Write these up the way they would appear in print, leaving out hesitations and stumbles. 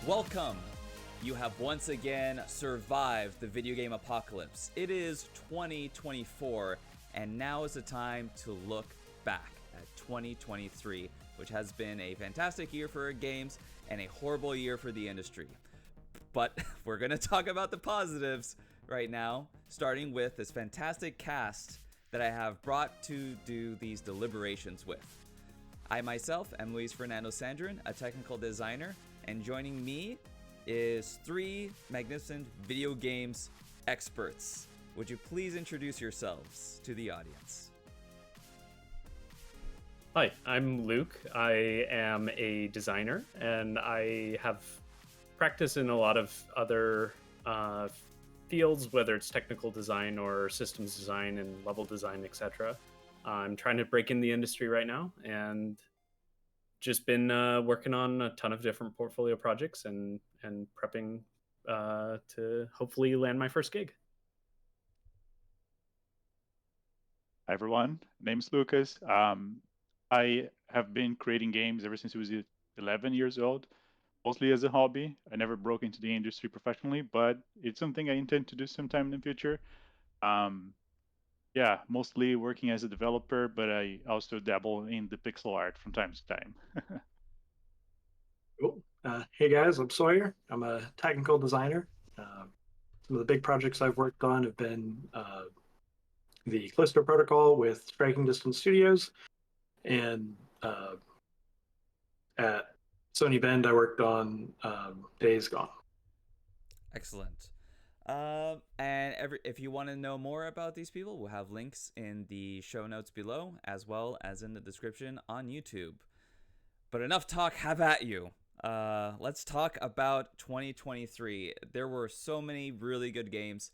Welcome! You have once again survived the video game apocalypse. It is 2024, and now is the time to look back at 2023, which has been a fantastic year for games and a horrible year for the industry. But we're going to talk about the positives right now, starting with this fantastic cast that I have brought to do these deliberations with. I myself am Luis Fernando Sandrin, a technical designer, and joining me is three magnificent video games experts. Would you please introduce yourselves to the audience? Hi, I'm Luke. I am a designer, and I have practice in a lot of other fields, whether it's technical design or systems design and level design, etc. I'm trying to break in the industry right now, and just been working on a ton of different portfolio projects and prepping to hopefully land my first gig. Hi everyone, name's Lucas. I have been creating games ever since I was 11 years old, mostly as a hobby. I never broke into the industry professionally, but it's something I intend to do sometime in the future. Yeah, mostly working as a developer, but I also dabble in the pixel art from time to time. Cool. Hey guys, I'm Sawyer. I'm a technical designer. Some of the big projects I've worked on have been the Callisto Protocol with Striking Distance Studios, and at Sony Bend I worked on Days Gone. Excellent. If you want to know more about these people, we'll have links in the show notes below, as well as in the description on YouTube. But enough talk, have at you. Let's talk about 2023. There were so many really good games.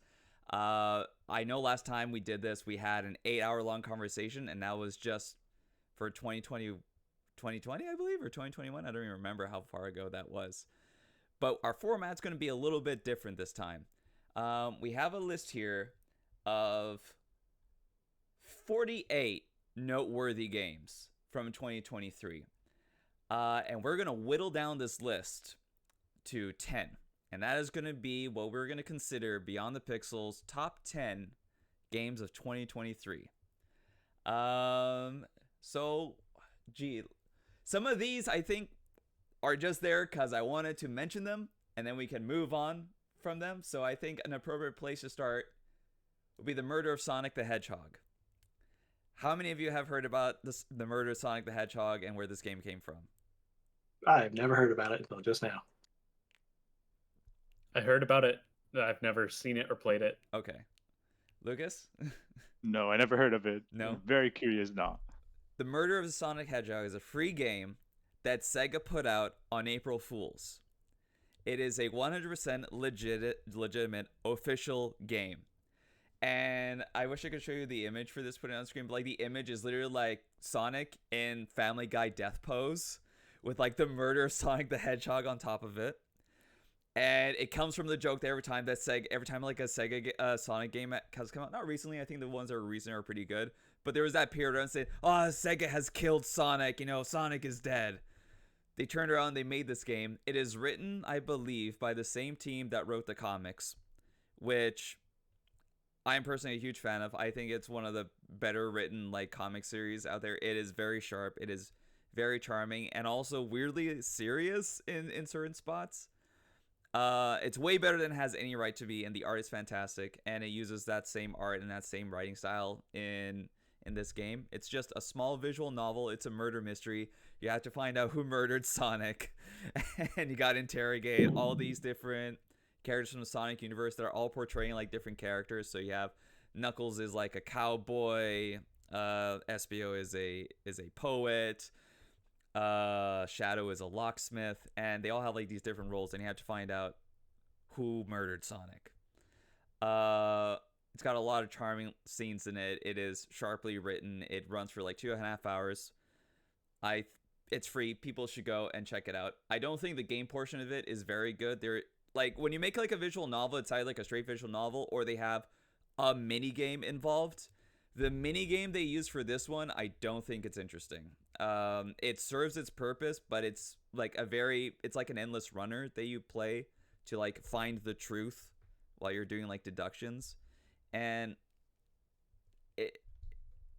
I know last time we did this, we had an 8-hour long conversation, and that was just for 2020, I believe, or 2021. I don't even remember how far ago that was. But our format's going to be a little bit different this time. We have a list here of 48 noteworthy games from 2023. And we're going to whittle down this list to 10. And that is going to be what we're going to consider Beyond the Pixels top 10 games of 2023. Some of these I think are just there because I wanted to mention them, and then we can move on from them. So I think an appropriate place to start would be the murder of Sonic the Hedgehog. How many of you have heard about the murder of Sonic the Hedgehog and where this game came from? I've never heard about it until just now. I heard about it. I've never seen it or played it. Okay. Lucas? No, I never heard of it. No? I'm very curious now. The Murder of the Sonic Hedgehog is a free game that Sega put out on April Fools. It is a 100% legitimate official game. And I wish I could show you the image for this, put it on screen, but like the image is literally like Sonic in Family Guy death pose with like the murder of Sonic the Hedgehog on top of it. And it comes from the joke that every time like a Sega Sonic game has come out, not recently, I think the ones that were recent are pretty good, but there was that period where I said, oh, Sega has killed Sonic, Sonic is dead. They turned around, they made this game. It is written, I believe, by the same team that wrote the comics, which I'm personally a huge fan of. I think it's one of the better written like comic series out there. It is very sharp, it is very charming, and also weirdly serious in certain spots. It's way better than it has any right to be, and the art is fantastic, and it uses that same art and that same writing style in this game. It's just a small visual novel. It's a murder mystery. You have to find out who murdered Sonic, and you got to interrogate all these different characters from the Sonic universe that are all portraying like different characters. So you have Knuckles is like a cowboy, Espio is a poet, Shadow is a locksmith, and they all have like these different roles, and you have to find out who murdered Sonic. It's got a lot of charming scenes in it. It is sharply written. It runs for like 2.5 hours. It's free. People should go and check it out. I don't think the game portion of it is very good. There, like when you make like a visual novel, it's either like a straight visual novel or they have a mini game involved. The mini game they use for this one, I don't think it's interesting. It serves its purpose, but it's like it's like an endless runner that you play to like find the truth while you're doing like deductions, and it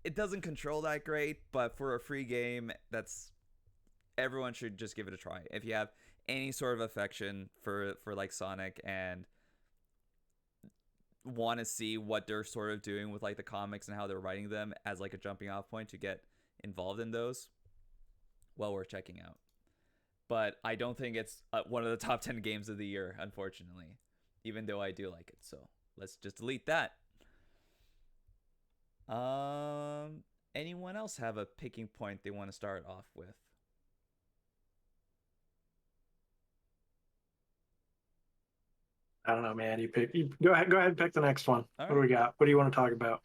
it doesn't control that great, but for a free game, that's everyone should just give it a try if you have any sort of affection for like Sonic and want to see what they're sort of doing with like the comics and how they're writing them as like a jumping off point to get involved in those. Well worth checking out. But I don't think it's one of the top 10 games of the year, unfortunately, even though I do like it. So let's just delete that. Anyone else have a picking point they want to start off with? I don't know, man. You go ahead and pick the next one. All What do we got? What do you want to talk about?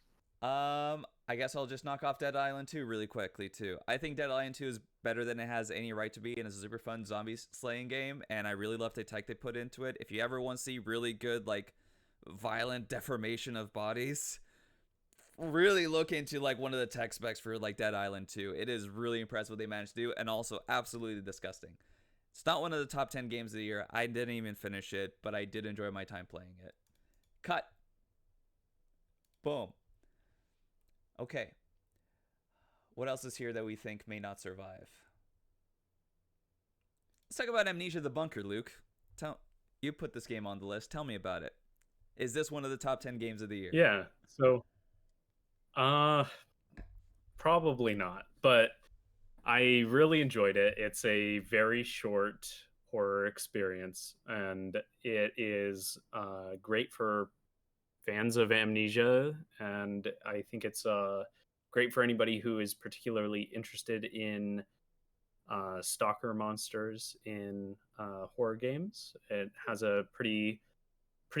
I guess I'll just knock off Dead Island 2 really quickly too. I think Dead Island 2 is better than it has any right to be, and it's a super fun zombie slaying game, and I really love the tech they put into it. If you ever want to see really good like violent deformation of bodies, really look into like one of the tech specs for like Dead Island 2. It is really impressive what they managed to do, and also absolutely disgusting. It's not one of the top 10 games of the year. I didn't even finish it, but I did enjoy my time playing it. Cut. Boom. Okay. What else is here that we think may not survive? Let's talk about Amnesia the Bunker, Luke. You put this game on the list. Tell me about it. Is this one of the top 10 games of the year? Yeah. So, probably not, but I really enjoyed it. It's a very short horror experience, and it is great for fans of Amnesia, and I think it's great for anybody who is particularly interested in stalker monsters in horror games. It has a pretty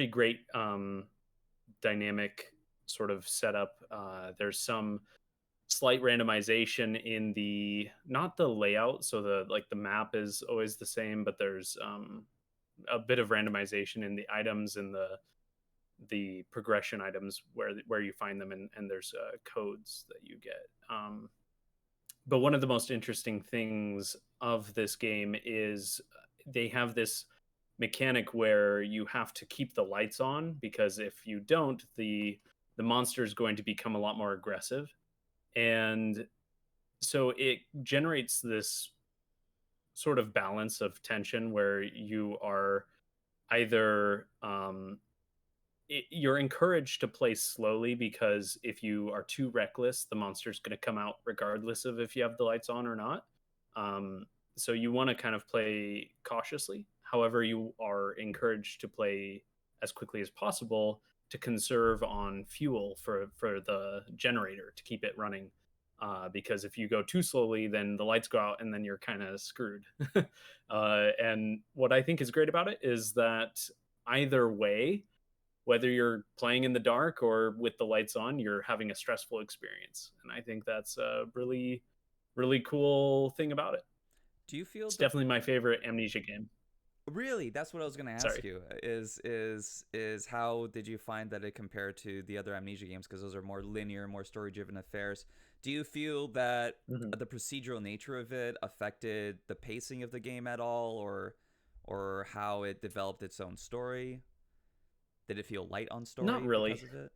great dynamic sort of setup. There's some slight randomization in the not the layout, so the map is always the same, but there's a bit of randomization in the items and the progression items where you find them, and there's codes that you get. But one of the most interesting things of this game is they have this mechanic where you have to keep the lights on, because if you don't, the monster is going to become a lot more aggressive. And so it generates this sort of balance of tension where you are either you're encouraged to play slowly, because if you are too reckless, the monster's going to come out regardless of if you have the lights on or not. So you want to kind of play cautiously. However, you are encouraged to play as quickly as possible to conserve on fuel for the generator to keep it running. Because if you go too slowly, then the lights go out and then you're kind of screwed. And what I think is great about it is that either way, whether you're playing in the dark or with the lights on, you're having a stressful experience. And I think that's a really, really cool thing about it. Do you feel it's definitely my favorite Amnesia game? Really? That's what I was going to ask you. Is how did you find that it compared to the other Amnesia games? Because those are more linear, more story-driven affairs. Do you feel that the procedural nature of it affected the pacing of the game at all, or how it developed its own story? Did it feel light on story? Not really. Because of it?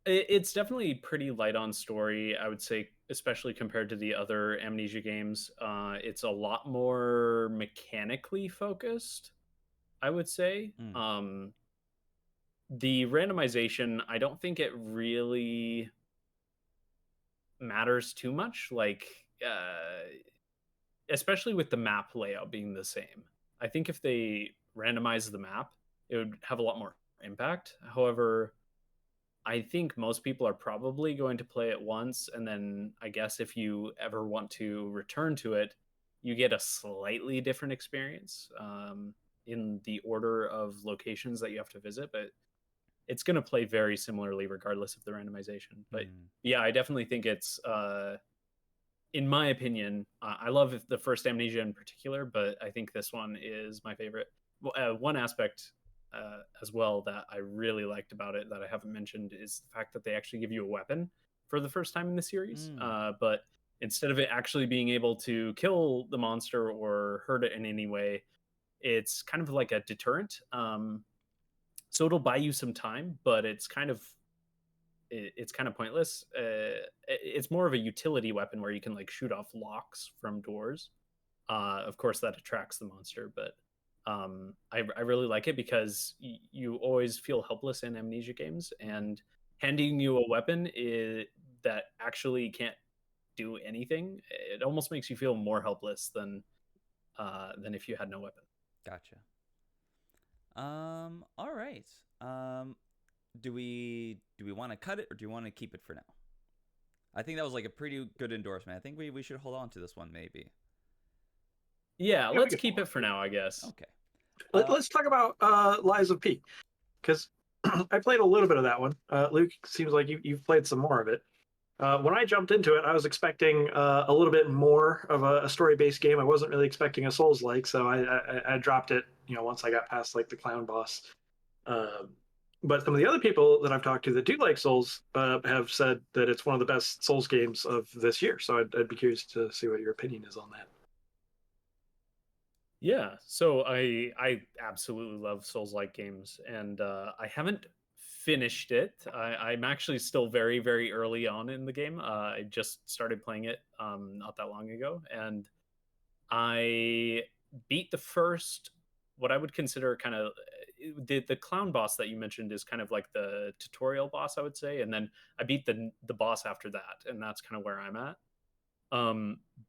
It's definitely pretty light on story, I would say, especially compared to the other Amnesia games. It's a lot more mechanically focused, I would say. The randomization, I don't think it really matters too much, like especially with the map layout being the same. I think if they randomize the map, it would have a lot more impact. However, I think most people are probably going to play it once, and then I guess if you ever want to return to it, you get a slightly different experience in the order of locations that you have to visit, but it's going to play very similarly regardless of the randomization. But yeah, I definitely think it's, in my opinion, I love the first Amnesia in particular, but I think this one is my favorite. One aspect as well that I really liked about it that I haven't mentioned is the fact that they actually give you a weapon for the first time in the series. But instead of it actually being able to kill the monster or hurt it in any way, it's kind of like a deterrent. So it'll buy you some time, but it's kind of pointless. It's more of a utility weapon where you can like shoot off locks from doors. Of course, that attracts the monster, but I really like it because you always feel helpless in Amnesia games, and handing you a weapon that actually can't do anything, it almost makes you feel more helpless than if you had no weapon. Gotcha. All right. Do we want to cut it, or do you want to keep it for now? I think that was like a pretty good endorsement. I think we should hold on to this one, maybe. Yeah, we let's can keep hold it for now, I guess. Okay. Let's talk about Lies of P, because I played a little bit of that one. Luke, seems like you've played some more of it. When I jumped into it, I was expecting a little bit more of a story-based game. I wasn't really expecting a Souls-like, so I dropped it. Once I got past like the clown boss. But some of the other people that I've talked to that do like Souls have said that it's one of the best Souls games of this year. So I'd be curious to see what your opinion is on that. Yeah, so I absolutely love Souls-like games, and I haven't finished it. I'm actually still very, very early on in the game. I just started playing it not that long ago, and I beat the first, what I would consider kind of the clown boss that you mentioned is kind of like the tutorial boss, I would say, and then I beat the boss after that, and that's kind of where I'm at.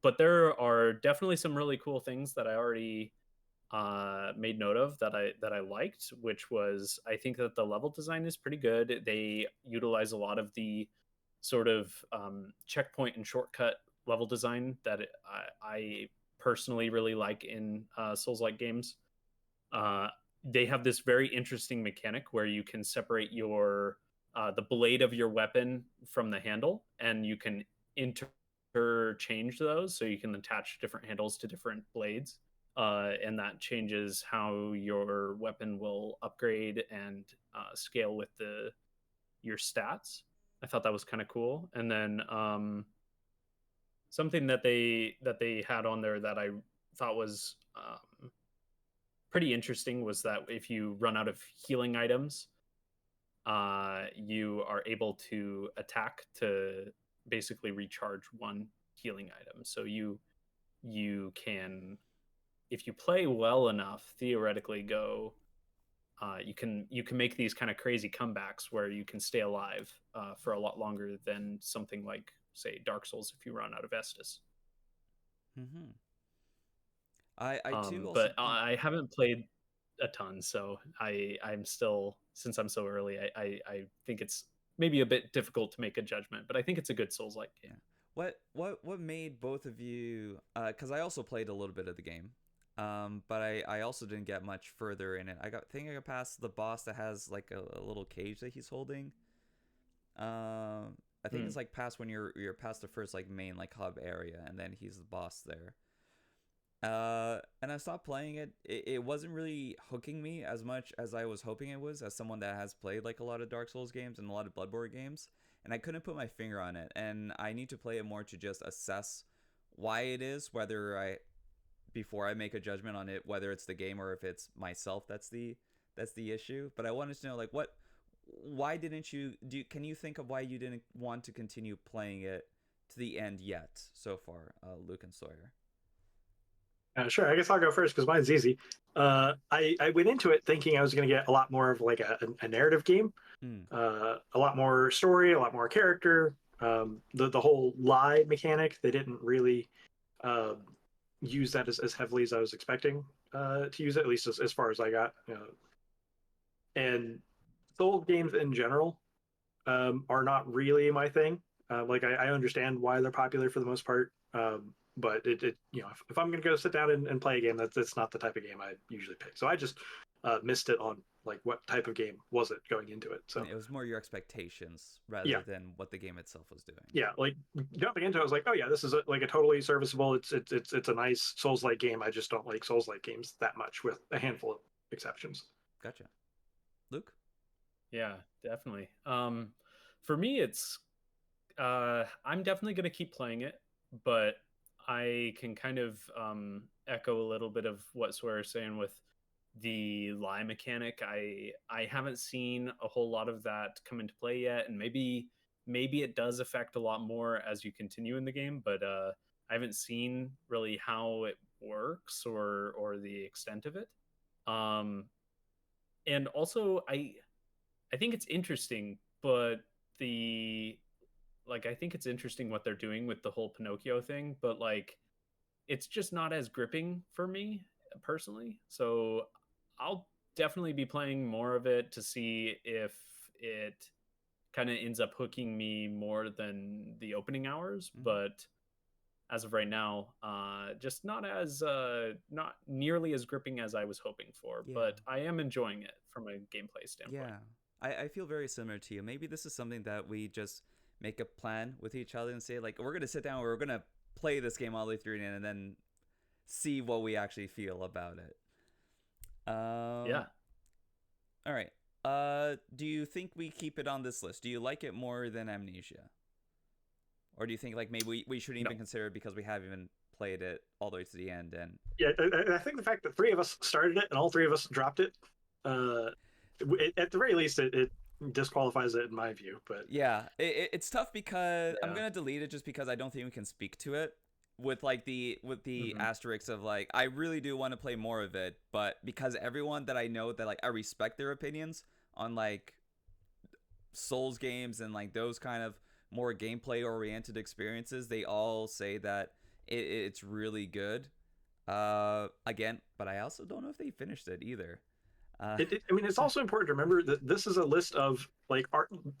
But there are definitely some really cool things that I already made note of that I liked, which was I think that the level design is pretty good. They utilize a lot of the sort of checkpoint and shortcut level design that I personally really like in Souls-like games. They have this very interesting mechanic where you can separate your the blade of your weapon from the handle, and you can interchange those, so you can attach different handles to different blades, and that changes how your weapon will upgrade and scale with your stats. I thought that was kind of cool. And then something that they had on there that I thought was pretty interesting was that if you run out of healing items, you are able to attack to basically recharge one healing item. So you can, if you play well enough, theoretically go. You can make these kind of crazy comebacks where you can stay alive for a lot longer than something like, say, Dark Souls if you run out of Estus. Mm-hmm. I too also But I haven't played a ton, so I'm still, since I'm so early, I think it's maybe a bit difficult to make a judgment, but I think it's a good Souls-like game. Yeah. What made both of you? Because I also played a little bit of the game, but I also didn't get much further in it. I got past the boss that has like a little cage that he's holding. I think it's like past when you're past the first like main like hub area, and then he's the boss there. And I stopped playing it. It wasn't really hooking me as much as I was hoping it was, as someone that has played like a lot of Dark Souls games and a lot of Bloodborne games, and I couldn't put my finger on it. And I need to play it more to just assess why it is, before I make a judgment on it, whether it's the game or if it's myself that's the issue. But I wanted to know like why didn't you can you think of why you didn't want to continue playing it to the end yet so far, Luke and Sawyer? Sure, I guess I'll go first because mine's easy. I went into it thinking I was going to get a lot more of like a narrative game, a lot more story, a lot more character. The whole lie mechanic, they didn't really use that as heavily as I was expecting to use it, at least as far as I got. And Soul games in general are not really my thing. Like I understand why they're popular for the most part, but if I'm gonna go sit down and play a game, that's not the type of game I usually pick. So I just missed it on like what type of game was it going into it. So it was more your expectations rather than what the game itself was doing. Yeah, like jumping into it, I was like, oh yeah, this is like a totally serviceable. It's a nice Souls-like game. I just don't like Souls-like games that much, with a handful of exceptions. Gotcha. Luke? Yeah, definitely. For me, it's I'm definitely going to keep playing it. but I can kind of echo a little bit of what Swear's saying with the lie mechanic. I haven't seen a whole lot of that come into play yet, and maybe it does affect a lot more as you continue in the game, but I haven't seen really how it works or the extent of it. And also I think it's interesting, but I think it's interesting what they're doing with the whole Pinocchio thing, but like it's just not as gripping for me personally. So I'll definitely be playing more of it to see if it kind of ends up hooking me more than the opening hours. But as of right now, just not nearly as gripping as I was hoping for. Yeah. But I am enjoying it from a gameplay standpoint. Yeah, I feel very similar to you. Maybe this is something that we just make a plan with each other and say, like, we're going to sit down, we're going to play this game all the way through and then see what we actually feel about it. Yeah. All right. Do you think we keep it on this list? Do you like it more than Amnesia? Or do you think like maybe we shouldn't even consider it because we haven't even played it all the way to the end? And yeah, I think the fact that 3 of us started it and all 3 of us dropped it, at the very least, it disqualifies it in my view. But yeah, it's tough because I'm gonna delete it just because I don't think we can speak to it with like the asterisks of like I really do want to play more of it, but because everyone that I know that like I respect their opinions on like Souls games and like those kind of more gameplay oriented experiences, they all say that it's really good. Again, but I also don't know if they finished it either. I mean, it's also important to remember that this is a list of like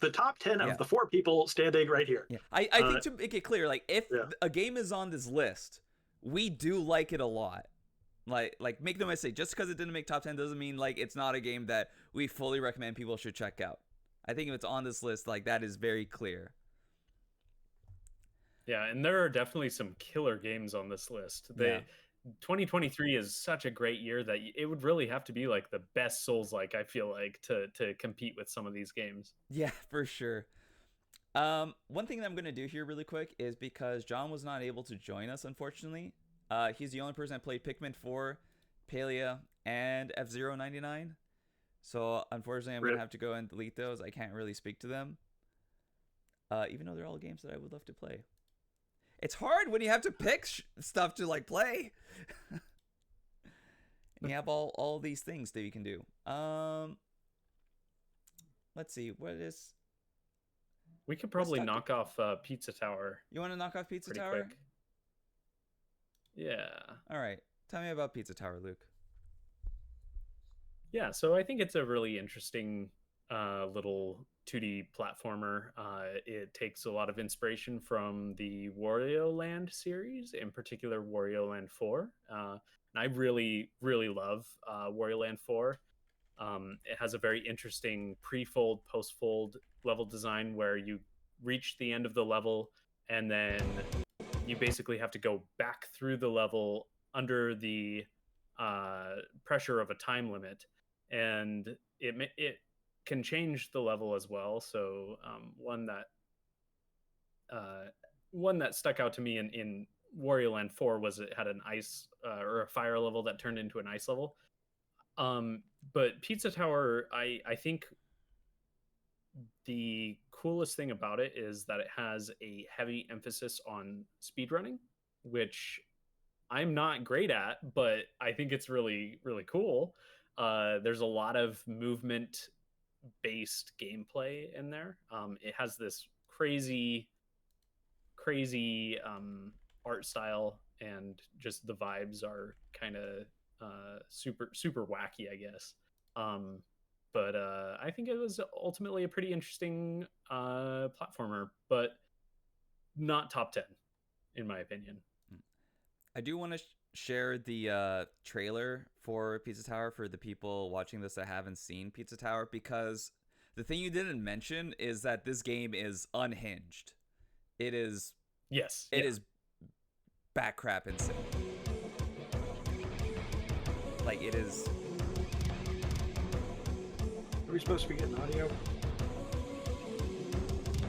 the top 10 of the 4 people standing right here. Yeah, I think to make it clear, like if a game is on this list, we do like it a lot. Like make no mistake, just because it didn't make top 10 doesn't mean like it's not a game that we fully recommend people should check out. I think if it's on this list, like that is very clear. Yeah, and there are definitely some killer games on this list. 2023 is such a great year that it would really have to be like the best Souls-like, I feel like, to compete with some of these games. Yeah, for sure. One thing that I'm going to do here really quick is because John was not able to join us, unfortunately. He's the only person that played Pikmin 4, Palia, and F-Zero 99. So, unfortunately, I'm going to have to go and delete those. I can't really speak to them. Even though they're all games that I would love to play. It's hard when you have to pick stuff to like play. And you have all these things that you can do. Let's see, what is... We could probably knock off Pizza Tower. You want to knock off Pizza Tower? Quick. Yeah. All right. Tell me about Pizza Tower, Luke. Yeah, so I think it's a really interesting little 2D platformer. It takes a lot of inspiration from the Wario Land series, in particular Wario Land 4. And I really, really love Wario Land 4. It has a very interesting pre-fold, post-fold level design where you reach the end of the level and then you basically have to go back through the level under the pressure of a time limit. And it can change the level as well. So one that stuck out to me in Wario Land 4 was it had an ice or a fire level that turned into an ice level. But Pizza Tower, I think the coolest thing about it is that it has a heavy emphasis on speedrunning, which I'm not great at, but I think it's really, really cool. There's a lot of movement based gameplay in there. It has this crazy art style, and just the vibes are kind of super wacky, I guess. But I think it was ultimately a pretty interesting platformer, but not top 10 in my opinion. I do want to share the trailer for Pizza Tower for the people watching this that haven't seen Pizza Tower, because the thing you didn't mention is that this game is unhinged. It is... Yes. It is back crap insane. Like, it is... Are we supposed to be getting audio?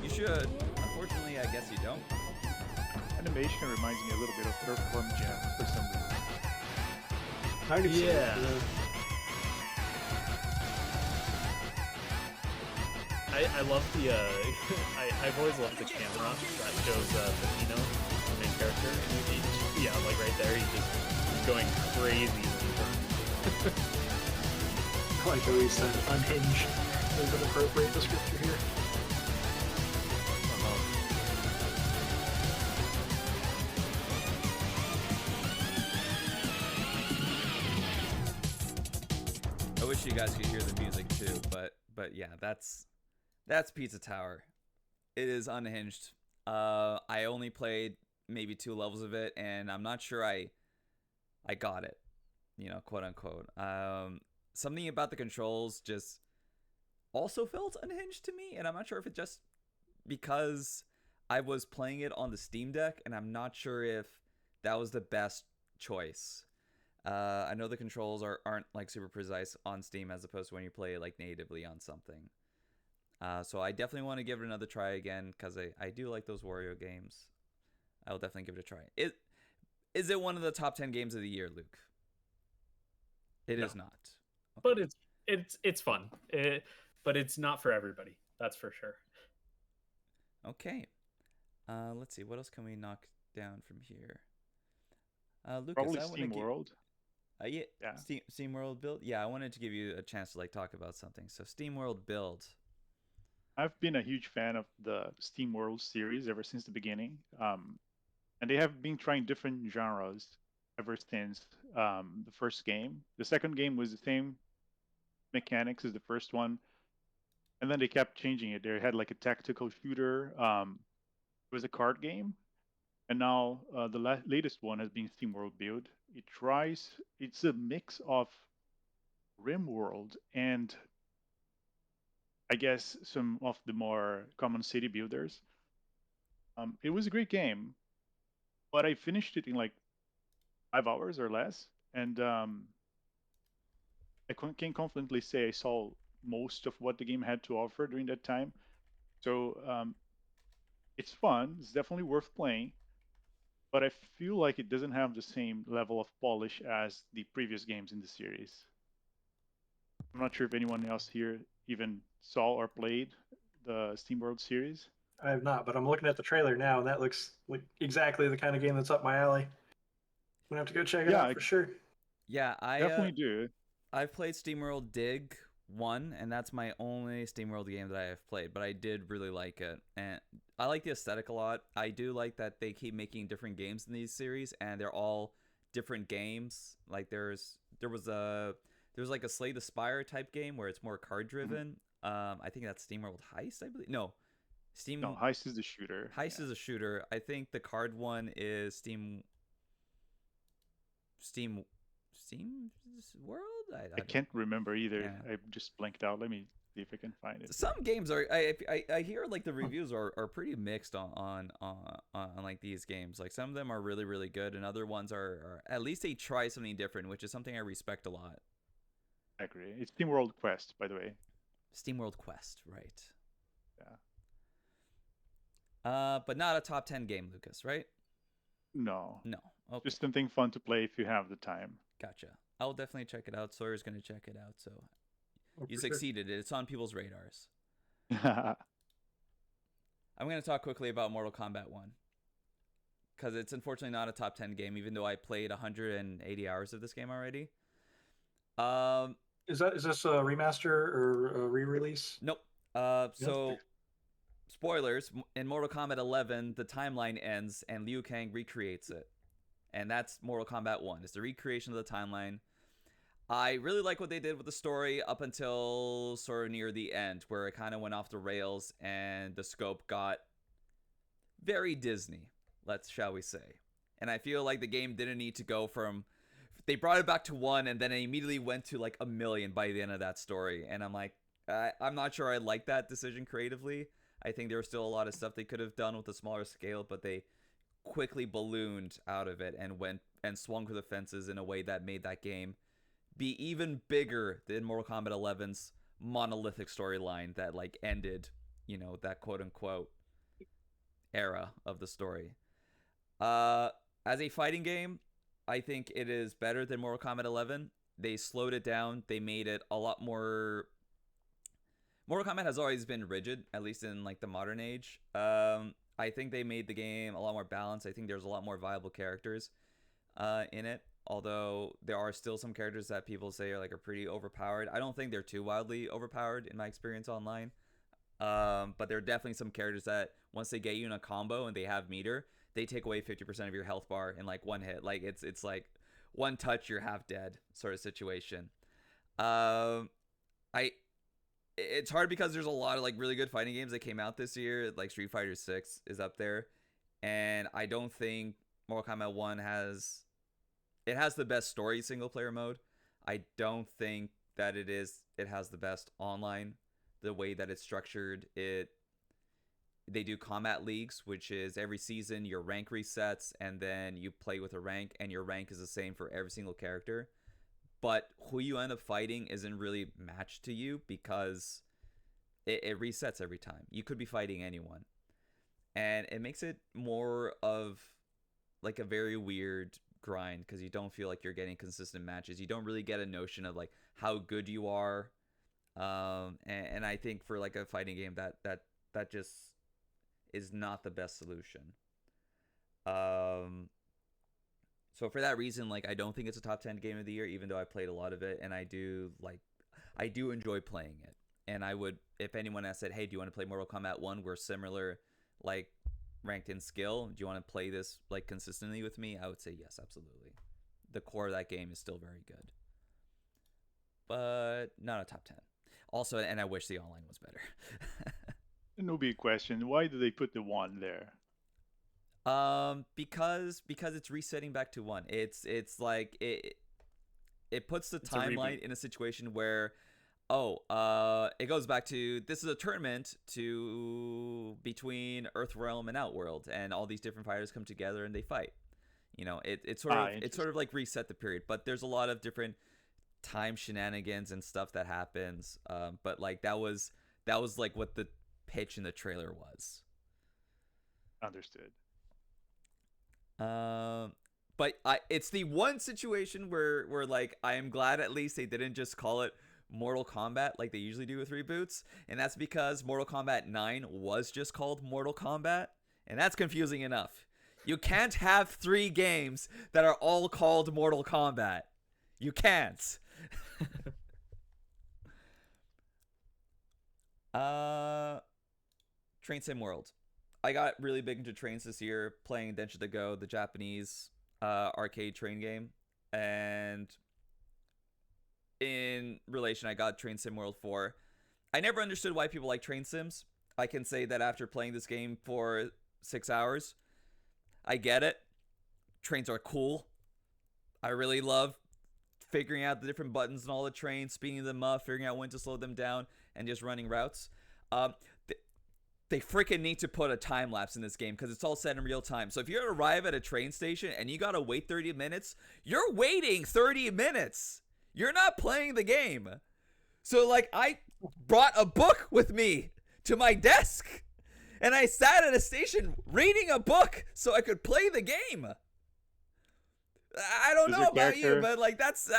You should. Unfortunately, I guess you don't. animation reminds me a little bit of Earthworm Jim for some reason. I can see Yeah. that, I love the I've always loved the camera that shows Pepino, the main character, and yeah, like right there, he's just going crazy when he's running. Like how he said, unhinged is an appropriate descriptor here. I wish you guys could hear the music too, but yeah, that's Pizza Tower. It is unhinged. I only played maybe 2 levels of it, and I'm not sure I got it, quote unquote. Something about the controls just also felt unhinged to me, and I'm not sure if it's just because I was playing it on the Steam Deck, and I'm not sure if that was the best choice. I know the controls aren't like super precise on Steam as opposed to when you play it like natively on something. So I definitely want to give it another try again because I do like those Wario games. I will definitely give it a try. Is it one of the top 10 games of the year, Luke? It is not. But it's fun. But it's not for everybody. That's for sure. Okay. Let's see. What else can we knock down from here? Lucas, Probably I want to Steam World. Yeah. Yeah. Steam World build. Yeah, I wanted to give you a chance to like talk about something. So Steam World build. I've been a huge fan of the Steam World series ever since the beginning. And they have been trying different genres ever since the first game. The second game was the same mechanics as the first one, and then they kept changing it. They had like a tactical shooter. It was a card game, and now the latest one has been Steam World Build. It's a mix of RimWorld and I guess some of the more common city builders. It was a great game, but I finished it in like 5 hours or less, and I can confidently say I saw most of what the game had to offer during that time. So it's fun. It's definitely worth playing, but I feel like it doesn't have the same level of polish as the previous games in the series. I'm not sure if anyone else here even saw or played the SteamWorld series. I have not, but I'm looking at the trailer now, and that looks like exactly the kind of game that's up my alley. I'm gonna have to go check it out for sure. Yeah, I definitely do. I've played SteamWorld Dig 1, and that's my only SteamWorld game that I have played, but I did really like it. And I like the aesthetic a lot. I do like that they keep making different games in these series, and they're all different games. Like there was like a Slay the Spire type game where it's more card driven. I think that's SteamWorld Heist, I believe. No, Heist is the shooter. Heist is a shooter. I think the card one is Steam World. I can't remember either. Yeah. I just blanked out. Let me see if I can find it. Some games are. I hear like the reviews are pretty mixed on like these games. Like some of them are really really good, and other ones are at least they try something different, which is something I respect a lot. I agree. It's SteamWorld Quest, by the way. SteamWorld Quest, right? Yeah. But not a top 10 game, Lucas, right? No. No. Okay. Just something fun to play if you have the time. Gotcha. I'll definitely check it out. Sawyer's going to check it out. So you For succeeded. It's on people's radars. Sure. I'm going to talk quickly about Mortal Kombat 1. Because it's unfortunately not a top 10 game, even though I played 180 hours of this game already. Is this a remaster or a re-release? Nope. So, spoilers, in Mortal Kombat 11, the timeline ends and Liu Kang recreates it. And that's Mortal Kombat 1. It's the recreation of the timeline. I really like what they did with the story up until sort of near the end, where it kind of went off the rails and the scope got very Disney, shall we say. And I feel like the game didn't need to go from... They brought it back to 1 and then it immediately went to like 1 million by the end of that story. And I'm like, I'm not sure I like that decision creatively. I think there was still a lot of stuff they could have done with a smaller scale, but they quickly ballooned out of it and went and swung for the fences in a way that made that game be even bigger than Mortal Kombat 11's monolithic storyline that like ended, that quote unquote era of the story. As a fighting game, I think it is better than Mortal Kombat 11. They slowed it down. They made it a lot more. Mortal Kombat has always been rigid, at least in like the modern age. I think they made the game a lot more balanced. I think there's a lot more viable characters in it. Although there are still some characters that people say are pretty overpowered. I don't think they're too wildly overpowered in my experience online. But there are definitely some characters that once they get you in a combo and they have meter, they take away 50% of your health bar in like one hit. Like it's like one touch, you're half dead sort of situation. It's hard because there's a lot of like really good fighting games that came out this year. Like Street Fighter 6 is up there, and I don't think Mortal Kombat 1 has the best story single player mode. I don't think that it has the best online. The way that it's structured, they do combat leagues, which is every season your rank resets and then you play with a rank, and your rank is the same for every single character. But who you end up fighting isn't really matched to you because it resets every time. You could be fighting anyone. And it makes it more of like a very weird grind because you don't feel like you're getting consistent matches. You don't really get a notion of like how good you are. And I think for like a fighting game that just is not the best solution. So for that reason, like I don't think it's a top 10 game of the year, even though I played a lot of it, and I do enjoy playing it. And I would, if anyone has said, hey, do you want to play Mortal Kombat 1? We're similar, like ranked in skill. Do you want to play this like consistently with me? I would say yes, absolutely. The core of that game is still very good, but not a top 10. Also, and I wish the online was better. No big question. Why do they put the 1 there? Because it's resetting back to 1. It's like it puts the timeline in a situation where it goes back to, this is a tournament between Earthrealm and Outworld, and all these different fighters come together and they fight. It sort of like reset the period, but there's a lot of different time shenanigans and stuff that happens. But like that was like what the pitch in the trailer was. Understood. But it's the one situation where like I am glad at least they didn't just call it Mortal Kombat like they usually do with reboots, and that's because Mortal Kombat 9 was just called Mortal Kombat, and that's confusing enough. You can't have 3 games that are all called Mortal Kombat. You can't. Train Sim World. I got really big into trains this year, playing Densha to Go, the Japanese arcade train game. And in relation, I got Train Sim World 4. I never understood why people like train sims. I can say that after playing this game for 6 hours, I get it. Trains are cool. I really love figuring out the different buttons and all the trains, speeding them up, figuring out when to slow them down, and just running routes. They freaking need to put a time lapse in this game because it's all set in real time. So if you arrive at a train station and you gotta wait 30 minutes, you're waiting 30 minutes. You're not playing the game. So like I brought a book with me to my desk and I sat at a station reading a book so I could play the game. I don't know about you, but like that's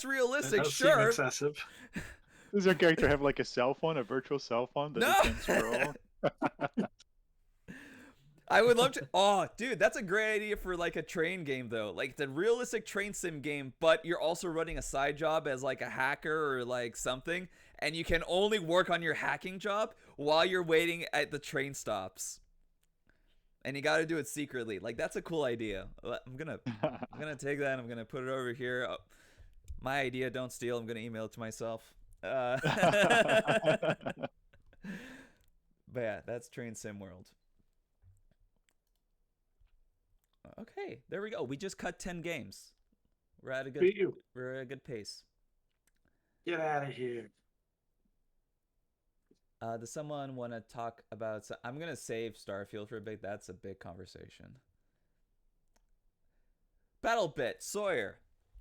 realistic. That sure. Excessive. Does your character have like a cell phone, a virtual cell phone that you can scroll? I would love to. Oh, dude, that's a great idea for like a train game though. Like it's a realistic train sim game, but you're also running a side job as like a hacker or like something, and you can only work on your hacking job while you're waiting at the train stops. And you got to do it secretly. Like that's a cool idea. I'm gonna take that and I'm gonna put it over here. Oh, my idea, don't steal. I'm gonna email it to myself. But yeah, that's Train Sim World. Okay, there we go. We just cut 10 games. We're at a good pace. Get out of here. Does someone want to talk about? I'm gonna save Starfield for a bit. That's a big conversation. BattleBit, Sawyer.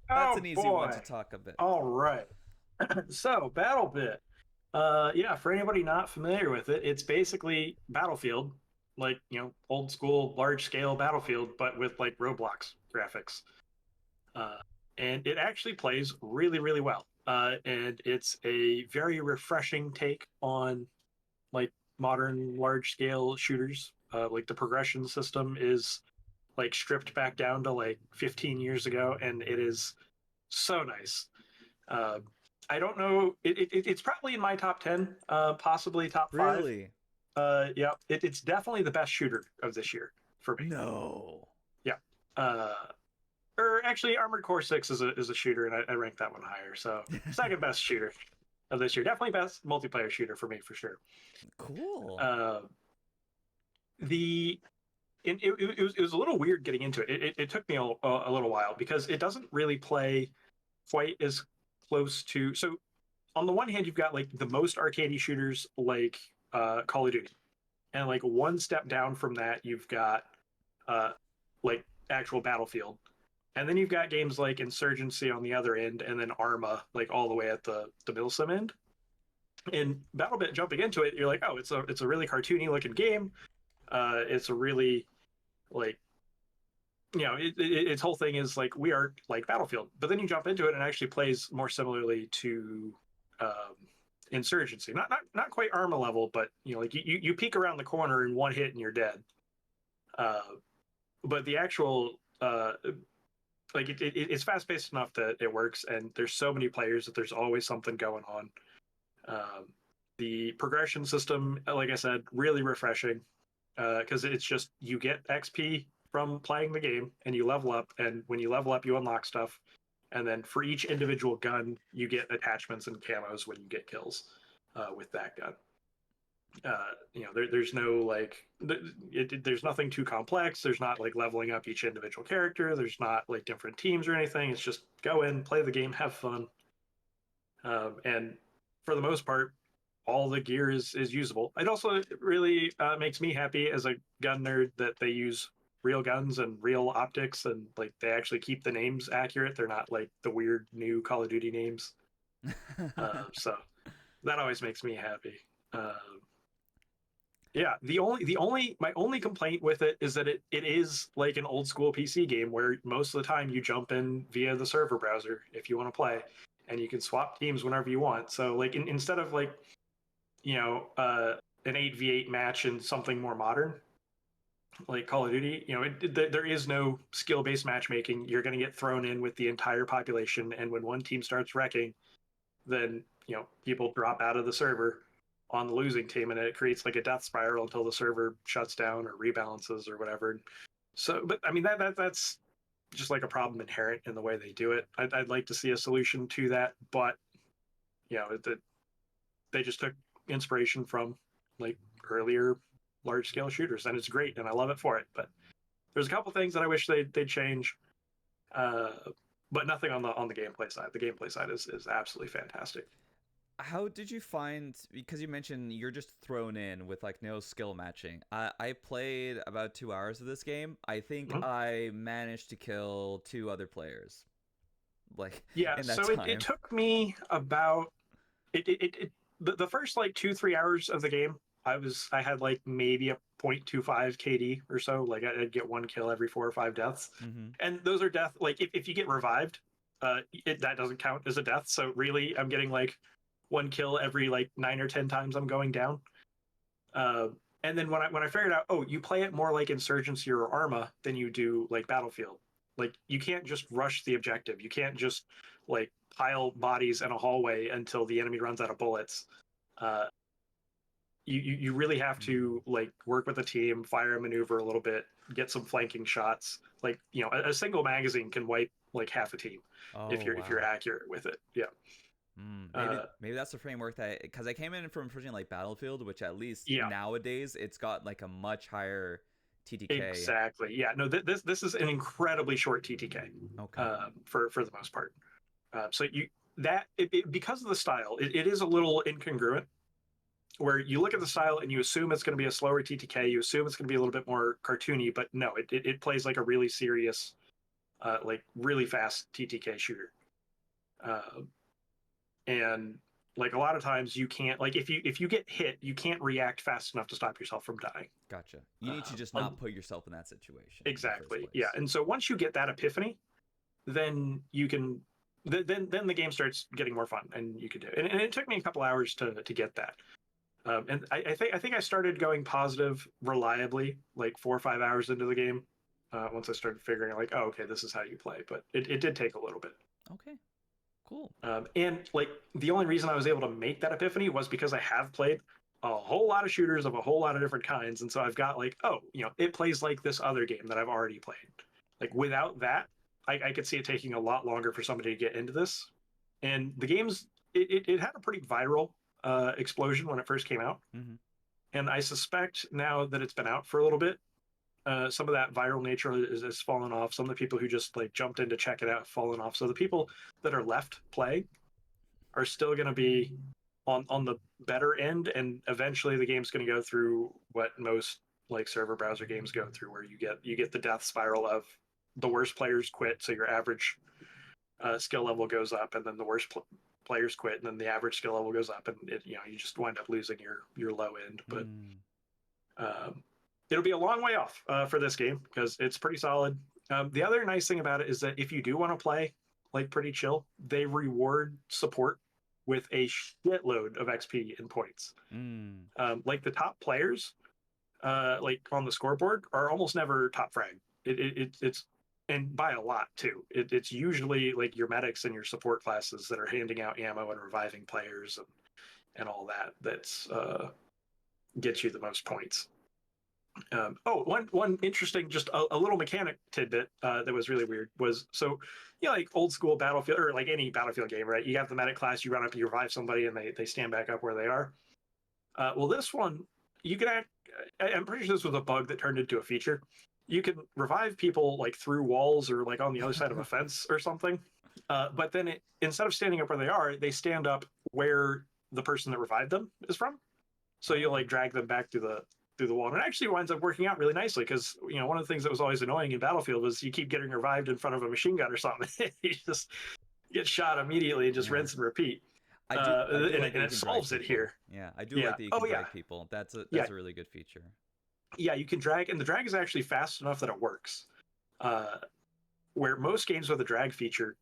That's an easy one to talk a bit. All right. So BattleBit. Yeah, for anybody not familiar with it, it's basically Battlefield like, old school large scale Battlefield, but with like Roblox graphics. And it actually plays really, really well. And it's a very refreshing take on like modern large scale shooters. Like the progression system is like stripped back down to like 15 years ago, and it is so nice. Uh, I don't know. It's probably in my top 10, possibly top 5. Really? Yeah, it's definitely the best shooter of this year for me. No. Yeah. Uh, or actually, Armored Core 6 is a shooter, and I rank that one higher. So second best shooter of this year. Definitely best multiplayer shooter for me, for sure. Cool. The it was a little weird getting into it. It took me a little while because it doesn't really play quite as close to. So on the one hand, you've got like the most arcadey shooters like Call of Duty, and like one step down from that, you've got like actual Battlefield, and then you've got games like Insurgency on the other end, and then Arma like all the way at the milsim end. And BattleBit jumping into it, you're like, oh, it's a really cartoony looking game. It's a really like its whole thing is like we are like Battlefield, but then you jump into it and it actually plays more similarly to um, Insurgency. Not quite Arma level, but like you peek around the corner in one hit and you're dead. Uh, but the actual like it's fast paced enough that it works, and there's so many players that there's always something going on. The progression system, like I said, really refreshing because it's just you get XP from playing the game and you level up, and when you level up, you unlock stuff, and then for each individual gun, you get attachments and camos when you get kills with that gun. There's no like, there's nothing too complex. There's not like leveling up each individual character. There's not like different teams or anything. It's just go in, play the game, have fun, and for the most part, all the gear is usable. It also really makes me happy as a gun nerd that they use real guns and real optics, and like they actually keep the names accurate. They're not like the weird new Call of Duty names. So that always makes me happy. Yeah, my only complaint with it is that it is like an old school PC game where most of the time you jump in via the server browser if you want to play, and you can swap teams whenever you want. So like instead of like an 8v8 match in something more modern like Call of Duty, there is no skill based matchmaking. You're going to get thrown in with the entire population, and when one team starts wrecking, then people drop out of the server on the losing team, and it creates like a death spiral until the server shuts down or rebalances or whatever. So, but I mean that's just like a problem inherent in the way they do it. I'd like to see a solution to that, but they just took inspiration from like earlier large scale shooters, and it's great, and I love it for it. But there's a couple things that I wish they'd change, but nothing on the gameplay side. The gameplay side is absolutely fantastic. How did you find, because you mentioned you're just thrown in with like no skill matching. I played about 2 hours of this game. I think Mhm. I managed to kill 2 other players like Yeah, in that so it time. took me about the first like 2-3 hours of the game. I had like maybe a 0.25 KD or so. Like I'd get one kill every 4 or 5 deaths, Mm-hmm. and those are death. Like if you get revived, that doesn't count as a death. So really, I'm getting like one kill every like 9 or 10 times I'm going down. Uh, and then when I figured out, oh, you play it more like Insurgency or Arma than you do like Battlefield. Like you can't just rush the objective. You can't just like pile bodies in a hallway until the enemy runs out of bullets. Uh, you really have to like work with a team, fire a maneuver a little bit, get some flanking shots. Like a single magazine can wipe like half a team Oh if you're wow. accurate with it. Yeah. Maybe Uh, that's the framework that, because I came in from originally like Battlefield, which at least yeah. nowadays it's got like a much higher TTK. Exactly. Yeah. No. This is an incredibly short TTK Okay. for the most part. So because of the style, it is a little incongruent. Where you look at the style and you assume it's going to be a slower TTK, you assume it's going to be a little bit more cartoony, but no, it plays like a really serious, like really fast TTK shooter. And Like a lot of times you can't, like if you get hit, you can't react fast enough to stop yourself from dying. Gotcha. You need to just not put yourself in that situation. Exactly. In the first Yeah. place. And so once you get that epiphany, then you can then the game starts getting more fun, and you can do it. And it took me a couple hours to get that. And I think I started going positive reliably like 4 or 5 hours into the game. Once I started figuring out like, oh, okay, this is how you play. But it did take a little bit. Okay. Cool. And like the only reason I was able to make that epiphany was because I have played a whole lot of shooters of a whole lot of different kinds, and so I've got like, oh, it plays like this other game that I've already played. Like without that, I could see it taking a lot longer for somebody to get into this. And the game's it had a pretty viral explosion when it first came out, and I suspect now that it's been out for a little bit, some of that viral nature has fallen off. Some of the people who just like jumped in to check it out have fallen off. So the people that are left playing are still going to be on the better end, and eventually the game's going to go through what most like server browser games go through, where you get the death spiral of the worst players quit, so your average skill level goes up, and then the worst players quit, and then the average skill level goes up, and you just wind up losing your low end. But it'll be a long way off for this game because it's pretty solid. The other nice thing about it is that if you do want to play like pretty chill, they reward support with a shitload of XP and points. Like the top players, like on the scoreboard, are almost never top frag. It's and by a lot too. It's usually like your medics and your support classes that are handing out ammo and reviving players and all that. That's gets you the most points. One interesting, just a little mechanic tidbit that was really weird was, so like old school Battlefield, or like any Battlefield game, right? You have the medic class, you run up, you revive somebody, and they stand back up where they are. Well, this one, you can I'm pretty sure this was a bug that turned into a feature. You can revive people like through walls or like on the other side of a fence or something. But then instead of standing up where they are, they stand up where the person that revived them is from. So you'll like drag them back through the wall, and it actually winds up working out really nicely because one of the things that was always annoying in Battlefield was you keep getting revived in front of a machine gun or something. You just get shot immediately and just rinse and repeat. I do and like it solves it here. Yeah, I do like that you can drag people. That's a really good feature. Yeah, you can drag, and the drag is actually fast enough that it works. Where most games with a drag feature,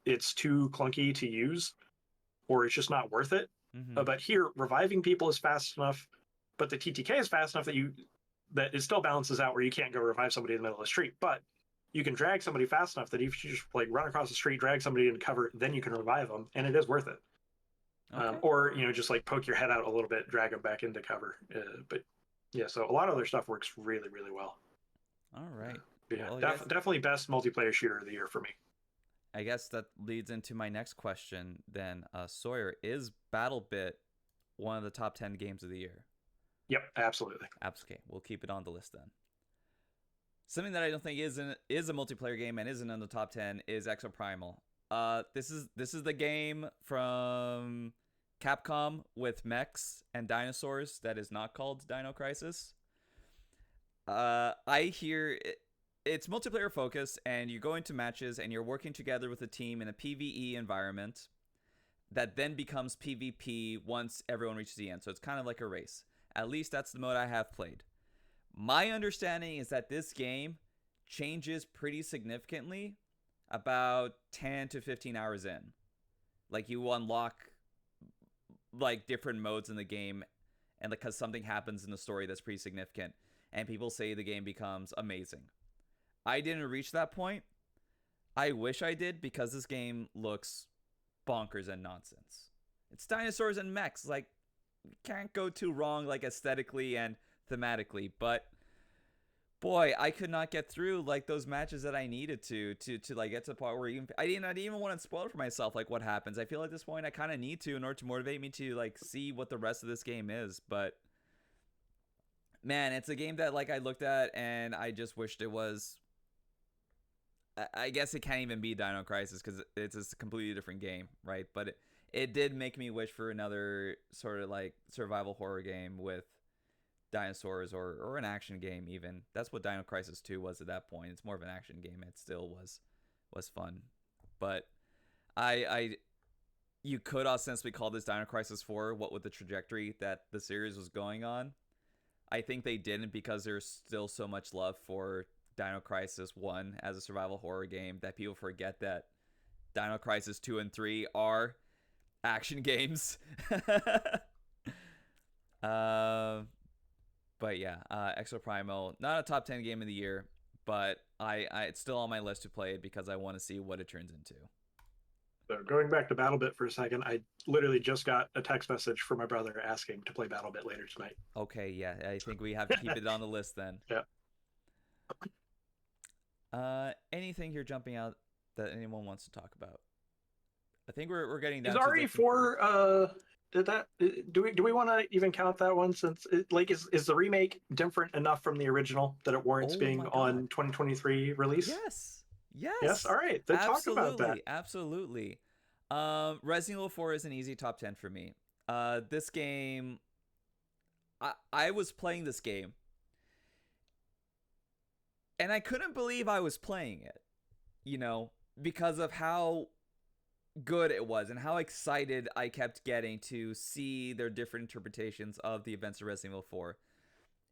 it's too clunky to use, or it's just not worth it. But here, reviving people is fast enough, but the TTK is fast enough that it still balances out where you can't go revive somebody in the middle of the street. But you can drag somebody fast enough that if you just like run across the street, drag somebody into cover, then you can revive them, and it is worth it. Okay. Or just like poke your head out a little bit, drag them back into cover. But yeah, so a lot of their stuff works really, really well. All right. Yeah, well, definitely best multiplayer shooter of the year for me. I guess that leads into my next question then. Sawyer, is BattleBit one of the top 10 games of the year? Yep, absolutely. Okay, we'll keep it on the list then. Something that I don't think is a multiplayer game and isn't in the top 10 is Exoprimal. This is the game from Capcom with mechs and dinosaurs that is not called Dino Crisis. I hear it's multiplayer focused, and you go into matches and you're working together with a team in a PvE environment that then becomes PvP once everyone reaches the end. So it's kind of like a race. At least that's the mode I have played. My understanding is that this game changes pretty significantly about 10 to 15 hours in. Like you unlock like different modes in the game, and because something happens in the story that's pretty significant, and people say the game becomes amazing. I didn't reach that point. I wish I did, because this game looks bonkers and nonsense. It's dinosaurs and mechs. Like, you can't go too wrong, like aesthetically and thematically. But boy, I could not get through like those matches that I needed to like get to the part where I didn't even want to spoil it for myself, like what happens. I feel at this point I kind of need to in order to motivate me to like see what the rest of this game is. But man, it's a game that like I looked at and I just wished it was. I guess it can't even be Dino Crisis because it's a completely different game, right? But it did make me wish for another sort of like survival horror game with dinosaurs, or an action game even. That's what Dino Crisis 2 was at that point. It's more of an action game. It still was fun. But I you could ostensibly call this Dino Crisis 4, what with the trajectory that the series was going on. I think they didn't because there's still so much love for Dino Crisis 1 as a survival horror game that people forget that Dino Crisis 2 and 3 are action games. But yeah, Exoprimal, not a top 10 game of the year, but it's still on my list to play it because I want to see what it turns into. So going back to BattleBit for a second, I literally just got a text message from my brother asking to play BattleBit later tonight. Okay, yeah, I think we have to keep it on the list then. Yeah. Anything here jumping out that anyone wants to talk about? I think we're getting down. Is RE4 do we want to even count that one, since is the remake different enough from the original that it warrants being on 2023 release? Yes. All right. Then talk about that. Absolutely. Resident Evil 4 is an easy top 10 for me. This game, I was playing this game, and I couldn't believe I was playing it, because of how good it was and how excited I kept getting to see their different interpretations of the events of Resident Evil 4.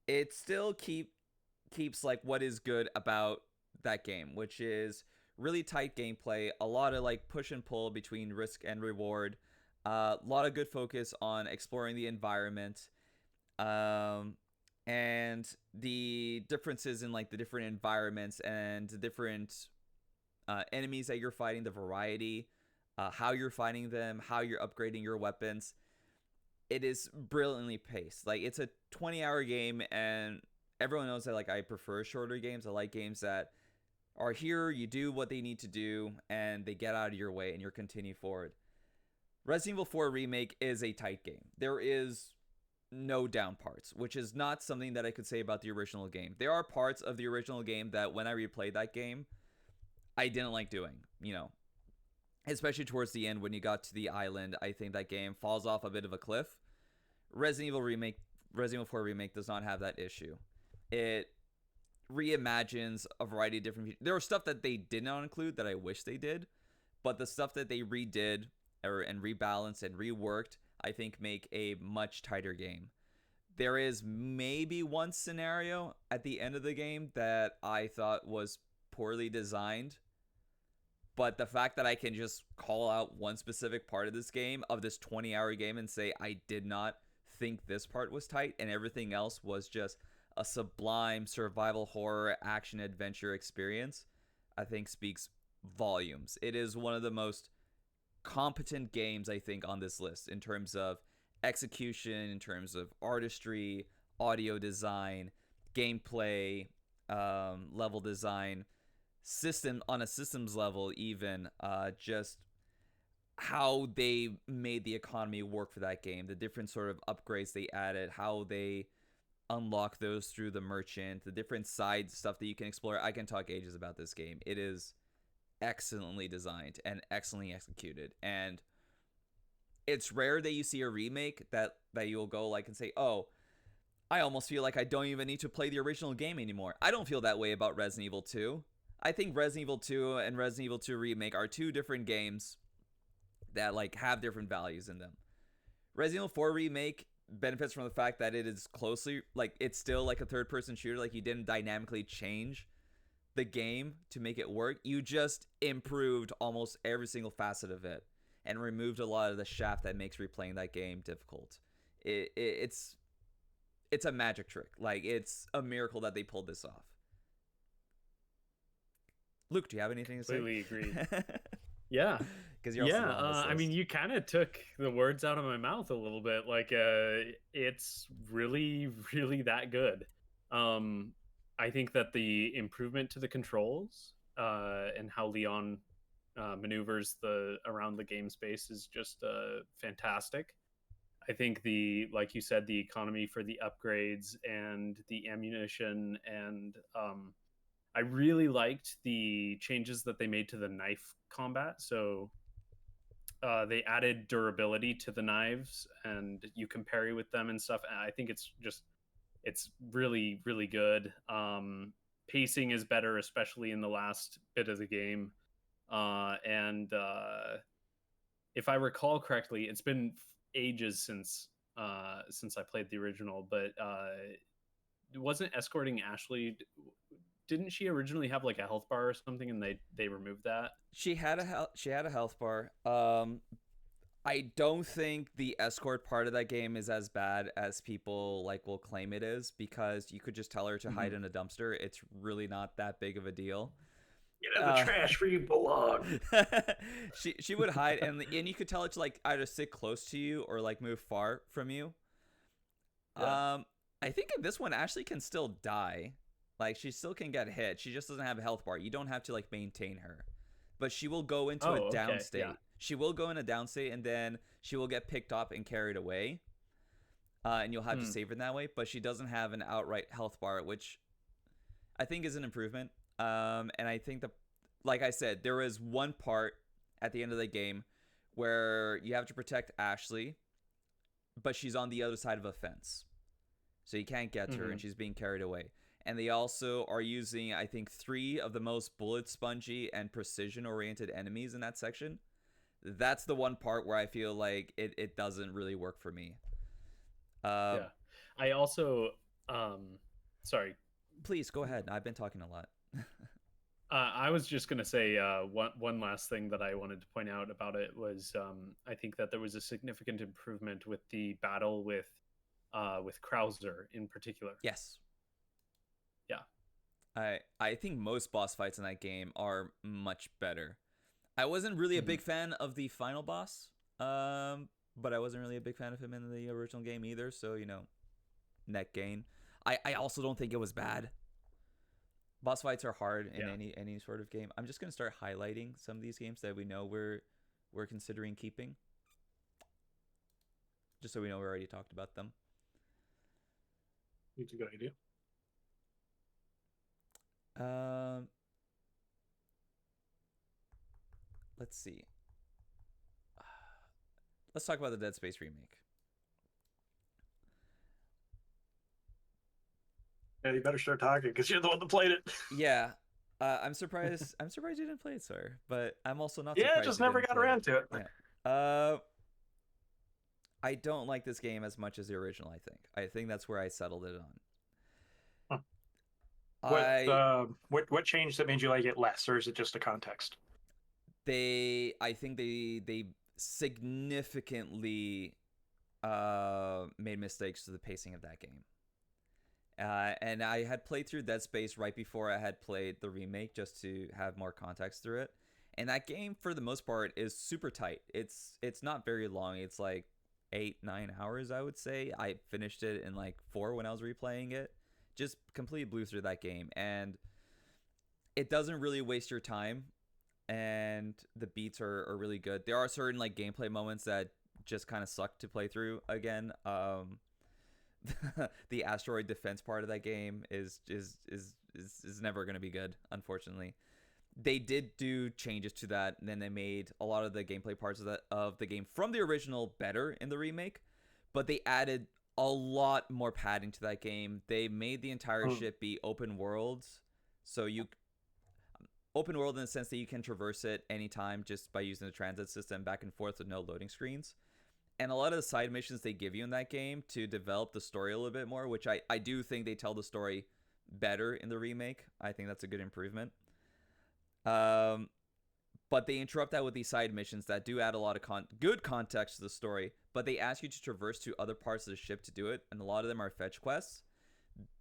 It still keeps like what is good about that game, which is really tight gameplay, a lot of like push and pull between risk and reward, a lot of good focus on exploring the environment, and the differences in like the different environments and the different enemies that you're fighting, the variety, how you're fighting them, how you're upgrading your weapons. It is brilliantly paced. Like, it's a 20-hour game, and everyone knows that like I prefer shorter games. I like games that are here, you do what they need to do, and they get out of your way, and you continue forward. Resident Evil 4 Remake is a tight game. There is no down parts, which is not something that I could say about the original game. There are parts of the original game that when I replayed that game, I didn't like doing, especially towards the end when you got to the island. I think that game falls off a bit of a cliff. Resident Evil 4 Remake does not have that issue. It reimagines a variety of different. There was stuff that they did not include that I wish they did, but the stuff that they redid and rebalanced and reworked, I think, make a much tighter game. There is maybe one scenario at the end of the game that I thought was poorly designed, but the fact that I can just call out one specific part of this game, of this 20-hour game, and say I did not think this part was tight and everything else was just a sublime survival horror action adventure experience, I think speaks volumes. It is one of the most competent games, I think, on this list in terms of execution, in terms of artistry, audio design, gameplay, level design, on a systems level, even just how they made the economy work for that game, the different sort of upgrades they added, how they unlock those through the merchant, the different side stuff that you can explore. I can talk ages about this game. It is excellently designed and excellently executed, and it's rare that you see a remake that you'll go like and say, oh, I almost feel like I don't even need to play the original game anymore. I don't feel that way about Resident Evil 2. I think Resident Evil 2 and Resident Evil 2 Remake are two different games that like have different values in them. Resident Evil 4 Remake benefits from the fact that it is closely, like, it's still like a third-person shooter. Like, you didn't dynamically change the game to make it work. You just improved almost every single facet of it and removed a lot of the shaft that makes replaying that game difficult. It's a magic trick. Like, it's a miracle that they pulled this off. Luke, do you have anything to say? Completely agree. Yeah. Because you're also on this list. I mean, you kind of took the words out of my mouth a little bit. Like, it's really, really that good. I think that the improvement to the controls and how Leon maneuvers around the game space is just fantastic. I think like you said, the economy for the upgrades and the ammunition, and I really liked the changes that they made to the knife combat. So they added durability to the knives, and you can parry with them and stuff. And I think it's really, really good. Pacing is better, especially in the last bit of the game. And if I recall correctly, it's been ages since I played the original, but wasn't escorting Ashley? Didn't she originally have like a health bar or something, and they removed that? She had a health bar. I don't think the escort part of that game is as bad as people like will claim it is, because you could just tell her to hide in a dumpster. It's really not that big of a deal. Get in the trash where you belong. she would hide, and you could tell it to like either sit close to you or like move far from you. Yeah. I think in this one Ashley can still die. Like, she still can get hit. She just doesn't have a health bar. You don't have to like maintain her, but she will go into a down state. Yeah. She will go in a down state, and then she will get picked up and carried away. And you'll have to save her in that way. But she doesn't have an outright health bar, which I think is an improvement. And I think like I said, there is one part at the end of the game where you have to protect Ashley, but she's on the other side of a fence, so you can't get to her, and she's being carried away. And they also are using, I think, 3 of the most bullet spongy and precision oriented enemies in that section. That's the one part where I feel like it doesn't really work for me. Yeah. I also sorry. Please go ahead. I've been talking a lot. I was just gonna say one last thing that I wanted to point out about it was I think that there was a significant improvement with the battle with Krauser in particular. Yes. Yeah. I think most boss fights in that game are much better. I wasn't really a big fan of the final boss, but I wasn't really a big fan of him in the original game either, so, net gain. I also don't think it was bad. Boss fights are hard in any sort of game. I'm just going to start highlighting some of these games that we know we're considering keeping, just so we know we already talked about them. It's a good idea. Let's see. Let's talk about the Dead Space remake. Yeah, you better start talking because you're the one that played it. Yeah, I'm surprised. I'm surprised you didn't play it, sir. But I'm also not. Surprised just never got around to it. Yeah. I don't like this game as much as the original. I think that's where I settled it on. What changed that made you like it less, or is it just a context? I think they significantly made mistakes to the pacing of that game. And I had played through Dead Space right before I had played the remake, just to have more context through it. And that game, for the most part, is super tight. It's not very long. It's like 8-9 hours, I would say. I finished it in like 4 when I was replaying it. Just completely blew through that game, and it doesn't really waste your time, and the beats are really good. There are certain like gameplay moments that just kind of suck to play through again. The asteroid defense part of that game is never going to be good, unfortunately. They did do changes to that, and then they made a lot of the gameplay parts of the game from the original better in the remake, but they added a lot more padding to that game. They made the entire ship be open world, so open world in the sense that you can traverse it anytime just by using the transit system back and forth with no loading screens. And a lot of the side missions they give you in that game to develop the story a little bit more, which I do think they tell the story better in the remake. I think that's a good improvement. But they interrupt that with these side missions that do add a lot of good context to the story, but they ask you to traverse to other parts of the ship to do it, and a lot of them are fetch quests.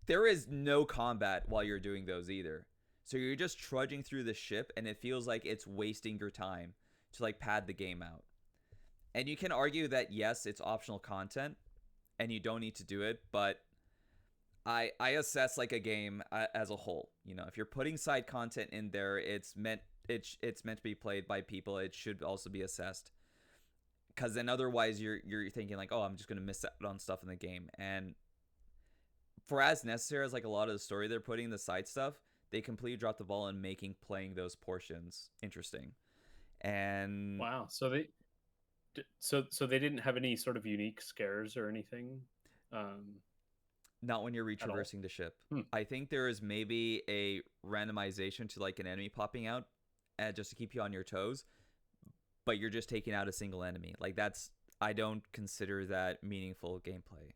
There is no combat while you're doing those either. So you're just trudging through the ship, and it feels like it's wasting your time to like pad the game out. And you can argue that yes, it's optional content and you don't need to do it, but I assess like a game as a whole. If you're putting side content in there, it's meant to be played by people. It should also be assessed, because then otherwise you're thinking like, oh, I'm just gonna miss out on stuff in the game. And for as necessary as like a lot of the story they're putting, the side stuff, they completely dropped the ball in making playing those portions interesting. And wow, so they didn't have any sort of unique scares or anything. Not when you're retraversing the ship. I think there is maybe a randomization to like an enemy popping out, just to keep you on your toes. but you're just taking out a single enemy. Like I don't consider that meaningful gameplay.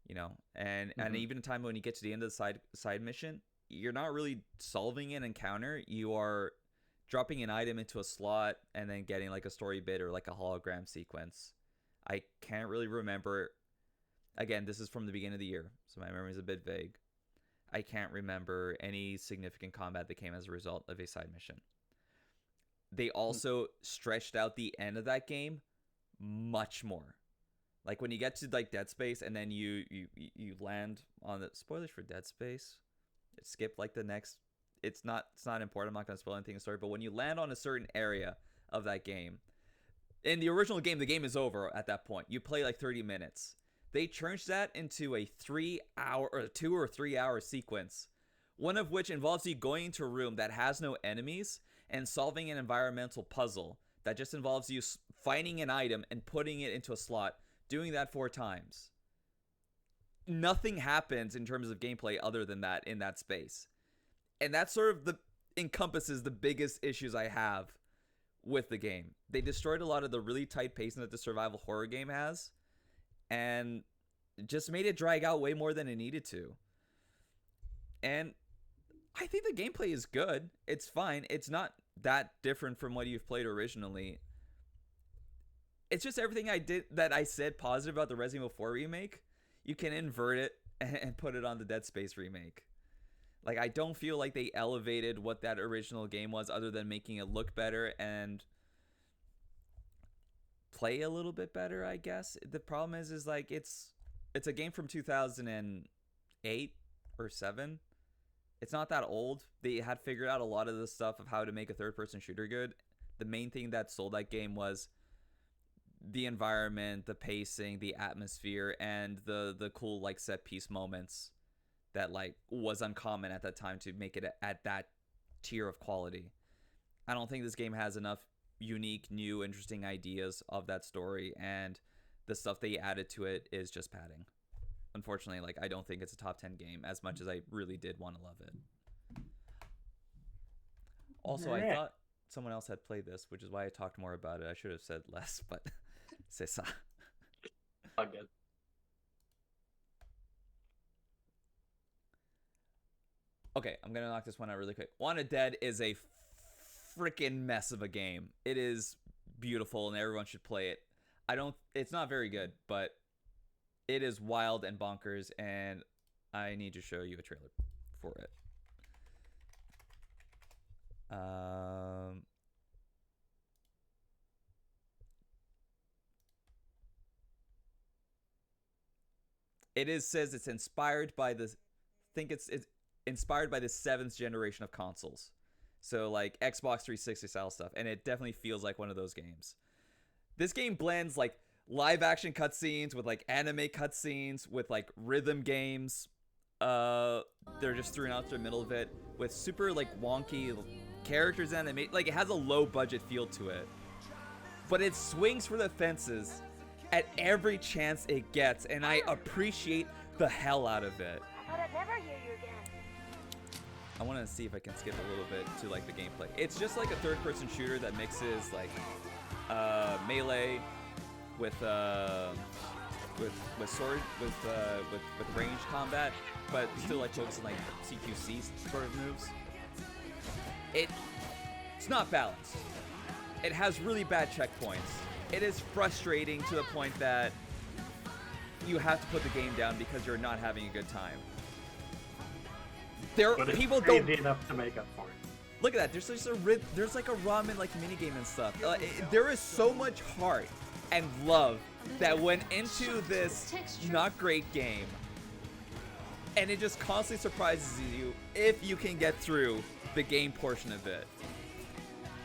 You know, and even a time when you get to the end of the side mission, you're not really solving an encounter. You are dropping an item into a slot and then getting like a story bit or like a hologram sequence. I can't really remember. Again, this is from the beginning of the year, so my memory is a bit vague. I can't remember any significant combat that came as a result of a side mission. They also stretched out the end of that game much more. Like when you get to like Dead Space and then you land on the spoilers for Dead Space. Skip like the next. It's not important. I'm not going to spoil anything in the story. But when you land on a certain area of that game, in the original game, the game is over at that point. You play like 30 minutes. They changed that into a 3-hour or 2 or 3 hour sequence, one of which involves you going into a room that has no enemies and solving an environmental puzzle that just involves you finding an item and putting it into a slot. Doing that 4 times. Nothing happens in terms of gameplay other than that in that space. And that sort of encompasses the biggest issues I have with the game. They destroyed a lot of the really tight pacing that the survival horror game has and just made it drag out way more than it needed to. And I think the gameplay is good. It's fine. It's not that different from what you've played originally. It's just everything I said positive about the Resident Evil 4 remake, you can invert it and put it on the Dead Space remake. Like, I don't feel like they elevated what that original game was other than making it look better and play a little bit better, I guess. The problem is like it's a game from 2008 or 7. It's not that old. They had figured out a lot of the stuff of how to make a third-person shooter good. The main thing that sold that game was the environment, the pacing, the atmosphere, and the cool like set piece moments that like was uncommon at that time to make it at that tier of quality. I don't think this game has enough unique, new, interesting ideas of that story, and the stuff they added to it is just padding. Unfortunately, like I don't think it's a top 10 game as much as I really did want to love it. Also, I thought someone else had played this, which is why I talked more about it. I should have said less, but c'est ça. All good. Okay, I'm gonna knock this one out really quick. Wanted Dead is a freaking mess of a game. It is beautiful and everyone should play it. It's not very good, but it is wild and bonkers, and I need to show you a trailer for it. Says it's inspired by the, it's inspired by the 7th generation of consoles. So like Xbox 360 style stuff, and it definitely feels like one of those games. This game blends like live action cutscenes with like anime cutscenes with like rhythm games. They're just thrown out to the middle of it with super like wonky characters animate. Like it has a low budget feel to it, but it swings for the fences at every chance it gets, and I appreciate the hell out of it. I thought I'd never hear you again. I want to see if I can skip a little bit to like the gameplay. It's just like a third-person shooter that mixes like melee with sword with range combat, but still like focusing like CQC sort of moves. It's not balanced. It has really bad checkpoints. It is frustrating to the point that you have to put the game down because you're not having a good time. But People it's don't crazy enough to make up for it. look at that. There's like a ramen like minigame and stuff. There is so much heart and love that went into this not great game, and it just constantly surprises you if you can get through the game portion of it.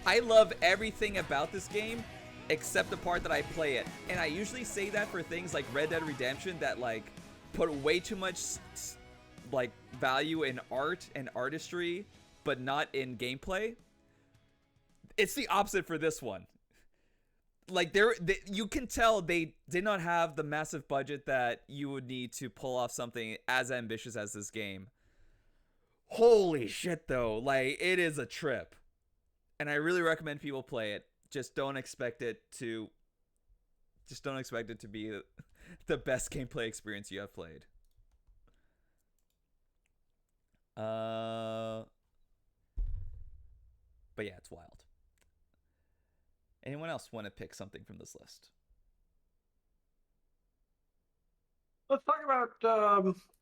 I love everything about this game except the part that I play it, and I usually say that for things like Red Dead Redemption that like put way too much like value in art and artistry but not in gameplay. It's the opposite for this one. Like you can tell they did not have the massive budget that you would need to pull off something as ambitious as this game. Holy shit though, like it is a trip. And I really recommend people play it. just don't expect it to be the best gameplay experience you have played. But yeah, it's wild. Anyone else want to pick something from this list? Let's talk about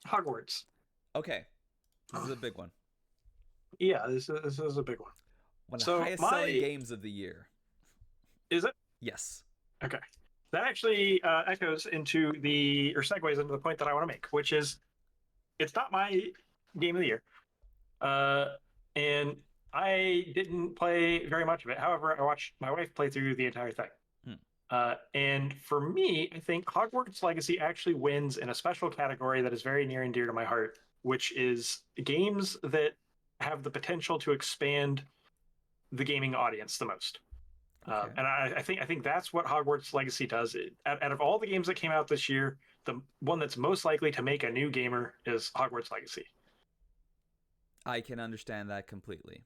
Hogwarts. Okay, this is a big one. Yeah, this is a big one. One of So the highest selling games of the year. Is it? Yes. Okay. That actually segues into the point that I want to make, which is it's not my game of the year. And I didn't play very much of it. However, I watched my wife play through the entire thing. And for me, I think Hogwarts Legacy actually wins in a special category that is very near and dear to my heart, which is games that have the potential to expand the gaming audience the most. Okay. And I think that's what Hogwarts Legacy does. Out of all the games that came out this year, the one that's most likely to make a new gamer is Hogwarts Legacy. I can understand that completely.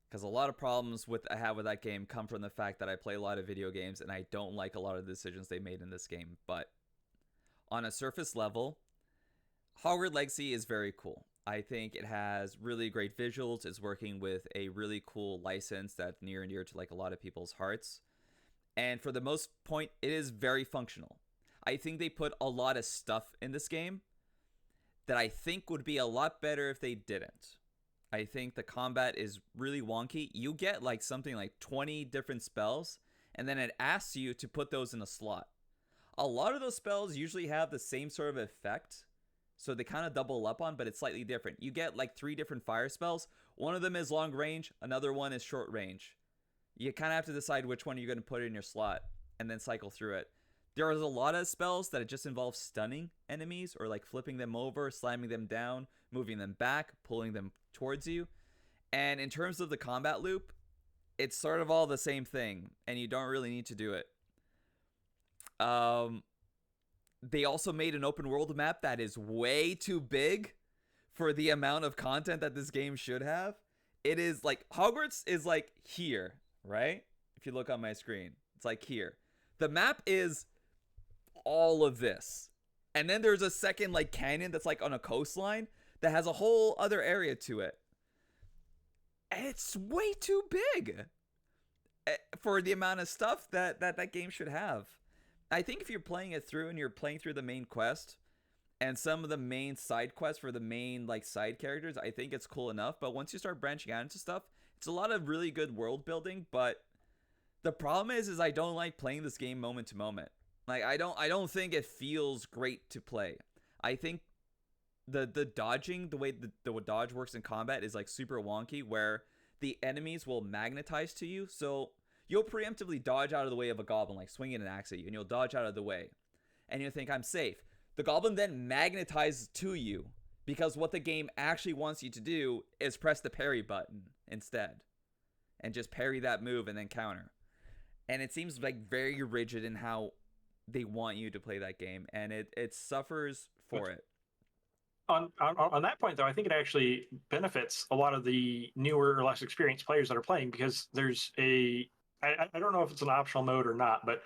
Because a lot of problems I have with that game come from the fact that I play a lot of video games and I don't like a lot of the decisions they made in this game. But on a surface level, Hogwarts Legacy is very cool. I think it has really great visuals. It's working with a really cool license that's near and dear to like a lot of people's hearts. And for the most point, it is very functional. I think they put a lot of stuff in this game that I think would be a lot better if they didn't. I think the combat is really wonky. You get like something like 20 different spells, and then it asks you to put those in a slot. A lot of those spells usually have the same sort of effect, so they kind of double up on, but it's slightly different. You get like 3 different fire spells. One of them is long range, another one is short range. You kind of have to decide which one you're going to put in your slot and then cycle through it. There is a lot of spells that just involve stunning enemies or like flipping them over, slamming them down, moving them back, pulling them towards you. And in terms of the combat loop, it's sort of all the same thing, and you don't really need to do it. They also made an open world map that is way too big for the amount of content that this game should have. It is like, Hogwarts is like here, right? If you look on my screen, it's like here. The map is all of this. And then there's a second like canyon that's like on a coastline that has a whole other area to it. And it's way too big for the amount of stuff that game should have. I think if you're playing it through and you're playing through the main quest and some of the main side quests for the main like side characters, I think it's cool enough. But once you start branching out into stuff, it's a lot of really good world building. But the problem is I don't like playing this game moment to moment. Like I don't think it feels great to play. I think the dodging, the way the dodge works in combat is like super wonky, where the enemies will magnetize to you. So you'll preemptively dodge out of the way of a goblin, like swinging an axe at you, and you'll dodge out of the way. And you'll think, I'm safe. The goblin then magnetizes to you, because what the game actually wants you to do is press the parry button instead. And just parry that move and then counter. And it seems like very rigid in how they want you to play that game, and it suffers for it. On that point, though, I think it actually benefits a lot of the newer or less experienced players that are playing, because there's I don't know if it's an optional mode or not, but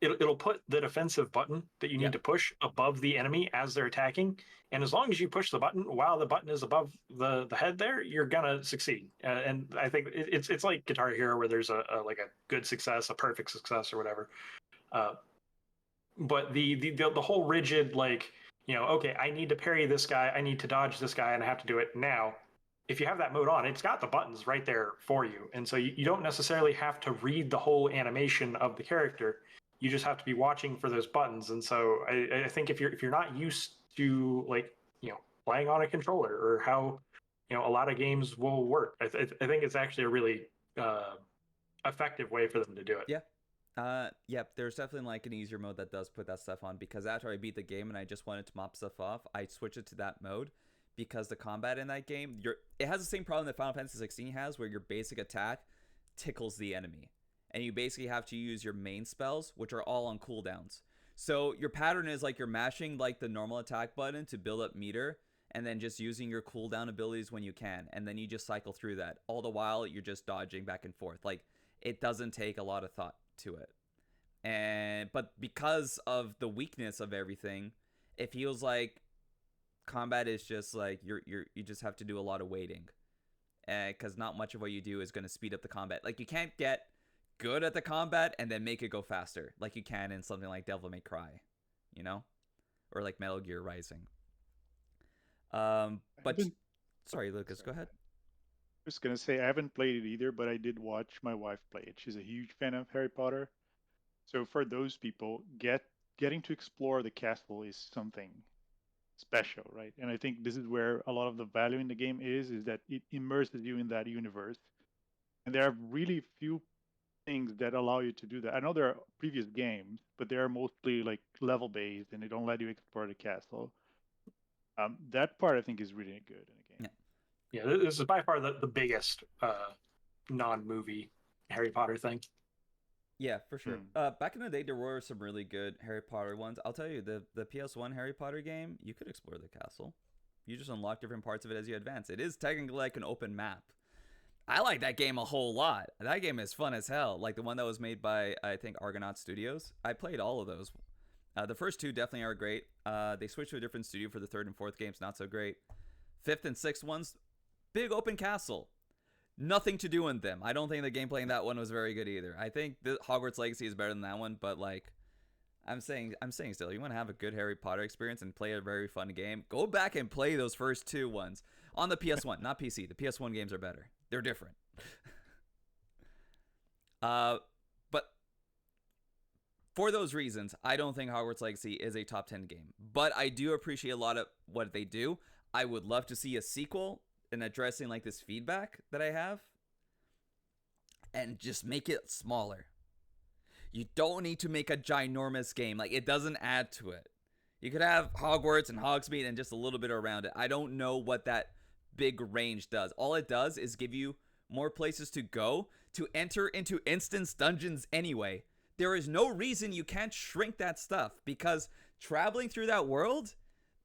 it'll put the defensive button that you need to push above the enemy as they're attacking, and as long as you push the button while the button is above the head there, you're gonna succeed. And I think it's like Guitar Hero, where there's a good success, a perfect success, or whatever. But the whole rigid, like, okay, I need to parry this guy, I need to dodge this guy, and I have to do it now. If you have that mode on, it's got the buttons right there for you. And so you don't necessarily have to read the whole animation of the character. You just have to be watching for those buttons. And so I think if you're not used to, like, playing on a controller, or how, a lot of games will work, I think it's actually a really effective way for them to do it. Yeah. Yep, there's definitely like an easier mode that does put that stuff on, because after I beat the game and I just wanted to mop stuff off, I switched it to that mode, because the combat in that game, it has the same problem that Final Fantasy 16 has, where your basic attack tickles the enemy, and you basically have to use your main spells, which are all on cooldowns. So your pattern is like you're mashing like the normal attack button to build up meter, and then just using your cooldown abilities when you can, and then you just cycle through that. All the while, you're just dodging back and forth. Like, it doesn't take a lot of thought to it. But because of the weakness of everything, it feels like combat is just like you just have to do a lot of waiting, because not much of what you do is going to speed up the combat. Like, you can't get good at the combat and then make it go faster like you can in something like Devil May Cry, you know, or like Metal Gear Rising. But sorry, Lucas, go ahead. I was gonna say I haven't played it either, but I did watch my wife play it. She's a huge fan of Harry Potter. So for those people, getting to explore the castle is something special, right? And I think this is where a lot of the value in the game is that it immerses you in that universe. And there are really few things that allow you to do that. I know there are previous games, but they are mostly like level based and they don't let you explore the castle. That part I think is really good in a game. Yeah. Yeah, this is by far the biggest non-movie Harry Potter thing. Yeah, for sure. Back in the day, there were some really good Harry Potter ones. I'll tell you, the PS1 Harry Potter game, you could explore the castle. You just unlock different parts of it as you advance. It is technically like an open map. I like that game a whole lot. That game is fun as hell. Like the one that was made by, I think, Argonaut Studios. I played all of those. The first two definitely are great. They switched to a different studio for the third and fourth games. Not so great. Fifth and sixth ones, big open castle. Nothing to do in them. I don't think the gameplay in that one was very good either. I think the Hogwarts Legacy is better than that one, but like I'm saying still, you want to have a good Harry Potter experience and play a very fun game, go back and play those first two ones on the PS1, not PC. The PS1 games are better. They're different. But for those reasons, I don't think Hogwarts Legacy is a top 10 game. But I do appreciate a lot of what they do. I would love to see a sequel and addressing like this feedback that I have, and just make it smaller. You don't need to make a ginormous game. Like, it doesn't add to it. You could have Hogwarts and Hogsmeade and just a little bit around it. I don't know what that big range does. All it does is give you more places to go to enter into instance dungeons anyway. There is no reason you can't shrink that stuff, because traveling through that world,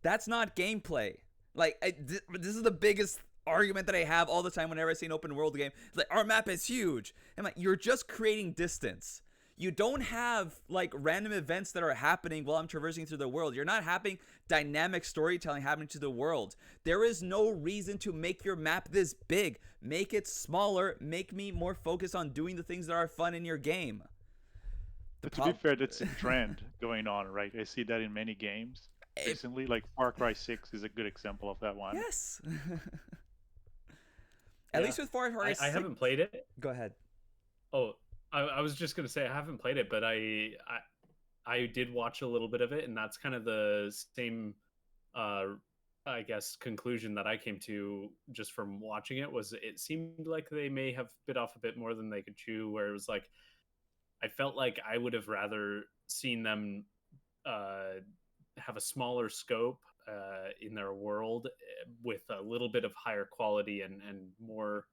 that's not gameplay. Like, this is the biggest argument that I have all the time whenever I see an open world game. It's like, our map is huge. I'm like, you're just creating distance. You don't have like random events that are happening while I'm traversing through the world. You're not having dynamic storytelling happening to the world. There is no reason to make your map this big. Make it smaller. Make me more focused on doing the things that are fun in your game. But to be fair, that's a trend going on, right? I see that in many games recently. Like Far Cry 6 is a good example of that one. Yes. At least with Far Cry 6. I haven't played it. Go ahead. Oh, I was just gonna say I haven't played it, but I did watch a little bit of it, and that's kind of the same, I guess, conclusion that I came to just from watching it. Was it seemed like they may have bit off a bit more than they could chew, where it was like I felt like I would have rather seen them have a smaller scope in their world with a little bit of higher quality and more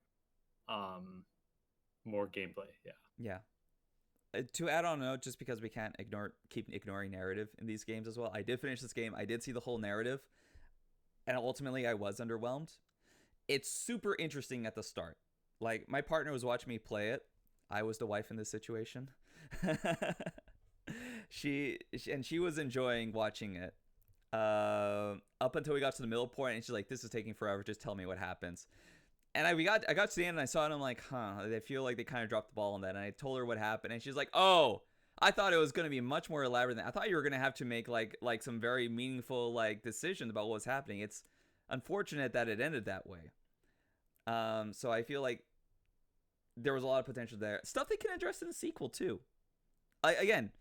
gameplay. Yeah. To add on a note, just because we can't keep ignoring narrative in these games as well, I did finish this game. I did see the whole narrative, and ultimately I was underwhelmed. It's super interesting at the start. Like, my partner was watching me play it. I was the wife in this situation. she was enjoying watching it up until we got to the middle point, and she's like, "This is taking forever. Just tell me what happens." And I got to the end, and I saw it, and I'm like, I feel like they kind of dropped the ball on that. And I told her what happened, and she's like, "Oh, I thought it was going to be much more elaborate than that. I thought you were going to have to make like some very meaningful like decisions about what was happening." It's unfortunate that it ended that way. So I feel like there was a lot of potential there. Stuff they can address in the sequel too. Again,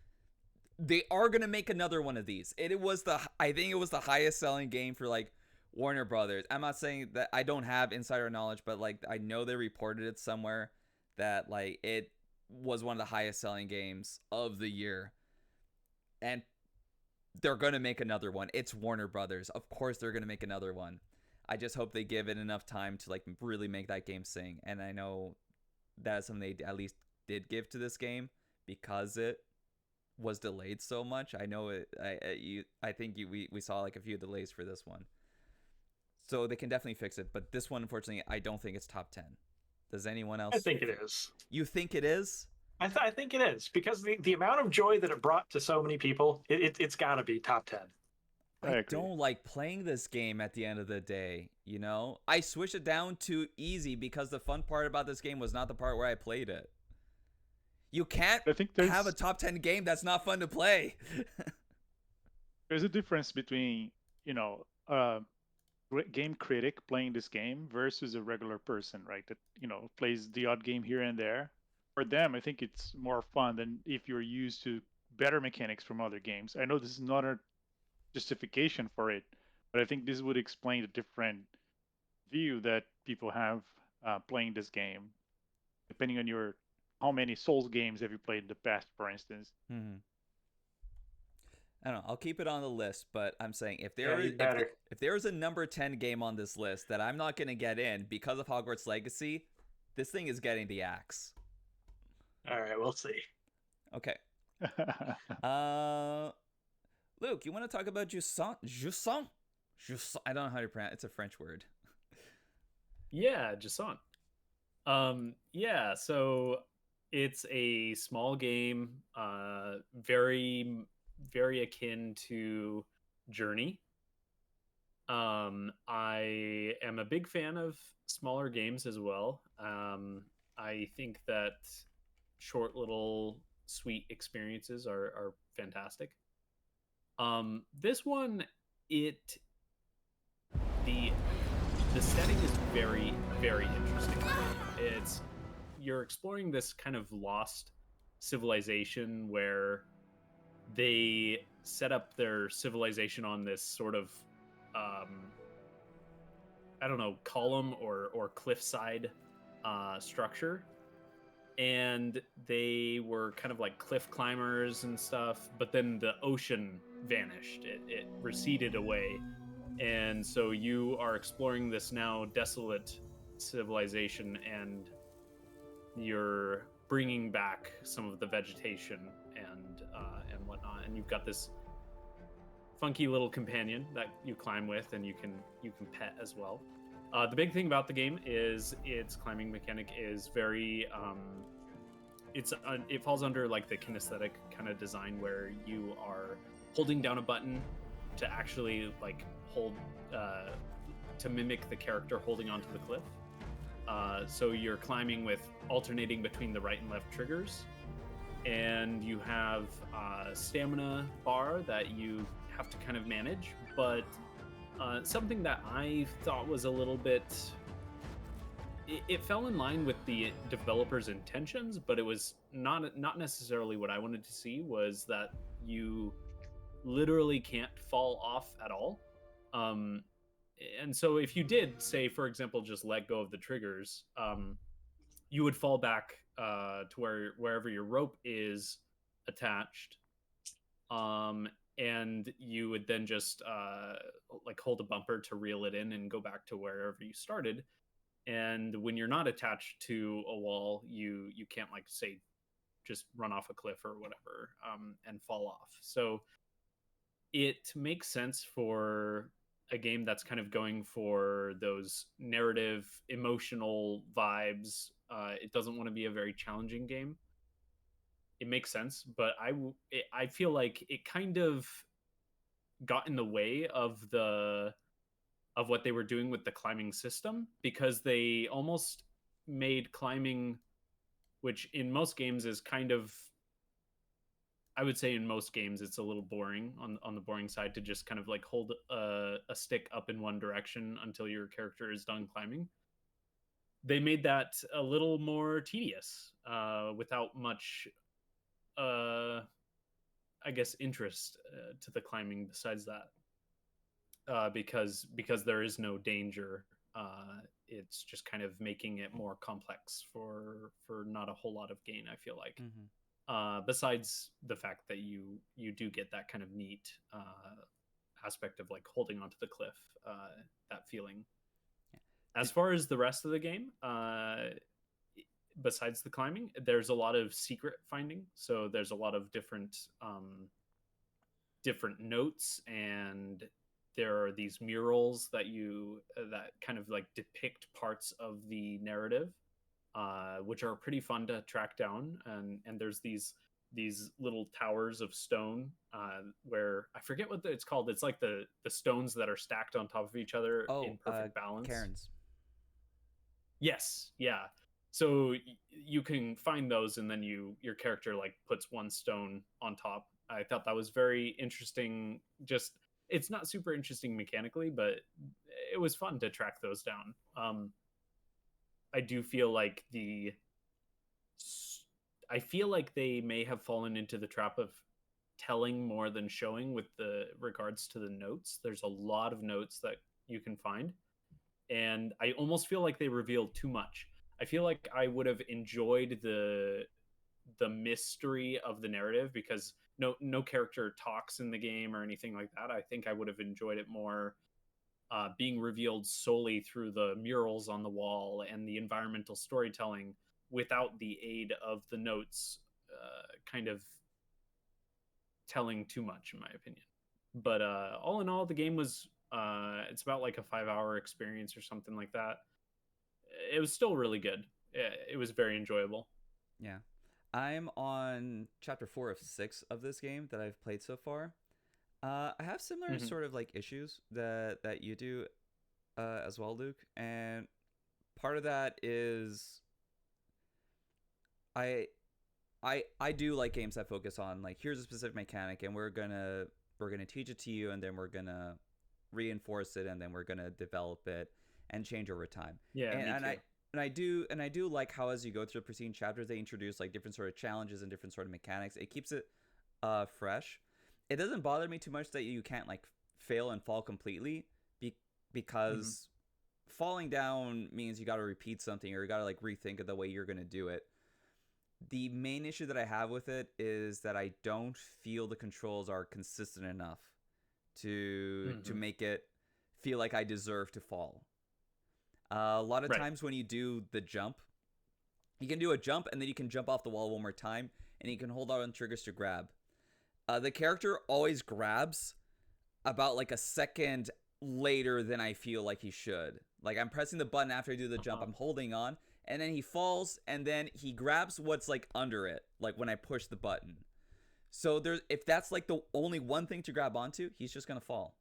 they are going to make another one of these. I think it was the highest selling game for like Warner Brothers. I'm not saying that I don't have insider knowledge, but like I know they reported it somewhere that like it was one of the highest selling games of the year. And they're going to make another one. It's Warner Brothers. Of course they're going to make another one. I just hope they give it enough time to like really make that game sing. And I know that's something they at least did give to this game because it was delayed so much. I know it. I think we saw like a few delays for this one. So they can definitely fix it. But this one, unfortunately, I don't think it's top 10. Does anyone else? I think it is. You think it is? I think it is because the amount of joy that it brought to so many people, it's got to be top 10. I I agree. don't like playing this game at the end of the day, you know? I switched it down to easy because the fun part about this game was not the part where I played it. You can't I think have a top 10 game that's not fun to play. there's a difference between, a game critic playing this game versus a regular person, right? That, plays the odd game here and there. For them, I think it's more fun than if you're used to better mechanics from other games. I know this is not a justification for it, but I think this would explain the different view that people have playing this game, depending on how many Souls games have you played in the past, for instance. I don't know. I'll keep it on the list, but I'm saying if If there is a number 10 game on this list that I'm not going to get in because of Hogwarts Legacy, this thing is getting the axe. All right, we'll see. Okay. Luke, you want to talk about Jusant? I don't know how to pronounce it. It's a French word. Yeah, Jusant. Yeah, so it's a small game, very, very akin to Journey. I am a big fan of smaller games as well. I think that short little sweet experiences are fantastic. This one, the setting is very, very interesting. You're exploring this kind of lost civilization where they set up their civilization on this sort of I don't know, column or cliffside structure, and they were kind of like cliff climbers and stuff, but then the ocean vanished. It receded away, and so you are exploring this now desolate civilization, and you're bringing back some of the vegetation and whatnot, and you've got this funky little companion that you climb with, and you can pet as well. The big thing about the game is its climbing mechanic is very it falls under like the kinesthetic kind of design where you are holding down a button to actually like hold to mimic the character holding onto the cliff. So you're climbing with alternating between the right and left triggers, and you have a stamina bar that you have to kind of manage. But something that I thought was a little bit, it fell in line with the developer's intentions, but it was not necessarily what I wanted to see, was that you literally can't fall off at all. And so if you did, say, for example, just let go of the triggers, you would fall back to wherever your rope is attached. And you would then just like hold a bumper to reel it in and go back to wherever you started. And when you're not attached to a wall, you can't, like, say, just run off a cliff or whatever and fall off. So it makes sense for a game that's kind of going for those narrative, emotional vibes. It doesn't want to be a very challenging game. It makes sense, but I feel like it kind of got in the way of what they were doing with the climbing system, because they almost made climbing, which in most games is kind of, I would say in most games it's a little boring, on the boring side, to just kind of like hold a stick up in one direction until your character is done climbing. They made that a little more tedious, without much I guess interest to the climbing besides that, because there is no danger. It's just kind of making it more complex for not a whole lot of gain, I feel like. Besides the fact that you do get that kind of neat aspect of like holding onto the cliff, that feeling. As far as the rest of the game, besides the climbing, there's a lot of secret finding. So there's a lot of different notes and there are these murals that kind of like depict parts of the narrative, which are pretty fun to track down. And there's these little towers of stone, where I forget what it's called. It's like the stones that are stacked on top of each other in perfect balance. Cairns. Yes, yeah. So you can find those, and then your character like puts one stone on top. I thought that was very interesting. Just, it's not super interesting mechanically, but it was fun to track those down. I do feel like I feel like they may have fallen into the trap of telling more than showing with the regards to the notes. There's a lot of notes that you can find, and I almost feel like they revealed too much. I feel like I would have enjoyed the mystery of the narrative, because no character talks in the game or anything like that. I think I would have enjoyed it more being revealed solely through the murals on the wall and the environmental storytelling, without the aid of the notes kind of telling too much, in my opinion. But all in all, the game was it's about like a 5-hour experience or something like that. It was still really good. It was very enjoyable. Yeah. I'm on chapter 4 of 6 of this game that I've played so far. I have similar sort of like issues that you do as well, Luke. And part of that is I do like games that focus on like, here's a specific mechanic and we're gonna teach it to you, and then we're gonna reinforce it, and then we're gonna develop it and change over time. Yeah, me too. And I do like how as you go through the preceding chapters, they introduce like different sort of challenges and different sort of mechanics. It keeps it fresh. It doesn't bother me too much that you can't like fail and fall completely, because falling down means you got to repeat something, or you got to like rethink of the way you're going to do it. The main issue that I have with it is that I don't feel the controls are consistent enough to make it feel like I deserve to fall. A lot of times when you do the jump, you can do a jump and then you can jump off the wall one more time, and you can hold out on triggers to grab. The character always grabs about like a second later than I feel like he should. Like, I'm pressing the button after I do the jump, I'm holding on, and then he falls, and then he grabs what's like under it, like when I push the button. So if that's like the only one thing to grab onto, he's just gonna fall.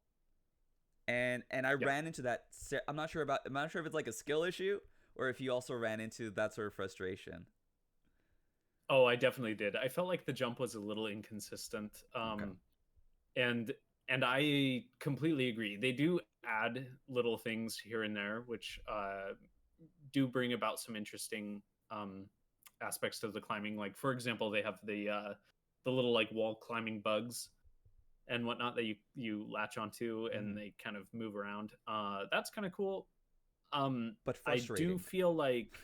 And I ran into that. I'm not sure if it's like a skill issue, or if you also ran into that sort of frustration. Oh, I definitely did. I felt like the jump was a little inconsistent. And I completely agree. They do add little things here and there, which do bring about some interesting aspects to the climbing. Like, for example, they have the little like wall climbing bugs and whatnot that you latch onto, and they kind of move around. That's kind of cool. But frustrating. I do feel like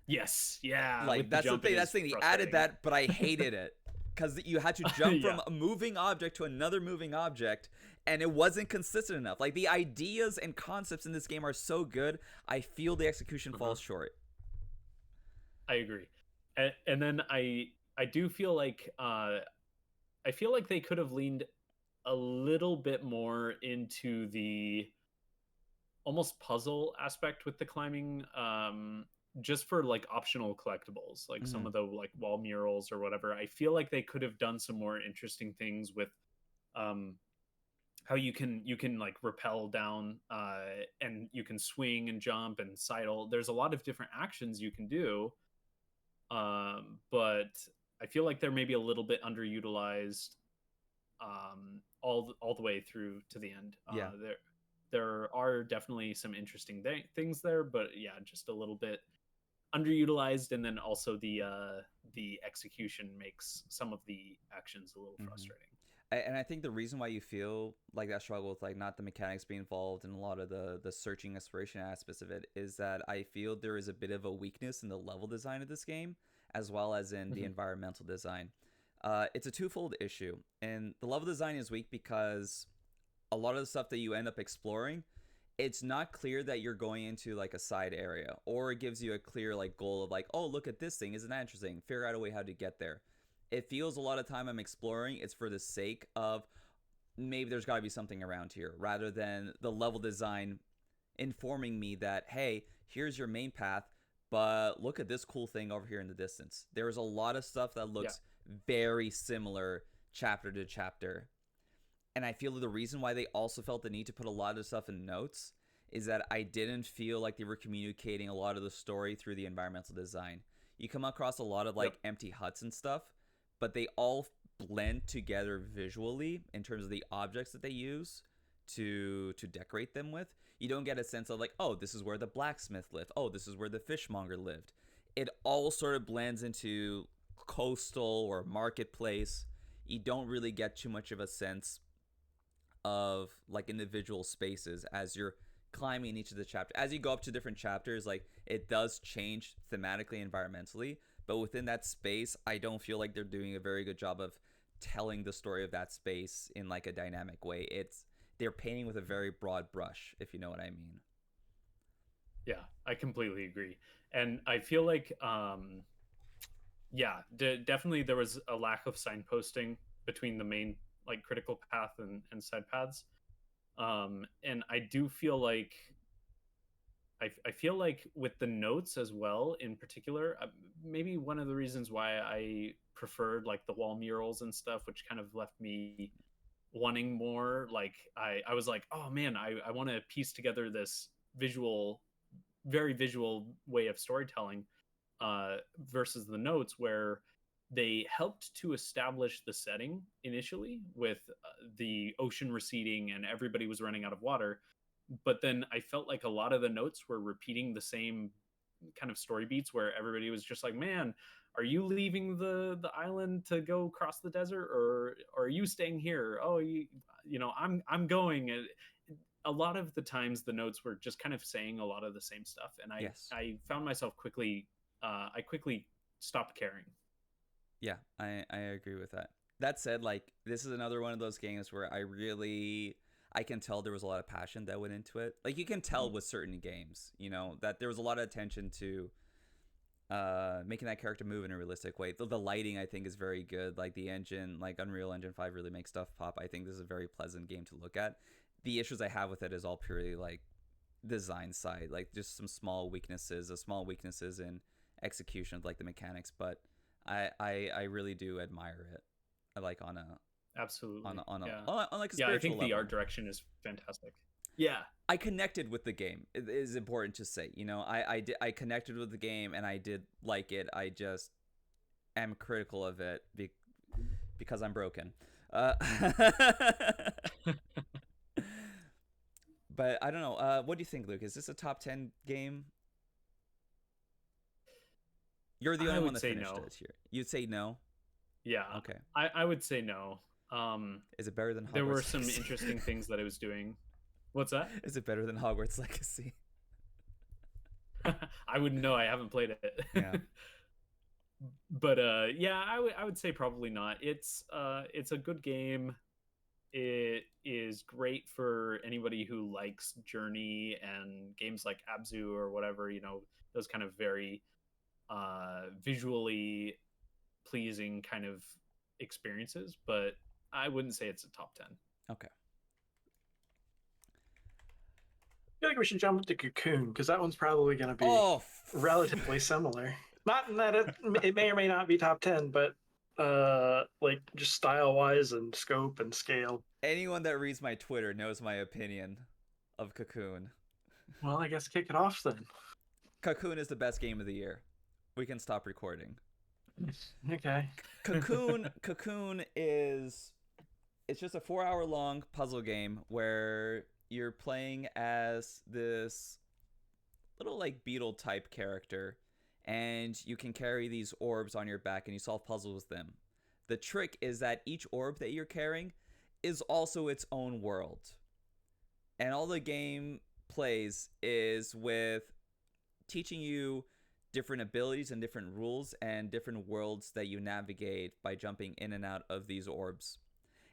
yes, yeah. Like that's the thing. That's the thing. They added that, but I hated it because you had to jump from a moving object to another moving object, and it wasn't consistent enough. Like, the ideas and concepts in this game are so good, I feel the execution falls short. I agree, and then I do feel like they could have leaned a little bit more into the almost puzzle aspect with the climbing, just for like optional collectibles, like some of the like wall murals or whatever. I feel like they could have done some more interesting things with how you can like rappel down, and you can swing and jump and sidle. There's a lot of different actions you can do, but I feel like they're maybe a little bit underutilized all the way through to the end. There are definitely some interesting things there, but just a little bit underutilized. And then also the execution makes some of the actions a little frustrating. And I think the reason why you feel like that struggle with like not the mechanics being involved and a lot of the searching exploration aspects of it is that I feel there is a bit of a weakness in the level design of this game, as well as in the environmental design. It's a twofold issue, and the level design is weak because a lot of the stuff that you end up exploring, it's not clear that you're going into like a side area, or it gives you a clear like goal of like, oh, look at this thing, isn't that interesting? Figure out a way how to get there. It feels a lot of time I'm exploring, it's for the sake of, maybe there's got to be something around here, rather than the level design informing me that, hey, here's your main path, but look at this cool thing over here in the distance. There's a lot of stuff that looks very similar chapter to chapter. And I feel the reason why they also felt the need to put a lot of stuff in notes is that I didn't feel like they were communicating a lot of the story through the environmental design. You come across a lot of like empty huts and stuff, but they all blend together visually in terms of the objects that they use to decorate them with. You don't get a sense of like, oh, this is where the blacksmith lived. Oh, this is where the fishmonger lived. It all sort of blends into coastal or marketplace. You don't really get too much of a sense of like individual spaces as you're climbing each of the chapters. As you go up to different chapters, like it does change thematically, environmentally, but within that space, I don't feel like they're doing a very good job of telling the story of that space in like a dynamic way. They're painting with a very broad brush, if you know what I mean. Yeah, I completely agree. And I feel like definitely there was a lack of signposting between the main like critical path and side paths. And I do feel like I feel like with the notes as well in particular, maybe one of the reasons why I preferred like the wall murals and stuff, which kind of left me wanting more. Like I was like, oh man, I want to piece together this very visual way of storytelling versus the notes, where they helped to establish the setting initially with the ocean receding and everybody was running out of water. But then I felt like a lot of the notes were repeating the same kind of story beats, where everybody was just like, man, are you leaving the island to go cross the desert, or are you staying here? Oh, I'm going. And a lot of the times the notes were just kind of saying a lot of the same stuff, and I found myself quickly stopped caring. Yeah, I agree with that. That said, like, this is another one of those games where I can tell there was a lot of passion that went into it. Like, you can tell with certain games, that there was a lot of attention to making that character move in a realistic way. The lighting, I think, is very good. Like, the engine, like Unreal Engine 5 really makes stuff pop. I think this is a very pleasant game to look at. The issues I have with it is all purely, like, design side. Like, just some small weaknesses in execution of, like, the mechanics. But I really do admire it. I like on a absolutely on yeah. like a spiritual I think level. the art direction is fantastic. Yeah, I connected with the game. It is important to say. I connected with the game and I did like it. I just am critical of it because I'm broken. But I don't know. What do you think, Luke? Is this a top 10 game? You're the only one that finished it here. You'd say no? Yeah. Okay. I would say no. Is it better than Hogwarts There were some Legacy? interesting things that it was doing. What's that? Is it better than Hogwarts Legacy? I wouldn't know. I haven't played it. Yeah. But yeah, I would say probably not. It's a good game. It is great for anybody who likes Journey and games like Abzu or whatever, those kind of very visually pleasing kind of experiences, but I wouldn't say it's a top 10. Okay. I feel like we should jump to Cocoon, because that one's probably going to be relatively similar. Not in that it may or may not be top 10, but like just style-wise and scope and scale. Anyone that reads my Twitter knows my opinion of Cocoon. Well, I guess kick it off then. Cocoon is the best game of the year. We can stop recording. Okay. Cocoon is... It's just a 4-hour long puzzle game where you're playing as this little like beetle type character, and you can carry these orbs on your back and you solve puzzles with them. The trick is that each orb that you're carrying is also its own world. And all the game plays is with teaching you different abilities and different rules and different worlds that you navigate by jumping in and out of these orbs.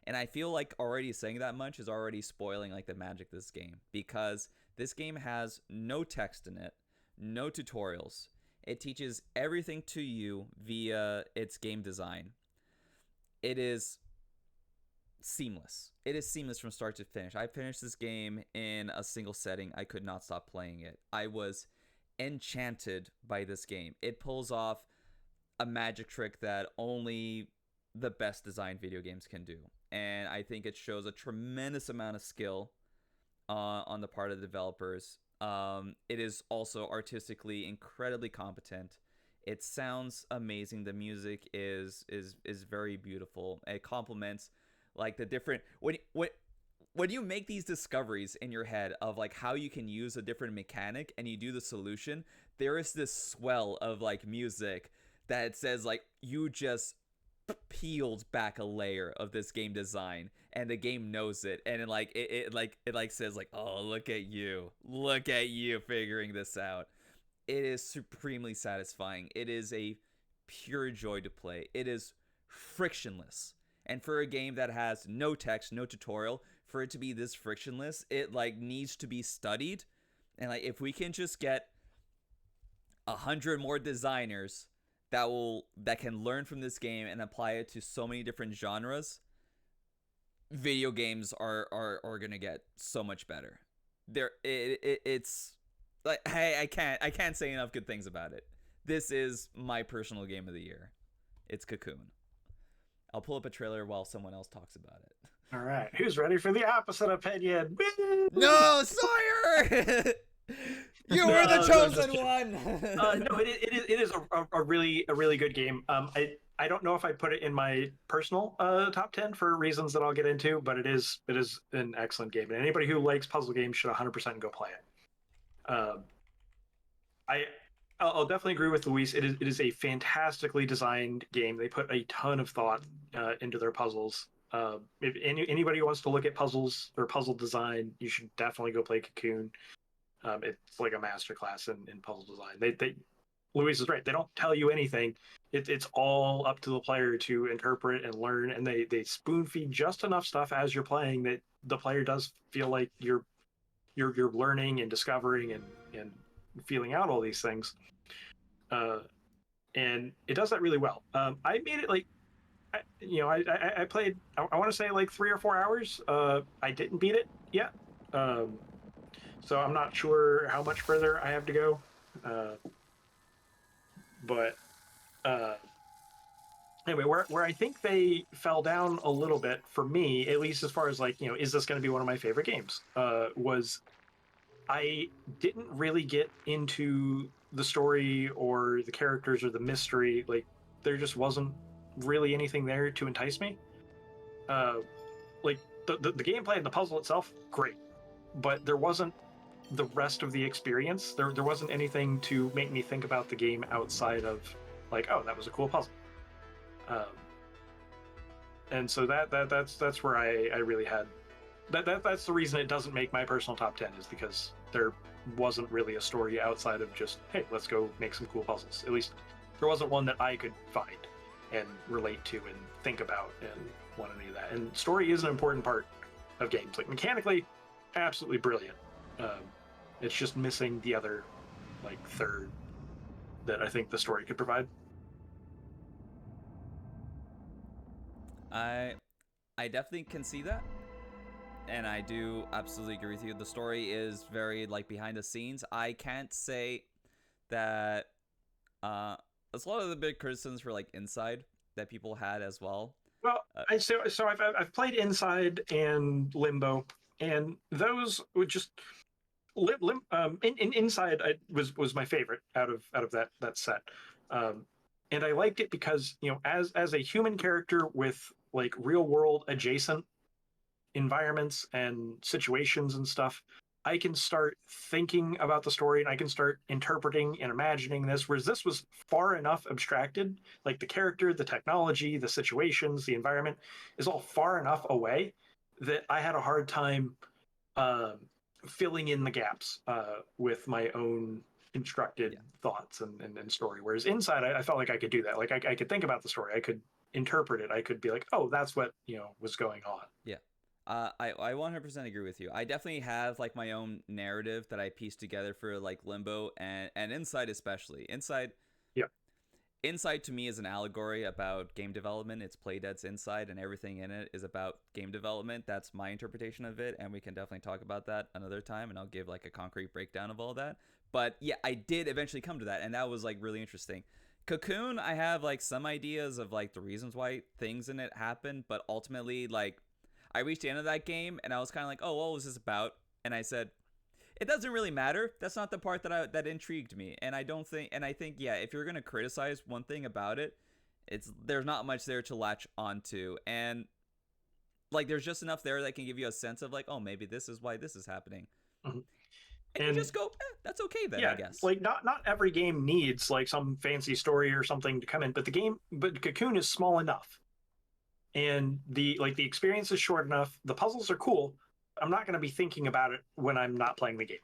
And I feel like already saying that much is already spoiling like the magic of this game, because this game has no text in it, no tutorials. It teaches everything to you via its game design. It is seamless. It is seamless from start to finish. I finished this game in a single setting. I could not stop playing it. I was enchanted by this game. It pulls off a magic trick that only the best designed video games can do. And I think it shows a tremendous amount of skill on the part of the developers. It is also artistically incredibly competent. It sounds amazing. The music is very beautiful. It complements like the different when you make these discoveries in your head of like how you can use a different mechanic and you do the solution, there is this swell of like music that says like you just peeled back a layer of this game design and the game knows it, and it says like, oh, look at you figuring this out. It is supremely satisfying. It is a pure joy to play. It is frictionless, and for a game that has no text, no tutorial, for it to be this frictionless, it like needs to be studied. And like if we can just get 100 more designers that can learn from this game and apply it to so many different genres, video games are gonna get so much better. It's like, hey, I can't say enough good things about it. This is my personal game of the year. It's Cocoon. I'll pull up a trailer while someone else talks about it. All right, who's ready for the opposite opinion? No, Sawyer! You were the chosen one. No, it is a really good game. I don't know if I'd put it in my personal top 10 for reasons that I'll get into, but it is an excellent game, and anybody who likes puzzle games should 100% go play it. I'll definitely agree with Luis. It is a fantastically designed game. They put a ton of thought into their puzzles. If anybody who wants to look at puzzles or puzzle design, you should definitely go play Cocoon. It's like a masterclass in puzzle design. Luis is right. They don't tell you anything. It's all up to the player to interpret and learn, and they spoon feed just enough stuff as you're playing that the player does feel like you're learning and discovering and feeling out all these things. And it does that really well. I made it like, I played, I want to say like 3 or 4 hours. I didn't beat it yet. So I'm not sure how much further I have to go. But anyway, where I think they fell down a little bit for me, at least as far as like, is this going to be one of my favorite games? Was I didn't really get into the story or the characters or the mystery. Like there just wasn't really anything there to entice me. Like the gameplay and the puzzle itself, great, but there wasn't the rest of the experience. There wasn't anything to make me think about the game outside of like, oh, that was a cool puzzle. And so that's where I really had that's the reason it doesn't make my personal top 10, is because there wasn't really a story outside of just, hey, let's go make some cool puzzles. At least there wasn't one that I could find and relate to and think about and want any of that. And story is an important part of games. Like mechanically, absolutely brilliant. It's just missing the other like third that I think the story could provide. I definitely can see that, and I do absolutely agree with you. The story is very like behind the scenes. I can't say that there's a lot of the big criticisms for like Inside that people had as well. Well, I've played Inside and Limbo, and those would just Inside was my favorite out of that set, and I liked it because as a human character with like real world adjacent environments and situations and stuff, I can start thinking about the story and I can start interpreting and imagining this, whereas this was far enough abstracted, like the character, the technology, the situations, the environment is all far enough away that I had a hard time filling in the gaps with my own constructed thoughts and story. Whereas Inside, I felt like I could do that. Like I could think about the story. I could interpret it. I could be like, oh, that's what was going on. Yeah. I 100% agree with you. I definitely have like my own narrative that I pieced together for like Limbo and Inside especially. Inside, yeah, Inside to me is an allegory about game development. It's Playdead's Inside, and everything in it is about game development. That's my interpretation of it, and we can definitely talk about that another time, and I'll give like a concrete breakdown of all that. But yeah, I did eventually come to that, and that was like really interesting. Cocoon, I have like some ideas of like the reasons why things in it happen, but ultimately, like, I reached the end of that game, and I was kind of like, oh, what was this about? And I said, it doesn't really matter. That's not the part that intrigued me. And I think yeah, if you're gonna criticize one thing about it, it's there's not much there to latch onto, and like there's just enough there that can give you a sense of like, oh, maybe this is why this is happening, Mhm. and you just go, that's okay then, yeah, I guess. like not every game needs like some fancy story or something to come in, but Cocoon is small enough, and the experience is short enough. The puzzles are cool. I'm not going to be thinking about it when I'm not playing the game.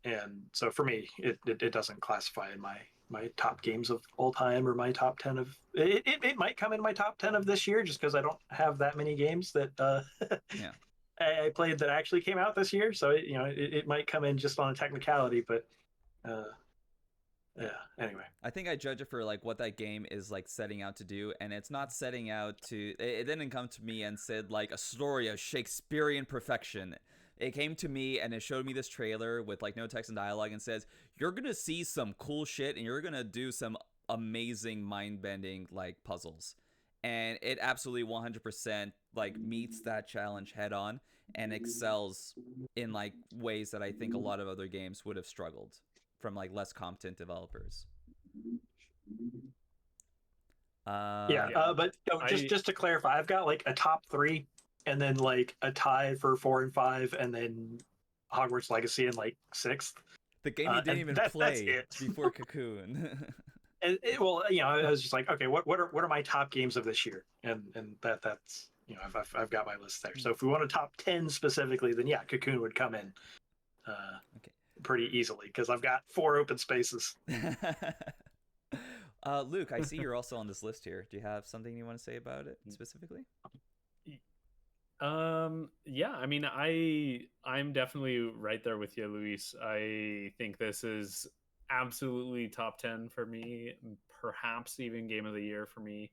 And so for me, it doesn't classify in my top games of all time or my top 10 of it might come in my top 10 of this year just because I don't have that many games that Yeah. I played that actually came out this year. So it might come in just on a technicality, but yeah. Anyway, I think I judge it for like what that game is like setting out to do, and it's not setting out to. It didn't come to me and said like a story of Shakespearean perfection. It came to me and it showed me this trailer with like no text and dialogue and says you're gonna see some cool shit and you're gonna do some amazing mind-bending like puzzles, and it absolutely 100% like meets that challenge head on and excels in like ways that I think a lot of other games would have struggled from like less competent developers. yeah. Yeah. But just to clarify, I've got like a top three, and then like a tie for 4 and 5, and then Hogwarts Legacy in like sixth. The game you didn't even That's play it. before Cocoon. Well, I was just like, okay, what are my top games of this year, and that's I've got my list there. So if we want a top 10 specifically, then yeah, Cocoon would come in Okay. pretty easily because I've got 4 open spaces. Luke, I see you're also on this list here. Do you have something you want to say about it specifically? Yeah, I mean, I'm definitely right there with you, Luis. I think this is absolutely top 10 for me, perhaps even game of the year for me.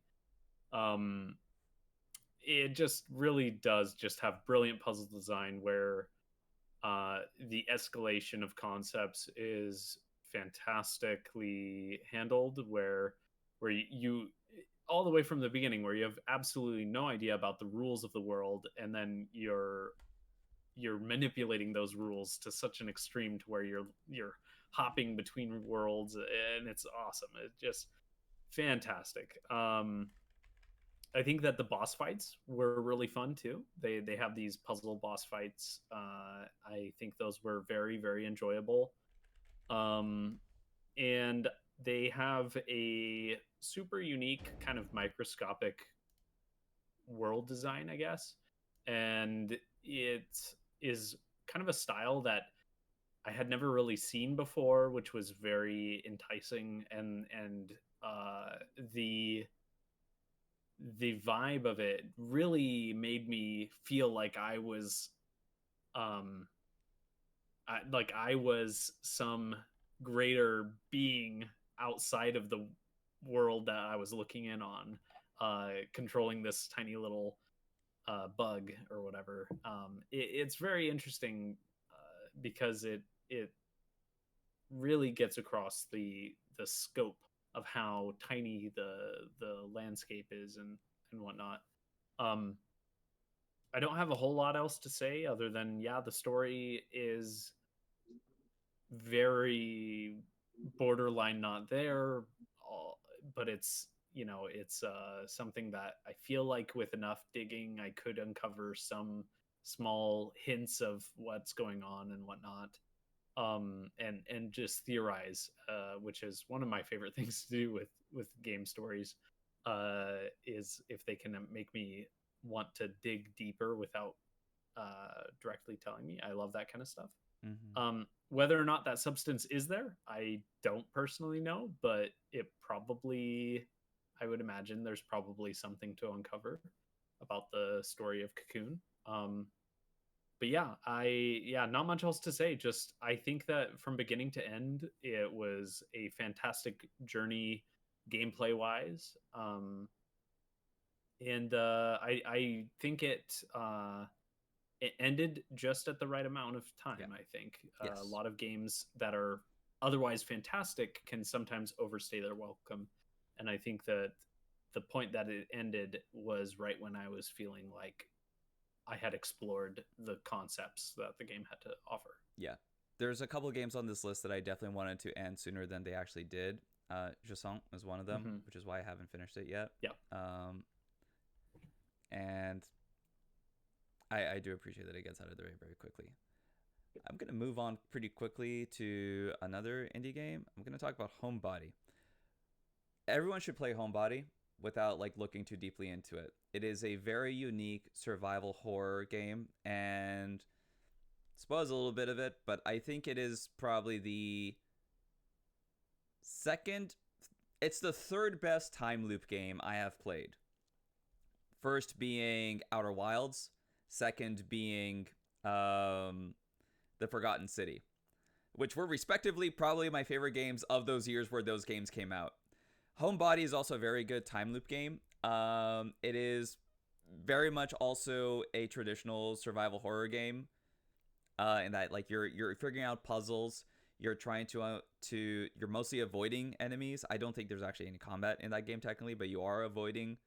Um, it just really does just have brilliant puzzle design where the escalation of concepts is fantastically handled, where you all the way from the beginning where you have absolutely no idea about the rules of the world, and then you're manipulating those rules to such an extreme to where you're hopping between worlds, and it's awesome. It's just fantastic. I think that the boss fights were really fun too. They have these puzzle boss fights. I think those were very, very enjoyable. And they have a super unique kind of microscopic world design, I guess. And it is kind of a style that I had never really seen before, which was very enticing, and the vibe of it really made me feel like I was like I was some greater being outside of the world that I was looking in on, controlling this tiny little bug or whatever. It's very interesting because it really gets across the scope of how tiny the landscape is and whatnot. I don't have a whole lot else to say other than yeah, the story is very borderline not there, but it's it's something that I feel like with enough digging I could uncover some small hints of what's going on and whatnot, and just theorize, which is one of my favorite things to do with game stories, is if they can make me want to dig deeper without directly telling me. I love that kind of stuff. Mm-hmm. Whether or not that substance is there, I don't personally know, but I would imagine there's probably something to uncover about the story of Cocoon. but yeah, not much else to say. Just I think that from beginning to end, it was a fantastic journey, gameplay wise. And I think it ended just at the right amount of time. Yeah. I think Yes. a lot of games that are otherwise fantastic can sometimes overstay their welcome, and I think that the point that it ended was right when I was feeling like I had explored the concepts that the game had to offer. Yeah. There's a couple of games on this list that I definitely wanted to end sooner than they actually did. Jusant was one of them, which is why I haven't finished it yet. Yeah. And I do appreciate that it gets out of the way very quickly. I'm going to move on pretty quickly to another indie game. I'm going to talk about Homebody. Everyone should play Homebody without like looking too deeply into it. It is a very unique survival horror game, and spoils a little bit of it, but I think it is probably the third best time loop game I have played. First being Outer Wilds, second being The Forgotten City, which were respectively probably my favorite games of those years where those games came out. Homebody is also a very good time loop game. It is very much also a traditional survival horror game, in that like you're figuring out puzzles. You're trying to you're mostly avoiding enemies. I don't think there's actually any combat in that game technically, but you are avoiding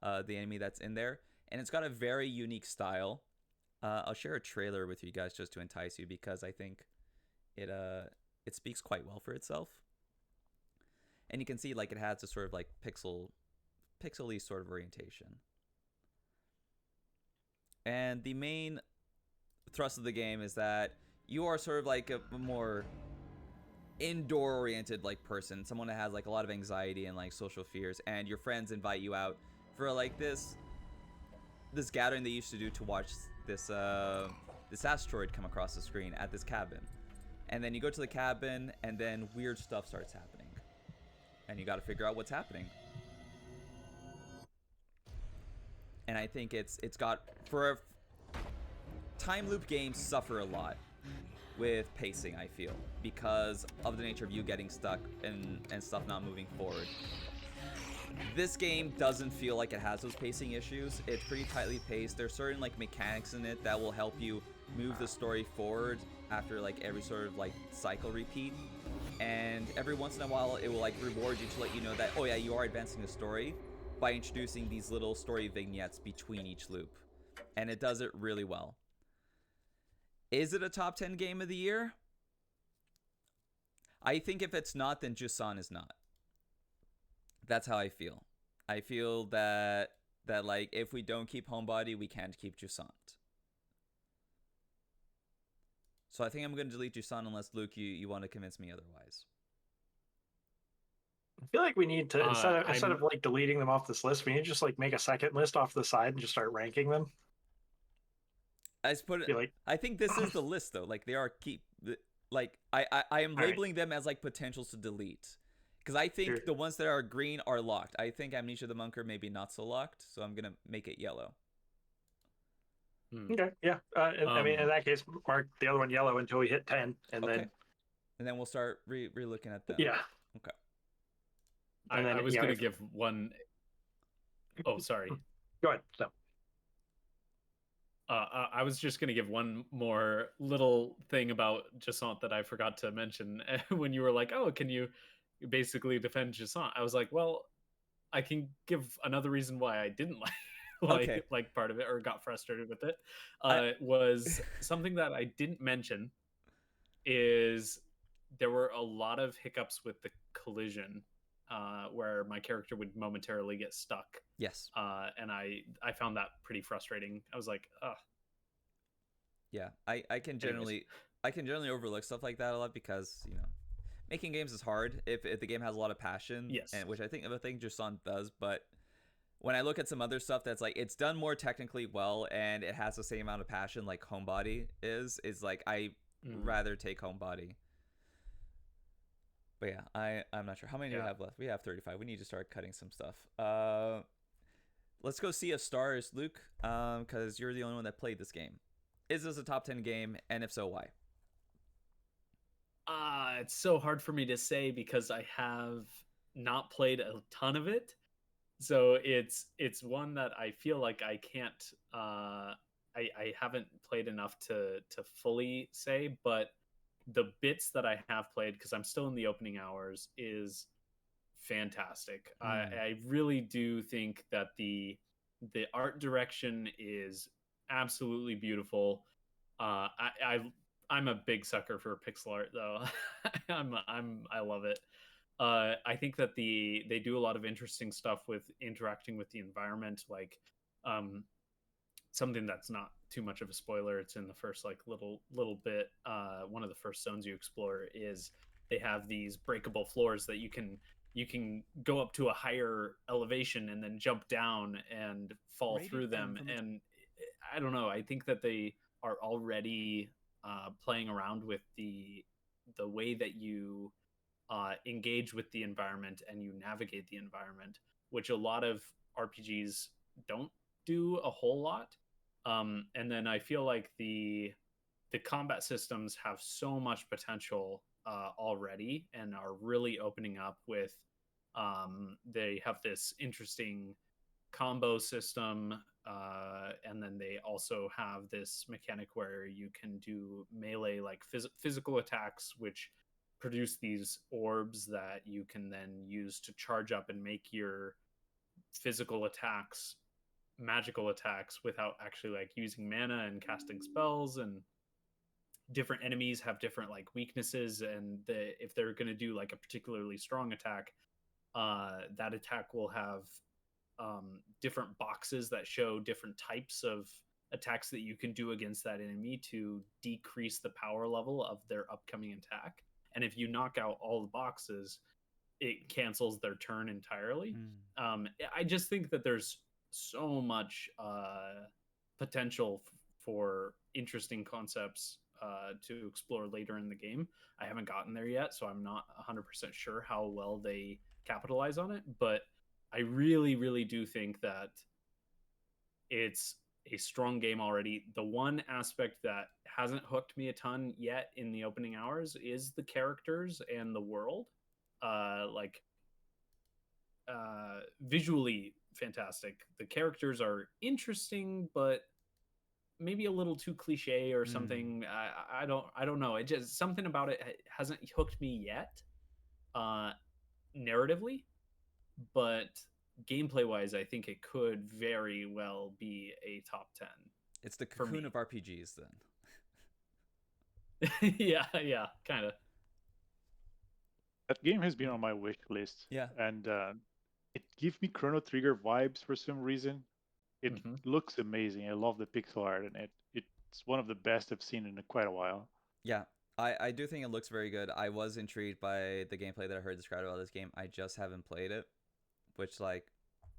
the enemy that's in there, and it's got a very unique style. I'll share a trailer with you guys just to entice you, because I think it speaks quite well for itself. And you can see like it has a sort of like pixely sort of orientation. And the main thrust of the game is that you are sort of like a more indoor oriented like person, someone that has like a lot of anxiety and like social fears, and your friends invite you out for like this gathering they used to do to watch this asteroid come across the screen at this cabin. And then you go to the cabin, and then weird stuff starts happening, and you got to figure out what's happening. And I think it's got, for time loop games suffer a lot with pacing, I feel, because of the nature of you getting stuck and stuff not moving forward. This game doesn't feel like it has those pacing issues. It's pretty tightly paced. There's certain like mechanics in it that will help you move the story forward after like every sort of like cycle repeat. And every once in a while it will like reward you to let you know that, oh yeah, you are advancing the story by introducing these little story vignettes between each loop. And it does it really well. Is it a top 10 game of the year? I think if it's not, then Jusant is not. That's how I feel. I feel that like if we don't keep Homebody, we can't keep Jusant. So I think I'm going to delete Jusant unless, Luke, you want to convince me otherwise. I feel like we need to, instead of like deleting them off this list, we need to just like make a second list off the side and just start ranking them. I think this is the list though. Like they are I am labeling them as like potentials to delete, because I think the ones that are green are locked. I think Amnesia the Monker maybe not so locked, so I'm gonna make it yellow. Okay, yeah. I mean, in that case, mark the other one yellow until we hit 10, and then we'll start re-looking at them. Yeah. Okay. I was gonna give one. Oh, sorry. Go ahead. So. I was just going to give one more little thing about Jusant that I forgot to mention when you were like, oh, can you basically defend Jusant? I was like, well, I can give another reason why I didn't like part of it or got frustrated with it. Was something that I didn't mention is there were a lot of hiccups with the collision where my character would momentarily get stuck. Yes. And I found that pretty frustrating. I was like, ugh. Yeah, I can generally overlook stuff like that a lot, because making games is hard if the game has a lot of passion. Yes. And which I think Jusant does, but when I look at some other stuff that's like it's done more technically well and it has the same amount of passion like Homebody is like I rather take Homebody. But yeah, I'm not sure. How many do we have left? We have 35. We need to start cutting some stuff. Let's go Sea of Stars, Luke, because you're the only one that played this game. Is this a top 10 game, and if so, why? It's so hard for me to say because I have not played a ton of it. So it's one that I feel like I can't I haven't played enough to fully say, but the bits that I have played, because I'm still in the opening hours, is fantastic. I really do think that the art direction is absolutely beautiful. I'm a big sucker for pixel art though. I love it. I think that they do a lot of interesting stuff with interacting with the environment, like um, something that's not too much of a spoiler. It's in the first like little bit. One of the first zones you explore is they have these breakable floors that you can go up to a higher elevation and then jump down and fall through them. And I don't know. I think that they are already playing around with the way that you engage with the environment and you navigate the environment, which a lot of RPGs don't do a whole lot. And then I feel like the combat systems have so much potential already and are really opening up with they have this interesting combo system, and then they also have this mechanic where you can do melee like physical attacks, which produce these orbs that you can then use to charge up and make your physical attacks magical attacks without actually like using mana and casting spells. And different enemies have different like weaknesses, and if they're going to do like a particularly strong attack, that attack will have different boxes that show different types of attacks that you can do against that enemy to decrease the power level of their upcoming attack. And if you knock out all the boxes, it cancels their turn entirely. I just think that there's so much potential for interesting concepts to explore later in the game. I haven't gotten there yet, so I'm not 100% sure how well they capitalize on it, but I really, really do think that it's a strong game already. The one aspect that hasn't hooked me a ton yet in the opening hours is the characters and the world. Visually fantastic. The characters are interesting, but maybe a little too cliche or something. I don't know. It just something about it hasn't hooked me yet, narratively, but gameplay wise, I think it could very well be a top 10. It's the Cocoon of RPGs then. yeah, kind of. That game has been on my wish list. Yeah. And it gives me Chrono Trigger vibes for some reason. It looks amazing. I love the pixel art, and it's one of the best I've seen in quite a while. Yeah, I do think it looks very good. I was intrigued by the gameplay that I heard described about this game. I just haven't played it, which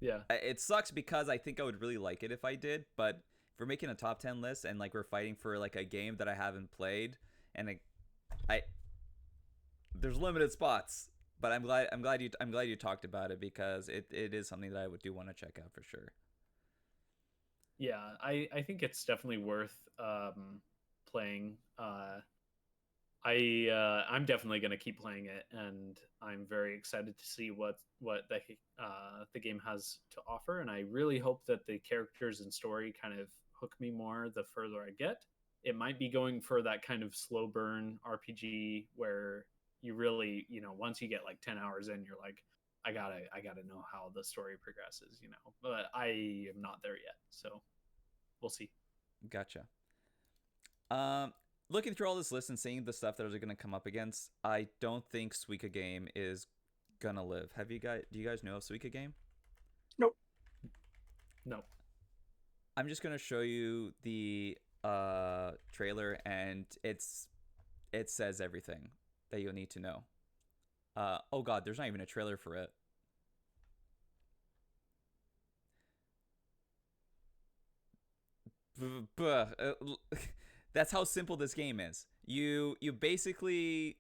it sucks because I think I would really like it if I did. But if we're making a top 10 list and like we're fighting for like a game that I haven't played, and there's limited spots. But I'm glad you talked about it, because it is something that I do want to check out for sure. Yeah, I think it's definitely worth playing. I'm definitely going to keep playing it, and I'm very excited to see what the game has to offer. And I really hope that the characters and story kind of hook me more the further I get. It might be going for that kind of slow burn RPG where you really, once you get like 10 hours in, you're like, I gotta know how the story progresses, but I am not there yet. So we'll see. Gotcha. Looking through all this list and seeing the stuff that are going to come up against, I don't think Suika Game is gonna live. Do you guys know of Suika Game? Nope. No. I'm just gonna show you the trailer, and it says everything that you'll need to know. Oh god, there's not even a trailer for it. That's how simple this game is. You basically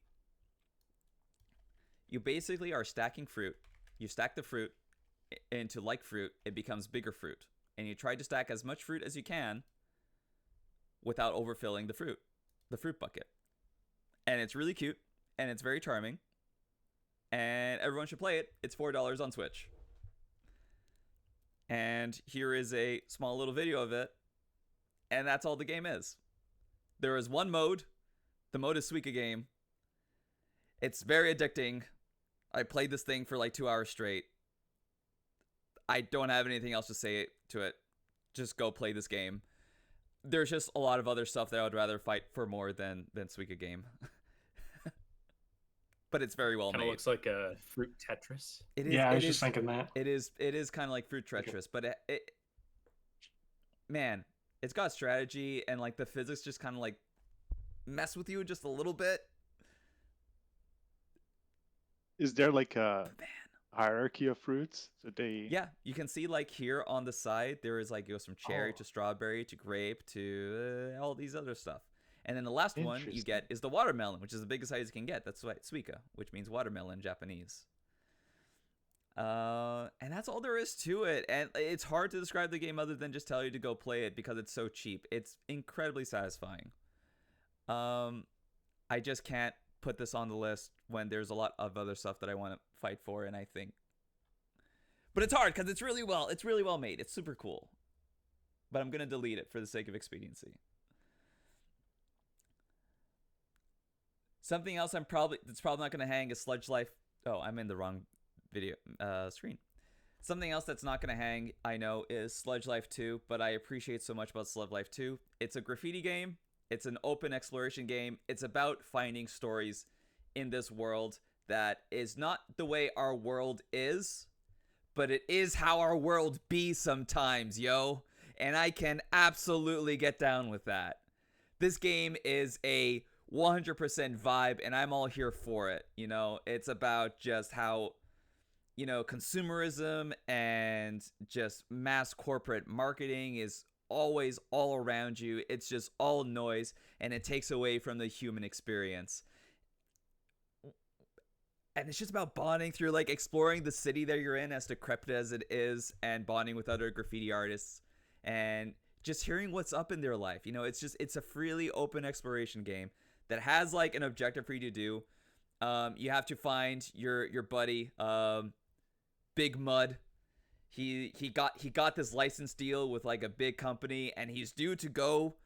are stacking fruit. You stack the fruit into like fruit, it becomes bigger fruit, and you try to stack as much fruit as you can without overfilling the fruit bucket. And it's really cute, and it's very charming, and everyone should play it. It's $4 on Switch. And here is a small little video of it, and that's all the game is. There is one mode. The mode is Suika Game. It's very addicting. I played this thing for like 2 hours straight. I don't have anything else to say to it. Just go play this game. There's just a lot of other stuff that I would rather fight for more than Suika Game. But it's very well made. Kind of looks like a fruit Tetris. It is, Yeah, I was just thinking that. It is kind of like Fruit Tetris, but man, it's got strategy, and like the physics just kind of like mess with you just a little bit. Is there like a hierarchy of fruits that they? Yeah, you can see like here on the side there is like, it goes from cherry to strawberry to grape to all these other stuff. And then the last one you get is the watermelon, which is the biggest size you can get. That's what Suika, which means watermelon in Japanese. And that's all there is to it. And it's hard to describe the game other than just tell you to go play it because it's so cheap. It's incredibly satisfying. I just can't put this on the list when there's a lot of other stuff that I want to fight for, and I think. But it's hard because it's really well made. It's super cool. But I'm gonna delete it for the sake of expediency. Something else that's probably not gonna hang is Sludge Life. Oh, I'm in the wrong video screen. Something else that's not gonna hang, I know, is Sludge Life 2, but I appreciate so much about Sludge Life 2. It's a graffiti game. It's an open exploration game. It's about finding stories in this world that is not the way our world is, but it is how our world be sometimes, yo. And I can absolutely get down with that. This game is a 100% vibe, and I'm all here for it. You know, it's about just how, you know, consumerism and just mass corporate marketing is always all around you. It's just all noise, and it takes away from the human experience. And it's just about bonding through, like, exploring the city that you're in, as decrepit as it is, and bonding with other graffiti artists, and just hearing what's up in their life. You know, it's a freely open exploration game that has, like, an objective for you to do. You have to find your buddy, Big Mud. He got this license deal with, like, a big company, and he's due to go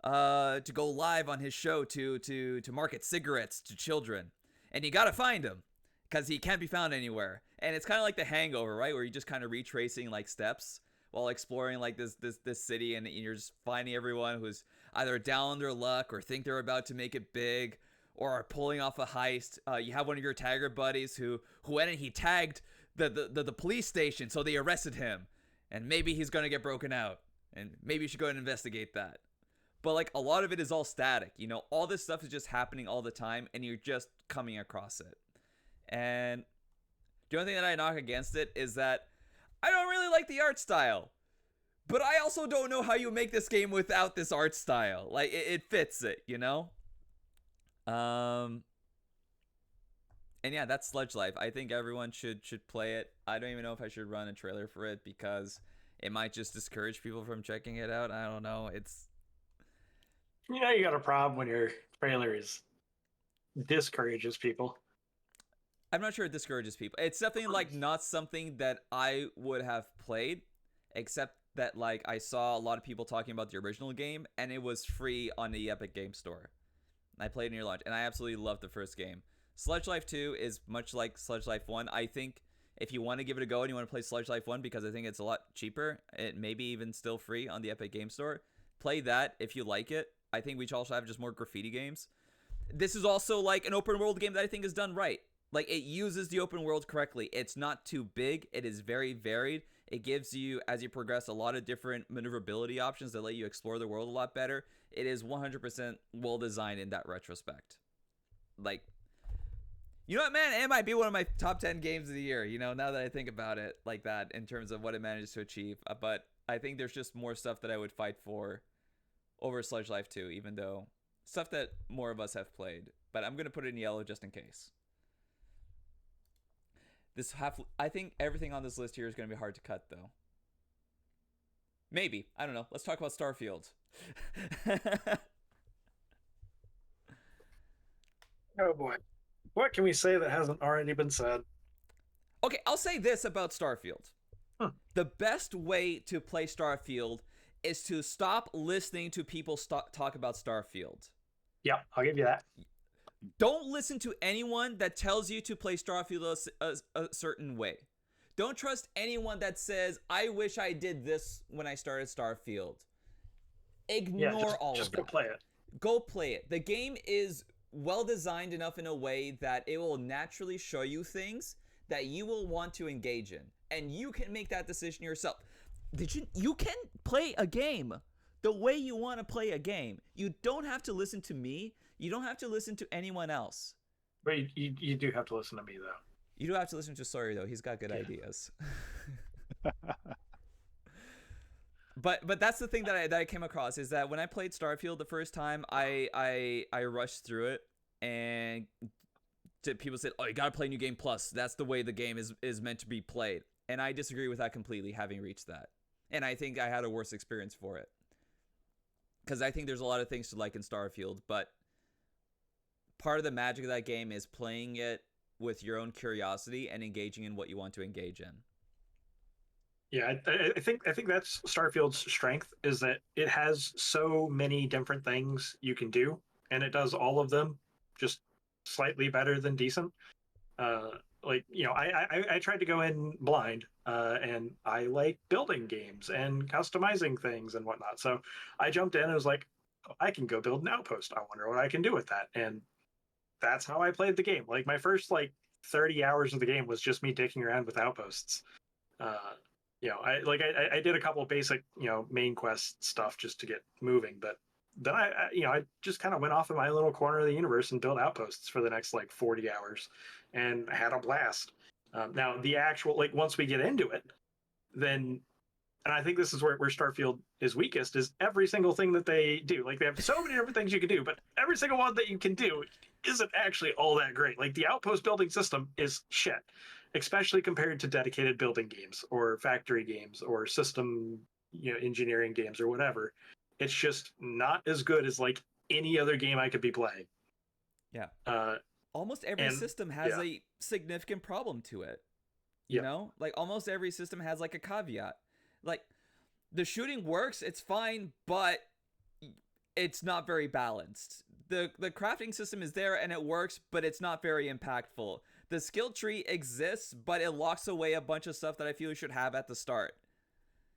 live on his show to market cigarettes to children. And you gotta find him, because he can't be found anywhere. And it's kind of like The Hangover, right? Where you're just kind of retracing, like, steps while exploring, like, this city, and you're just finding everyone who's either down on their luck or think they're about to make it big or are pulling off a heist. You have one of your tagger buddies who went and he tagged the police station, so they arrested him. And maybe he's gonna get broken out. And maybe you should go and investigate that. But, like, a lot of it is all static, you know? All this stuff is just happening all the time, and you're just coming across it. And the only thing that I knock against it is that I don't really like the art style. But I also don't know how you make this game without this art style. Like, it fits it, you know? And yeah, that's Sludge Life. I think everyone should play it. I don't even know if I should run a trailer for it, because it might just discourage people from checking it out. I don't know. You know, you got a problem when your trailer discourages people. I'm not sure it discourages people. It's definitely, like, not something that I would have played, except that, like, I saw a lot of people talking about the original game, and it was free on the Epic Game Store. I played it near launch, and I absolutely loved the first game. Sludge Life 2 is much like Sludge Life 1. I think if you want to give it a go and you want to play Sludge Life 1, because I think it's a lot cheaper, it may be even still free on the Epic Game Store, play that if you like it. I think we should also have just more graffiti games. This is also, like, an open world game that I think is done right. Like, it uses the open world correctly. It's not too big. It is very varied. It gives you, as you progress, a lot of different maneuverability options that let you explore the world a lot better. It is 100% well designed in that retrospect. Like, you know what, man? It might be one of my top 10 games of the year, you know, now that I think about it like that, in terms of what it manages to achieve. But I think there's just more stuff that I would fight for over Sludge Life 2, even though stuff that more of us have played. But I'm going to put it in yellow just in case. I think everything on this list here is going to be hard to cut, though. Maybe. I don't know. Let's talk about Starfield. Oh boy, what can we say that hasn't already been said? Okay, I'll say this about Starfield. Huh. The best way to play Starfield is to stop listening to people talk about Starfield. Yeah, I'll give you that. Don't listen to anyone that tells you to play Starfield a certain way. Don't trust anyone that says, I wish I did this when I started Starfield. Ignore all just of go that. play it. Go play it. The game is well designed enough in a way that it will naturally show you things that you will want to engage in. And you can make that decision yourself. You can play a game the way you want to play a game. You don't have to listen to me. You don't have to listen to anyone else. But you do have to listen to me, though. You do have to listen to Sawyer, though. He's got good ideas. But that's the thing that I came across, is that when I played Starfield the first time, I rushed through it, and people said, oh, you gotta play New Game Plus. That's the way the game is meant to be played. And I disagree with that completely, having reached that. And I think I had a worse experience for it. Because I think there's a lot of things to like in Starfield, but part of the magic of that game is playing it with your own curiosity and engaging in what you want to engage in. Yeah, I think that's Starfield's strength, is that it has so many different things you can do, and it does all of them just slightly better than decent. Like, you know, I tried to go in blind, and I like building games and customizing things and whatnot. So I jumped in and was like, oh, I can go build an outpost. I wonder what I can do with that. And that's how I played the game. Like, my first 30 hours of the game was just me dicking around with outposts. You know, I did a couple of basic, you know, main quest stuff just to get moving, but then I just kind of went off in my little corner of the universe and built outposts for the next 40 hours, and I had a blast. Now the actual, once we get into it, then, and I think this is where Starfield is weakest, is every single thing that they do. Like, they have so many different things you can do, but every single one that you can do isn't actually all that great. Like, the outpost building system is shit, especially compared to dedicated building games or factory games or system, you know, engineering games or whatever. It's just not as good as any other game I could be playing. Yeah. Almost every system has a significant problem to it. You know? Like, almost every system has a caveat. Like, the shooting works, it's fine, but it's not very balanced. The crafting system is there and it works, but it's not very impactful. The skill tree exists, but it locks away a bunch of stuff that I feel you should have at the start.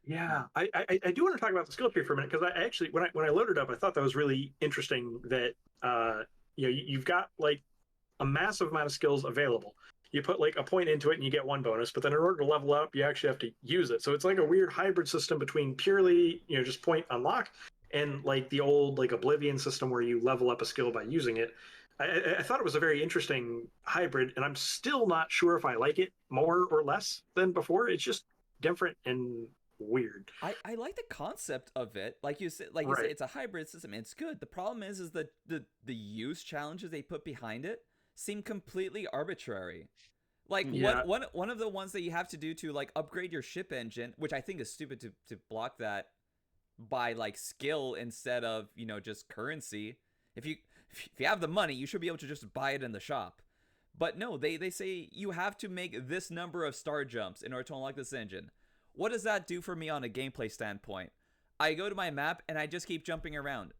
Yeah, I do want to talk about the skill tree for a minute, because I actually, when I loaded up, I thought that was really interesting that you know, you've got a massive amount of skills available. You put a point into it and you get one bonus, but then in order to level up, you actually have to use it. So it's like a weird hybrid system between purely, you know, just point unlock, and the old Oblivion system where you level up a skill by using it. I thought it was a very interesting hybrid, and I'm still not sure if I like it more or less than before. It's just different and weird. I like the concept of it. Like you said, it's a hybrid system. It's good. The problem is that the use challenges they put behind it seem completely arbitrary. One of the ones that you have to do to upgrade your ship engine, which I think is stupid to block that by skill instead of, you know, just currency. If you have the money, you should be able to just buy it in the shop. But no, they say you have to make this number of star jumps in order to unlock this engine. What does that do for me on a gameplay standpoint? I go to my map and I just keep jumping around.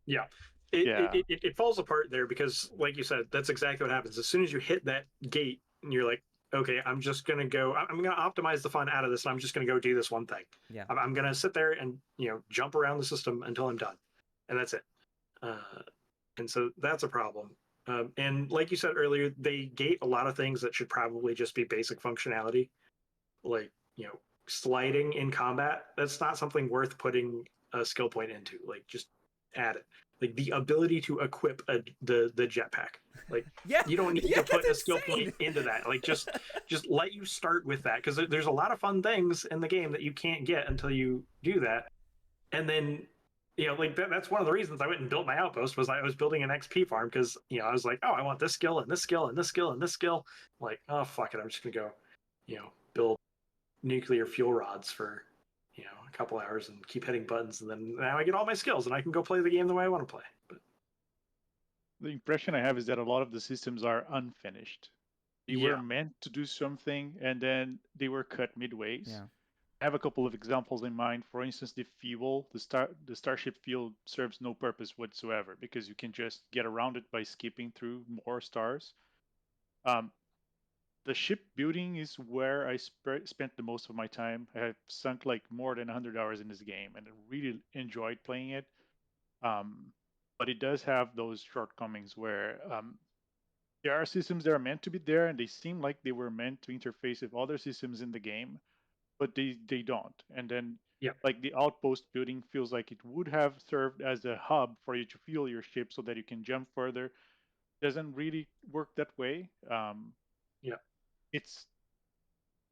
Yeah. It falls apart there, because like you said, that's exactly what happens. As soon as you hit that gate and you're like, okay, I'm just going to optimize the fun out of this, and I'm just going to go do this one thing. Yeah. I'm going to sit there and, you know, jump around the system until I'm done. And that's it. And so that's a problem. And like you said earlier, they gate a lot of things that should probably just be basic functionality. Like, you know, sliding in combat, that's not something worth putting a skill point into. Just add it. The ability to equip the jetpack. You don't need to put a skill point into that. Just let you start with that, because there's a lot of fun things in the game that you can't get until you do that. And then, you know, that's one of the reasons I went and built my outpost, was I was building an XP farm, because, you know, I was like, oh, I want this skill and this skill and this skill and this skill. I'm like, oh, fuck it, I'm just gonna go, you know, build nuclear fuel rods for, a couple hours and keep hitting buttons, and then now I get all my skills and I can go play the game the way I want to play. But The impression I have is that a lot of the systems are unfinished. They were meant to do something and then they were cut midways. Yeah. I have a couple of examples in mind. For instance, the starship fuel serves no purpose whatsoever because you can just get around it by skipping through more stars. The ship building is where I spent the most of my time. I have sunk like more than 100 hours in this game and I really enjoyed playing it. But it does have those shortcomings where there are systems that are meant to be there and they seem like they were meant to interface with other systems in the game, but they don't. And then like the outpost building feels like it would have served as a hub for you to fuel your ship so that you can jump further. Doesn't really work that way. It's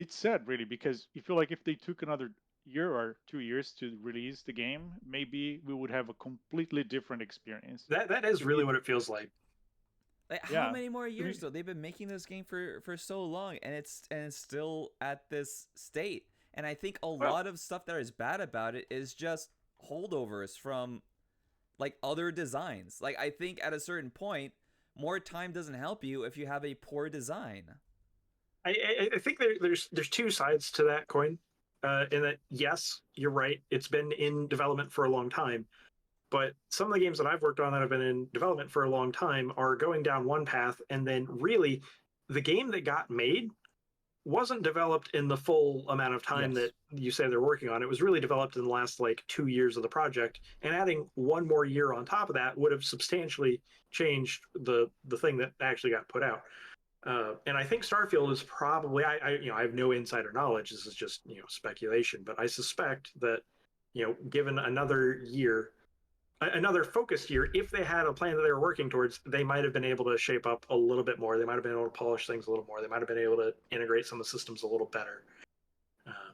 sad really because you feel like if they took another year or 2 years to release the game, maybe we would have a completely different experience. That is really what it feels like. Like, how many more years though? They've been making this game for so long, and it's still at this state. And I think a lot of stuff that is bad about it is just holdovers from like other designs. Like, I think at a certain point, more time doesn't help you if you have a poor design. I think there's two sides to that coin. In that, yes, you're right. It's been in development for a long time. But some of the games that I've worked on that have been in development for a long time are going down one path, and then really the game that got made wasn't developed in the full amount of time that you say they're working on. It was really developed in the last like 2 years of the project, and adding one more year on top of that would have substantially changed the thing that actually got put out. And I think Starfield is probably I have no insider knowledge. This is just speculation, but I suspect that given another year, another focused year, if they had a plan that they were working towards, they might have been able to shape up a little bit more. They might have been able to polish things a little more. They might have been able to integrate some of the systems a little better.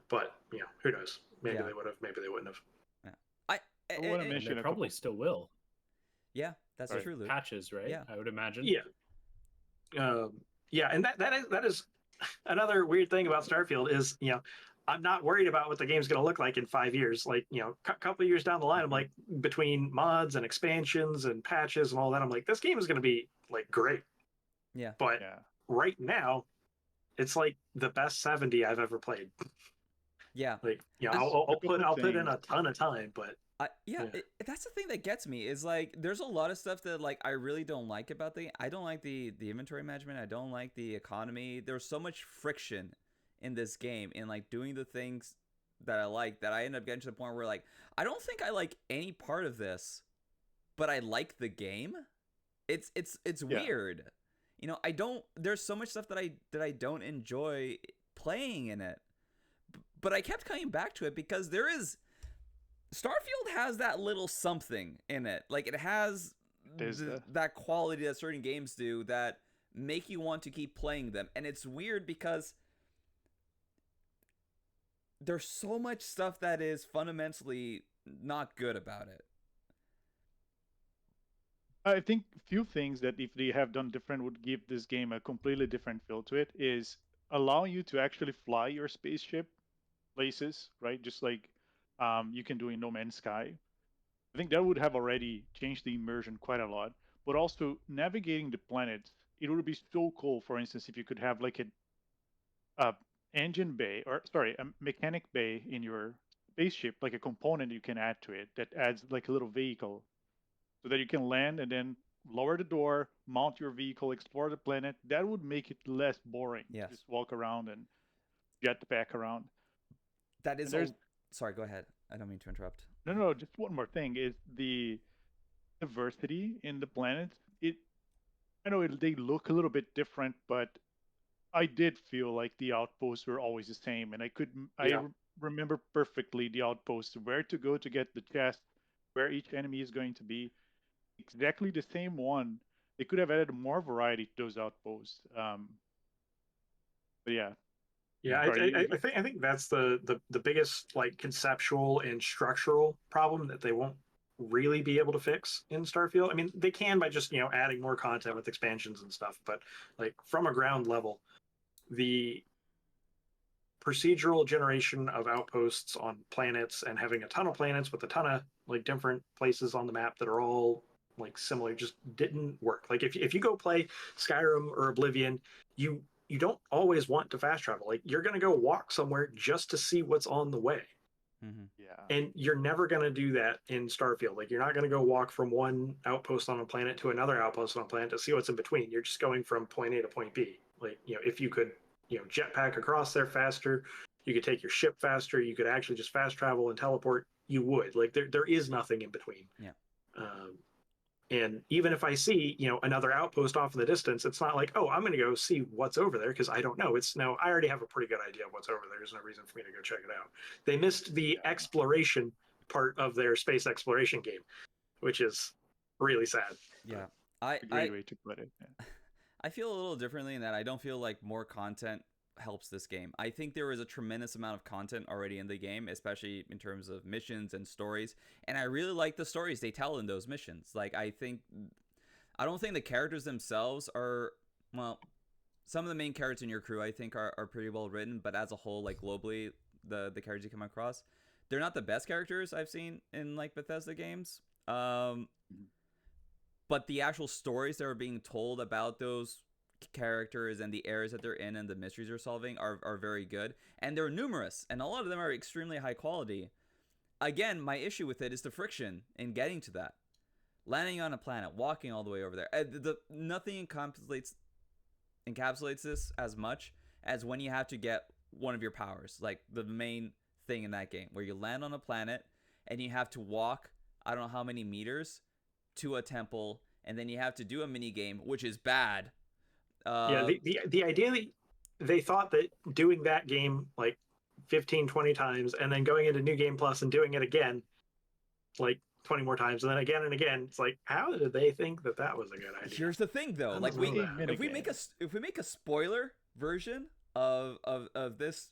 But who knows? Maybe they would have. Maybe they wouldn't have. Yeah. I want to mention they probably still will. Yeah, that's true. Luke. Patches, right? Yeah, I would imagine. Yeah. Yeah, and that is another weird thing about Starfield is I'm not worried about what the game's going to look like in 5 years. Like a couple of years down the line, I'm like, between mods and expansions and patches and all that, I'm like, this game is going to be like great. Yeah. But right now, it's like the best 70 I've ever played. Yeah. Like I'll put in a ton of time, but. That's the thing that gets me is like there's a lot of stuff that like I really don't like about I don't like the inventory management. I don't like the economy. There's so much friction in this game in like doing the things that I like that I end up getting to the point where like I don't think I like any part of this, but I like the game. It's weird. I don't. There's so much stuff that I don't enjoy playing in it, but I kept coming back to it because Starfield has that little something in it. Like it has that quality that certain games do that make you want to keep playing them. And it's weird because there's so much stuff that is fundamentally not good about it. I think few things that if they have done different would give this game a completely different feel to it is allow you to actually fly your spaceship places, right? Just like you can do in No Man's Sky. I think that would have already changed the immersion quite a lot. But also navigating the planet, it would be so cool. For instance, if you could have like a mechanic bay in your spaceship, like a component you can add to it that adds like a little vehicle, so that you can land and then lower the door, mount your vehicle, explore the planet. That would make it less boring. Yes. Just walk around and jetpack around. That is. Sorry, go ahead. I don't mean to interrupt. No, just one more thing is the diversity in the planets. I know they look a little bit different, but I did feel like the outposts were always the same, and I remember perfectly the outposts, where to go to get the chest, where each enemy is going to be, exactly the same one. They could have added more variety to those outposts. But yeah. Yeah, I think that's the biggest like conceptual and structural problem that they won't really be able to fix in Starfield. I mean, they can by just adding more content with expansions and stuff, but like from a ground level, the procedural generation of outposts on planets and having a ton of planets with a ton of like different places on the map that are all like similar just didn't work. Like if you go play Skyrim or Oblivion, you don't always want to fast travel. Like you're going to go walk somewhere just to see what's on the way. Mm-hmm. Yeah. And you're never going to do that in Starfield. Like you're not going to go walk from one outpost on a planet to another outpost on a planet to see what's in between. You're just going from point A to point B. Like, if you could, jetpack across there faster, you could take your ship faster, you could actually just fast travel and teleport, you would. Like there is nothing in between. Yeah. And even if I see, another outpost off in the distance, it's not like, oh, I'm going to go see what's over there because I don't know. It's no, I already have a pretty good idea of what's over there. There's no reason for me to go check it out. They missed the exploration part of their space exploration game, which is really sad. Yeah. A great way to put it. Yeah. I feel a little differently in that I don't feel like more content helps this game. I think there is a tremendous amount of content already in the game, especially in terms of missions and stories, and I really like the stories they tell in those missions. Like I don't think the characters themselves are, well, some of the main characters in your crew I think are pretty well written, but as a whole, like globally, the characters you come across, they're not the best characters I've seen in like Bethesda games. But the actual stories that are being told about those characters and the areas that they're in and the mysteries they're solving are very good. And they're numerous, and a lot of them are extremely high quality. Again, my issue with it is the friction in getting to that. Landing on a planet, walking all the way over there. Nothing encapsulates this as much as when you have to get one of your powers, like the main thing in that game, where you land on a planet and you have to walk, I don't know how many meters, to a temple, and then you have to do a mini game, which is bad. The idea that they thought that doing that game like 15, 20 times and then going into New Game Plus and doing it again like 20 more times and then again, it's like, how did they think that was a good idea? Here's the thing though, like if we make a spoiler version of this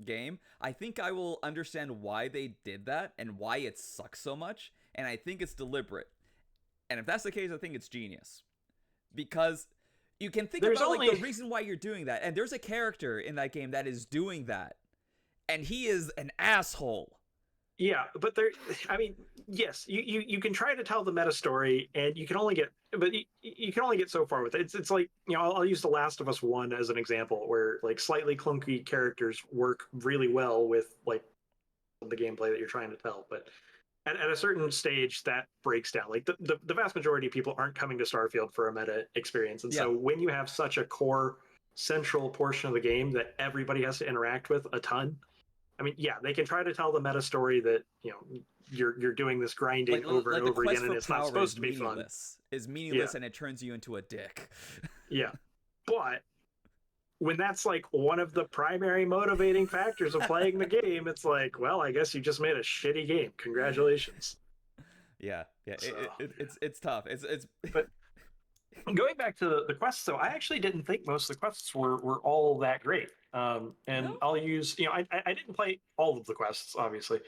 game, I think I will understand why they did that and why it sucks so much, and I think it's deliberate. And if that's the case, I think it's genius. Because you can think about like the reason why you're doing that, and there's a character in that game that is doing that, and he is an asshole. Yeah, but yes, you can try to tell the meta story, and you can only get so far with it. It's like, I'll use The Last of Us 1 as an example, where like slightly clunky characters work really well with like the gameplay that you're trying to tell, but at a certain stage that breaks down. Like the vast majority of people aren't coming to Starfield for a meta experience, and so when you have such a core central portion of the game that everybody has to interact with a ton, I mean, yeah, they can try to tell the meta story that you're doing this grinding over and over again, and it's not supposed to be fun. Is meaningless, and it turns you into a dick. Yeah, but when that's like one of the primary motivating factors of playing the game, it's like, well, I guess you just made a shitty game. Congratulations. Yeah. So, it's tough. But going back to the quests, though, I actually didn't think most of the quests were all that great. And no? I'll use, I didn't play all of the quests, obviously,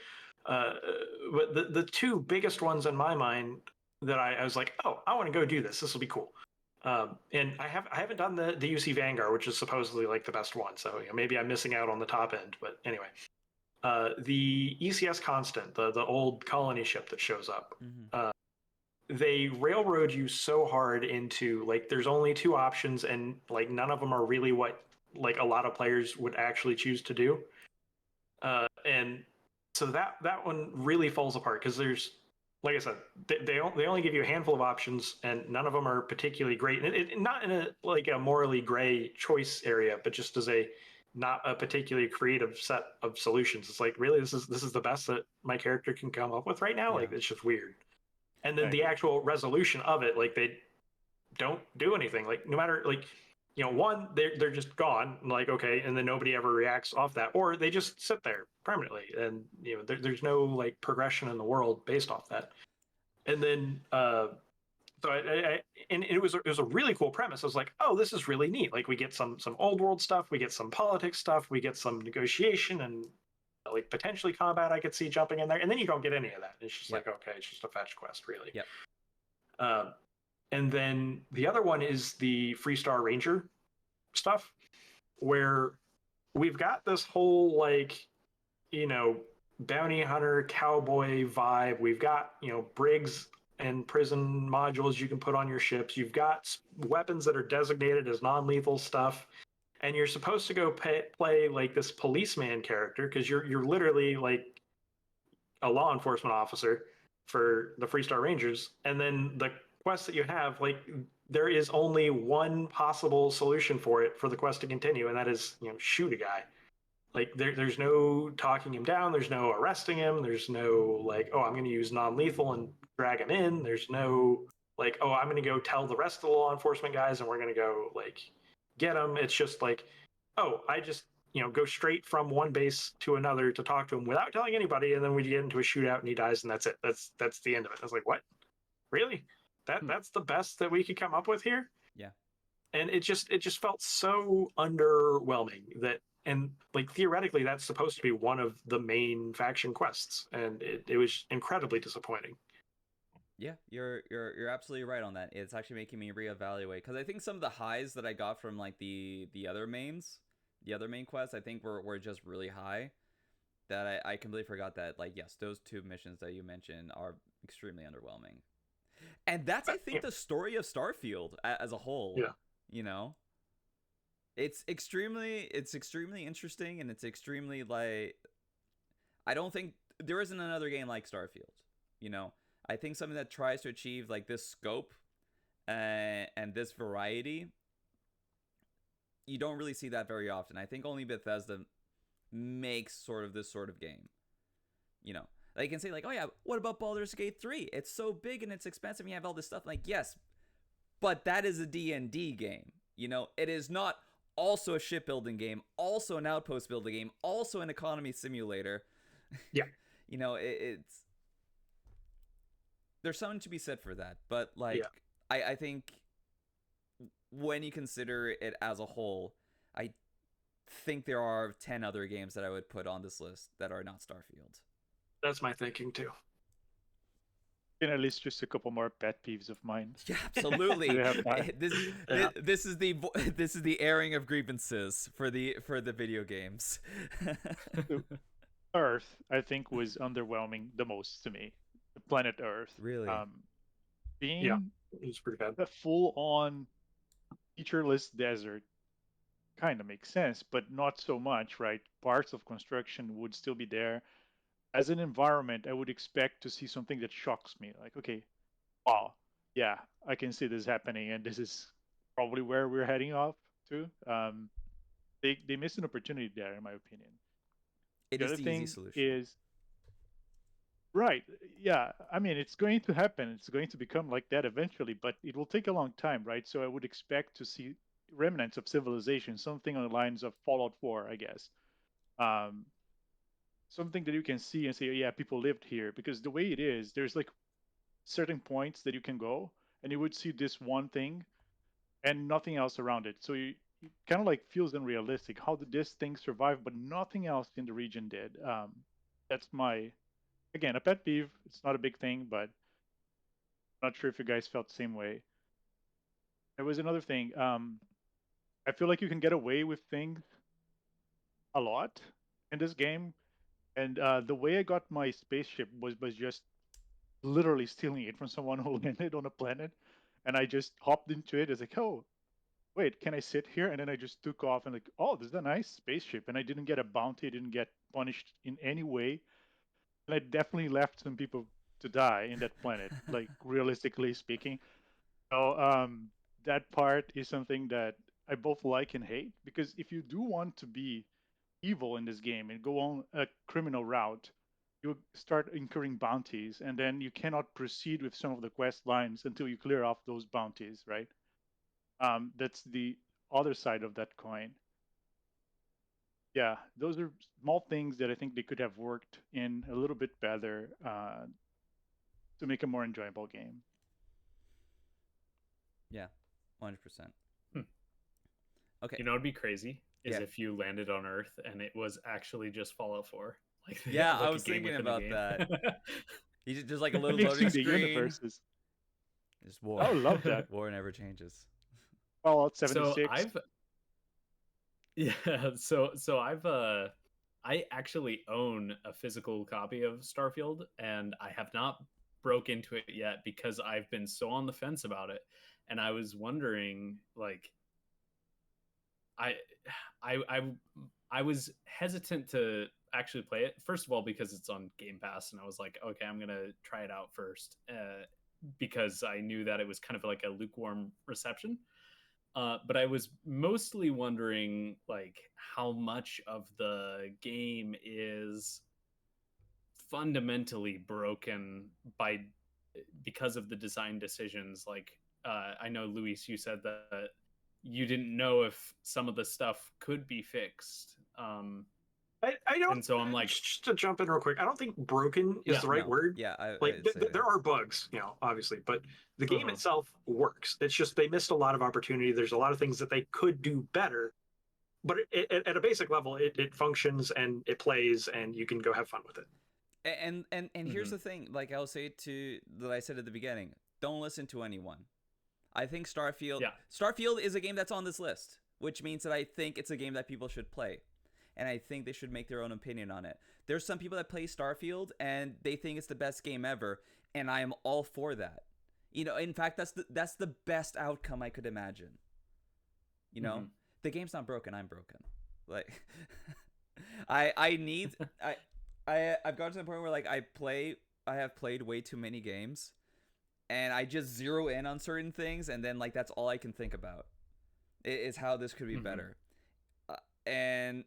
but the two biggest ones in my mind that I was like, oh, I want to go do this. This will be cool. And I haven't done the UC Vanguard, which is supposedly like the best one. So maybe I'm missing out on the top end. But anyway, the ECS Constant, the old colony ship that shows up, they railroad you so hard into like there's only two options, and like none of them are really what like a lot of players would actually choose to do. And so that one really falls apart because there's, like I said, they only give you a handful of options, and none of them are particularly great. And not in a morally gray choice area, but just as not a particularly creative set of solutions. It's like, really, this is the best that my character can come up with right now. Yeah. Like, it's just weird. And then the actual resolution of it, like they don't do anything. Like no matter one, they're just gone. Like, okay, and then nobody ever reacts off that, or they just sit there permanently, and there's no like progression in the world based off that. And then so it was a really cool premise. I was like, oh, this is really neat. Like we get some old world stuff, we get some politics stuff, we get some negotiation, and like potentially combat I could see jumping in there. And then you don't get any of that. It's just like, okay, it's just a fetch quest, really. Yeah. And then the other one is the Freestar Ranger stuff, where we've got this whole like, you know, bounty hunter cowboy vibe. We've got, you know, brigs and prison modules you can put on your ships. You've got weapons that are designated as non-lethal stuff, and you're supposed to go play like this policeman character because you're literally like a law enforcement officer for the Freestar Rangers. And then the quest that you have, like, there is only one possible solution for it for the quest to continue, and that is, you know, shoot a guy. Like there's no talking him down, there's no arresting him, there's no like, oh, I'm going to use non-lethal and drag him in. There's no like, oh, I'm going to go tell the rest of the law enforcement guys and we're going to go like get him. It's just like, oh, I just, you know, go straight from one base to another to talk to him without telling anybody, and then we get into a shootout and he dies, and that's it. That's the end of it. I was like, what? Really? That's the best that we could come up with here? Yeah. And it just felt so underwhelming that, and like theoretically that's supposed to be one of the main faction quests, and it was incredibly disappointing. Yeah, you're absolutely right on that. It's actually making me reevaluate, because I think some of the highs that I got from like the other main quests, I think were just really high. That I completely forgot that, like, yes, those two missions that you mentioned are extremely underwhelming. And that's, I think, the story of Starfield as a whole. Yeah. You know, it's extremely interesting, and it's extremely like, I don't think there isn't another game like Starfield. You know, I think something that tries to achieve like this scope and this variety, you don't really see that very often. I think only Bethesda makes sort of this sort of game. You know, they can say like, oh yeah, what about Baldur's Gate 3? It's so big and it's expensive and you have all this stuff. Like, yes, but that is a D&D game. You know, it is not also a shipbuilding game, also an outpost building game, also an economy simulator. Yeah. You know, it's there's something to be said for that. But like, yeah. I think when you consider it as a whole, I think there are 10 other games that I would put on this list that are not Starfield. That's my thinking too. And at least just a couple more pet peeves of mine. Yeah, absolutely. Yeah. This is the airing of grievances for the video games. Earth, I think, was underwhelming the most to me. The planet Earth. Really? Being It's pretty bad. a full-on featureless desert kind of makes sense, but not so much, right? Parts of construction would still be there. As an environment, I would expect to see something that shocks me. Like, okay, wow, yeah, I can see this happening, and this is probably where we're heading off to. They missed an opportunity there, in my opinion. It The is other the easy thing solution. is, right, yeah, I mean, it's going to happen. It's going to become like that eventually, but it will take a long time, right? So I would expect to see remnants of civilization, something on the lines of Fallout 4, I guess. Something that you can see and say, oh, yeah, people lived here. Because the way it is, there's like certain points that you can go, and you would see this one thing and nothing else around it. So it kind of like feels unrealistic. How did this thing survive, but nothing else in the region did? That's my, again, a pet peeve. It's not a big thing, but I'm not sure if you guys felt the same way. There was another thing. I feel like you can get away with things a lot in this game. And the way I got my spaceship was just literally stealing it from someone who landed on a planet. And I just hopped into it. It's like, oh, wait, can I sit here? And then I just took off and like, oh, this is a nice spaceship. And I didn't get a bounty. I didn't get punished in any way. And I definitely left some people to die in that planet, like realistically speaking. So that part is something that I both like and hate, because if you do want to be evil in this game and go on a criminal route, you start incurring bounties, and then you cannot proceed with some of the quest lines until you clear off those bounties, right? That's the other side of that coin. Yeah, those are small things that I think they could have worked in a little bit better to make a more enjoyable game. Yeah, 100%. Okay. You know, it'd be crazy is Yeah. if you landed on Earth and it was actually just Fallout 4. Like, Yeah, like I a was game thinking within a about game. that. Just like a little Mixing loading the screen. universes. Just war. I would love that. War never changes. Fallout So 76. Yeah, so I actually own a physical copy of Starfield, and I have not broke into it yet because I've been so on the fence about it. And I was wondering, like, I I I I was hesitant to actually play it. First of all, because it's on Game Pass, and I was like, okay, I'm gonna try it out first, because I knew that it was kind of like a lukewarm reception. But I was mostly wondering, like, how much of the game is fundamentally broken because of the design decisions. Like, I know, Luis, you said that you didn't know if some of the stuff could be fixed. I don't. And so I'm like, Just to jump in real quick, I don't think broken is Yeah, the right No. word. Yeah, Like I'd say that. there are bugs, obviously, but the game Uh-huh. itself works. It's just they missed a lot of opportunity. There's a lot of things that they could do better, but at a basic level, it functions and it plays, and you can go have fun with it. And here's Mhm. the thing, like I'll say to that I said at the beginning, don't listen to anyone. I think Starfield is a game that's on this list, which means that I think it's a game that people should play. And I think they should make their own opinion on it. There's some people that play Starfield and they think it's the best game ever, and I am all for that. In fact, that's the best outcome I could imagine. Mhm. The game's not broken, I'm broken. Like I need I've gotten to the point where like I have played way too many games and I just zero in on certain things and then like that's all I can think about is how this could be Mhm. better. And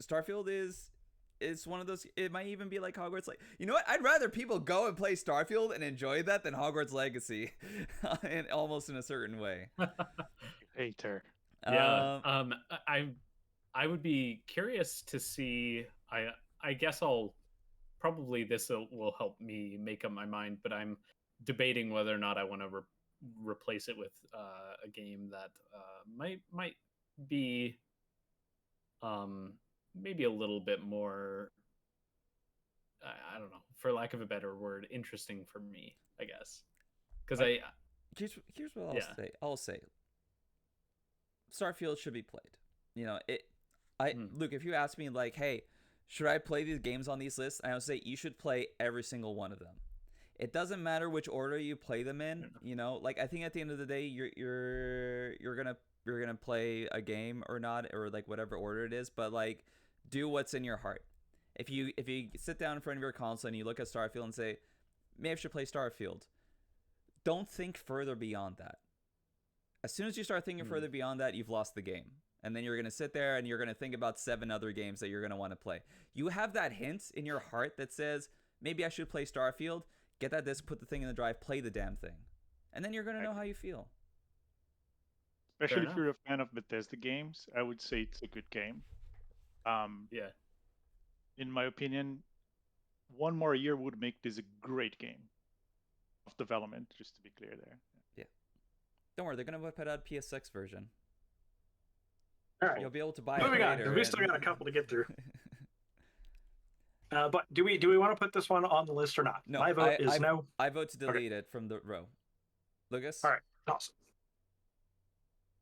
Starfield is one of those. It might even be like Hogwarts. Like, you know what? I'd rather people go and play Starfield and enjoy that than Hogwarts Legacy, and almost in a certain way. Hater. Yeah. Um, I would be curious to see. I guess I'll probably this will help me make up my mind, but I'm debating whether or not I want to replace it with a game that might be maybe a little bit more. I don't know, for lack of a better word, interesting for me, I guess, because Like, here's what I'll yeah. say. I'll say Starfield should be played. Luke, if you ask me like, hey, should I play these games on these lists? I would say you should play every single one of them. It doesn't matter which order you play them in. Like I think at the end of the day, you're gonna play a game or not, or like whatever order it is. But like, do what's in your heart. If you sit down in front of your console and you look at Starfield and say, maybe I should play Starfield, don't think further beyond that. As soon as you start thinking further beyond that, you've lost the game. And then you're going to sit there and you're going to think about 7 other games that you're going to want to play. You have that hint in your heart that says, maybe I should play Starfield. Get that disc, put the thing in the drive, play the damn thing. And then you're going to know how you feel. Especially if you're a fan of Bethesda games, I would say it's a good game. Yeah. In my opinion, one more year would make this a great game of development, just to be clear there. Yeah. Don't worry, they're going to put out a PS6 version. All right. You'll be able to buy Moving it on, later. because we still got a couple to get through. But do we want to put this one on the list or not? No, My vote is no. I vote to delete it from the row. Lucas? All right, awesome.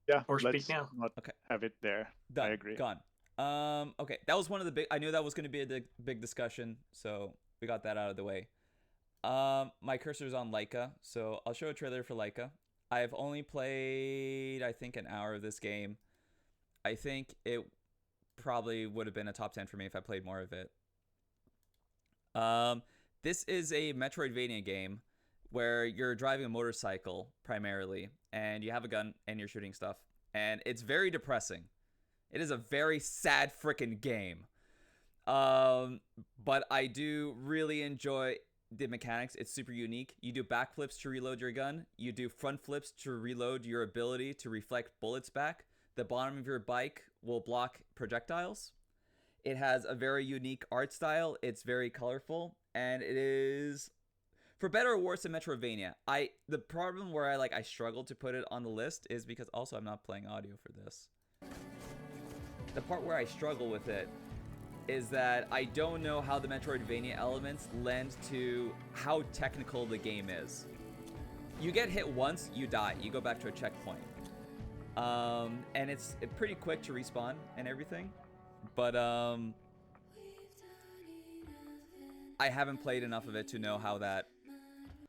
Yeah, Or speak let's now. not have it there. Done. I agree. Gone. Okay, that was one of the big. I knew that was going to be a big discussion, so we got that out of the way. My cursor's on Laika, so I'll show a trailer for Laika. I've only played, I think, an hour of this game. I think it probably would have been a top 10 for me if I played more of it. This is a Metroidvania game where you're driving a motorcycle primarily, and you have a gun and you're shooting stuff, and it's very depressing. It is a very sad freaking game. But I do really enjoy the mechanics. It's super unique. You do backflips to reload your gun. You do front flips to reload your ability to reflect bullets back. The bottom of your bike will block projectiles. It has a very unique art style. It's very colorful, and it is, for better or worse, than Metroidvania. The problem where I struggle to put it on the list is because also I'm not playing audio for this. The part where I struggle with it is that I don't know how the Metroidvania elements lend to how technical the game is. You get hit once, you die. You go back to a checkpoint. And it's pretty quick to respawn and everything, but I haven't played enough of it to know how that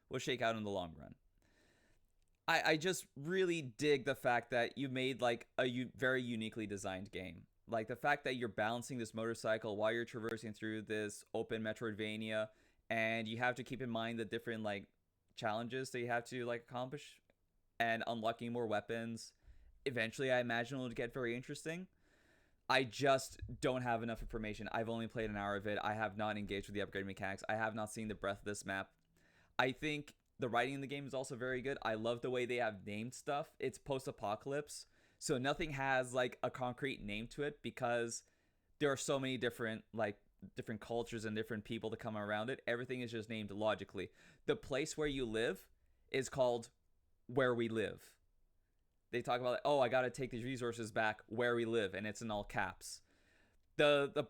will shake out in the long run. I just really dig the fact that you made like a very uniquely designed game. Like the fact that you're balancing this motorcycle while you're traversing through this open Metroidvania, and you have to keep in mind the different like challenges that you have to like accomplish, and unlocking more weapons. Eventually, I imagine it'll get very interesting. I just don't have enough information. I've only played an hour of it. I have not engaged with the upgrade mechanics. I have not seen the breadth of this map. I think the writing in the game is also very good. I love the way they have named stuff. It's post-apocalypse, so nothing has like a concrete name to it because there are so many different cultures and different people to come around it. Everything is just named logically. The place where you live is called Where We Live. They talk about, oh, I gotta take these resources back where we live, and it's in all caps. The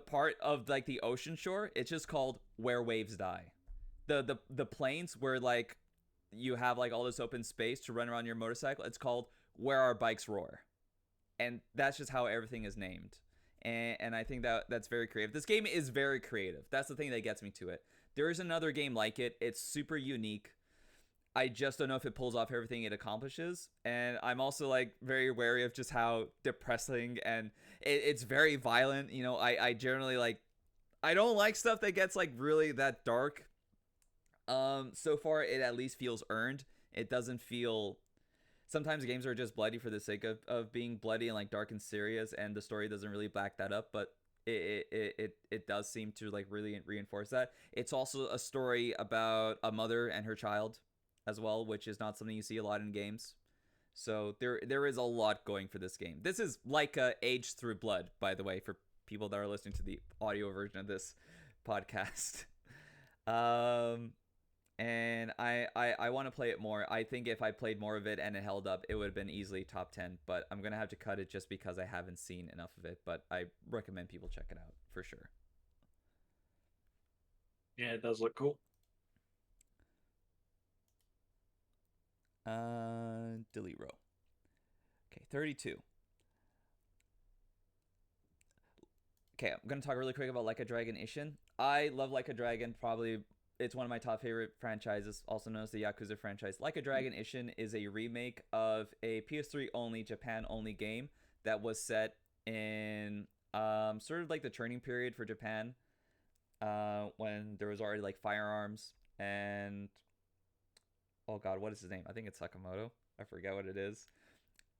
part of like the ocean shore, it's just called Where Waves Die. The plains where like you have like all this open space to run around your motorcycle, it's called Where Our Bikes Roar. And that's just how everything is named. And I think that's very creative. This game is very creative. That's the thing that gets me to it. There is another game like it. It's super unique. I just don't know if it pulls off everything it accomplishes. And I'm also like very wary of just how depressing and it's very violent. You know, I generally like, I don't like stuff that gets like really that dark. So far it at least feels earned. It doesn't feel, sometimes games are just bloody for the sake of being bloody and like dark and serious, and the story doesn't really back that up, but it does seem to like really reinforce that. It's also a story about a mother and her child as well, which is not something you see a lot in games. So there is a lot going for this game. This is like Aged Through Blood, by the way, for people that are listening to the audio version of this podcast. And I want to play it more. I think if I played more of it and it held up, it would have been easily top 10, but I'm going to have to cut it just because I haven't seen enough of it, but I recommend people check it out for sure. Yeah, it does look cool. Delete row. Okay, 32. Okay, I'm going to talk really quick about Like a Dragon Ishin. I love Like a Dragon, probably it's one of my top favorite franchises, also known as the Yakuza franchise. Like a Dragon Ishin is a remake of a PS3 only, Japan only game that was set in sort of like the turning period for Japan, when there was already like firearms and, oh god, what is his name? I think it's Sakamoto. I forget what it is.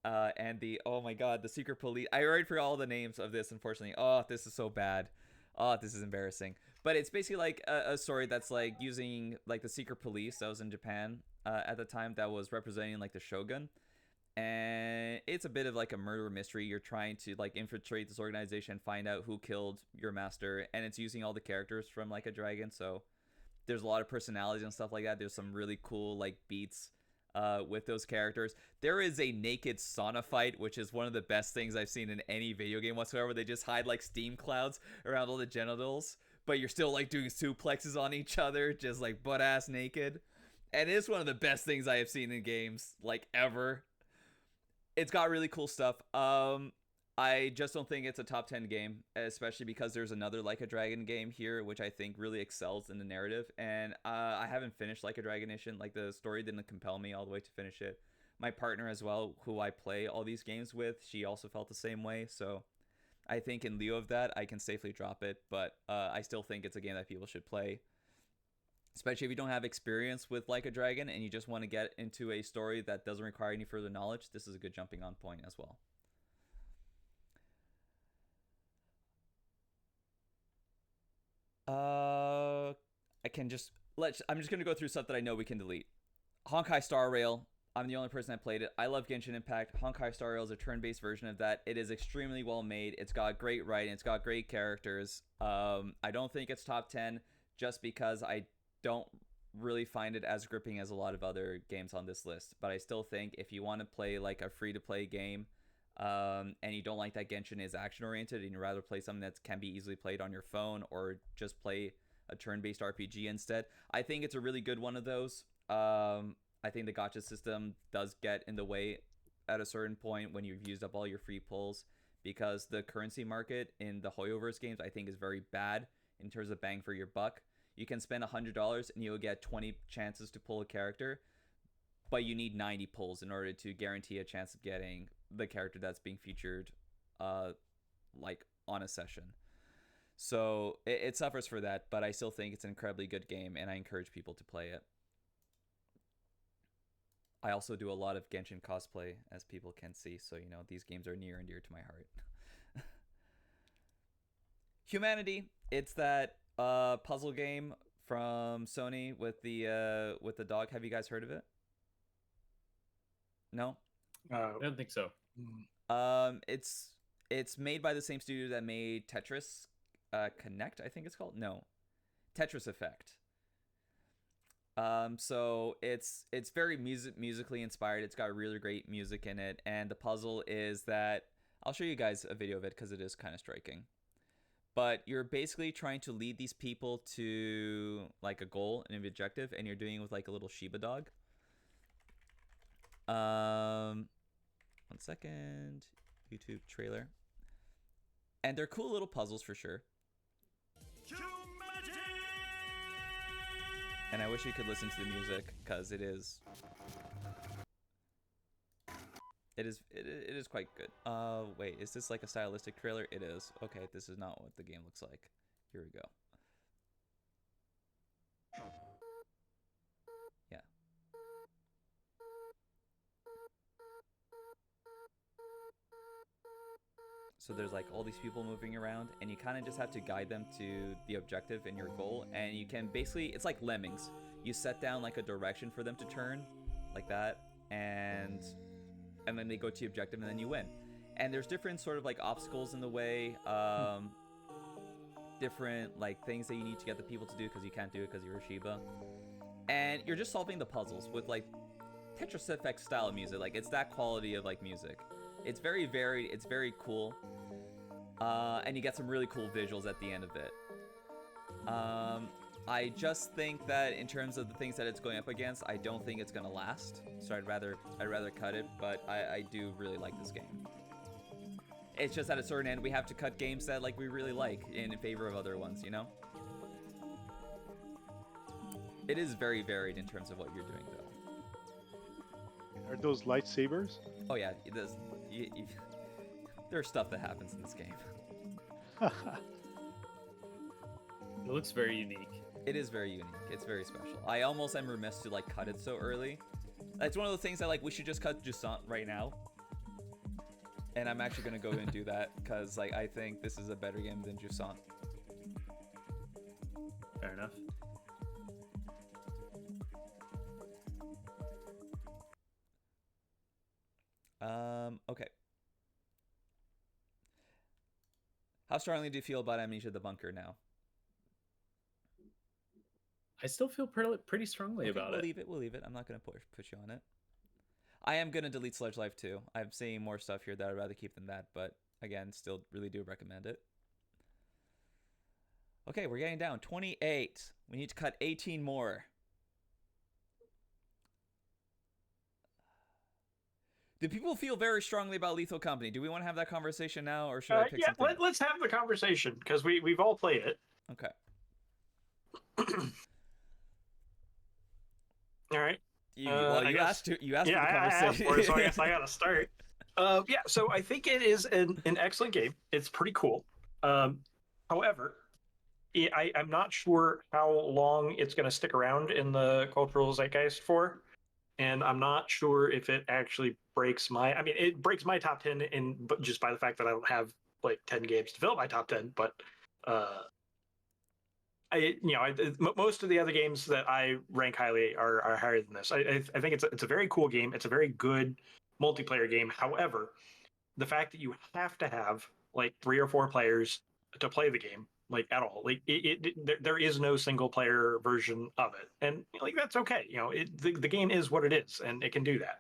And oh my god, the secret police. I already forgot all the names of this, unfortunately. Oh, this is so bad. Oh, this is embarrassing. But it's basically like a story that's like using like the secret police that was in Japan at the time, that was representing like the shogun. And it's a bit of like a murder mystery. You're trying to like infiltrate this organization, find out who killed your master, and it's using all the characters from Like a Dragon. So there's a lot of personalities and stuff like that. There's some really cool like beats with those characters. There is a naked sauna fight, which is one of the best things I've seen in any video game whatsoever. They just hide like steam clouds around all the genitals, but you're still like doing suplexes on each other, just like butt ass naked. And it's one of the best things I have seen in games like ever. It's got really cool stuff. I just don't think it's a top 10 game, especially because there's another Like a Dragon game here, which I think really excels in the narrative. And I haven't finished Like a Dragon Ishin. Like, the story didn't compel me all the way to finish it. My partner as well, who I play all these games with, she also felt the same way. So I think in lieu of that, I can safely drop it. But I still think it's a game that people should play, especially if you don't have experience with Like a Dragon and you just want to get into a story that doesn't require any further knowledge. This is a good jumping on point as well. I'm just gonna go through stuff that I know we can delete. Honkai Star Rail. I'm the only person that played it. I love Genshin Impact. Honkai Star Rail is a turn-based version of that. It is extremely well made. It's got great writing. It's got great characters. I don't think it's top 10 just because I don't really find it as gripping as a lot of other games on this list. But I still think if you want to play like a free-to-play game, and you don't like that Genshin is action-oriented and you'd rather play something that can be easily played on your phone or just play a turn-based RPG instead, I think it's a really good one of those. I think the gacha system does get in the way at a certain point when you've used up all your free pulls, because the currency market in the Hoyoverse games I think is very bad in terms of bang for your buck. You can spend $100 and you'll get 20 chances to pull a character, but you need 90 pulls in order to guarantee a chance of getting the character that's being featured like on a session. So it suffers for that, but I still think it's an incredibly good game, and I encourage people to play it. I also do a lot of Genshin cosplay, as people can see, so you know these games are near and dear to my heart. Humanity, it's that puzzle game from Sony with the dog. Have you guys heard of it? No? I don't think so. It's made by the same studio that made Tetris Connect, I think it's called. No, Tetris Effect. So it's very musically inspired. It's got really great music in it, and the puzzle is that I'll show you guys a video of it because it is kind of striking. But you're basically trying to lead these people to like a goal and an objective, and you're doing it with like a little Shiba dog. 1 second. YouTube trailer. And they're cool little puzzles for sure. And I wish you could listen to the music because it is quite good. Wait, is this like a stylistic trailer? It is. Okay, this is not what the game looks like. Here we go. Yeah. So there's like all these people moving around, and you kind of just have to guide them to the objective and your goal. And you can basically, it's like Lemmings. You set down like a direction for them to turn, like that, and then they go to the objective, and then you win. And there's different sort of like obstacles in the way, different like things that you need to get the people to do because you can't do it because you're a Shiba. And you're just solving the puzzles with like Tetris Effect style music. Like it's that quality of like music. It's very varied, it's very cool, and you get some really cool visuals at the end of it. I just think that in terms of the things that it's going up against, I don't think it's gonna last. So I'd rather cut it, but I do really like this game. It's just at a certain end we have to cut games that like we really like in favor of other ones, you know? It is very varied in terms of what you're doing though. Are those lightsabers? Oh yeah, it does. There's stuff that happens in this game. It looks very unique. It is very unique. It's very special. I almost am remiss to like cut it so early. It's one of those things that like we should just cut Jusant right now. And I'm actually gonna go and do that because like I think this is a better game than Jusant. Fair enough. Okay. How strongly do you feel about Amnesia the Bunker now? I still feel pretty strongly about we'll it. Leave it. We'll leave it. I'm not going to push you on it. I am going to delete Sludge Life too. I'm seeing more stuff here that I'd rather keep than that, but again, still really do recommend it. Okay, we're getting down. 28. We need to cut 18 more. Do people feel very strongly about Lethal Company? Do we want to have that conversation now, or should I pick something? Yeah, let's have the conversation because we've all played it. Okay. All right. You asked for the conversation. I asked for it, so I guess I gotta start. Yeah, so I think it is an excellent game. It's pretty cool. However, I'm not sure how long it's going to stick around in the cultural zeitgeist for, and I'm not sure if it actually breaks my. I mean, it breaks my top 10 just by the fact that I don't have like 10 games to fill my top 10. But most of the other games that I rank highly are higher than this. I think it's a very cool game. It's a very good multiplayer game. However, the fact that you have to have like 3 or 4 players to play the game, like at all, like there is no single player version of it, and like that's okay. You know, the game is what it is, and it can do that.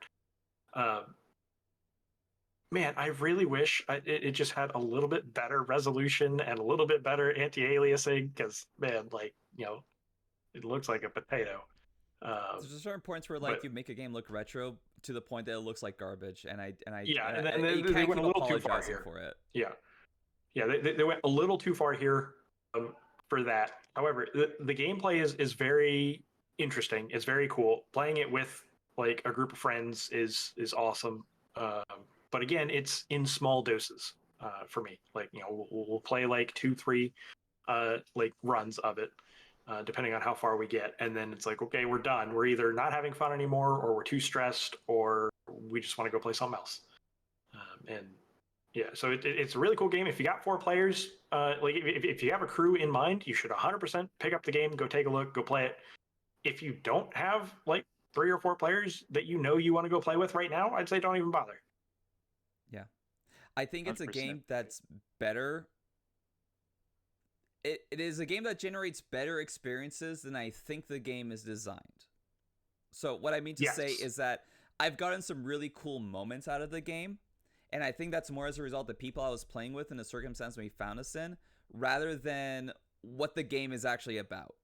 Man, I really wish it just had a little bit better resolution and a little bit better anti-aliasing, because man, like, you know, it looks like a potato. There's certain points where but you make a game look retro to the point that it looks like garbage, and yeah, and and then you they can't went keep a little too far apologizing here. for it. Yeah, they went a little too far here for that. However, the gameplay is very interesting. It's very cool. Playing it with like a group of friends is awesome. But again, it's in small doses for me. Like we'll play like 2, 3 like runs of it, depending on how far we get, and then it's like, okay, we're done. We're either not having fun anymore, or we're too stressed, or we just want to go play something else. And yeah, so it's a really cool game. If you got 4 players, like if you have a crew in mind, you should 100% pick up the game, go take a look, go play it. If you don't have like 3 or 4 players that you want to go play with right now, I'd say don't even bother. Yeah, I think it's a 100%. game that's better. It is a game that generates better experiences than I think the game is designed. So what I mean to say is that I've gotten some really cool moments out of the game, and I think that's more as a result of the people I was playing with and the circumstance we found us in, rather than what the game is actually about.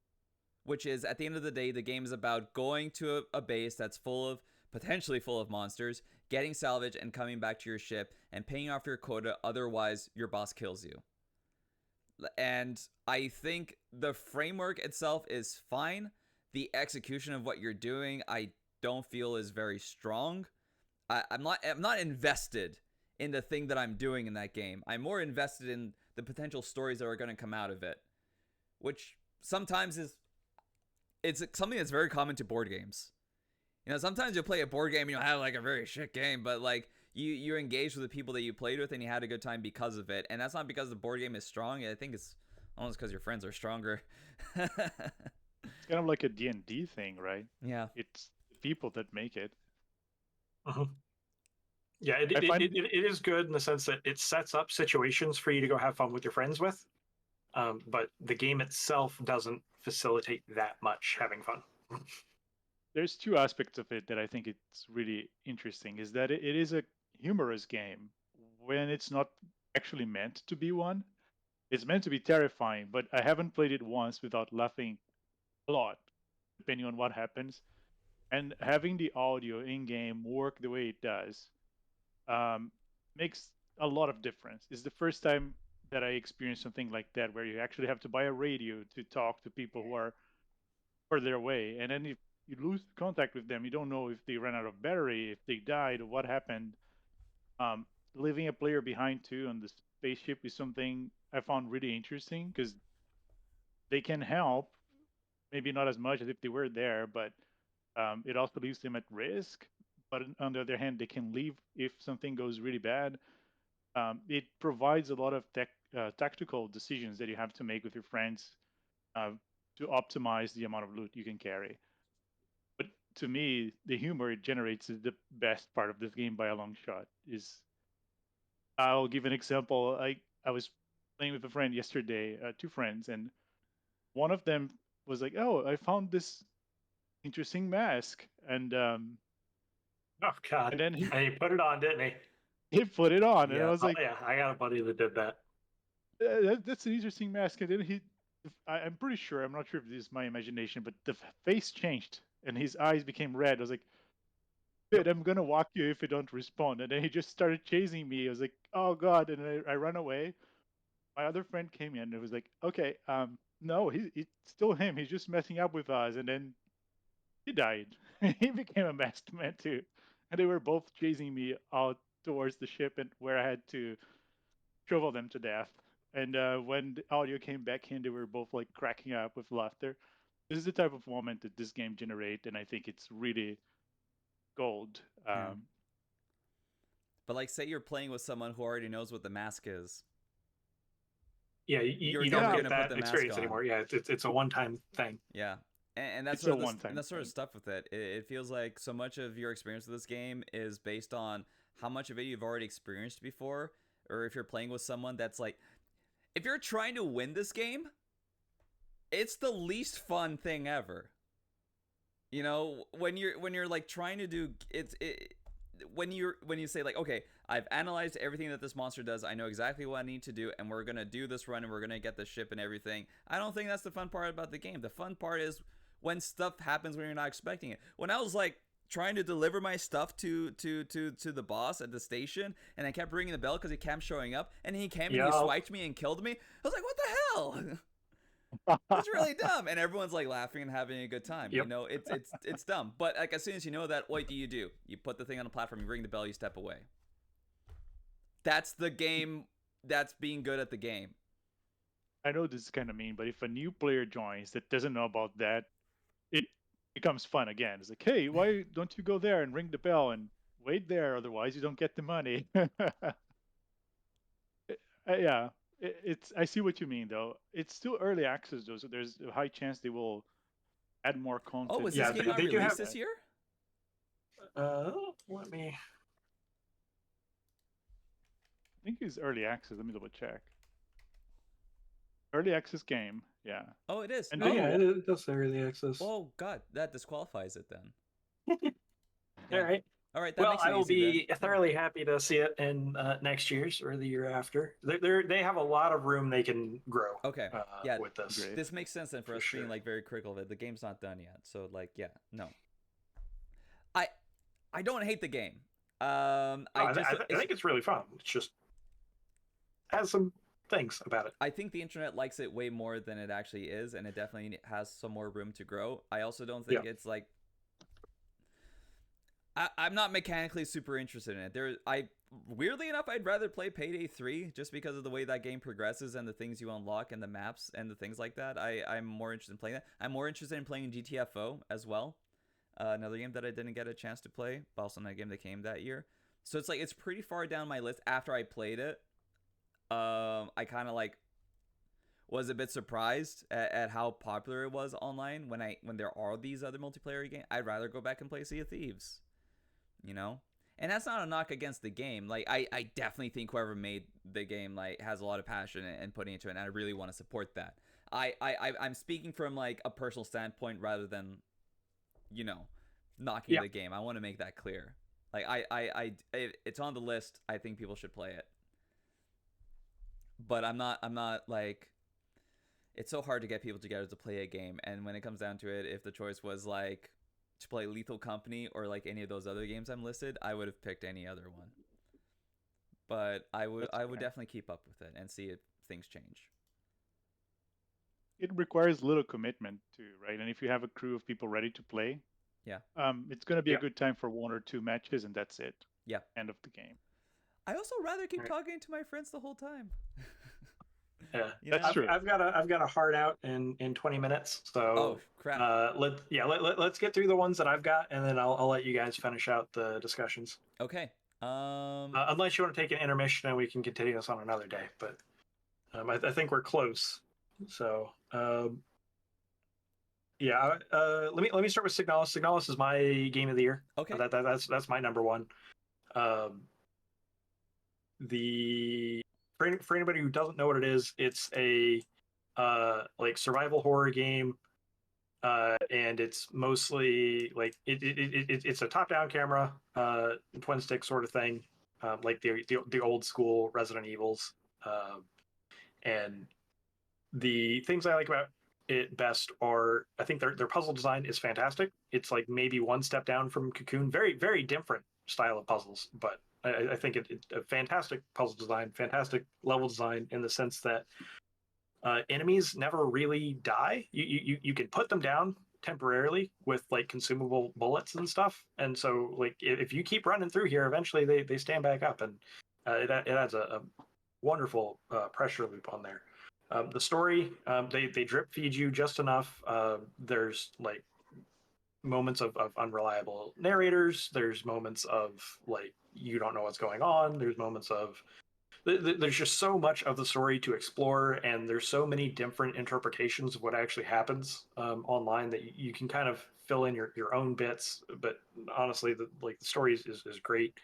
Which is, at the end of the day, the game is about going to a base that's potentially full of monsters, getting salvage, and coming back to your ship and paying off your quota, otherwise your boss kills you. And I think the framework itself is fine. The execution of what you're doing, I don't feel is very strong. I'm not invested in the thing that I'm doing in that game. I'm more invested in the potential stories that are going to come out of it, which sometimes it's something that's very common to board games. Sometimes you'll play a board game and you'll have like a very shit game, but like you engaged with the people that you played with and you had a good time because of it. And that's not because the board game is strong. I think it's almost because your friends are stronger. It's kind of like a D&D thing, right? Yeah. It's the people that make it. Uh-huh. Yeah, it is good in the sense that it sets up situations for you to go have fun with your friends with. But the game itself doesn't facilitate that much having fun. There's 2 aspects of it that I think it's really interesting. Is that it is a humorous game when it's not actually meant to be one. It's meant to be terrifying, but I haven't played it once without laughing a lot, depending on what happens. And having the audio in game work the way it does makes a lot of difference. It's the first time that I experienced something like that, where you actually have to buy a radio to talk to people who are further away, and then if you lose contact with them, you don't know if they ran out of battery, if they died, or what happened. Leaving a player behind too on the spaceship is something I found really interesting, because they can help, maybe not as much as if they were there, but it also leaves them at risk. But on the other hand, they can leave if something goes really bad. It provides a lot of tactical decisions that you have to make with your friends to optimize the amount of loot you can carry. But to me, the humor it generates is the best part of this game by a long shot. I'll give an example. I was playing with a friend yesterday, 2 friends, and one of them was like, "Oh, I found this interesting mask," and Oh God! then And he put it on, didn't he? he put it on, and I Yeah. was like, Oh yeah, I got a buddy that did that. That's an interesting mask." And then I'm pretty sure, I'm not sure if this is my imagination, but the face changed and his eyes became red. I was like, "Dude, I'm gonna walk you if you don't respond." And then he just started chasing me. I was like, "Oh God!" And I ran away. My other friend came in and it was like, "Okay, no, it's still him. He's just messing up with us." And then he died. He became a masked man too, and they were both chasing me out towards the ship and where I had to shovel them to death. And when the audio came back in, they were both like cracking up with laughter. This is the type of moment that this game generates, and I think it's really gold. Yeah. But like, say you're playing with someone who already knows what the mask is. Yeah, You're you never don't gonna get put that the mask experience on. anymore. Yeah, it's a one-time thing. Yeah. And that's It's sort a of one-time that sort of thing. stuff with it. It feels like so much of your experience with this game is based on how much of it you've already experienced before, or if you're playing with someone that's like, if you're trying to win this game, it's the least fun thing ever. When you're like trying to do when you say like, okay, I've analyzed everything that this monster does, I know exactly what I need to do, and we're gonna do this run and we're gonna get the ship and everything. I don't think that's the fun part about the game. The fun part is when stuff happens when you're not expecting it. When I was like trying to deliver my stuff to the boss at the station, and I kept ringing the bell because he kept showing up, and he came and he swiped me and killed me. I was like, what the hell? That's really dumb, and everyone's like laughing and having a good time. Yep. You know, it's dumb. But like as soon as you know that, what do? You put the thing on the platform, you ring the bell, you step away. That's the game. That's being good at the game. I know this is kind of mean, but if a new player joins that doesn't know about that, it becomes fun again. It's like, hey, why don't you go there and ring the bell and wait there? Otherwise, you don't get the money. Yeah, it's. I see what you mean, though. It's still early access, though, so there's a high chance they will add more content. Oh, was Yeah, this game they- not they do released have- this year? Let me. I think it's early access. Let me double check. Early access game, yeah. Oh, it is. And Oh, they- yeah, it does say early access. Oh God, that disqualifies it then. All right. All right. That Well, makes it I will easy be then. thoroughly happy to see it in next year's or the year after. They have a lot of room they can grow. Okay. Yeah. With this. Great. This makes sense then for For us being sure. like very critical of it. The game's not done yet, so like, yeah, no. I don't hate the game. I think it's really fun. It's just has some things about it. I think the internet likes it way more than it actually is, and it definitely has some more room to grow. I also don't think it's like. I'm not mechanically super interested in it. Weirdly enough, I'd rather play Payday 3 just because of the way that game progresses and the things you unlock and the maps and the things like that. I'm more interested in playing that. I'm more interested in playing GTFO as well. Another game that I didn't get a chance to play, but also not a game that came that year. So it's like it's pretty far down my list after I played it. I kind of like was a bit surprised at how popular it was online when there are these other multiplayer games. I'd rather go back and play Sea of Thieves, you know? And that's not a knock against the game. Like I definitely think whoever made the game like has a lot of passion and putting into it, and I really want to support that. I'm speaking from like a personal standpoint rather than, you know, knocking the game. I want to make that clear. Like it's on the list. I think people should play it. But I'm not like, it's so hard to get people together to play a game, and when it comes down to it, if the choice was like to play Lethal Company or like any of those other games I'm listed, I would have picked any other one. But I would definitely keep up with it and see if things change. It requires little commitment too, right? And if you have a crew of people ready to play, it's going to be a good time for 1 or 2 matches, and that's it. Yeah. End of the game. I also rather keep talking to my friends the whole time. Yeah, that's true. I've got a hard out in 20 minutes, so oh crap. Let's get through the ones that I've got, and then I'll let you guys finish out the discussions. Okay. Unless you want to take an intermission and we can continue this on another day, but I think we're close. So let me start with Signalis. Signalis is my game of the year. Okay. That's my number one. For anybody who doesn't know what it is, it's a like survival horror game, and it's mostly like it's a top-down camera, twin stick sort of thing, like the old school Resident Evils, and the things I like about it best are, I think their puzzle design is fantastic. It's like maybe one step down from Cocoon, very very different style of puzzles, but I think it's a fantastic puzzle design, fantastic level design in the sense that enemies never really die. You can put them down temporarily with like consumable bullets and stuff, and so like if you keep running through here, eventually they stand back up, and it adds a wonderful pressure loop on there. The story, they drip feed you just enough. There's like moments of unreliable narrators. There's moments of like you don't know what's going on. There's moments of there's just so much of the story to explore, and there's so many different interpretations of what actually happens online that you can kind of fill in your own bits. But honestly, the story is great.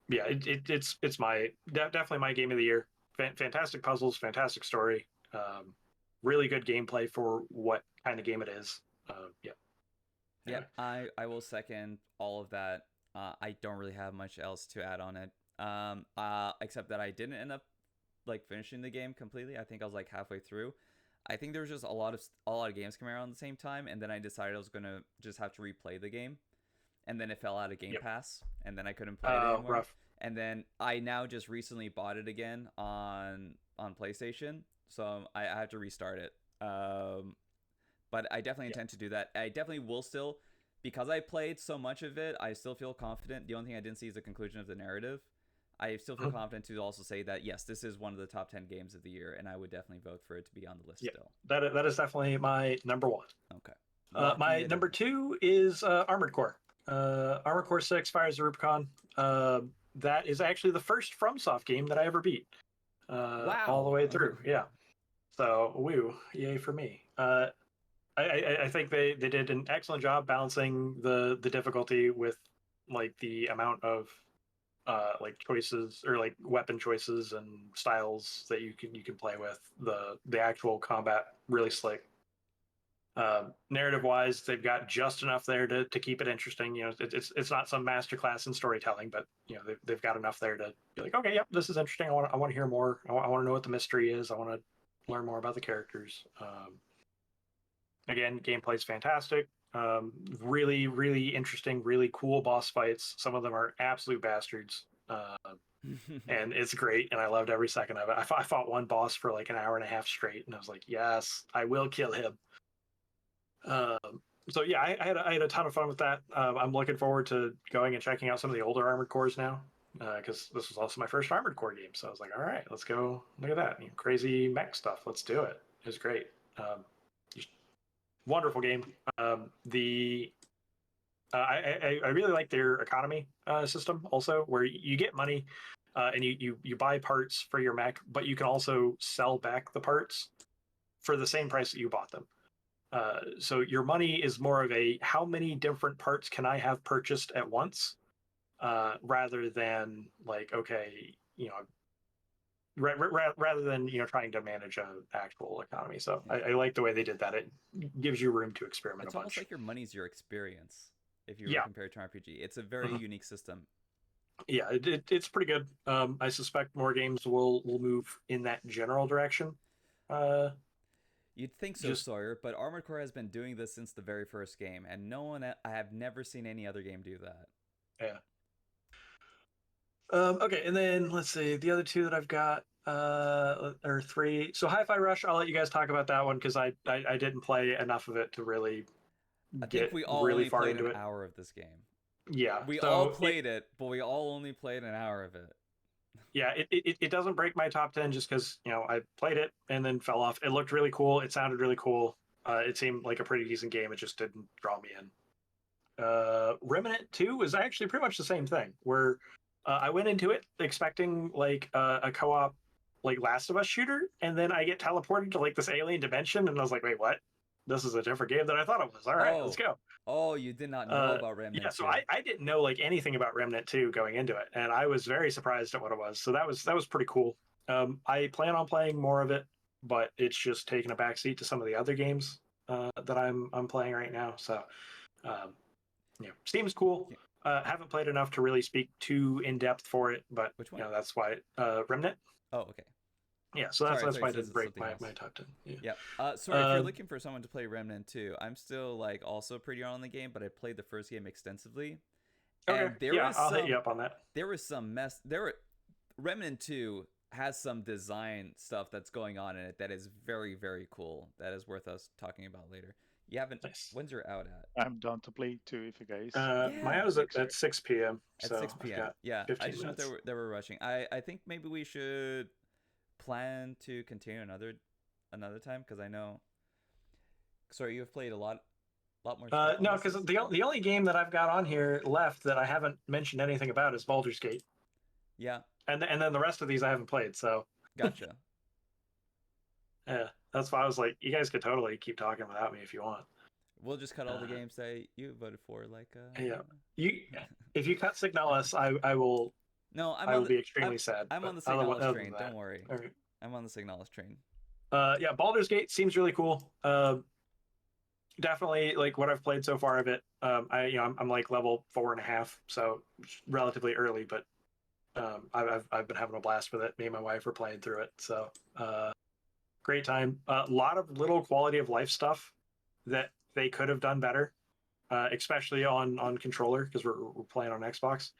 It's my definitely my game of the year. Fantastic puzzles, fantastic story, really good gameplay for what kind of game it is. Yeah, I will second all of that. I don't really have much else to add on it. Except that I didn't end up like finishing the game completely. I think I was like halfway through. I think there was just a lot of games coming around at the same time, and then I decided I was gonna just have to replay the game, and then it fell out of Game Pass, and then I couldn't play it anymore. Rough. And then I now just recently bought it again on PlayStation, so I have to restart it. But I definitely intend to do that. I definitely will still, because I played so much of it, I still feel confident. The only thing I didn't see is the conclusion of the narrative. I still feel confident to also say that, yes, this is one of the top 10 games of the year, and I would definitely vote for it to be on the list still. That is definitely my number one. Okay. My number two is Armored Core. Armored Core 6, Fires of Rubicon. That is actually the first FromSoft game that I ever beat. Wow. All the way through, yeah. So, woo, yay for me. I think they did an excellent job balancing the difficulty with like the amount of like choices or like weapon choices and styles that you can play with. The actual combat really slick. Narrative wise, they've got just enough there to keep it interesting. You know, it's not some masterclass in storytelling, but you know they've got enough there to be like, okay, yep, this is interesting. I want to hear more. I want to know what the mystery is. I want to learn more about the characters. Again, gameplay's fantastic. Really, really interesting, really cool boss fights. Some of them are absolute bastards. And it's great, and I loved every second of it. I fought one boss for like an hour and a half straight, and I was like, yes, I will kill him. So yeah, I had a ton of fun with that. I'm looking forward to going and checking out some of the older Armored Cores now, because this was also my first Armored Core game. So I was like, all right, let's go look at that crazy mech stuff. Let's do it. It was great. Wonderful game. I really like their economy system also, where you get money and you buy parts for your mech, but you can also sell back the parts for the same price that you bought them. So your money is more of a how many different parts can I have purchased at once, rather than like, okay, rather than trying to manage an actual economy. So I like the way they did that. It gives you room to experiment. It's a bunch. almost like your money's your experience if you were compared to RPG. It's a very unique system. Yeah, it's pretty good. I suspect more games will move in that general direction. You'd think so, Sawyer, but Armored Core has been doing this since the very first game, and I have never seen any other game do that. Yeah. Okay, and then let's see the other two that I've got, or three. So Hi-Fi Rush, I'll let you guys talk about that one because I didn't play enough of it to really I think we all really only far played into an it. hour of this game. Yeah, we all played it, but we all only played an hour of it. Yeah, it doesn't break my top 10 just because I played it and then fell off. It looked really cool. It sounded really cool. It seemed like a pretty decent game. It just didn't draw me in. Remnant 2 was actually pretty much the same thing, where I went into it expecting like a co-op like Last of Us shooter, and then I get teleported to like this alien dimension, and I was like, wait, what? This is a different game than I thought it was. All right, let's go. Oh, you did not know about Remnant 2. Yeah, so I didn't know like anything about Remnant 2 going into it, and I was very surprised at what it was. So that was pretty cool. I plan on playing more of it, but it's just taking a backseat to some of the other games that I'm playing right now. So Steam's cool. Haven't played enough to really speak too in depth for it, but which one? That's why Remnant. Oh, okay. Yeah, so that's why I didn't break my top 10. Yeah. Sorry, if you're looking for someone to play Remnant 2, I'm still like also pretty on the game, but I played the first game extensively. Okay. And I'll hit you up on that. There was some Remnant 2 has some design stuff that's going on in it that is very, very cool. That is worth us talking about later. You haven't. Nice. When's your out at? I'm done to play too, if you guys. My out is at 6 p.m. At so 6 p.m. Yeah, I just know they were rushing. I think maybe we should plan to continue another time because I know. Sorry, you've played a lot more. No, because the only game that I've got on here left that I haven't mentioned anything about is Baldur's Gate. Yeah. And then the rest of these I haven't played. So. Gotcha. Yeah, that's why I was like, you guys could totally keep talking without me if you want. We'll just cut all the games that you voted for, like. If you cut Signalis, I will. No, I will be extremely sad. I'm on the Signalis train. Don't worry. Right. I'm on the Signalis train. Yeah, Baldur's Gate seems really cool. Definitely like what I've played so far of it. I'm like level 4.5, so relatively early, but I've been having a blast with it. Me and my wife are playing through it. So Great time. A lot of little quality of life stuff that they could have done better, especially on controller because we're playing on Xbox.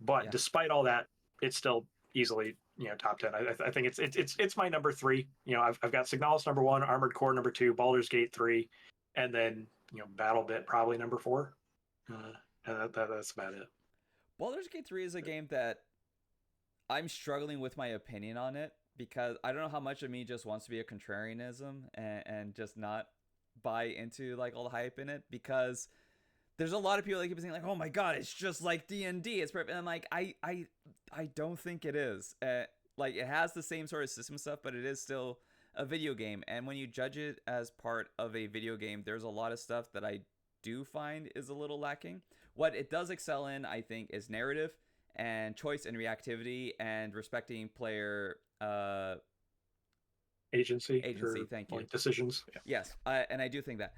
But Yeah. despite all that, it's still easily top 10. I think it's my number 3. I've got Signalis number 1, Armored Core number 2, Baldur's Gate 3, and then BattleBit probably number 4. And that's about it. Baldur's Gate 3 is a game that I'm struggling with my opinion on it because I don't know how much of me just wants to be a contrarianism and just not buy into like all the hype in it, because there's a lot of people that keep saying like, oh my god, it's just like D&D, it's perfect. And I'm like, I don't think it is. Like, it has the same sort of system stuff, but it is still a video game. And when you judge it as part of a video game, there's a lot of stuff that I do find is a little lacking. What it does excel in, I think, is narrative and choice and reactivity and respecting player agency. Thank you. Like decisions. Yeah. Yes, and I do think that,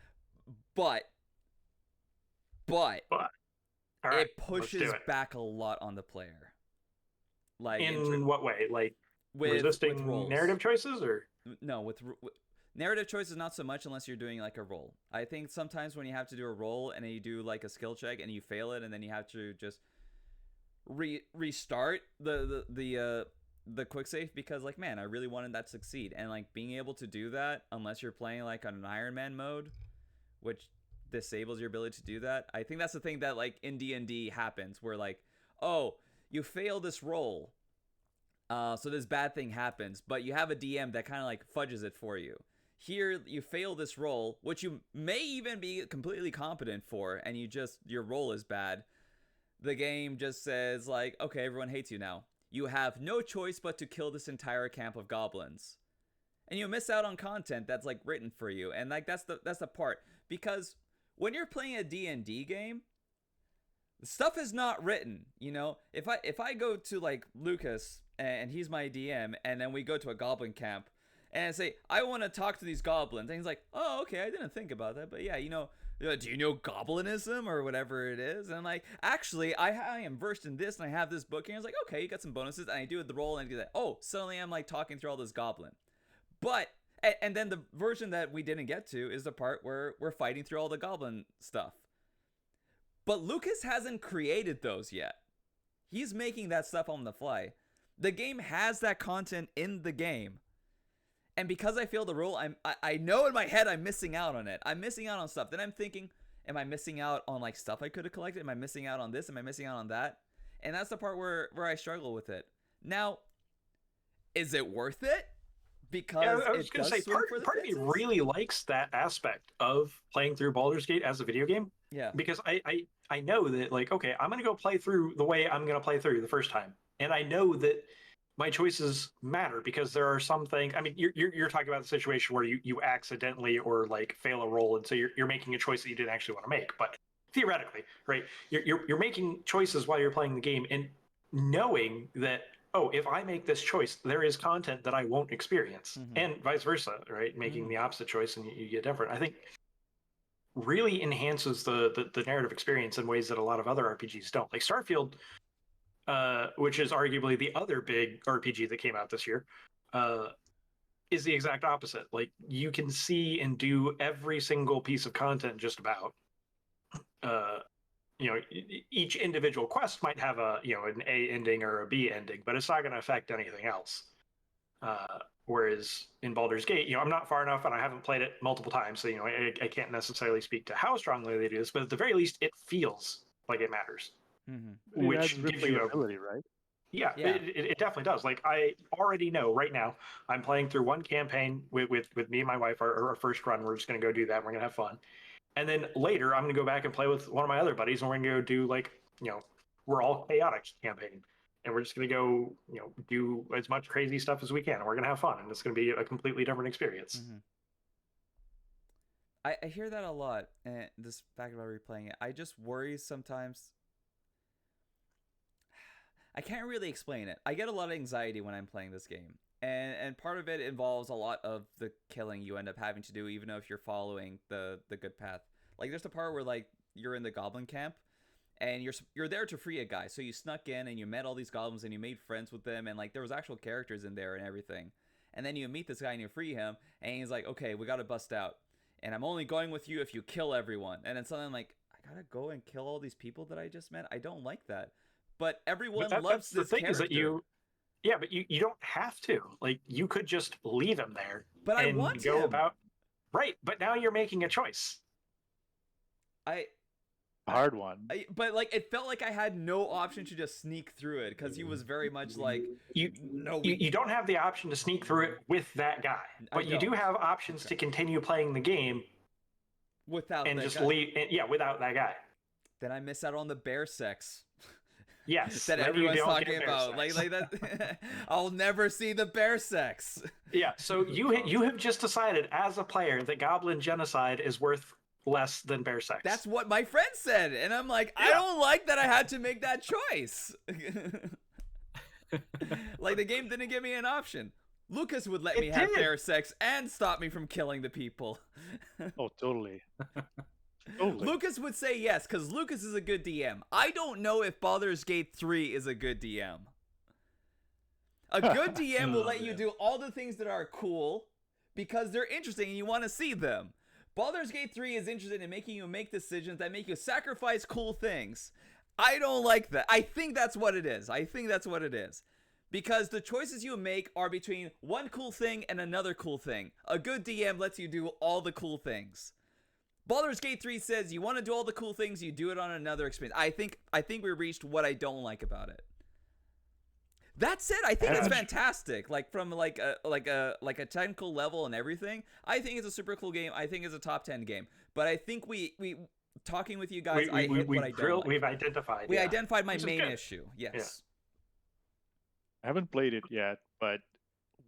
but all right, it pushes back a lot on the player. Like, in what way? Like with resisting roles. narrative choices, or no, with narrative choices, not so much unless you're doing like a roll. I think sometimes when you have to do a roll and then you do like a skill check and you fail it, and then you have to just restart the quick save because, like, man, I really wanted that to succeed. And like being able to do that unless you're playing like on an Iron Man mode, which disables your ability to do that. I think that's the thing that like in D&D happens, where like, oh, you fail this roll, so this bad thing happens, but you have a DM that kind of like fudges it for you. Here, you fail this roll, which you may even be completely competent for, and your roll is bad. The game just says like, okay, everyone hates you now. You have no choice but to kill this entire camp of goblins. And you miss out on content that's like written for you. And like that's the part, because when you're playing a D&D game, stuff is not written, If I go to like Lucas and he's my DM, and then we go to a goblin camp and say, I want to talk to these goblins, and he's like, oh, okay, I didn't think about that, but yeah, do you know goblinism or whatever it is? And I'm like, actually, I am versed in this, and I have this book. And I was like, okay, you got some bonuses, and I do the roll, and I do that. Oh, suddenly I'm like talking through all this goblin. But, and then the version that we didn't get to is the part where we're fighting through all the goblin stuff. But Lucas hasn't created those yet. He's making that stuff on the fly. The game has that content in the game. And because I failed the role, I know in my head I'm missing out on it. I'm missing out on stuff. Then I'm thinking, am I missing out on like stuff I could have collected? Am I missing out on this? Am I missing out on that? And that's the part where I struggle with it. Now, is it worth it? Because I was going to say, part of me really likes that aspect of playing through Baldur's Gate as a video game. Yeah. Because I know that, like, okay, I'm going to go play through the way I'm going to play through the first time. And I know that my choices matter, because there are some things. I mean, you're talking about the situation where you accidentally or like fail a roll, and so you're making a choice that you didn't actually want to make. But theoretically, right, you're making choices while you're playing the game, and knowing that, oh, if I make this choice, there is content that I won't experience, and vice versa, right? Making the opposite choice and you get different. I think really enhances the narrative experience in ways that a lot of other RPGs don't. Like Starfield, which is arguably the other big RPG that came out this year, is the exact opposite. Like, you can see and do every single piece of content just about. Each individual quest might have an A ending or a B ending, but it's not going to affect anything else. Whereas in Baldur's Gate, I'm not far enough and I haven't played it multiple times, so I can't necessarily speak to how strongly they do this, but at the very least, it feels like it matters. Which gives you ability, right? Yeah. It definitely does. Like, I already know right now I'm playing through one campaign with me and my wife, our first run. We're just going to go do that. We're going to have fun. And then later I'm going to go back and play with one of my other buddies, and we're going to go do like, we're all chaotic campaign. And we're just going to go, do as much crazy stuff as we can. And we're going to have fun. And it's going to be a completely different experience. I hear that a lot. And this fact about replaying it, I just worry sometimes. I can't really explain it. I get a lot of anxiety when I'm playing this game. And part of it involves a lot of the killing you end up having to do, even if you're following the good path. Like, there's the part where like you're in the goblin camp and you're there to free a guy. So you snuck in and you met all these goblins and you made friends with them, and like there was actual characters in there and everything. And then you meet this guy and you free him, and he's like, okay, we gotta bust out, and I'm only going with you if you kill everyone. And it's something like, I gotta go and kill all these people that I just met? I don't like that. But everyone loves this the thing character. is that you don't have to. Like, you could just leave him there But I and want go him. about. Right, but now you're making a choice. Hard one. But like, it felt like I had no option to just sneak through it, because he was very much like, You don't have the option to sneak through it with that guy, but you do have options to continue playing the game without and that just guy. leave. Yeah, without that guy. Then I miss out on the bear sex. Yes, that then you everyone's don't talking get bear about. sex. Like that. I'll never see the bear sex. Yeah, so you have just decided as a player that goblin genocide is worth less than bear sex. That's what my friend said, and I'm like, I don't like that I had to make that choice. Like, the game didn't give me an option. Lucas would let me have bear sex and stop me from killing the people. Oh, totally. Totally. Lucas would say yes, because Lucas is a good DM. I don't know if Baldur's Gate 3 is a good DM. A good DM will let you do all the things that are cool because they're interesting and you want to see them. Baldur's Gate 3 is interested in making you make decisions that make you sacrifice cool things. I don't like that. I think that's what it is. Because the choices you make are between one cool thing and another cool thing. A good DM lets you do all the cool things. Baldur's Gate 3 says you want to do all the cool things, you do it on another experience. I think we reached what I don't like about it. That said, I think it's fantastic. Like, from like a technical level and everything, I think it's a super cool game. I think it's a top 10 game. But I think we talking with you guys, I hit what I don't like. We've identified. We identified my main issue. Yes. Yeah. I haven't played it yet, but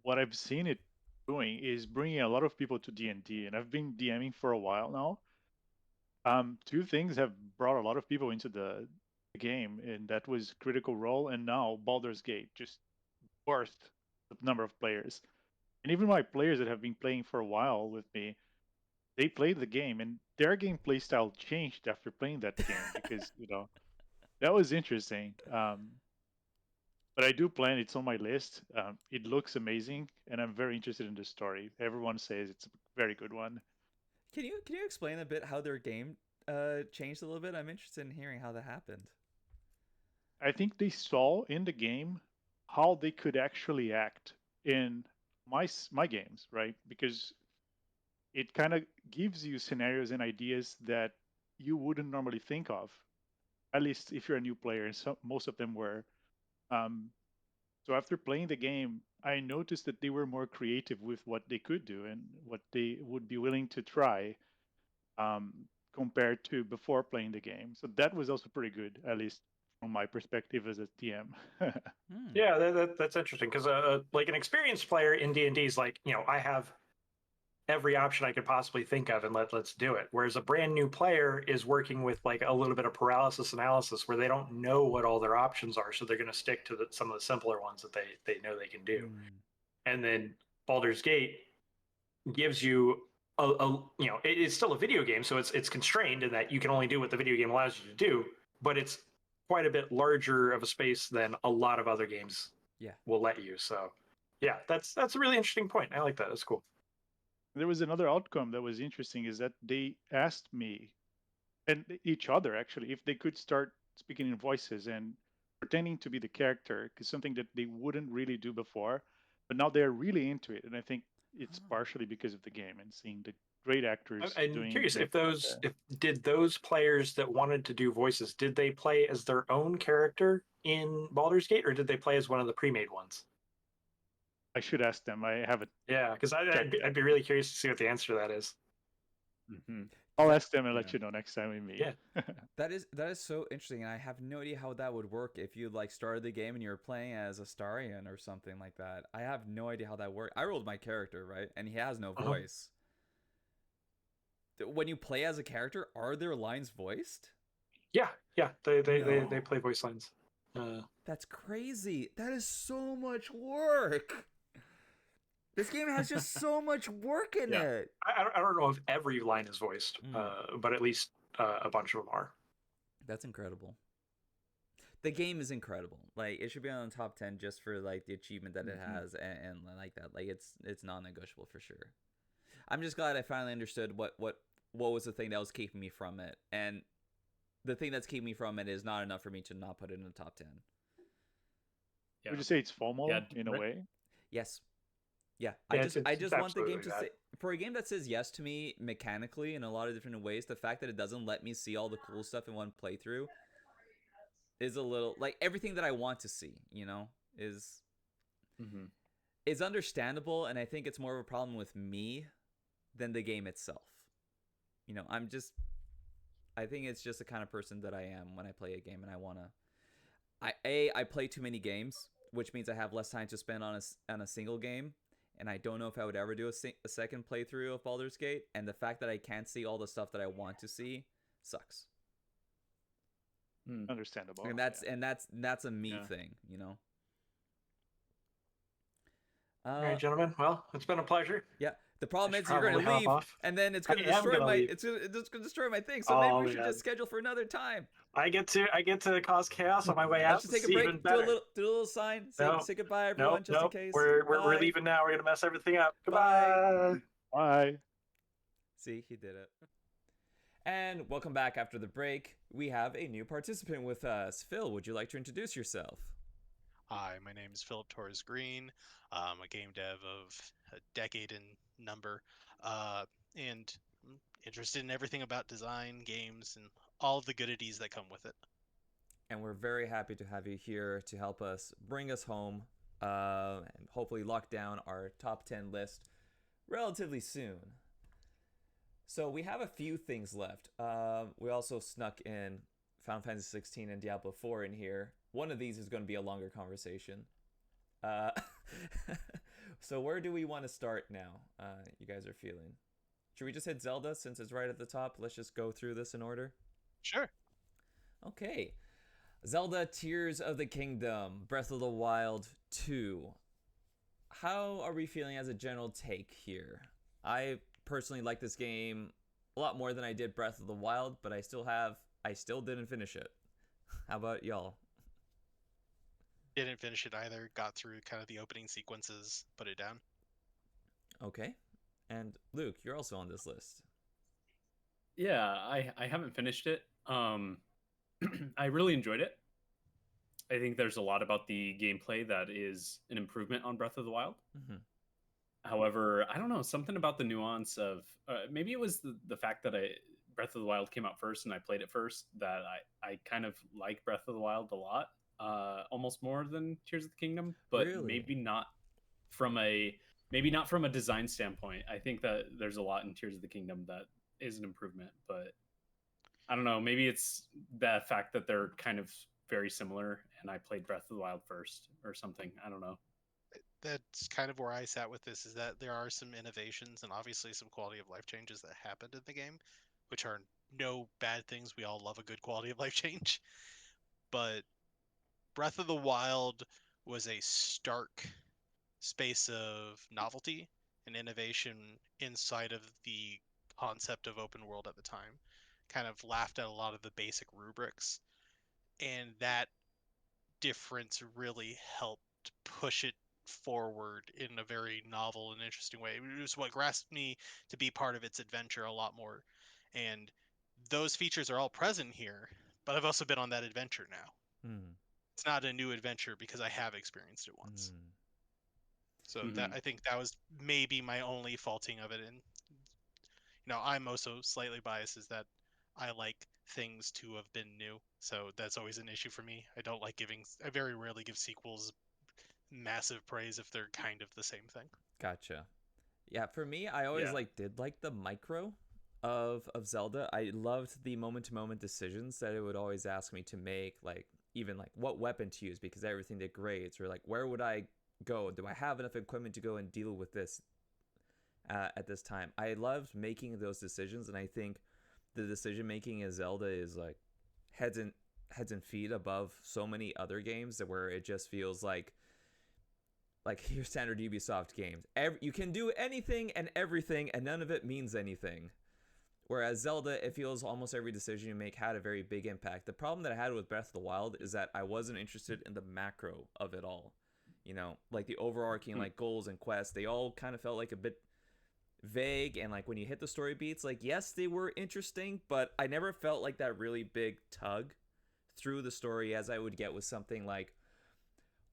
what I've seen it doing is bringing a lot of people to D&D, and I've been DMing for a while now. Two things have brought a lot of people into the game, and that was Critical Role and now Baldur's Gate, just burst the number of players. And even my players that have been playing for a while with me, they played the game and their gameplay style changed after playing that game because, that was interesting. But I do plan, it's on my list. It looks amazing and I'm very interested in the story. Everyone says it's a very good one. Can you explain a bit how their game changed a little bit? I'm interested in hearing how that happened. I think they saw in the game how they could actually act in my games, right? Because it kind of gives you scenarios and ideas that you wouldn't normally think of, at least if you're a new player, and most of them were. So after playing the game, I noticed that they were more creative with what they could do and what they would be willing to try, compared to before playing the game. So that was also pretty good, at least from my perspective as a DM. Yeah, that's interesting because like an experienced player in D&D is like, I have every option I could possibly think of and let's do it. Whereas a brand new player is working with like a little bit of paralysis analysis where they don't know what all their options are, so they're going to stick to some of the simpler ones that they know they can do. And then Baldur's Gate gives you it's still a video game, so it's constrained in that you can only do what the video game allows you to do, but it's quite a bit larger of a space than a lot of other games will let you. So yeah, that's a really interesting point. I like that. That's cool. There was another outcome that was interesting, is that they asked me and each other actually if they could start speaking in voices and pretending to be the character, because something that they wouldn't really do before, but now they're really into it. And I think it's partially because of the game and seeing the great actors. I'm curious if did those players that wanted to do voices, did they play as their own character in Baldur's Gate, or did they play as one of the pre-made ones? I should ask them. I haven't. Yeah, because I'd be really curious to see what the answer to that is. Mm-hmm. I'll ask them and let you know next time we meet. Yeah. That is so interesting, and I have no idea how that would work if you like started the game and you were playing as Astarion or something like that. I have no idea how that worked. I rolled my character, right? And he has no voice. When you play as a character, are their lines voiced? Yeah. They play voice lines. That's crazy. That is so much work. This game has just so much work in it. I don't know if every line is voiced, but at least a bunch of them are. That's incredible. the game is incredible. Like, it should be on the top 10 just for like the achievement that it Mhm. has, and like that. Like, it's non-negotiable for sure. I'm just glad I finally understood what was the thing that was keeping me from it, and the thing that's keeping me from it is not enough for me to not put it in the top 10. Yeah. Would you say it's FOMO Yeah, in a way? Yes. Yeah. Yeah, I it's just want the game absolutely to that. say, for a game that says yes to me mechanically in a lot of different ways, the fact that it doesn't let me see all the cool stuff in one playthrough is a little, like, everything that I want to see, you know, is Mm-hmm. understandable, and I think it's more of a problem with me than the game itself. You know, I think it's just the kind of person that I am when I play a game, and I play too many games, which means I have less time to spend on a single game, and I don't know if I would ever do a second playthrough of Baldur's Gate, and the fact that I can't see all the stuff that I want to see sucks. Understandable. And that's a me thing, you know. All right, gentlemen. Well, it's been a pleasure. Yeah. The problem I is should you're gonna probably hop leave, off. and then it's I gonna am destroy gonna my leave. it's gonna destroy my thing. So maybe Oh, we should man. just schedule for another time. I get to cause chaos on my way out. Let's just take a It's break. even Do a better. little sign. No, Say goodbye, everyone, Nope, just nope. in case. We're Bye. leaving now. We're gonna mess everything up. Bye. Goodbye. Bye. See, he did it. And welcome back after the break. We have a new participant with us. Phil, would you like to introduce yourself? Hi, my name is Philip Torres Green. I'm a game dev of a decade in number, and I'm interested in everything about design, games, and all of the goodities that come with it. And we're very happy to have you here to help us bring us home and hopefully lock down our top 10 list relatively soon. So we have a few things left. We also snuck in Final Fantasy 16 and Diablo 4 in here. One of these is going to be a longer conversation. So where do we want to start now? You guys are feeling. Should we just hit Zelda since it's right at the top? Let's just go through this in order. Sure. Okay. Zelda Tears of the Kingdom, Breath of the Wild 2. How are we feeling as a general take here? I personally like this game a lot more than I did Breath of the Wild, but I still didn't finish it. How about y'all? Didn't finish it either. Got through kind of the opening sequences, put it down. Okay. And Luke, you're also on this list. Yeah, I haven't finished it. I really enjoyed it. I think there's a lot about the gameplay that is an improvement on Breath of the Wild. Mm-hmm. However, I don't know, something about the nuance of maybe it was the fact that Breath of the Wild came out first and I played it first, that I kind of like Breath of the Wild a lot, almost more than Tears of the Kingdom, but Really? maybe not from a design standpoint. I think that there's a lot in Tears of the Kingdom that is an improvement, but I don't know, maybe it's the fact that they're kind of very similar and I played Breath of the Wild first or something. I don't know. That's kind of where I sat with this, is that there are some innovations and obviously some quality of life changes that happened in the game, which are no bad things. We all love a good quality of life change. But Breath of the Wild was a stark space of novelty and innovation inside of the concept of open world at the time. Kind of laughed at a lot of the basic rubrics, and that difference really helped push it forward in a very novel and interesting way. It was what grasped me to be part of its adventure a lot more. And those features are all present here, but I've also been on that adventure now. Hmm. It's not a new adventure because I have experienced it once. Hmm. So Mhm. that, I think that was maybe my only faulting of it. And I'm also slightly biased, is that I like things to have been new. So that's always an issue for me. I very rarely give sequels massive praise if they're kind of the same thing. Gotcha. Yeah, for me, I always Yeah. did like the micro of Zelda. I loved the moment to moment decisions that it would always ask me to make, like even like what weapon to use because everything degrades, or like where would I go? Do I have enough equipment to go and deal with this at this time? I loved making those decisions, and I think the decision making in Zelda is like heads and feet above so many other games that where it just feels like your standard Ubisoft games. You can do anything and everything, and none of it means anything. Whereas Zelda, it feels almost every decision you make had a very big impact. The problem that I had with Breath of the Wild is that I wasn't interested in the macro of it all. You know, like the overarching like goals and quests, they all kind of felt like a bit vague, and like when you hit the story beats, like yes, they were interesting, but I never felt like that really big tug through the story as I would get with something like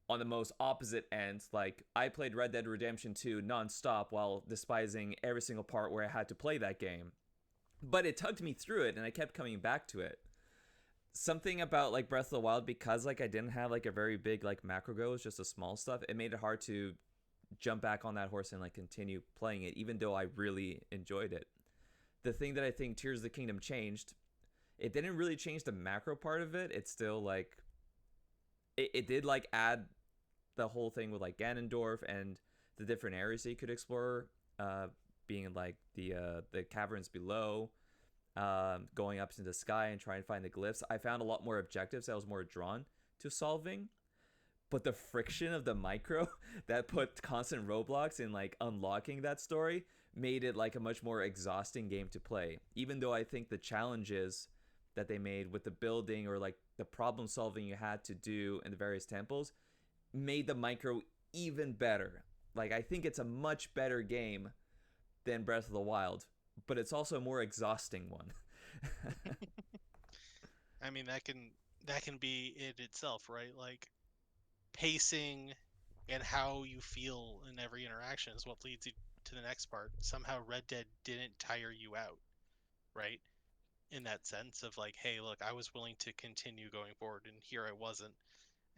on the most opposite end. Like I played Red Dead Redemption 2 nonstop while despising every single part where I had to play that game. But it tugged me through it and I kept coming back to it. Something about like Breath of the Wild, because like I didn't have like a very big like macro goal, it was just a small stuff, it made it hard to jump back on that horse and like continue playing it, even though I really enjoyed it. The thing that I think Tears of the Kingdom changed, it didn't really change the macro part of it. It's still like it did like add the whole thing with like Ganondorf and the different areas that you could explore, being like the caverns below, going up into the sky and trying to find the glyphs. I found a lot more objectives that I was more drawn to solving. But the friction of the micro that put constant roadblocks in like unlocking that story made it like a much more exhausting game to play. Even though I think the challenges that they made with the building or like the problem solving you had to do in the various temples made the micro even better. Like I think it's a much better game than Breath of the Wild, but it's also a more exhausting one. I mean, that can be it itself, right? Like pacing and how you feel in every interaction is what leads you to the next part. Somehow Red Dead didn't tire you out, right? In that sense of like, hey, look, I was willing to continue going forward and here I wasn't.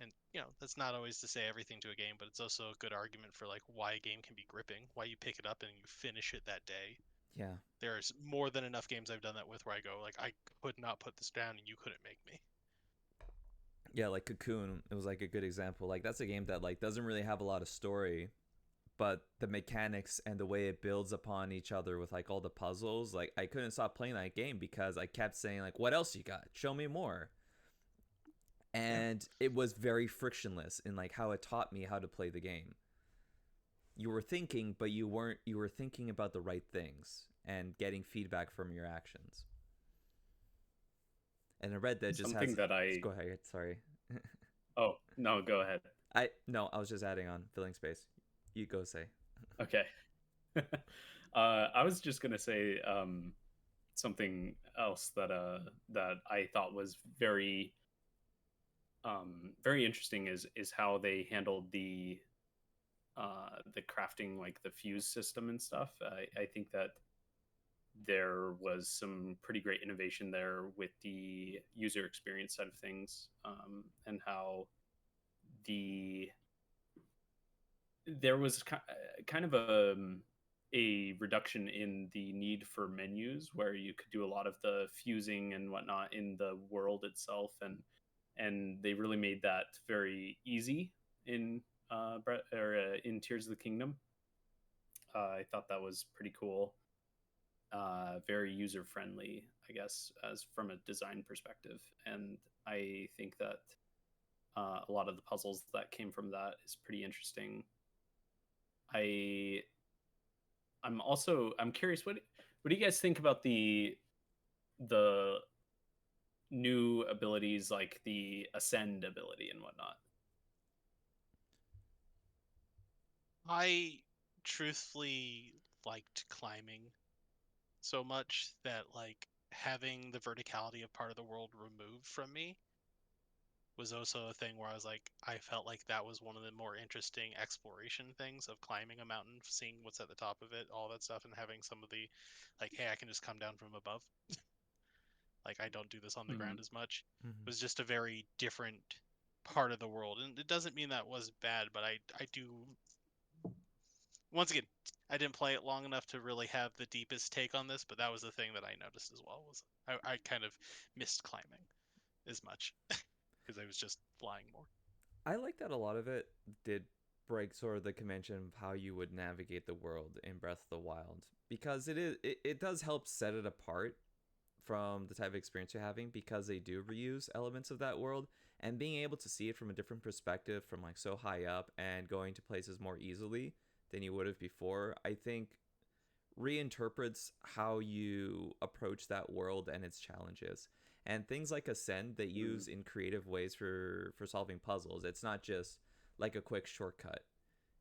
And that's not always to say everything to a game, but it's also a good argument for like why a game can be gripping, why you pick it up and you finish it that day. Yeah. There's more than enough games I've done that with where I go like, I could not put this down and you couldn't make me. Yeah, like Cocoon, it was like a good example. Like that's a game that like doesn't really have a lot of story, but the mechanics and the way it builds upon each other with like all the puzzles, like I couldn't stop playing that game because I kept saying like, what else you got? Show me more. And it was very frictionless in like how it taught me how to play the game. You were thinking, but you were thinking about the right things and getting feedback from your actions. And the Red Dead just Something has that I go ahead, sorry. Oh, no, go ahead. I was just adding on, filling space. You go say. Okay. I was just gonna say something else that I thought was very very interesting is how they handled the crafting, like the fuse system and stuff. I think that there was some pretty great innovation there with the user experience side of things, and how there was kind of a reduction in the need for menus, where you could do a lot of the fusing and whatnot in the world itself, and they really made that very easy in in Tears of the Kingdom. I thought that was pretty cool. Very user friendly, I guess, as from a design perspective, and I think that a lot of the puzzles that came from that is pretty interesting. I'm curious, what do you guys think about the new abilities, like the ascend ability and whatnot? I truthfully liked climbing so much that like having the verticality of part of the world removed from me was also a thing where I was like, I felt like that was one of the more interesting exploration things of climbing a mountain, seeing what's at the top of it, all that stuff, and having some of the like, hey, I can just come down from above. Like I don't do this on the ground as much. It was just a very different part of the world, and it doesn't mean that was bad, but I do. Once again, I didn't play it long enough to really have the deepest take on this, but that was the thing that I noticed as well. Was I kind of missed climbing as much because I was just flying more. I like that a lot of it did break sort of the convention of how you would navigate the world in Breath of the Wild, because it does help set it apart from the type of experience you're having, because they do reuse elements of that world, and being able to see it from a different perspective from like so high up and going to places more easily than you would have before, I think reinterprets how you approach that world and its challenges. And things like Ascend they use in creative ways for solving puzzles. It's not just like a quick shortcut.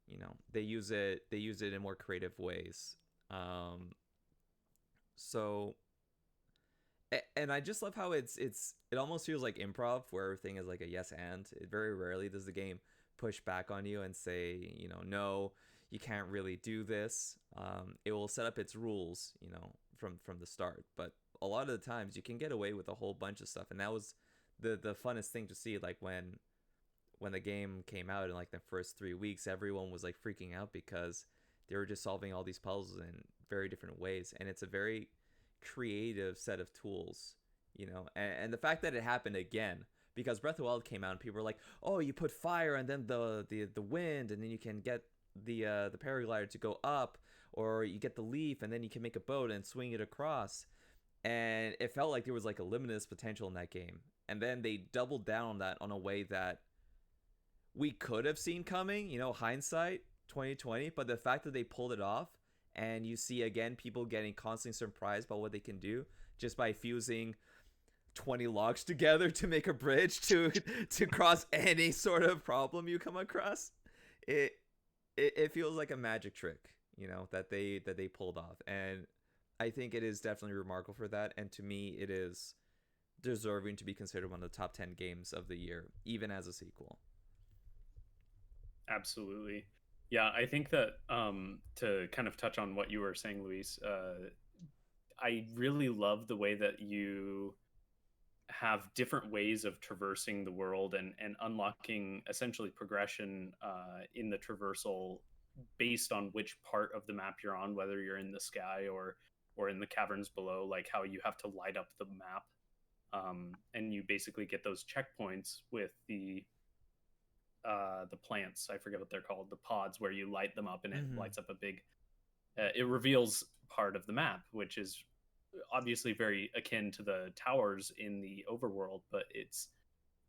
You know, they use it in more creative ways. So and I just love how it almost feels like improv where everything is like a yes and. It very rarely does the game push back on you and say, you know, no, you can't really do this. It will set up its rules, you know, from the start. But a lot of the times you can get away with a whole bunch of stuff, and that was the funnest thing to see. Like when the game came out in like the first 3 weeks, everyone was like freaking out because they were just solving all these puzzles in very different ways, and it's a very creative set of tools, you know. And the fact that it happened again, because Breath of the Wild came out and people were like, oh, you put fire and then the wind, and then you can get the paraglider to go up, or you get the leaf and then you can make a boat and swing it across. And it felt like there was like a limitless potential in that game, and then they doubled down on that on a way that we could have seen coming, you know, hindsight 2020. But the fact that they pulled it off, and you see again people getting constantly surprised by what they can do just by fusing 20 logs together to make a bridge to cross any sort of problem you come across. It feels like a magic trick, you know, that they pulled off, and I think it is definitely remarkable for that. And to me, it is deserving to be considered one of the top 10 games of the year, even as a sequel. Absolutely. Yeah, I think that to kind of touch on what you were saying, Luis, I really love the way that you have different ways of traversing the world and unlocking essentially progression in the traversal based on which part of the map you're on, whether you're in the sky or in the caverns below, like how you have to light up the map. And you basically get those checkpoints with the plants. I forget what they're called, the pods, where you light them up and it lights up a big it reveals part of the map, which is obviously very akin to the towers in the overworld, but it's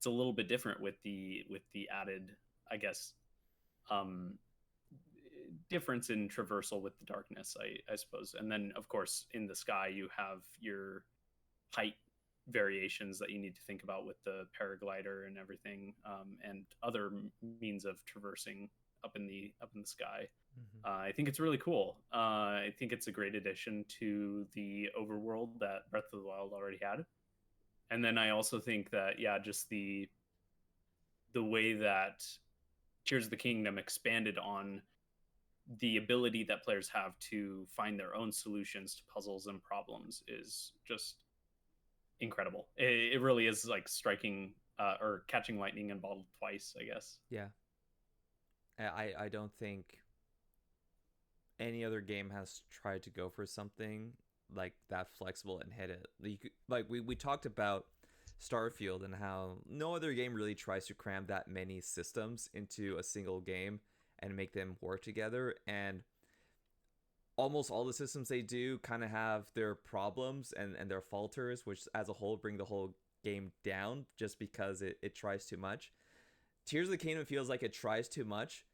a little bit different with the added, I guess, difference in traversal with the darkness, I suppose. And then of course in the sky you have your height variations that you need to think about with the paraglider and everything, and other means of traversing up in the sky. I think it's really cool. I think it's a great addition to the overworld that Breath of the Wild already had. And then I also think that, yeah, just the way that Tears of the Kingdom expanded on the ability that players have to find their own solutions to puzzles and problems is just incredible. It really is like striking or catching lightning in bottle twice, I guess. Yeah. I don't think any other game has tried to go for something like that flexible and hit it. Like we talked about Starfield and how no other game really tries to cram that many systems into a single game and make them work together. And almost all the systems they do kind of have their problems and their falters, which as a whole bring the whole game down just because it tries too much. Tears of the Kingdom feels like it tries too much,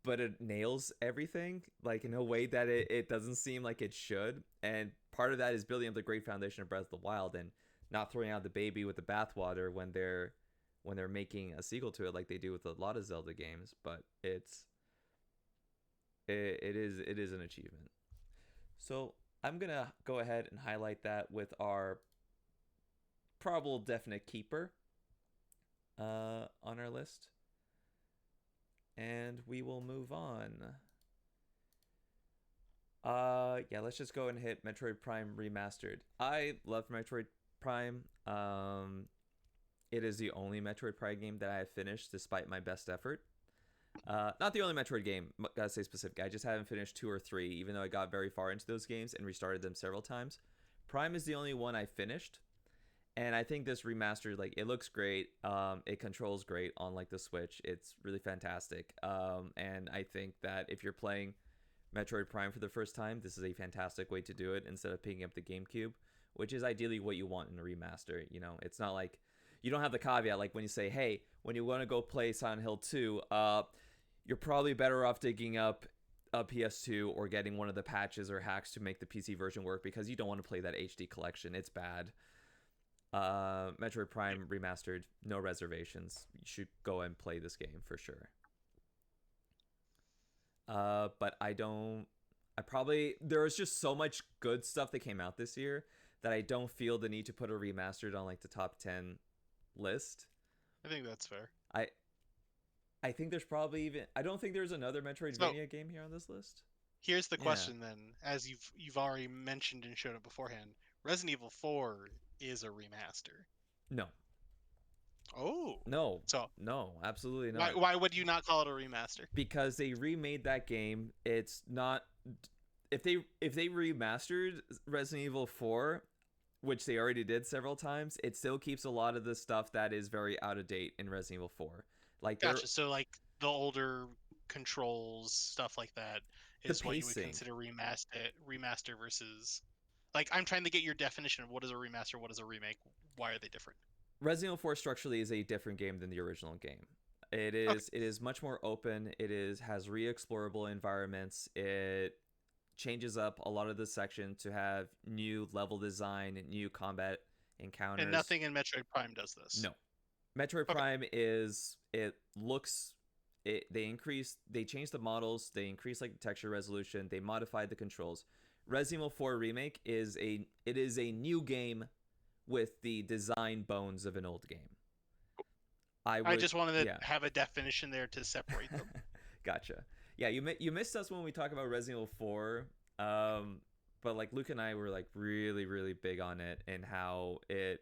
but it nails everything like in a way that it doesn't seem like it should. And part of that is building up the great foundation of Breath of the Wild and not throwing out the baby with the bathwater when they're making a sequel to it like they do with a lot of Zelda games. But it is an achievement. So I'm gonna go ahead and highlight that with our probable definite keeper on our list, and we will move on. Yeah, let's just go and hit Metroid Prime Remastered. I love Metroid Prime. It is the only Metroid Prime game that I have finished despite my best effort. Not the only Metroid game, gotta say specific. I just haven't finished 2 or 3, even though I got very far into those games and restarted them several times. Prime is the only one I finished, and I think this remastered, like, it looks great. It controls great on like the Switch. It's really fantastic. And I think that if you're playing Metroid Prime for the first time, this is a fantastic way to do it instead of picking up the GameCube, which is ideally what you want in a remaster. You know, it's not like you don't have the caveat like when you say, hey, when you want to go play Silent Hill 2, you're probably better off digging up a PS2 or getting one of the patches or hacks to make the PC version work, because you don't want to play that HD collection. It's bad. Metroid Prime Remastered, no reservations. You should go and play this game for sure. But there was just so much good stuff that came out this year that I don't feel the need to put a remastered on like the top 10 list. I think that's fair. I think there's probably I don't think there's another Metroidvania game here on this list. Here's the question then, as you've already mentioned and showed it beforehand. Resident Evil 4 is a remaster. No. Oh. No. So no, absolutely not. Why would you not call it a remaster? Because they remade that game. It's not, if they remastered Resident Evil 4, which they already did several times, it still keeps a lot of the stuff that is very out of date in Resident Evil 4. Like gotcha. So like the older controls, stuff like that, is what you would consider remaster versus. Like, I'm trying to get your definition of what is a remaster, what is a remake. Why are they different? Resident Evil 4 structurally is a different game than the original game. It is much more open. It has re-explorable environments. It changes up a lot of the section to have new level design, new combat encounters. And nothing in Metroid Prime does this. No. Metroid Prime they changed the models, they increased like the texture resolution, they modified the controls. Resident Evil 4 Remake is a new game with the design bones of an old game. I just wanted to have a definition there to separate them. Gotcha. Yeah, you missed us when we talk about Resident Evil 4. But like Luke and I were like really, really big on it, and how it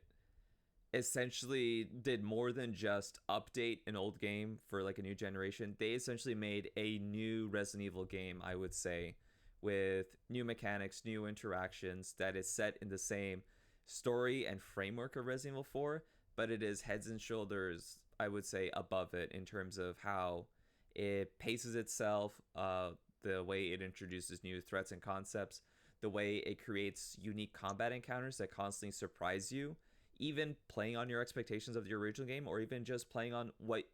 essentially did more than just update an old game for like a new generation. They essentially made a new Resident Evil game, I would say, with new mechanics, new interactions, that is set in the same story and framework of Resident Evil 4, but it is heads and shoulders, I would say, above it in terms of how it paces itself, the way it introduces new threats and concepts, the way it creates unique combat encounters that constantly surprise you, even playing on your expectations of the original game, or even just playing on what,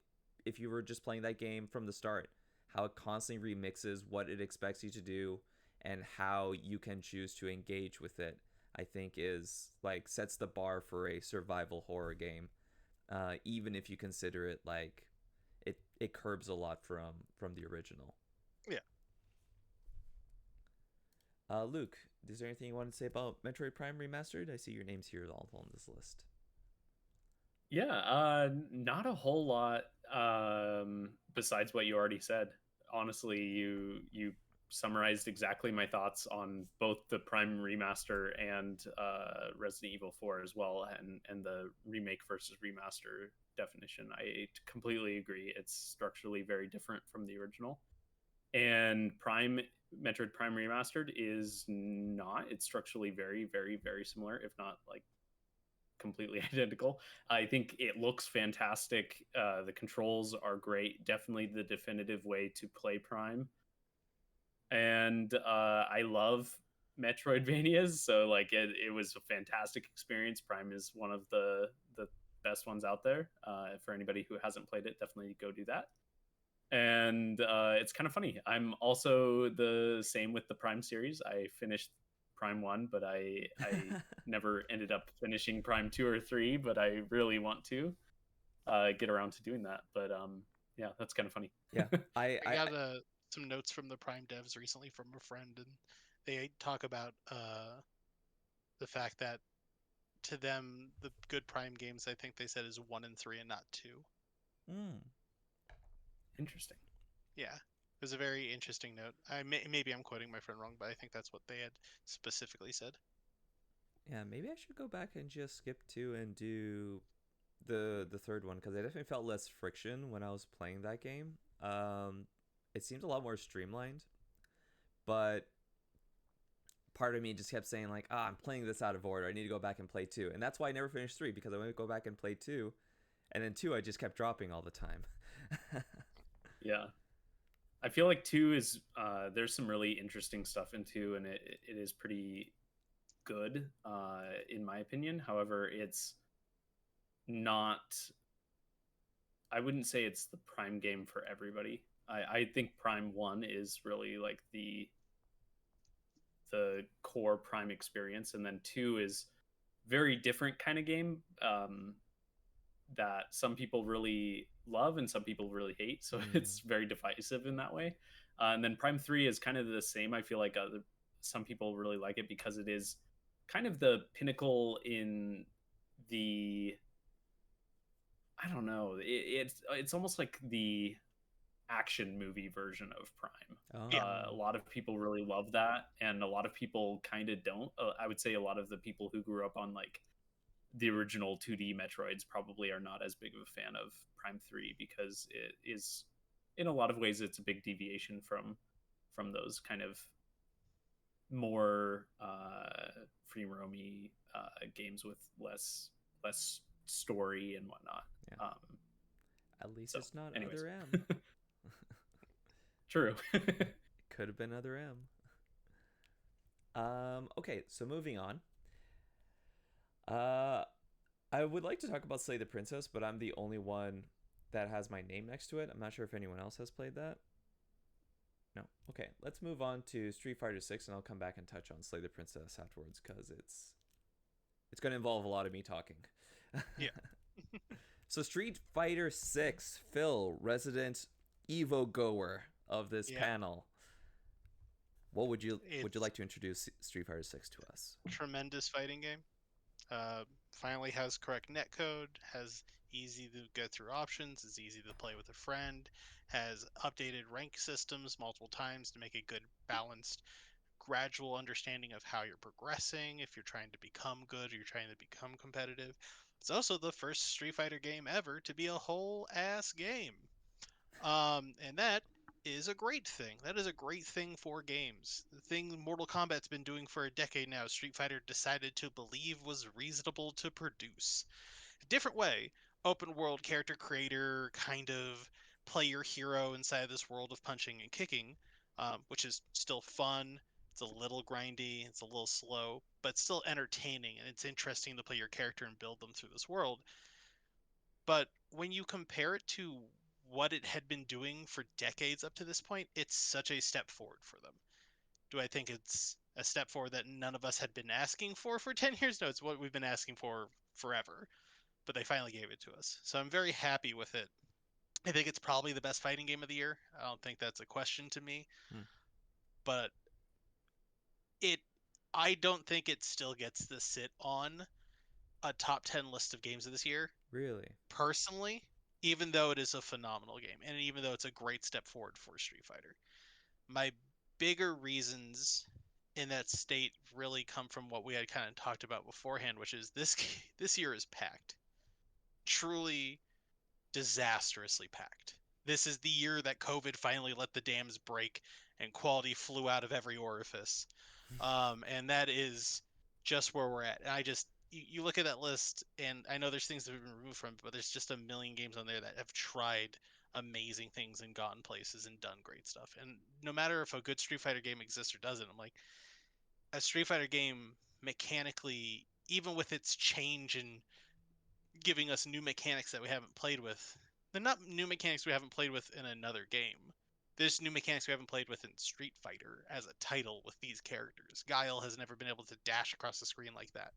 if you were just playing that game from the start, how it constantly remixes what it expects you to do and how you can choose to engage with it, I think is like sets the bar for a survival horror game. Even if you consider it like it curbs a lot from the original. Yeah. Luke, is there anything you want to say about Metroid Prime Remastered? I see your name's here all on this list. Yeah, not a whole lot besides what you already said. Honestly, you summarized exactly my thoughts on both the Prime Remaster and Resident Evil 4 as well, and the remake versus remaster definition. I completely agree. It's structurally very different from the original. And Metroid Prime Remastered is not. It's structurally very, very, very similar, if not like completely identical. I think it looks fantastic. The controls are great. Definitely the definitive way to play Prime. And I love Metroidvanias, so like it was a fantastic experience. Prime is one of the best ones out there. For anybody who hasn't played it, definitely go do that. And it's kind of funny. I'm also the same with the Prime series. I finished Prime 1, but I never ended up finishing Prime 2 or 3, but I really want to get around to doing that. But yeah, that's kind of funny. Yeah, I got some notes from the Prime devs recently from a friend, and they talk about the fact that to them the good Prime games, I think they said, is 1 and 3 and not 2. Interesting. Yeah, it was a very interesting note. Maybe I'm quoting my friend wrong, but I think that's what they had specifically said. Yeah, maybe I should go back and just skip 2 and do the third one, because I definitely felt less friction when I was playing that game. It seemed a lot more streamlined, but part of me just kept saying like, I'm playing this out of order. I need to go back and play 2. And that's why I never finished 3, because I went to go back and play 2. And then 2, I just kept dropping all the time. Yeah. I feel like 2 is, there's some really interesting stuff in 2, and it is pretty good, in my opinion. However, it's not, I wouldn't say it's the Prime game for everybody. I think Prime 1 is really like the core Prime experience, and then 2 is very different kind of game that some people really love and some people really hate. So it's very divisive in that way. And then Prime 3 is kind of the same. I feel like some people really like it because it is kind of the pinnacle in the, I don't know, it's almost like the action movie version of Prime. Oh. A lot of people really love that, and a lot of people kind of don't. I would say a lot of the people who grew up on like the original 2D Metroids probably are not as big of a fan of Prime 3 because it is, in a lot of ways, it's a big deviation from those kind of more free roamy games with less story and whatnot. Yeah. At least so, it's not anyways. Other M. True. Could have been Other M. Okay, so moving on. I would like to talk about Slay the Princess, but I'm the only one that has my name next to it. I'm not sure if anyone else has played that. No. Okay, let's move on to Street Fighter 6, and I'll come back and touch on Slay the Princess afterwards because it's going to involve a lot of me talking. Yeah. So Street Fighter 6, Phil, resident Evo goer of this panel. What would you like to introduce Street Fighter 6 to us? Tremendous fighting game. Finally has correct netcode, has easy to go through options, is easy to play with a friend, has updated rank systems multiple times to make a good balanced gradual understanding of how you're progressing, if you're trying to become good or you're trying to become competitive. It's also the first Street Fighter game ever to be a whole ass game. And that is a great thing. That is a great thing for games. The thing Mortal Kombat's been doing for a decade now, Street Fighter decided to believe was reasonable to produce. A different way, open world character creator, kind of play your hero inside this world of punching and kicking, which is still fun. It's a little grindy, it's a little slow, but still entertaining, and it's interesting to play your character and build them through this world. But when you compare it to what it had been doing for decades up to this point, it's such a step forward for them. Do I think it's a step forward that none of us had been asking for 10 years? No, it's what we've been asking for forever. But they finally gave it to us. So I'm very happy with it. I think it's probably the best fighting game of the year. I don't think that's a question to me. But it I don't think it still gets to sit on a top 10 list of games of this year. Really? Personally, even though it is a phenomenal game and even though it's a great step forward for Street Fighter. My bigger reasons in that state really come from what we had kind of talked about beforehand, which is this year is packed. Truly disastrously packed. This is the year that COVID finally let the dams break and quality flew out of every orifice. And that is just where we're at. And you look at that list, and I know there's things that have been removed from it, but there's just a million games on there that have tried amazing things and gotten places and done great stuff. And no matter if a good Street Fighter game exists or doesn't, I'm like, a Street Fighter game mechanically, even with its change and giving us new mechanics that we haven't played with. They're not new mechanics we haven't played with in another game. There's new mechanics we haven't played with in Street Fighter as a title with these characters. Guile has never been able to dash across the screen like that.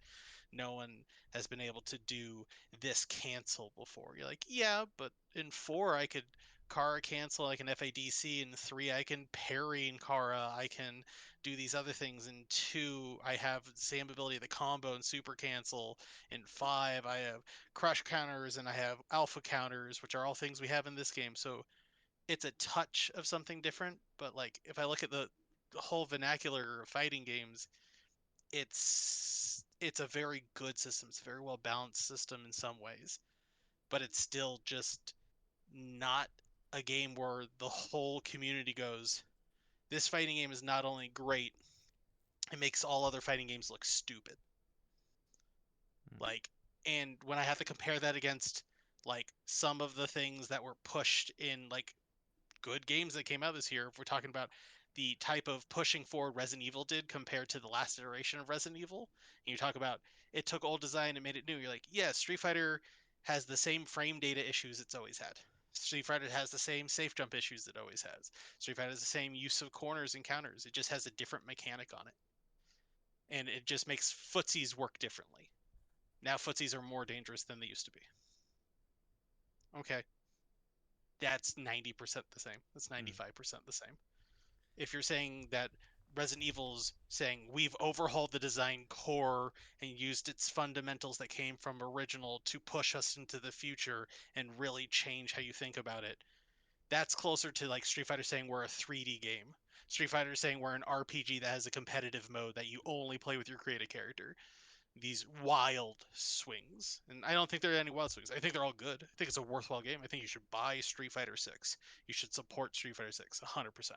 No one has been able to do this cancel before. You're like, yeah, but in 4 I could Kara cancel, I can FADC. In 3 I can parry in Kara, I can do these other things. In 2 I have the same ability, the combo and super cancel. In 5 I have crush counters and I have alpha counters, which are all things we have in this game. So it's a touch of something different, but like if I look at the whole vernacular of fighting games, it's a very good system. It's a very well balanced system in some ways, but it's still just not a game where the whole community goes, this fighting game is not only great, it makes all other fighting games look stupid. Like, and when I have to compare that against like some of the things that were pushed in like good games that came out this year, if we're talking about the type of pushing forward Resident Evil did compared to the last iteration of Resident Evil, and you talk about it took old design and made it new, you're like, yeah, Street Fighter has the same frame data issues it's always had. Street Fighter has the same safe jump issues it always has. Street Fighter has the same use of corners and counters. It just has a different mechanic on it. And it just makes footsies work differently. Now footsies are more dangerous than they used to be. Okay. That's 90% the same. That's 95% the same. If you're saying that Resident Evil's saying we've overhauled the design core and used its fundamentals that came from original to push us into the future and really change how you think about it, that's closer to like Street Fighter saying we're a 3D game. Street Fighter saying we're an RPG that has a competitive mode that you only play with your creative character. These wild swings. And I don't think there are any wild swings. I think they're all good. I think it's a worthwhile game. I think you should buy Street Fighter 6. You should support Street Fighter 6 100%.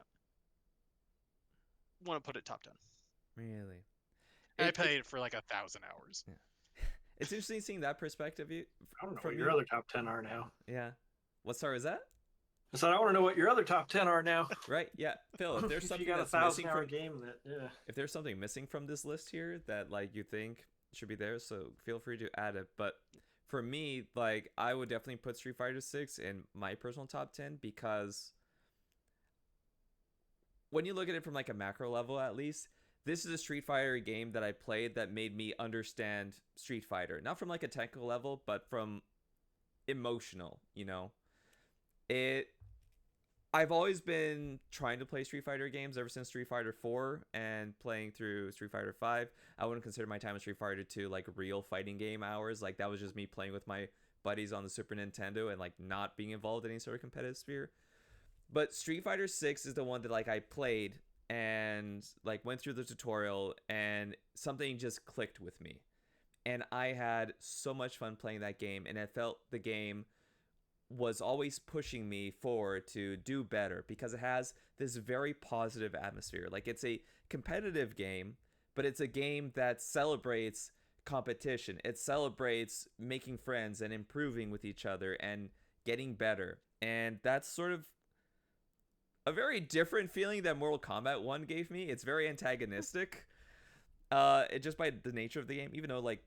Want to put it top 10. Really? I played it for like 1,000 hours. Yeah. It's interesting seeing that perspective. I don't know what your other top 10 are now. Yeah. What star is that? I said I want to know what your other top 10 are now. Right. Yeah. Phil, if there's something you got that's missing 1,000-hour from game that, yeah. if there's something missing from this list here that like you think should be there, so feel free to add it. But for me, like I would definitely put Street Fighter 6 in my personal top 10 because when you look at it from like a macro level, at least, this is a Street Fighter game that I played that made me understand Street Fighter. Not from like a technical level, but from emotional, you know? I've always been trying to play Street Fighter games ever since Street Fighter 4 and playing through Street Fighter 5. I wouldn't consider my time in Street Fighter 2 like real fighting game hours. Like that was just me playing with my buddies on the Super Nintendo and like not being involved in any sort of competitive sphere. But Street Fighter 6 is the one that like I played and like went through the tutorial and something just clicked with me. And I had so much fun playing that game, and I felt the game was always pushing me forward to do better because it has this very positive atmosphere. Like it's a competitive game, but it's a game that celebrates competition. It celebrates making friends and improving with each other and getting better. And that's sort of a very different feeling that Mortal Kombat 1 gave me. It's very antagonistic. Just by the nature of the game, even though like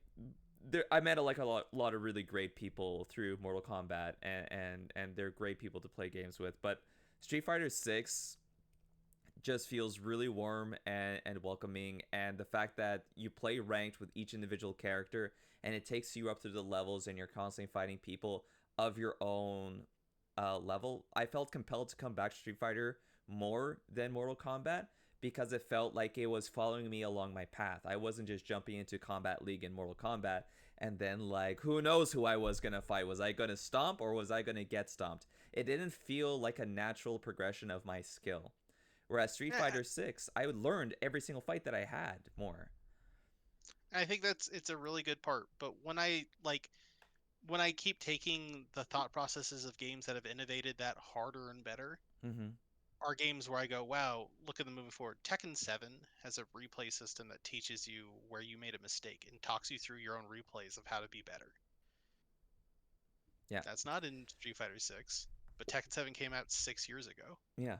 I met a lot of really great people through Mortal Kombat, and they're great people to play games with. But Street Fighter 6 just feels really warm and welcoming, and the fact that you play ranked with each individual character, and it takes you up to the levels, and you're constantly fighting people of your own level. I felt compelled to come back to Street Fighter more than Mortal Kombat, because it felt like it was following me along my path. I wasn't just jumping into Combat League and Mortal Kombat and then like who knows who I was gonna fight. Was I gonna stomp or was I gonna get stomped? It didn't feel like a natural progression of my skill. Whereas Street Fighter 6, I learned every single fight that I had more. I think it's a really good part. But when I keep taking the thought processes of games that have innovated that harder and better, are games where I go, wow, look at them moving forward. Tekken 7 has a replay system that teaches you where you made a mistake and talks you through your own replays of how to be better. Yeah. That's not in Street Fighter 6, but Tekken 7 came out 6 years ago. Yeah.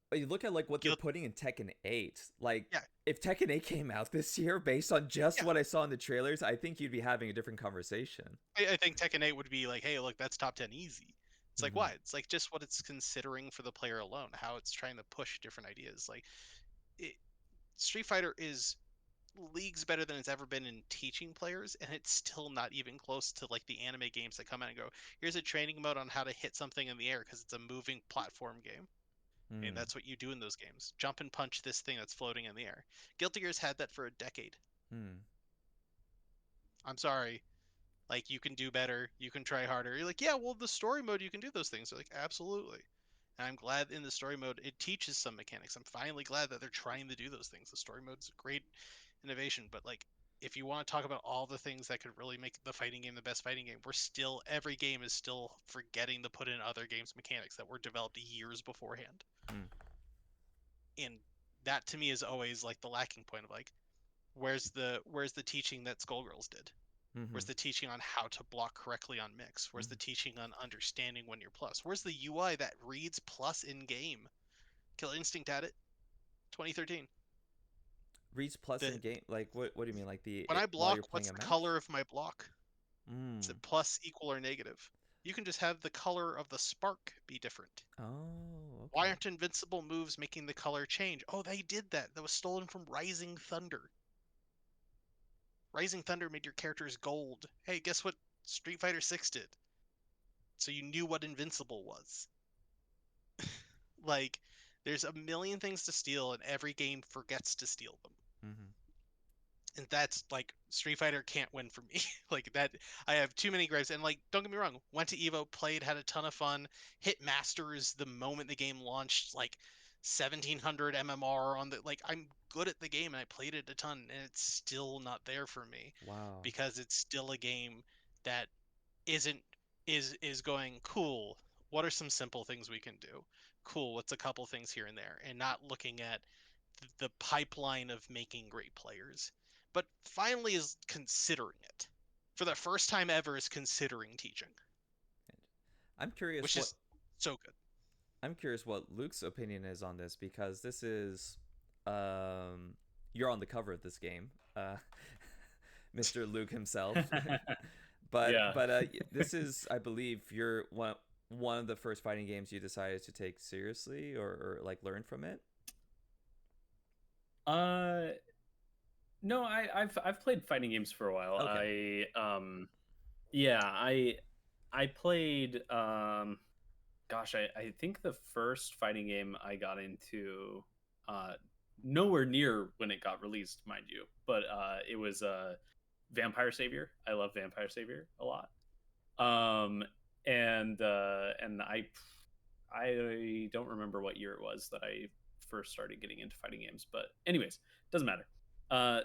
But you look at like what they're putting in Tekken 8. Like, if Tekken 8 came out this year based on just what I saw in the trailers, I think you'd be having a different conversation. I think Tekken 8 would be like, hey, look, that's top 10 easy. It's like, why? It's like just what it's considering for the player alone, how it's trying to push different ideas. Like, Street Fighter is leagues better than it's ever been in teaching players, and it's still not even close to like the anime games that come out and go, here's a training mode on how to hit something in the air because it's a moving platform game. And that's what you do in those games. Jump and punch this thing that's floating in the air. Guilty Gear's had that for a decade. I'm sorry. Like, you can do better. You can try harder. You're like, yeah, well, the story mode, you can do those things. They're like, absolutely. And I'm glad in the story mode, it teaches some mechanics. I'm finally glad that they're trying to do those things. The story mode's a great innovation. But, like, if you want to talk about all the things that could really make the fighting game the best fighting game, every game is still forgetting to put in other games' mechanics that were developed years beforehand. And that to me is always like the lacking point of like, where's the teaching that Skullgirls did? Where's the teaching on how to block correctly on mix? Where's the teaching on understanding when you're plus? Where's the UI that reads plus in game? Killer Instinct had it, 2013. Reads plus in game? Like what do you mean? Like when I block, what's the color of my block? Is it plus, equal, or negative? You can just have the color of the spark be different. Oh, okay. Why aren't invincible moves making the color change? Oh, they did that. That was stolen from Rising Thunder. Rising Thunder made your characters gold. Hey, guess what Street Fighter 6 did? So you knew what invincible was. Like, there's a million things to steal, and every game forgets to steal them. Mm-hmm. And that's like Street Fighter can't win for me. Like that, I have too many gripes. And like, don't get me wrong, went to Evo, played, had a ton of fun, hit Masters the moment the game launched, like 1700 MMR on the like. I'm good at the game and I played it a ton, and it's still not there for me Wow. because it's still a game that isn't is going cool. What are some simple things we can do? Cool. What's a couple things here and there, and not looking at the pipeline of making great players, but finally is considering it. For the first time ever, is considering teaching, I'm curious which what is so good. I'm curious what Luke's opinion is on this, because this is you're on the cover of this game, Mr. Luke himself. But Yeah. this is, I believe, you're one of the first fighting games you decided to take seriously, or like learn from it. No, I've played fighting games for a while. Okay. Yeah, I played gosh, I think the first fighting game I got into, uh nowhere near when it got released, mind you, but it was Vampire Savior. I love Vampire Savior a lot. Um and I don't remember what year it was that I first started getting into fighting games, but anyways, doesn't matter.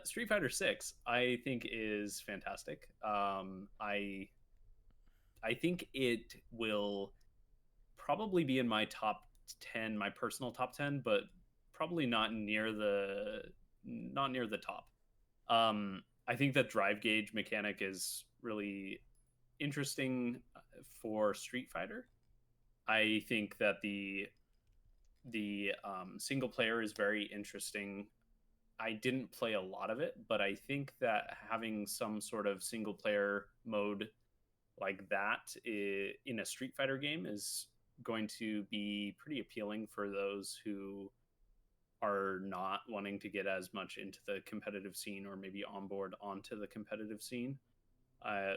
Street Fighter 6 I think is fantastic. I think it will probably be in my top 10, my personal top 10, but probably not near the top. I think that drive gauge mechanic is really interesting for Street Fighter. I think that the single player is very interesting. I didn't play a lot of it, but I think that having some sort of single player mode like that in a Street Fighter game is going to be pretty appealing for those who are not wanting to get as much into the competitive scene, or maybe onboard onto the competitive scene.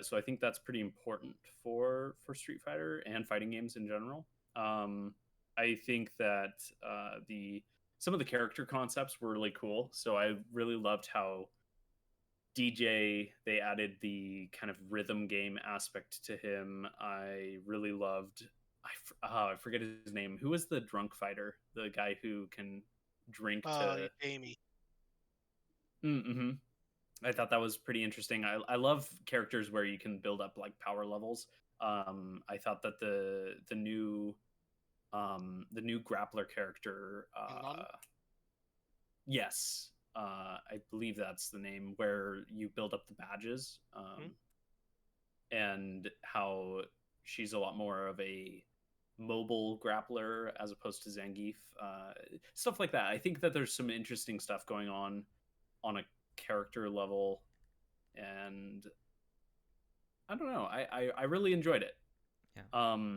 So I think that's pretty important for Street Fighter and fighting games in general. I think that the some of the character concepts were really cool. So I really loved how DJ, they added the kind of rhythm game aspect to him. I really loved. I forget his name. Who was the drunk fighter? The guy who can drink to. Amy. Mm-hmm. I thought that was pretty interesting. I love characters where you can build up like power levels. I thought that the new grappler character, yes, I believe that's the name, where you build up the badges, and how she's a lot more of a mobile grappler as opposed to Zangief, stuff like that. I think that there's some interesting stuff going on a character level, and I don't know. I really enjoyed it. Yeah.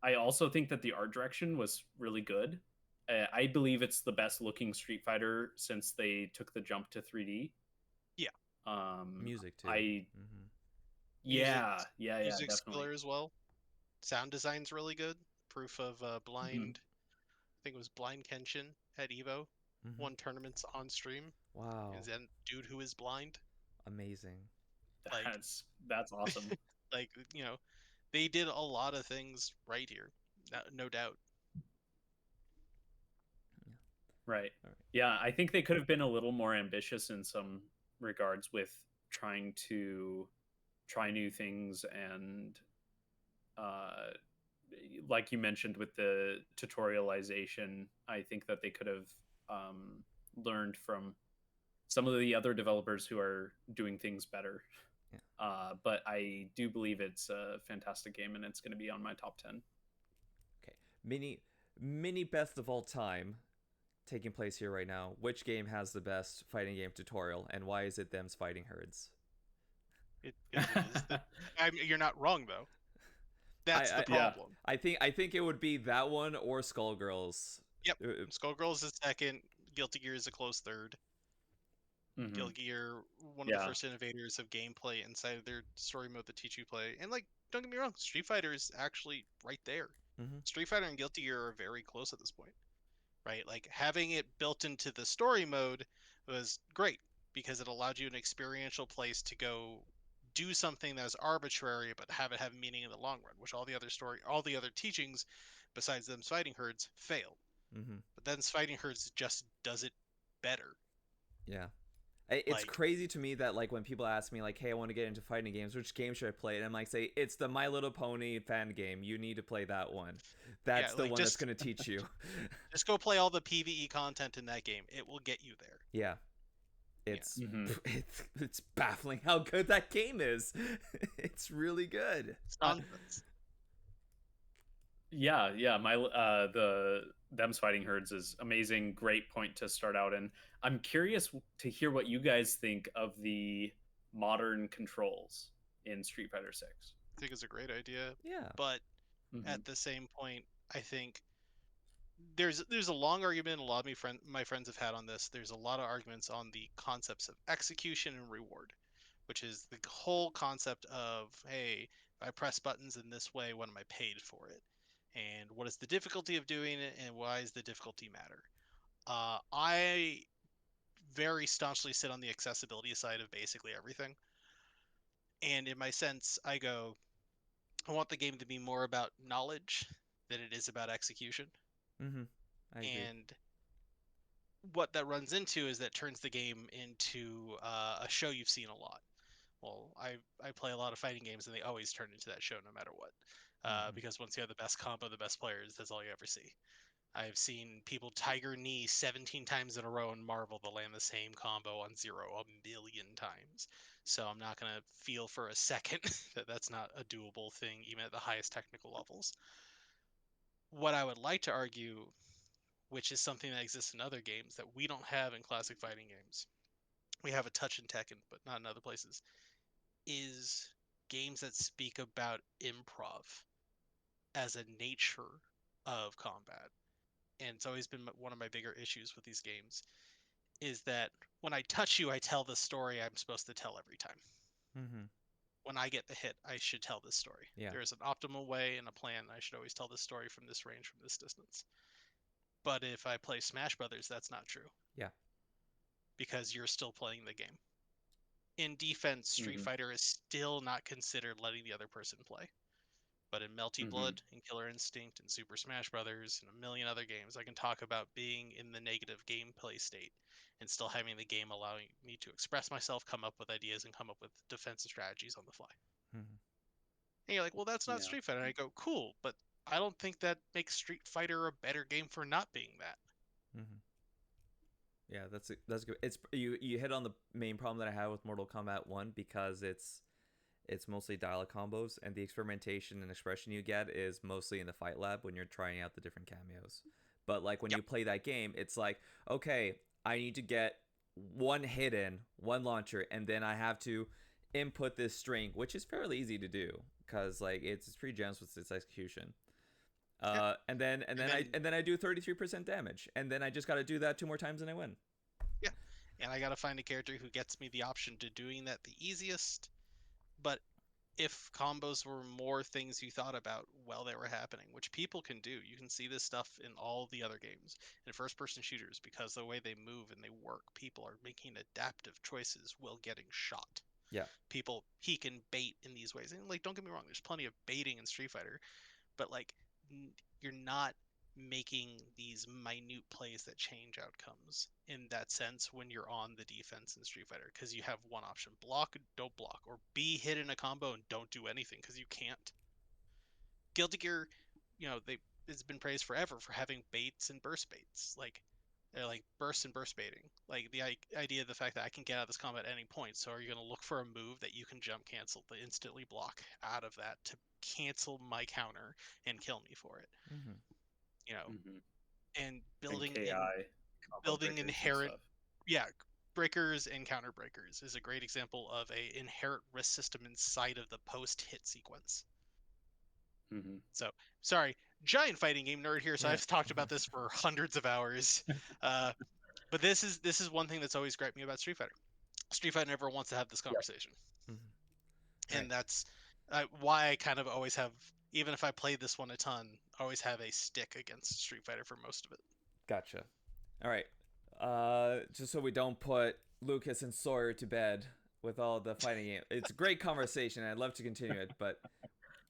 I also think that the art direction was really good. I believe it's the best looking Street Fighter since they took the jump to 3D. Yeah. Music too. Mm-hmm. Yeah, Music's definitely. killer as well. Sound design's really good. Proof of blind. I think it was Blind Kenshin at Evo. Won tournaments on stream. Wow. Is that dude who is blind? Amazing. Like, that's awesome. like, they did a lot of things right here, no doubt. Right. Yeah, I think they could have been a little more ambitious in some regards with trying to try new things, and like you mentioned with the tutorialization, I think that they could have learned from some of the other developers who are doing things better. Yeah. But I do believe it's a fantastic game, and it's going to be on my top 10. Okay. Mini best of all time taking place here right now. Which game has the best fighting game tutorial, and why is it them's fighting herds? It is you're not wrong though. That's the Yeah. problem. I think it would be that one or Skullgirls. Yep. Skullgirls is second. Guilty Gear is a close third. Mhm. Guilty Gear, one of Yeah. the first innovators of gameplay inside of their story mode that teach you play. And like, don't get me wrong, Street Fighter is actually right there. Mhm. Street Fighter and Guilty Gear are very close at this point, right? Like having it built into the story mode was great because it allowed you an experiential place to go do something that was arbitrary but have it have meaning in the long run, which all the other teachings besides them fighting herds fail. Mhm. But then fighting herds just does it better. Yeah. It's Like, crazy to me that like when people ask me like, "Hey, I want to get into fighting games. Which game should I play?" And I'm like, "Say it's the My Little Pony fan game. You need to play that one. That's yeah, the like one that's just going to teach you." just go play all the PvE content in that game. It will get you there. Yeah. It's Mhm. it's baffling how good that game is. It's really good. It's nonsense. Yeah. My them's fighting herds is amazing. Great point to start out in. I'm curious to hear what you guys think of the modern controls in Street Fighter 6. I think it's a great idea, Yeah. but Mhm. at the same point, I think there's a long argument a lot of my friends have had on this. There's a lot of arguments on the concepts of execution and reward, which is the whole concept of, hey, if I press buttons in this way, what am I paid for it? And what is the difficulty of doing it, and why does the difficulty matter? I very staunchly sit on the accessibility side of basically everything. And in my sense, I go, I want the game to be more about knowledge than it is about execution. Mhm. I agree. And what that runs into is that turns the game into a show you've seen a lot. Well, I play a lot of fighting games, and they always turn into that show no matter what. Mhm. Because once you have the best combo, the best players, that's all you ever see. I've seen people tiger knee 17 times in a row and marvel to land the same combo on zero a million times. So I'm not going to feel for a second that that's not a doable thing, even at the highest technical levels. What I would like to argue, which is something that exists in other games that we don't have in classic fighting games, we have a touch in Tekken, but not in other places, is games that speak about improv as a nature of combat. And it's always been one of my bigger issues with these games is that when I touch you, I tell the story I'm supposed to tell every time. Mhm. When I get the hit, I should tell this story. Yeah. There is an optimal way and a plan. I should always tell this story from this range, from this distance. But if I play Smash Brothers, that's not true. Yeah. Because you're still playing the game. In defense, Street Mhm. Fighter is still not considered letting the other person play. But in Melty Mhm. Blood, in Killer Instinct, and Super Smash Brothers, and a million other games, I can talk about being in the negative gameplay state and still having the game allowing me to express myself, come up with ideas, and come up with defensive strategies on the fly. Mhm. And you're like, well, that's not Yeah. Street Fighter. And I go, cool, but I don't think that makes Street Fighter a better game for not being that. Mhm. Yeah, that's good. It's you hit on the main problem that I have with Mortal Kombat 1 because it's mostly dialogue combos and the experimentation and expression you get is mostly in the fight lab when you're trying out the different cameos. But like when Yep. you play that game, it's like, okay, I need to get one hit in, one launcher, and then I have to input this string, which is fairly easy to do because like it's pretty generous with its execution. Yeah. And then I do 33% damage, and then I just got to do that 2 more times and I win. Yeah. And I got to find a character who gets me the option to doing that the easiest. But if combos were more things you thought about while they were happening, which people can do. You can see this stuff in all the other games. In first person shooters, because the way they move and they work, people are making adaptive choices while getting shot. Yeah. People peek and bait in these ways. And like, don't get me wrong, there's plenty of baiting in Street Fighter, but like you're not making these minute plays that change outcomes in that sense when you're on the defense in Street Fighter because you have one option: block, don't block, or be hit in a combo and don't do anything because you can't. Guilty Gear, it's been praised forever for having baits and burst baits, like they're like burst and burst baiting, like the idea of the fact that I can get out of this combat at any point. So are you going to look for a move that you can jump cancel to instantly block out of that to cancel my counter and kill me for it? Mm-hmm. You know, Mhm. and And building KI, combo building breakers and inherent, stuff. yeah, breakers and counter breakers is a great example of a inherent risk system inside of the post hit sequence. Mm-hmm. So sorry, giant fighting game nerd here. So Yeah. I've talked about this for hundreds of hours. But this is one thing that's always griped me about Street Fighter. Street Fighter never wants to have this conversation, Mhm. and Right. that's why I kind of always have, even if I played this one a ton, I always have a stick against Street Fighter for most of it. Gotcha. All right. Just so we don't put Lucas and Sawyer to bed with all the fighting game. It's a great conversation. I'd love to continue it, but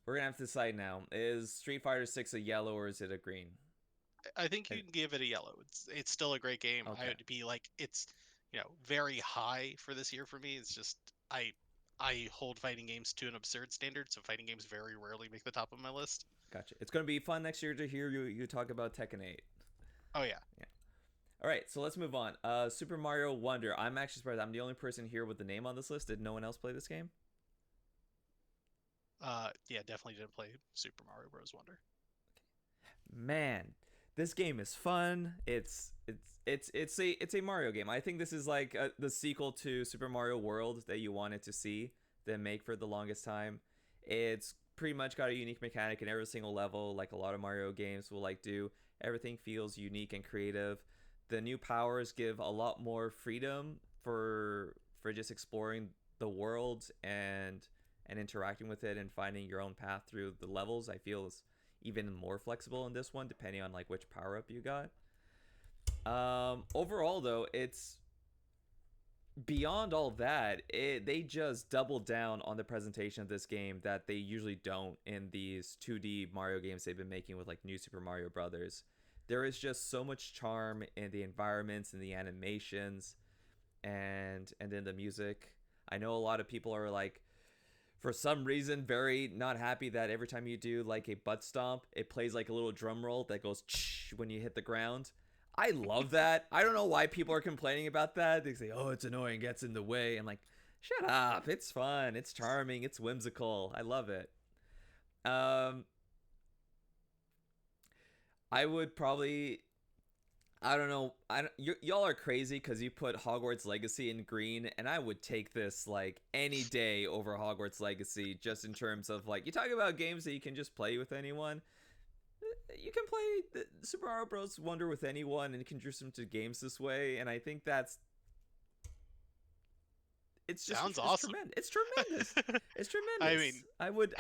we're gonna have to decide now: is Street Fighter 6 a yellow or is it a green? I think you can give it a yellow. It's still a great game. Okay. I would be like, it's very high for this year for me. It's just I hold fighting games to an absurd standard, so fighting games very rarely make the top of my list. Gotcha. It's gonna be fun next year to hear you talk about Tekken 8. Oh yeah. All right, so let's move on. Super Mario Wonder. I'm actually surprised. I'm the only person here with the name on this list. Did no one else play this game? Yeah, definitely didn't play Super Mario Bros. Wonder. Man, this game is fun. It's a Mario game. I think this is like the sequel to Super Mario World that you wanted to see them make for the longest time. It's pretty much got a unique mechanic in every single level, like a lot of Mario games will like do. Everything feels unique and creative. The new powers give a lot more freedom for just exploring the world and interacting with it and finding your own path through the levels. I feel is even more flexible in this one depending on like which power up you got. Overall though, it's beyond all that, they just doubled down on the presentation of this game that they usually don't in these 2D Mario games they've been making with like New Super Mario Brothers. There is just so much charm in the environments and the animations and then the music. I know a lot of people are like, for some reason, very not happy that every time you do like a butt stomp, it plays like a little drum roll that goes when you hit the ground. I love that. I don't know why people are complaining about that. They say, "Oh, it's annoying, gets in the way." I'm like, "Shut up! It's fun. It's charming. It's whimsical. I love it." I would probably, I don't know. Y'all are crazy because you put Hogwarts Legacy in green, and I would take this like any day over Hogwarts Legacy, just in terms of like, you talk about games that you can just play with anyone. You can play the Super Mario Bros. Wonder with anyone and introduce them to games this way, and I think it's just Sounds awesome. Tremendous. It's tremendous. It's tremendous. I mean, I would.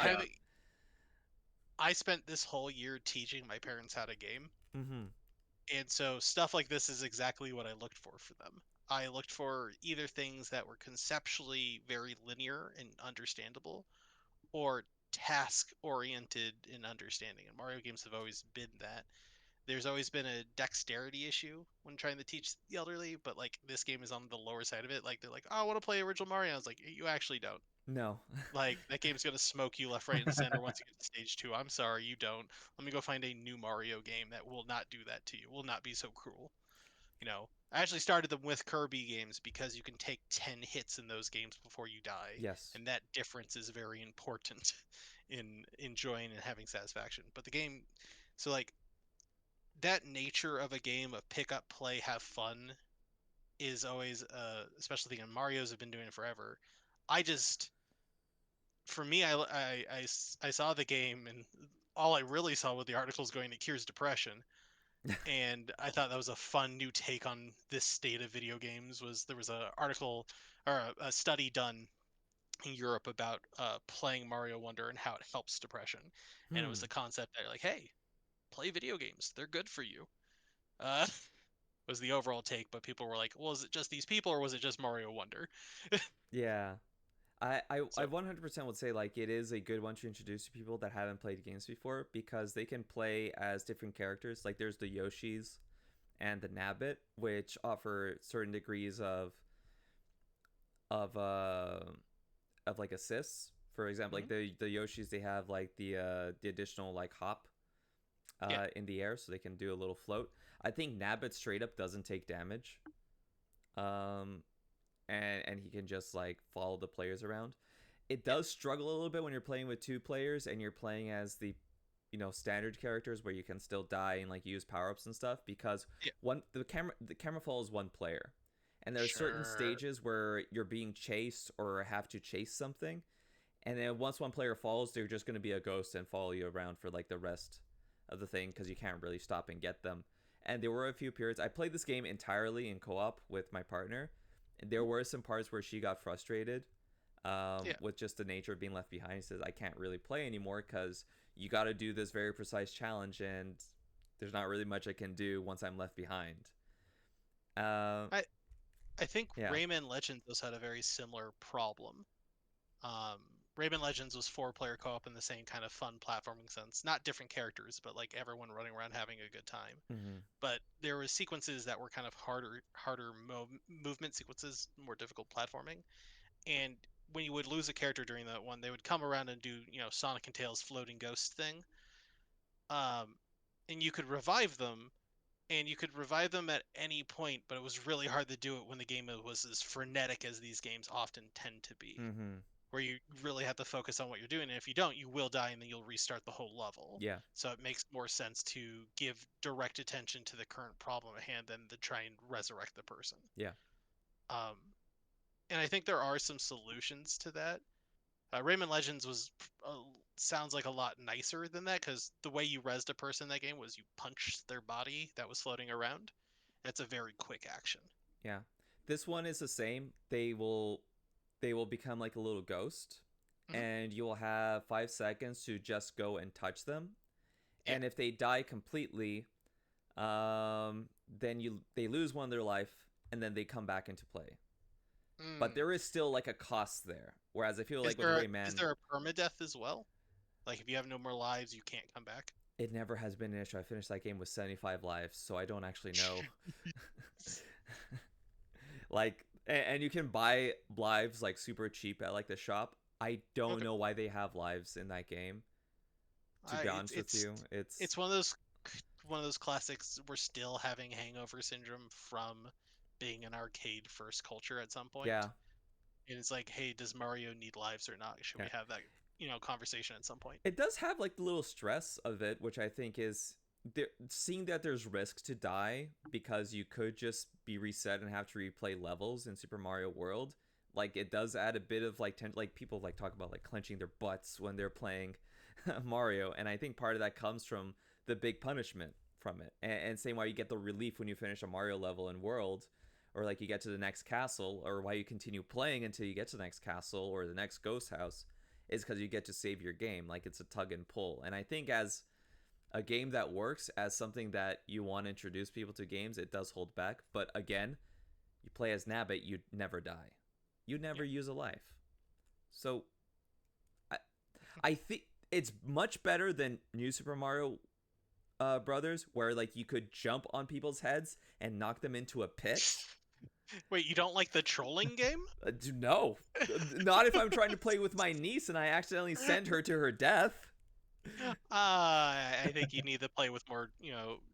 I spent this whole year teaching my parents how to game. Mm-hmm. And so stuff like this is exactly what I looked for them. I looked for either things that were conceptually very linear and understandable, or task oriented in understanding. And Mario games have always been that. There's always been a dexterity issue when trying to teach the elderly, but like this game is on the lower side of it. Like they're like, "Oh, I want to play original Mario." I was like, "You actually don't." No. Like that game's gonna smoke you left, right, and center once you get to stage 2. I'm sorry, you don't. Let me go find a new Mario game that will not do that to you. Will not be so cruel. I actually started them with Kirby games because you can take 10 hits in those games before you die. Yes. And that difference is very important in enjoying and having satisfaction. But the game, so like that nature of a game of pick up, play, have fun is always a special thing. And Mario's have been doing it forever. For me, I saw the game, and all I really saw with the articles going, it cures depression. And I thought that was a fun new take on this state of video games. There was a article or a study done in Europe about playing Mario Wonder and how it helps depression. And it was the concept that like, hey, play video games, they're good for you. Was the overall take, but people were like, well, is it just these people or was it just Mario Wonder? Yeah. I So- 100% would say like it is a good one to introduce to people that haven't played games before, because they can play as different characters. Like there's the Yoshis and the Nabbit, which offer certain degrees of of like assists. For example, like the Yoshis, they have like the additional like hop in the air, so they can do a little float. I think Nabbit straight up doesn't take damage. And he can just like follow the players around. It does struggle a little bit when you're playing with 2 players and you're playing as the standard characters where you can still die and like use power-ups and stuff, because the camera follows 1 player, and there are certain stages where you're being chased or have to chase something, And then once one player falls, they're just going to be a ghost and follow you around for like the rest of the thing because you can't really stop and get them. And there were a few periods. I played this game entirely in co-op with my partner. And there were some parts where she got frustrated with just the nature of being left behind. He says, I can't really play anymore because you got to do this very precise challenge and there's not really much I can do once I'm left behind. I think Rayman Legends also had a very similar problem. Rayman Legends was 4-player co-op in the same kind of fun platforming sense. Not different characters, but like everyone running around having a good time. Mm-hmm. But there were sequences that were kind of harder movement sequences, more difficult platforming. And when you would lose a character during that one, they would come around and do, Sonic and Tails floating ghost thing. And you could revive them, and you could revive them at any point, but it was really hard to do it when the game was as frenetic as these games often tend to be. Mm-hmm. Where you really have to focus on what you're doing, and if you don't, you will die, and then you'll restart the whole level. Yeah. So it makes more sense to give direct attention to the current problem at hand than to try and resurrect the person. Yeah. And I think there are some solutions to that. Rayman Legends sounds like a lot nicer than that, because the way you rezzed a person in that game was you punched their body that was floating around. It's a very quick action. Yeah. This one is the same. They will become like a little ghost, and you will have 5 seconds to just go and touch them. Yeah. And if they die completely, then they lose one of their life, and then they come back into play. But there is still like a cost there. Whereas I feel like with Rayman, is there a permadeath as well? Like if you have no more lives, you can't come back? It never has been an issue. I finished that game with 75 lives, so I don't actually know. Like, and you can buy lives like super cheap at like the shop. I don't know why they have lives in that game. To be honest with you, it's one of those classics. We're still having hangover syndrome from being an arcade first culture at some point. Yeah. And it's like, hey, does Mario need lives or not? Should we have that, conversation at some point? It does have like the little stress of it, which I think is seeing that there's risks to die because you could just be reset and have to replay levels in Super Mario World. Like it does add a bit of like like people like talk about like clenching their butts when they're playing Mario, and I think part of that comes from the big punishment from it, and same why you get the relief when you finish a Mario level in World, or like you get to the next castle, or why you continue playing until you get to the next castle or the next ghost house, is because you get to save your game. Like it's a tug and pull. And I think as a game that works, as something that you want to introduce people to games, it does hold back. But again, you play as Nabbit, you never die. You never use a life. So I think it's much better than New Super Mario Brothers, where like you could jump on people's heads and knock them into a pit. Wait, you don't like the trolling game? No, not if I'm trying to play with my niece and I accidentally send her to her death. I think you need to play with more,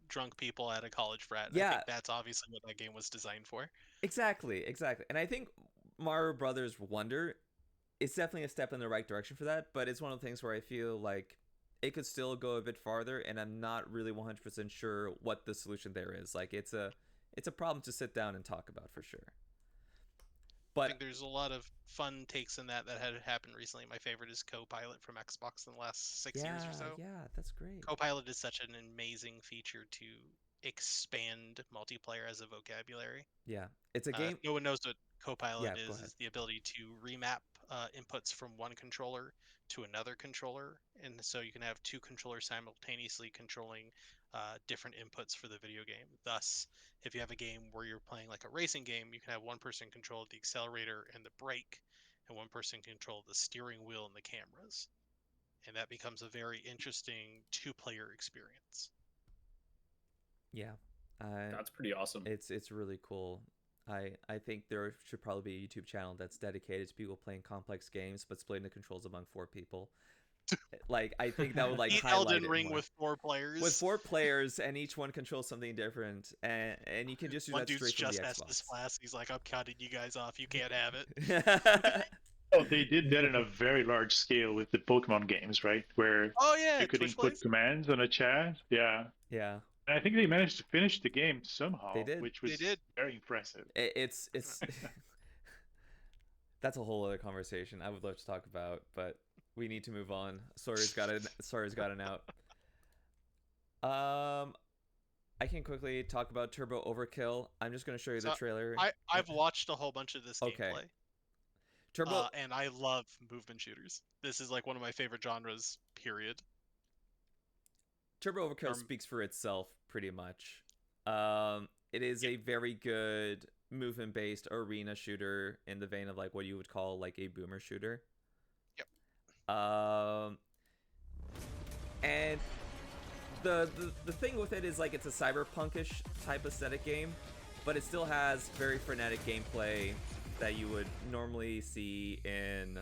drunk people at a college frat. Yeah, I think that's obviously what that game was designed for. Exactly. And I think Mario Brothers Wonder is definitely a step in the right direction for that, but it's one of the things where I feel like it could still go a bit farther, and I'm not really 100% sure what the solution there is. Like it's a problem to sit down and talk about for sure. But I think there's a lot of fun takes in that had happened recently. My favorite is Copilot from Xbox in the last 6 years or so. Yeah, that's great. Copilot is such an amazing feature to expand multiplayer as a vocabulary. Yeah, it's a game. No one knows what Copilot is the ability to remap inputs from one controller to another controller, and so you can have two controllers simultaneously controlling different inputs for the video game. Thus, if you have a game where you're playing like a racing game, you can have one person control the accelerator and the brake, and one person control the steering wheel and the cameras. And that becomes a very interesting two-player experience. Yeah. That's pretty awesome. It's really cool. I think there should probably be a YouTube channel that's dedicated to people playing complex games but splitting the controls among 4 people. Like I think that would like highlight Elden Ring more. with 4 players. With 4 players, and each one controls something different, and you can just use one that straight dude's from the just Xbox. Estus He's like, I'm cutting you guys off. You can't have it. Oh, they did that on a very large scale with the Pokemon games, right? Where you could input commands on a chat. Yeah. Yeah. And I think they managed to finish the game somehow, They did. which was very impressive. It's That's a whole other conversation I would love to talk about, but we need to move on. Sawyer's got an out. I can quickly talk about Turbo Overkill. I'm just going to show you the So trailer. I've watched a whole bunch of this Okay. gameplay, Turbo and I love movement shooters. This is like one of my favorite genres. Period. Turbo Overkill Um, speaks for itself pretty much. It is a very good movement-based arena shooter in the vein of like what you would call like a boomer shooter. Yep. And the thing with it is like it's a cyberpunkish type aesthetic game, but it still has very frenetic gameplay that you would normally see in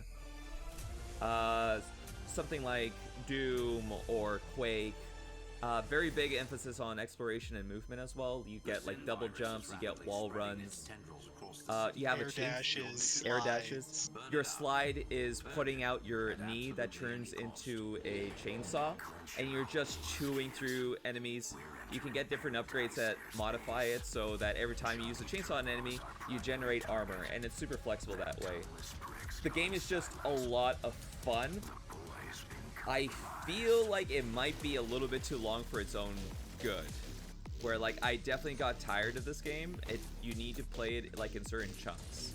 something like Doom or Quake. Very big emphasis on exploration and movement as well. You get like double jumps, you get wall runs. You have air dashes. Your slide is putting out your knee that turns into a chainsaw, and you're just chewing through enemies. You can get different upgrades that modify it so that every time you use a chainsaw on an enemy, you generate armor, and it's super flexible that way. The game is just a lot of fun. I feel like it might be a little bit too long for its own good. Where like I definitely got tired of this game. You need to play it like in certain chunks.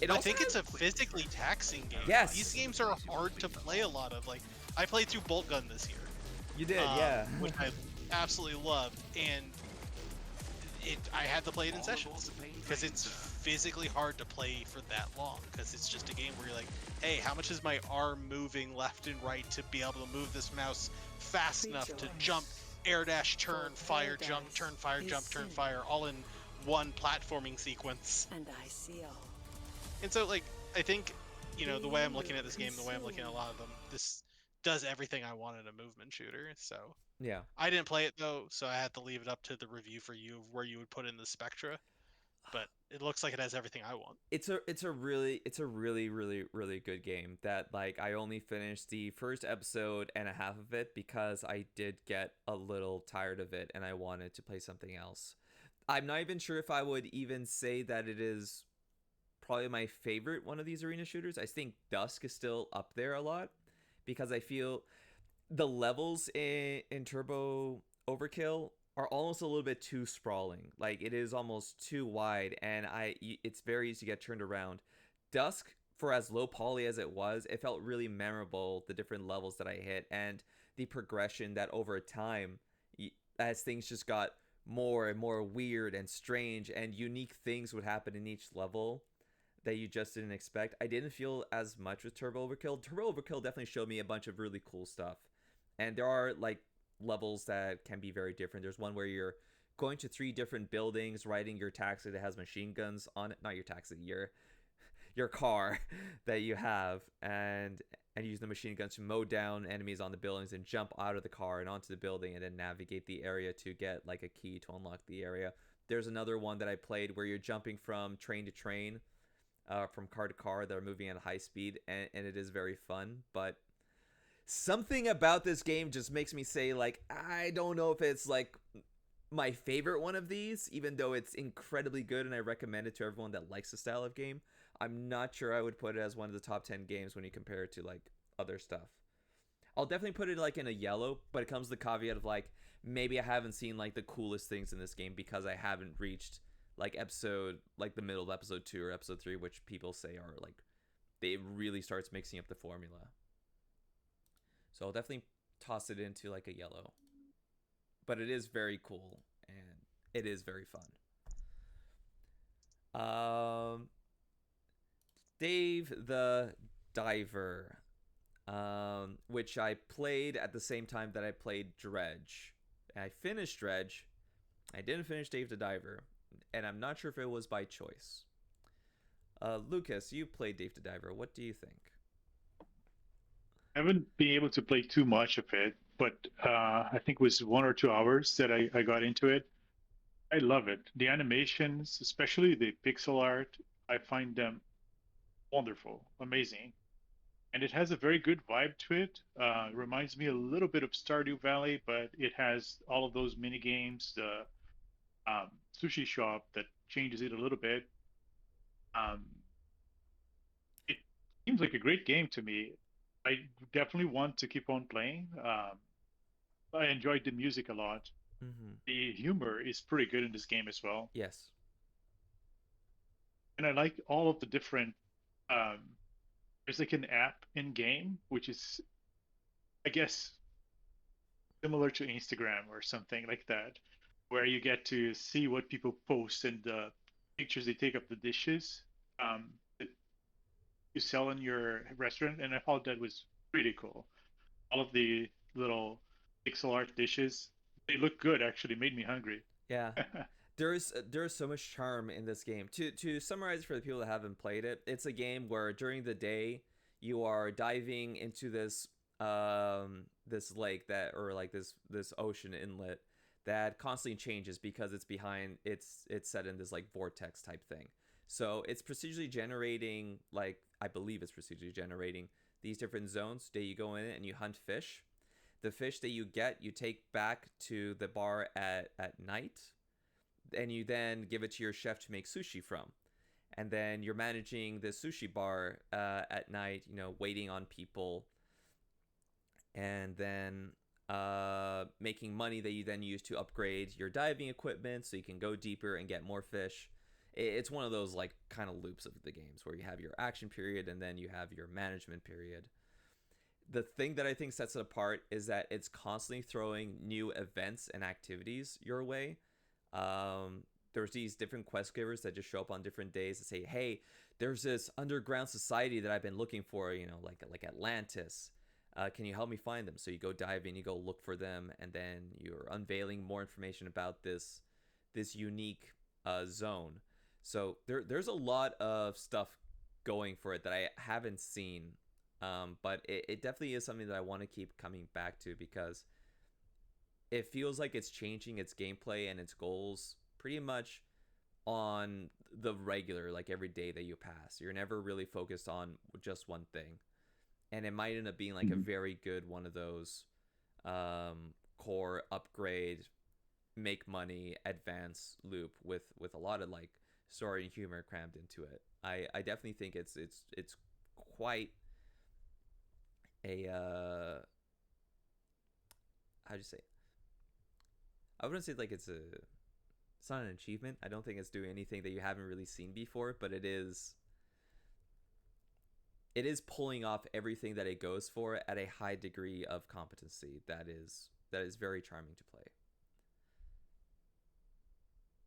I think it's a physically taxing game. Yes. These games are hard to play a lot of. Like, I played through Bolt Gun this year. You did, yeah. Which I absolutely loved, and I had to play it in sessions because it's physically hard to play for that long. Because it's just a game where you're like, hey, how much is my arm moving left and right to be able to move this mouse fast enough to jump, air dash, turn, fire, jump, turn, fire, jump, turn, fire, all in one platforming sequence. And I see all. And so, like, I think, you know, the way I'm looking at this game, the way I'm looking at a lot of them, this does everything I want in a movement shooter. So Yeah. I didn't play it though, so I had to leave it up to the review for you of where you would put in the spectra. But it looks like it has everything I want. It's a really really good game that like I only finished the first episode and a half of it because I did get a little tired of it and I wanted to play something else. I'm not even sure if I would even say that it is probably my favorite one of these arena shooters. I think Dusk is still up there a lot because I feel the levels in Turbo Overkill are almost a little bit too sprawling. Like it is almost too wide, and it's very easy to get turned around. Dusk, for as low poly as it was, it felt really memorable, the different levels that I hit and the progression that over time, as things just got more and more weird and strange and unique things would happen in each level that you just didn't expect. I didn't feel as much with Turbo Overkill. Turbo Overkill definitely showed me a bunch of really cool stuff. And there are like levels that can be very different. There's one where you're going to 3 different buildings, riding your taxi that has machine guns on it. Not your taxi, your car that you have, and use the machine guns to mow down enemies on the buildings and jump out of the car and onto the building and then navigate the area to get like a key to unlock the area. There's another one that I played where you're jumping from train to train, from car to car that are moving at a high speed, and it is very fun. But something about this game just makes me say, like, I don't know if it's like my favorite one of these, even though it's incredibly good and I recommend it to everyone that likes the style of game. I'm not sure I would put it as one of the top 10 games when you compare it to like other stuff. I'll definitely put it like in a yellow, but it comes with the caveat of like maybe I haven't seen like the coolest things in this game because I haven't reached like the middle of episode 2 or episode 3, which people say are like it really starts mixing up the formula. So I'll definitely toss it into like a yellow. But it is very cool and it is very fun. Dave the Diver, which I played at the same time that I played Dredge. I finished Dredge. I didn't finish Dave the Diver, and I'm not sure if it was by choice. Lucas, you played Dave the Diver. What do you think? I haven't been able to play too much of it, but I think it was 1 or 2 hours that I got into it. I love it. The animations, especially the pixel art, I find them wonderful, amazing. And it has a very good vibe to it. It reminds me a little bit of Stardew Valley, but it has all of those mini games, the sushi shop that changes it a little bit. Seems like a great game to me. I definitely want to keep on playing. I enjoyed the music a lot. Mm-hmm. The humor is pretty good in this game as well, Yes. and I like all of the different. Um, there's like an app in game which is, I guess, similar to Instagram or something like that, where you get to see what people post and the pictures they take of the dishes that you sell in your restaurant. And I thought that was pretty cool. All of the little pixel art dishes, they look good. Actually, made me hungry. Yeah. There is so much charm in this game. To summarize for the people that haven't played it, it's a game where during the day you are diving into this lake that, or like this ocean inlet that constantly changes because it's set in this like vortex type thing. So it's procedurally generating, like I believe it's procedurally generating these different zones that you go in and you hunt fish. The fish that you get, you take back to the bar at night, and you then give it to your chef to make sushi from. And then you're managing the sushi bar at night, waiting on people, and then making money that you then use to upgrade your diving equipment so you can go deeper and get more fish. It's one of those like kind of loops of the games where you have your action period and then you have your management period. The thing that I think sets it apart is that it's constantly throwing new events and activities your way. There's these different quest givers that just show up on different days and say, "Hey, there's this underground society that I've been looking for. Like Atlantis. Can you help me find them?" So you go dive in, you go look for them, and then you're unveiling more information about this unique zone. So there's a lot of stuff going for it that I haven't seen, but it definitely is something that I want to keep coming back to because it feels like it's changing its gameplay and its goals pretty much on the regular, like every day that you pass. You're never really focused on just one thing. And it might end up being like a very good one of those core upgrade, make money, advance loop with a lot of like story and humor crammed into it. I definitely think it's quite a how do you say? I wouldn't say like it's not an achievement. I don't think it's doing anything that you haven't really seen before, but it is pulling off everything that it goes for at a high degree of competency that is very charming to play.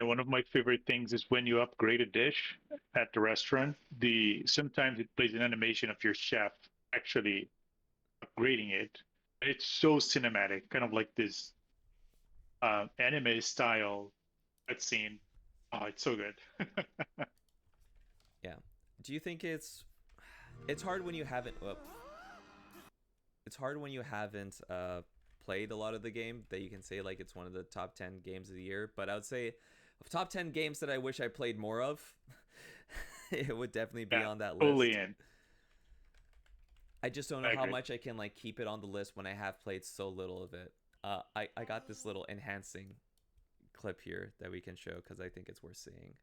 And one of my favorite things is when you upgrade a dish at the restaurant, the sometimes it plays an animation of your chef actually upgrading it. It's so cinematic, kind of like this anime style cutscene. Oh, it's so good. Yeah. Do you think it's hard when you haven't it's hard when you haven't played a lot of the game that you can say like it's one of the top 10 games of the year, but I would say of top 10 games that I wish I played more of, it would definitely be on that list. Totally in. I just don't know I how agree. much I can like keep it on the list when I have played so little of it. I got this little enhancing clip here that we can show because I think it's worth seeing.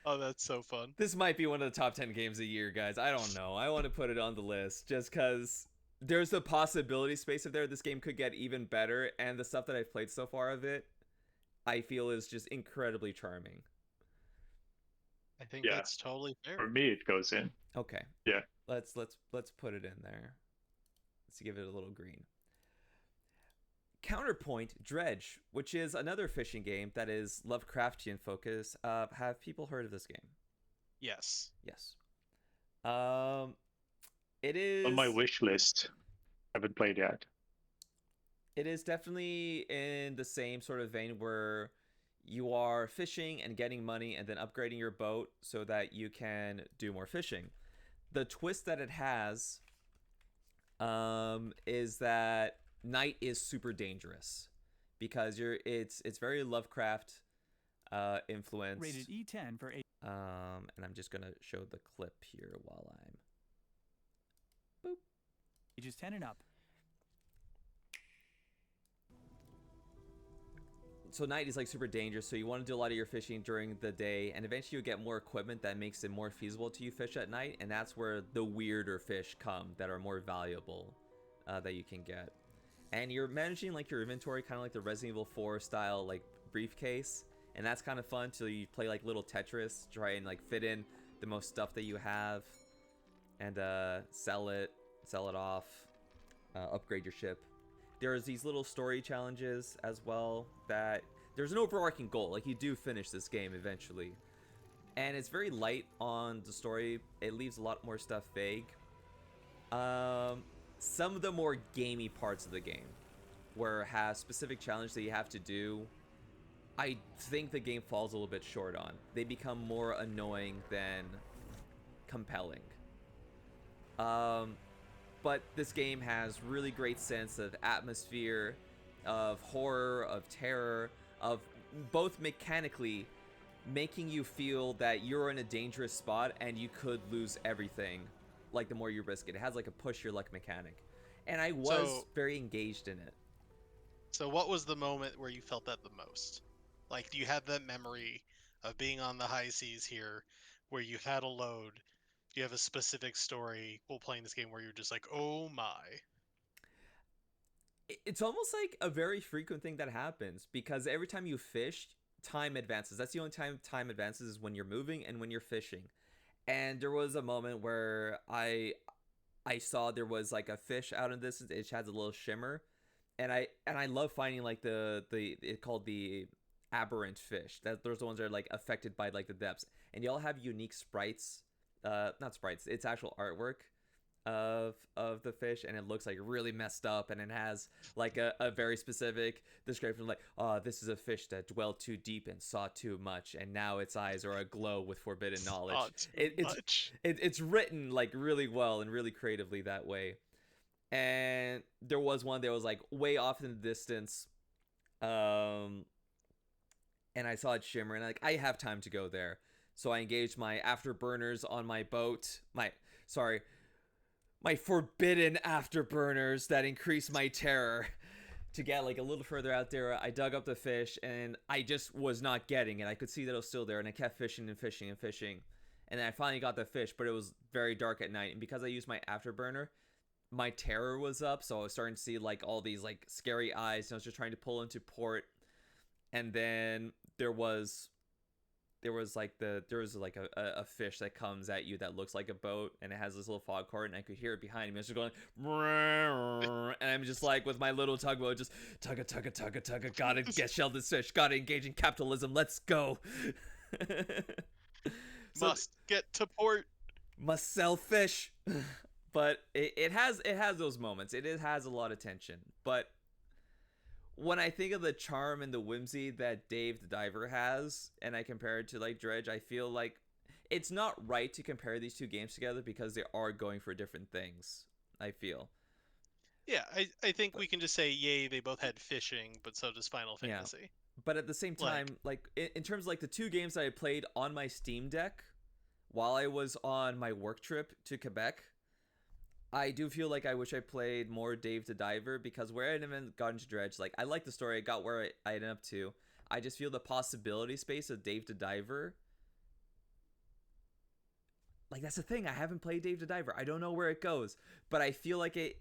Oh, that's so fun. This might be one of the top 10 games of the year, guys. I don't know. I want to put it on the list just because there's the possibility space of there. This game could get even better, and the stuff that I've played so far of it, I feel is just incredibly charming. I think Yeah. that's totally fair. For me, it goes in. Okay. Yeah. Let's put it in there. Let's give it a little green. Counterpoint Dredge, which is another fishing game that is Lovecraftian focus. Have people heard of this game? Yes. Yes. It is On my wish list. Haven't played yet. It is definitely in the same sort of vein where you are fishing and getting money and then upgrading your boat so that you can do more fishing. The twist that it has is that night is super dangerous because it's very Lovecraft influenced. Rated E10 for And I'm just gonna show the clip here while I'm ages 10 and up. So night is like super dangerous, so you want to do a lot of your fishing during the day, and eventually you get more equipment that makes it more feasible to you fish at night, and that's where the weirder fish come that are more valuable that you can get. And you're managing like your inventory kind of like the Resident Evil 4 style like briefcase, and that's kind of fun till you play like little Tetris, try and like fit in the most stuff that you have, and sell it off, upgrade your ship. There's these little story challenges as well that there's an overarching goal. Like, you do finish this game eventually. And it's very light on the story. It leaves a lot more stuff vague. Some of the more gamey parts of the game, where it has specific challenge that you have to do, I think the game falls a little bit short on. They become more annoying than compelling. But this game has really great sense of atmosphere, of horror, of terror, of both mechanically making you feel that you're in a dangerous spot and you could lose everything, like the more you risk it. It has like a push your luck mechanic. And I was very engaged in it. So what was the moment where you felt that the most? Like, do you have that memory of being on the high seas here where you had a load? Do you have a specific story while playing this game where you're just like, oh my? It's almost like a very frequent thing that happens, because every time you fish, time advances. That's the only time time advances, is when you're moving and when you're fishing. And there was a moment where I saw there was like a fish out in this. It has a little shimmer, and I love finding like it's called the aberrant fish. Those are the ones that are like affected by like the depths, and they all have unique sprites. Not sprites. It's actual artwork of the fish, and it looks like really messed up, and it has like a very specific description, like, oh, this is a fish that dwelled too deep and saw too much, and now its eyes are aglow with forbidden knowledge. It's written like really well and really creatively that way. And there was one that was like way off in the distance, and I saw it shimmer, and I have time to go there, so I engaged my afterburners on my boat. My forbidden afterburners that increase my terror to get like a little further out there. I dug up the fish, and I just was not getting it. I could see that it was still there, and I kept fishing and fishing and fishing. And then I finally got the fish, but it was very dark at night. And because I used my afterburner, my terror was up. So I was starting to see like all these like scary eyes, and I was just trying to pull into port. And then there was like a fish that comes at you that looks like a boat, and it has this little fog cart, and I could hear it behind me. It's just going, and I'm just like with my little tugboat, just tugga, gotta get shell this fish, gotta engage in capitalism, let's go. Must get to port. Must sell fish. But it has those moments. It has a lot of tension, but when I think of the charm and the whimsy that Dave the Diver has, and I compare it to like Dredge, I feel like it's not right to compare these two games together, because they are going for different things, I feel. Yeah, I think we can just say, yay, they both had fishing, but so does Final Fantasy. Yeah. But at the same time, like in terms of like the two games that I played on my Steam Deck while I was on my work trip to Quebec, I do feel like I wish I played more Dave the Diver, because where I haven't gotten to Dredge, like I like the story, I got where I ended up to. I just feel the possibility space of Dave the Diver. Like, that's the thing, I haven't played Dave the Diver. I don't know where it goes, but I feel like it,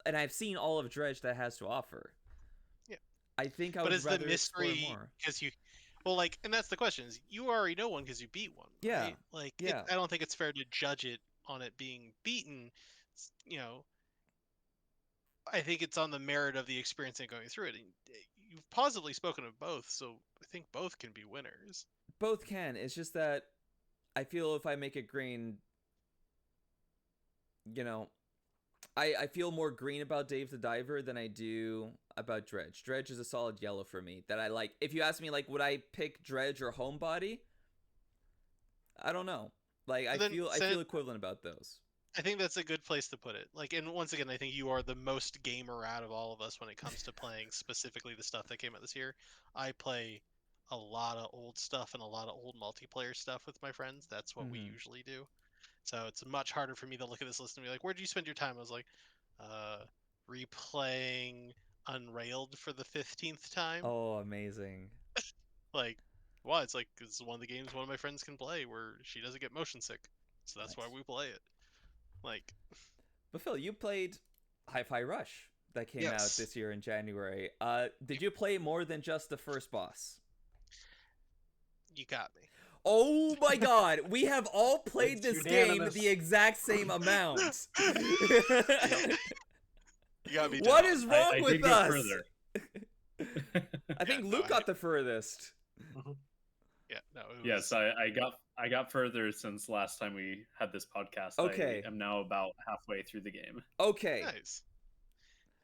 and I've seen all of Dredge that has to offer. Yeah. I think I would rather explore more. Because you, well, like, and that's the question, is you already know one because you beat one. Yeah. Right? Like, yeah. I don't think it's fair to judge it on it being beaten. You know, I think it's on the merit of the experience and going through it. And you've positively spoken of both, so I think both can be winners. Both can. It's just that I feel if I make it green, you know, I feel more green about Dave the Diver than I do about Dredge. Dredge is a solid yellow for me that I like. If you ask me, like, would I pick Dredge or Homebody? I don't know. Like, I feel equivalent about those. I think that's a good place to put it. Like, and once again, I think you are the most gamer out of all of us when it comes to playing specifically the stuff that came out this year. I play a lot of old stuff and a lot of old multiplayer stuff with my friends. That's what we Mhm. usually do. So it's much harder for me to look at this list and be like, "Where did you spend your time?" I was like, replaying Unrailed for the 15th time. Oh, amazing. Like, well, it's like it's one of the games one of my friends can play where she doesn't get motion sick, so that's why Nice. we play it. Like, But Phil, you played Hi-Fi Rush that came out yes, this year in January. Did you play more than just the first boss? you got me. Oh my god, we have all played It's this game unanimous. the exact same amount. You got me What down. is wrong I with did go us? further. I think Yeah, Luke no, got the furthest. Yeah, no. It was, Yes, I got further since last time we had this podcast. Okay. I am now about halfway through the game. Okay, nice.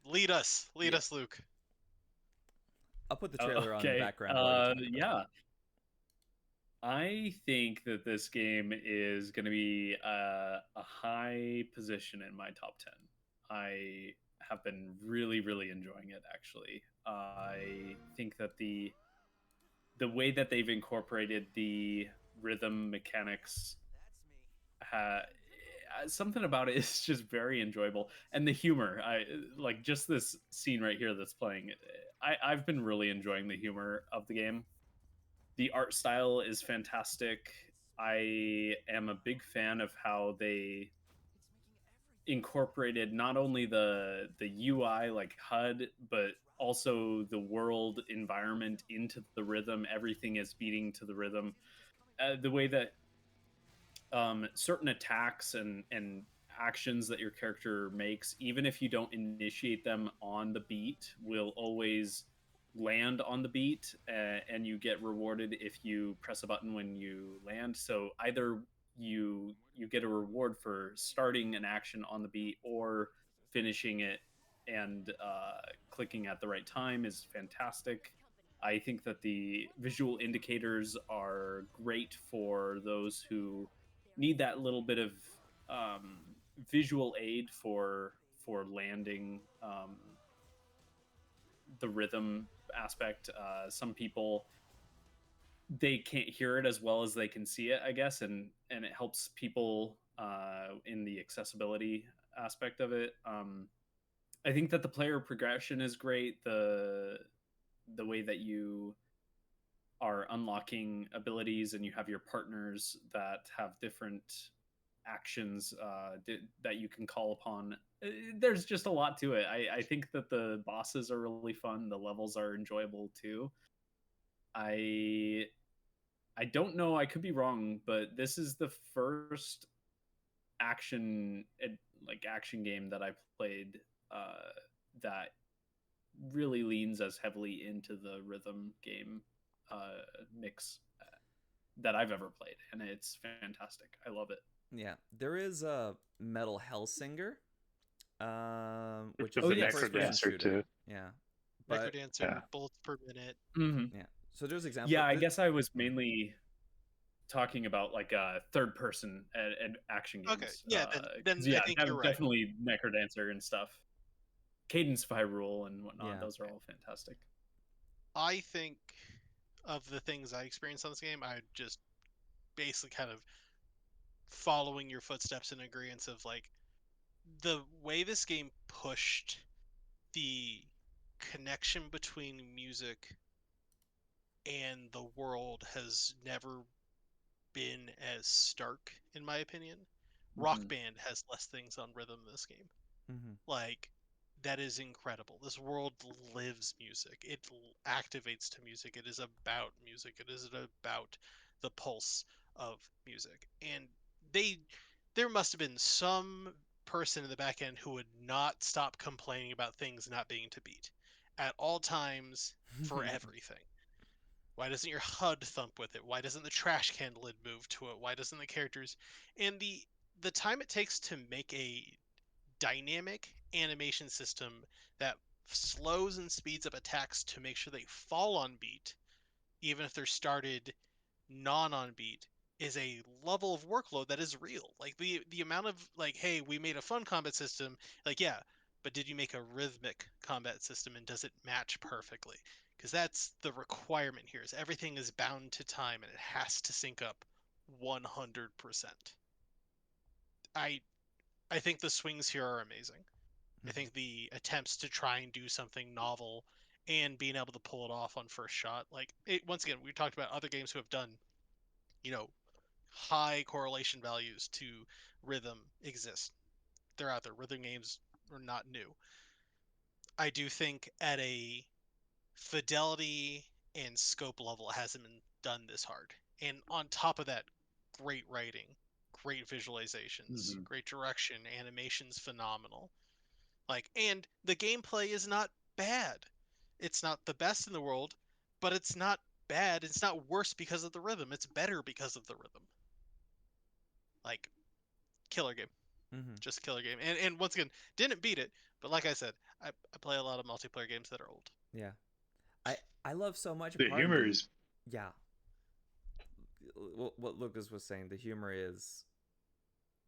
Lead us, Yeah. us, Luke. I'll put the trailer on the Okay, background while you talk about it. yeah. I think that this game is going to be a high position in my top 10. I have been really, really enjoying it, actually. I think that the way that they've incorporated the rhythm mechanics, something about it is just very enjoyable. And the humor, I like just this scene right here that's playing. I've been really enjoying the humor of the game. The art style is fantastic. I am a big fan of how they incorporated not only the UI like HUD, but also the world environment into the rhythm. Everything is beating to the rhythm. The way that certain attacks and actions that your character makes, even if you don't initiate them on the beat, will always land on the beat, and you get rewarded if you press a button when you land. So either you get a reward for starting an action on the beat or finishing it, and clicking at the right time is fantastic. I think that the visual indicators are great for those who need that little bit of um, visual aid for landing the rhythm aspect. Some people, they can't hear it as well as they can see it, I guess, and it helps people in the accessibility aspect of it. I think that the player progression is great. The way that you are unlocking abilities and you have your partners that have different actions that you can call upon. There's just a lot to it. I think that the bosses are really fun. The levels are enjoyable too. I don't know. I could be wrong, but this is the first action action game that I played that really leans as heavily into the rhythm game mix that I've ever played, and it's fantastic. I love it. Yeah, there is a Metal Hellsinger, which There's is a a first-person Necrodancer shooter. too. Yeah, but Necrodancer, yeah. bullets per minute. Mm-hmm. yeah. So there's examples. Yeah, I guess I was mainly talking about like third-person action games. Okay, yeah, then yeah, I think you're right. definitely Necrodancer and stuff. Cadence Rule and whatnot. Yeah. Those are all fantastic. I think of the things I experienced on this game, I just basically kind of following your footsteps in agreement of like the way this game pushed the connection between music and the world has never been as stark, in my opinion. Rock Mhm. Band has less things on rhythm in this game. Mm-hmm. Like, that is incredible. This world lives music. It activates to music. It is about music. It is about the pulse of music. And there must have been some person in the back end who would not stop complaining about things not being to beat at all times for everything. Why doesn't your HUD thump with it? Why doesn't the trash can lid move to it? Why doesn't the characters and the time it takes to make a dynamic animation system that slows and speeds up attacks to make sure they fall on beat, even if they're started non on beat, is a level of workload that is real. Like the amount of like, hey, we made a fun combat system. Like, yeah, but did you make a rhythmic combat system and does it match perfectly? Because that's the requirement here. Is everything is bound to time and it has to sync up 100%. I I think the swings here are amazing. I think the attempts to try and do something novel and being able to pull it off on first shot, like once again, we talked about other games who have done, you know, high correlation values to rhythm exist. They're out there. Rhythm games are not new. I do think at a fidelity and scope level, it hasn't been done this hard. And on top of that, great writing, great visualizations, great direction, animation's phenomenal. Like, and the gameplay is not bad. It's not the best in the world, but it's not bad. It's not worse because of the rhythm. It's better because of the rhythm. Like, killer game. Just killer game. And once again, didn't beat it, but like I said, I play a lot of multiplayer games that are old. Yeah. I love so much The humor is yeah. What Lucas was saying, the humor is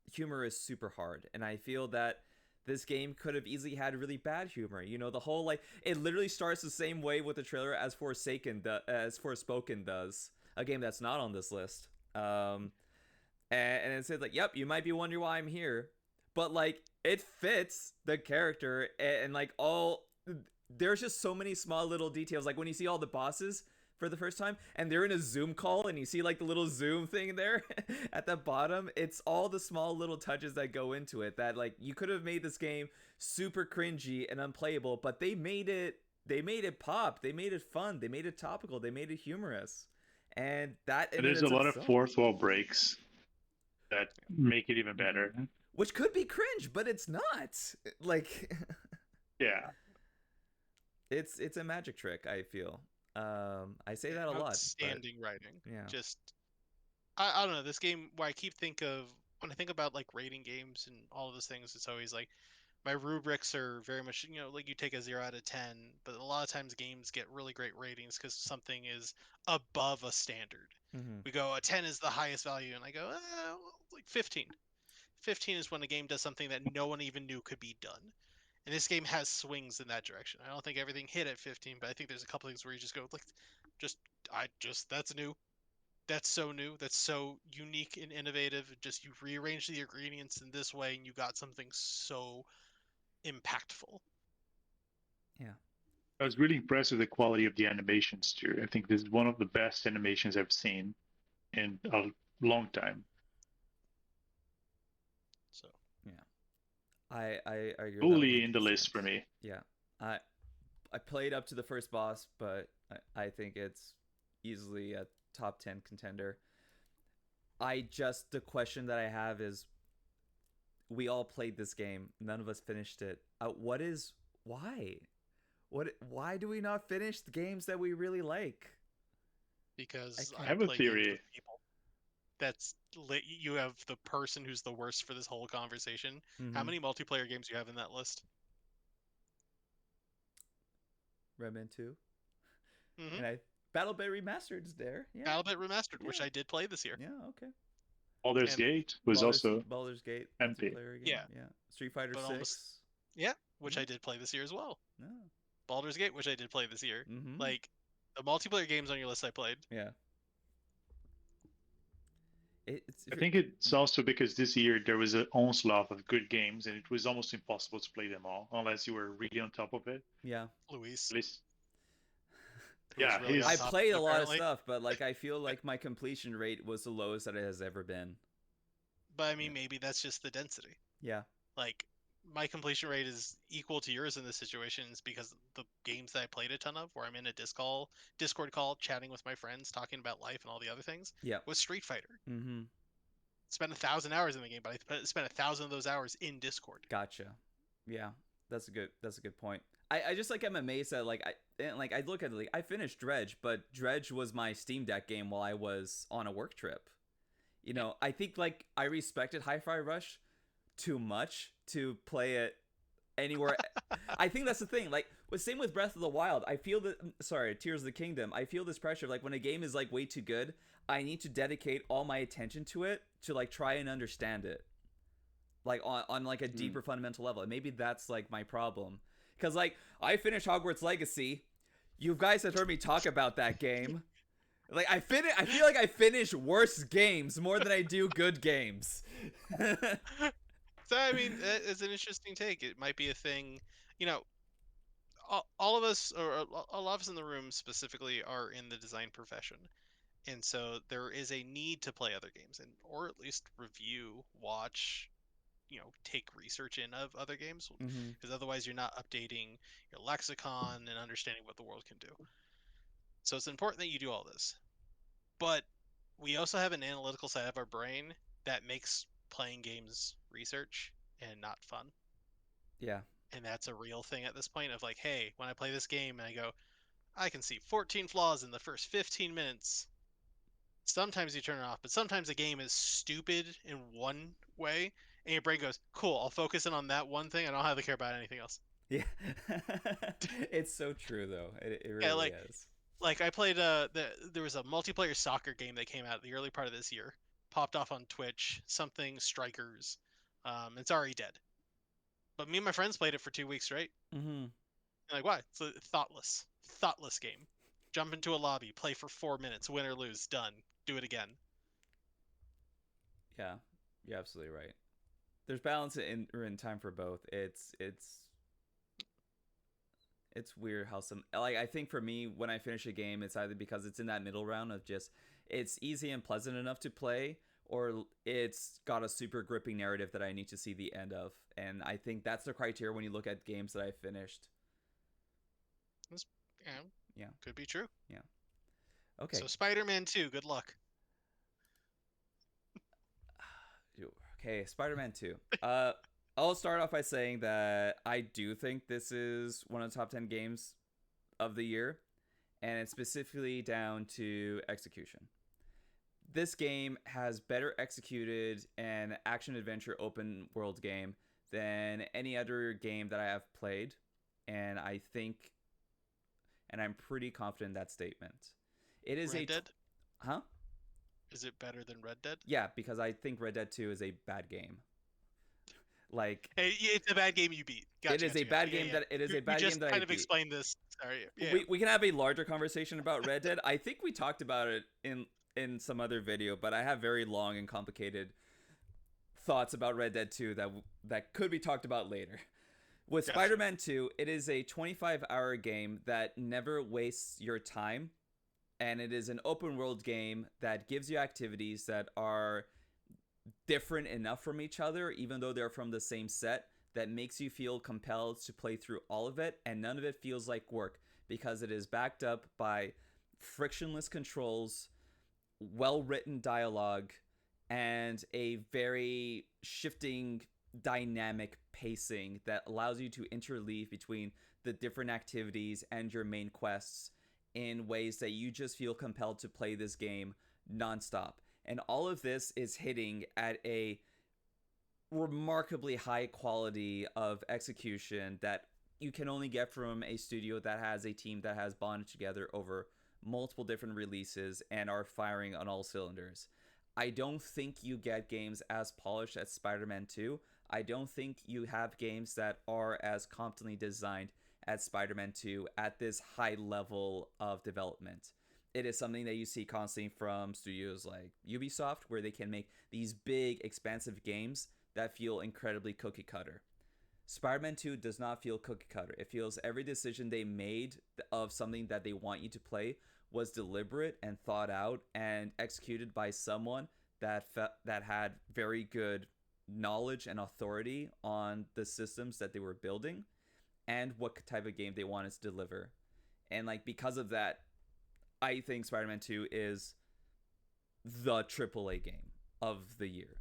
super hard, and I feel that this game could have easily had really bad humor. You know, the whole like it literally starts the same way with the trailer as Forspoken does, a game that's not on this list. And it says like, "Yep, you might be wondering why I'm here," but like it fits the character and like all. There's just so many small little details, like when you see all the bosses for the first time and they're in a Zoom call and you see like the little Zoom thing there at the bottom. It's all the small little touches that go into it that like you could have made this game super cringy and unplayable, but they made it pop, they made it fun, they made it topical, they made it humorous. And that there's a lot of fourth wall breaks that make it even better. Which could be cringe, but it's not. Like yeah. It's a magic trick, I feel. I say that a lot. Outstanding writing. Yeah. Just I don't know, this game when I think about like rating games and all of those things, it's always like my rubrics are very much, like you take a 0 out of 10, but a lot of times games get really great ratings because something is above a standard. We go, a 10 is the highest value, and I go, like 15. 15 is when a game does something that no one even knew could be done. And this game has swings in that direction. I don't think everything hit at 15, but I think there's a couple things where you just go, like, that's new. That's so new. That's so unique and innovative. Just you rearrange the ingredients in this way, and you got something so impactful. Yeah. I was really impressed with the quality of the animations too. I think this is one of the best animations I've seen in a long time. So yeah, I agree. Fully in the list for me. Yeah, I played up to the first boss, but I think it's easily a top 10 contender. The question that I have is, we all played this game, none of us finished it. Why? Why do we not finish the games that we really like? Because I have a theory. You have the person who's the worst for this whole conversation. How many multiplayer games do you have in that list? Redman 2. And BattleBit Remastered is there. Yeah. BattleBit Remastered, which I did play this year. Yeah, okay. Baldur's Gate was also Baldur's Gate MP. Multiplayer game. Yeah. Street Fighter 6. Which I did play this year as well. No. Baldur's Gate, which I did play this year. Like, the multiplayer games on your list I played. Yeah. I think it's also because this year there was an onslaught of good games, and it was almost impossible to play them all unless you were really on top of it. Yeah. Luis. Yeah, really I played a lot of stuff, but like I feel like my completion rate was the lowest that it has ever been. But I mean, maybe that's just the density. Yeah. Like, my completion rate is equal to yours in this situation is because the games that I played a ton of, where I'm in a Discord call, chatting with my friends, talking about life and all the other things, was Street Fighter. Spent 1,000 hours in the game, but I spent 1,000 of those hours in Discord. Gotcha. Yeah, that's a good point. I just like I'm amazed that I look at it, like I finished Dredge, but Dredge was my Steam Deck game while I was on a work trip. You know, I think like I respected Hi-Fi Rush too much to play it anywhere. I think that's the thing. Like Well, same with Breath of the Wild. I feel that, sorry, Tears of the Kingdom. I feel this pressure. Like when a game is like way too good, I need to dedicate all my attention to it to like try and understand it, like on like a deeper fundamental level. And maybe that's like my problem, because like I finished Hogwarts Legacy. You guys have heard me talk about that game. Like I feel like I finish worse games more than I do good games. So I mean, it's an interesting take. It might be a thing, you know. All of us, or a lot of us in the room specifically, are in the design profession, and so there is a need to play other games, and or at least review, watch, take research in of other games, because otherwise you're not updating your lexicon and understanding what the world can do. So it's important that you do all this, but we also have an analytical side of our brain that makes playing games research and not fun. Yeah. And that's a real thing at this point of like, hey, when I play this game and I go, I can see 14 flaws in the first 15 minutes. Sometimes you turn it off, but sometimes the game is stupid in one way, and your brain goes, cool, I'll focus in on that one thing, and I don't have to care about anything else. Yeah. It's so true, though. It really Yeah, is. Like I played, there was a multiplayer soccer game that came out at the early part of this year, popped off on Twitch, something Strikers. It's already dead. But me and my friends played it for 2 weeks straight. Like, why? It's a thoughtless game. Jump into a lobby, play for 4 minutes, win or lose, done. Do it again. Yeah, you're absolutely right. There's balance in time for both. It's weird how some, like, I think for me when I finish a game, it's either because it's in that middle round of just it's easy and pleasant enough to play, or it's got a super gripping narrative that I need to see the end of. And I think that's the criteria when you look at games that I finished. Yeah. Could be true. Yeah. Okay. So Spider-Man 2, good luck. Okay, Spider-Man 2. I'll start off by saying that I do think this is one of the top 10 games of the year, and it's specifically down to execution. This game has better executed an action-adventure open-world game than any other game that I have played, and I think, and I'm pretty confident in that statement. It is Red Dead? Huh? Is it better than Red Dead? Yeah, because I think Red Dead 2 is a bad game. Like, hey, it's a bad game you beat. Gotcha, it is a bad game that it is a bad game that I beat. You just kind of explained this. Sorry. Yeah. We can have a larger conversation about Red Dead. I think we talked about it in some other video, but I have very long and complicated thoughts about Red Dead 2 that could be talked about later. With Gotcha. Spider-Man 2, it is a 25-hour game that never wastes your time, and it is an open world game that gives you activities that are different enough from each other, even though they're from the same set, that makes you feel compelled to play through all of it, and none of it feels like work because it is backed up by frictionless controls, well-written dialogue, and a very shifting dynamic pacing that allows you to interleave between the different activities and your main quests in ways that you just feel compelled to play this game nonstop. And all of this is hitting at a remarkably high quality of execution that you can only get from a studio that has a team that has bonded together over multiple different releases and are firing on all cylinders. I don't think you get games as polished as Spider-Man 2. I don't think you have games that are as competently designed as Spider-Man 2 at this high level of development. It is something that you see constantly from studios like Ubisoft, where they can make these big, expansive games that feel incredibly cookie cutter. Spider-Man 2 does not feel cookie cutter. It feels every decision they made of something that they want you to play was deliberate and thought out and executed by someone that had very good knowledge and authority on the systems that they were building and what type of game they wanted to deliver. And like because of that, I think Spider-Man 2 is the AAA game of the year.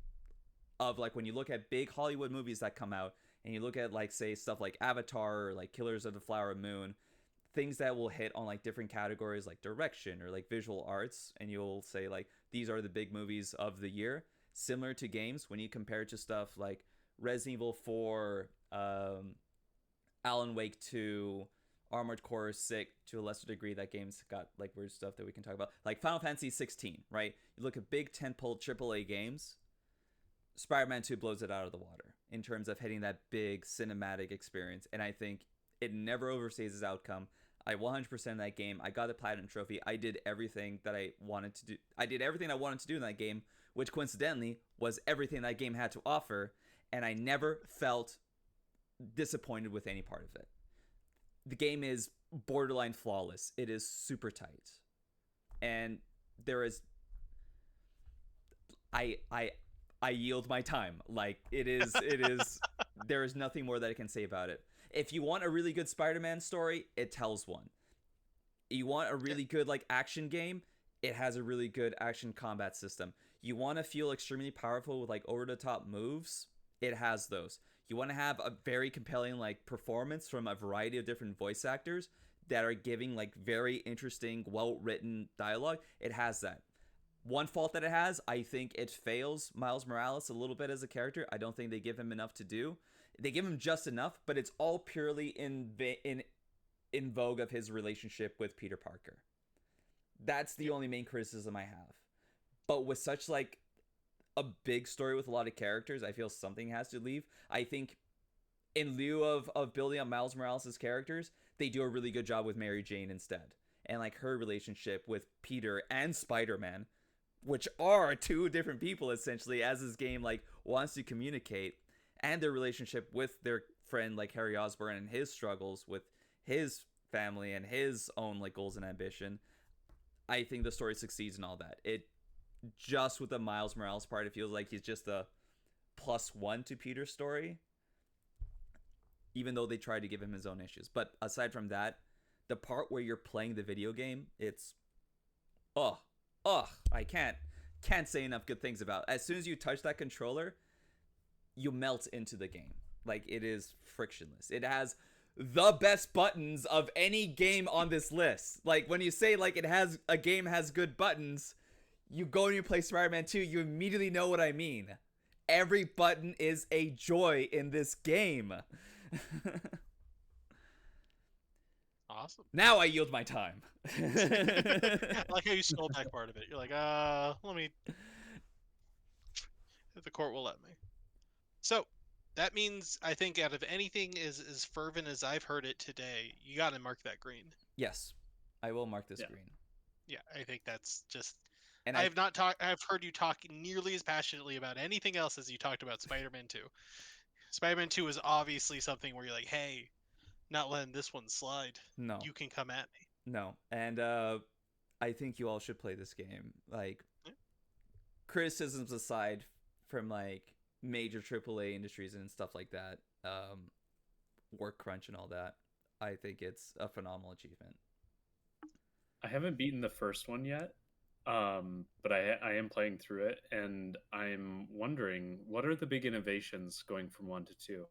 Of like when you look at big Hollywood movies that come out and you look at like say stuff like Avatar or like Killers of the Flower Moon, things that will hit on like different categories like direction or like visual arts, and you'll say like these are the big movies of the year. Similar to games, when you compare it to stuff like Resident Evil 4, Alan Wake 2, Armored Core is sick. To a lesser degree, that game's got like weird stuff that we can talk about. Like Final Fantasy 16, right? You look at big tentpole AAA games, Spider-Man 2 blows it out of the water in terms of hitting that big cinematic experience. And I think it never overstays its outcome. I 100% that game. I got the Platinum Trophy. I did everything that I wanted to do. I did everything I wanted to do in that game, which coincidentally was everything that game had to offer. And I never felt disappointed with any part of it. The game is borderline flawless. It is super tight. And there is... I yield my time. Like, it is there is nothing more that I can say about it. If you want a really good Spider-Man story, it tells one. You want a really good like action game, it has a really good action combat system. You want to feel extremely powerful with like over-the-top moves, it has those. You want to have a very compelling like performance from a variety of different voice actors that are giving like very interesting, well-written dialogue, it has that. One fault that it has, I think it fails Miles Morales a little bit as a character. I don't think they give him enough to do. They give him just enough, but it's all purely in vogue of his relationship with Peter Parker. That's the only main criticism I have. But with such like a big story with a lot of characters, I feel something has to leave. I think in lieu of building up Miles Morales' characters, they do a really good job with Mary Jane instead. And like her relationship with Peter and Spider-Man, which are two different people essentially, as this game like wants to communicate, and their relationship with their friend like Harry Osborn and his struggles with his family and his own like goals and ambition. I think the story succeeds in all that. It just with the Miles Morales part, it feels like he's just a +1 to Peter's story, even though they try to give him his own issues. But aside from that, the part where you're playing the video game, it's I can't say enough good things about. As soon as you touch that controller, you melt into the game. Like, it is frictionless. It has the best buttons of any game on this list. Like, when you say like a game has good buttons, you go and you play Spider-Man 2, you immediately know what I mean. Every button is a joy in this game. Awesome. Now I yield my time. I like how you stole back part of it. You're like, let me. The court will let me. So that means I think out of anything as fervent as I've heard it today, you got to mark that green. Yes, I will mark this green. Yeah, I think that's just. And I've heard you talk nearly as passionately about anything else as you talked about Spider-Man 2. Spider-Man 2 is obviously something where you're like, hey, not letting this one slide. No. You can come at me. No. And I think you all should play this game. Like, criticisms aside from like major AAA industries and stuff like that, work crunch and all that, I think it's a phenomenal achievement. I haven't beaten the first one yet, but I am playing through it, and I'm wondering, what are the big innovations going from 1 to 2?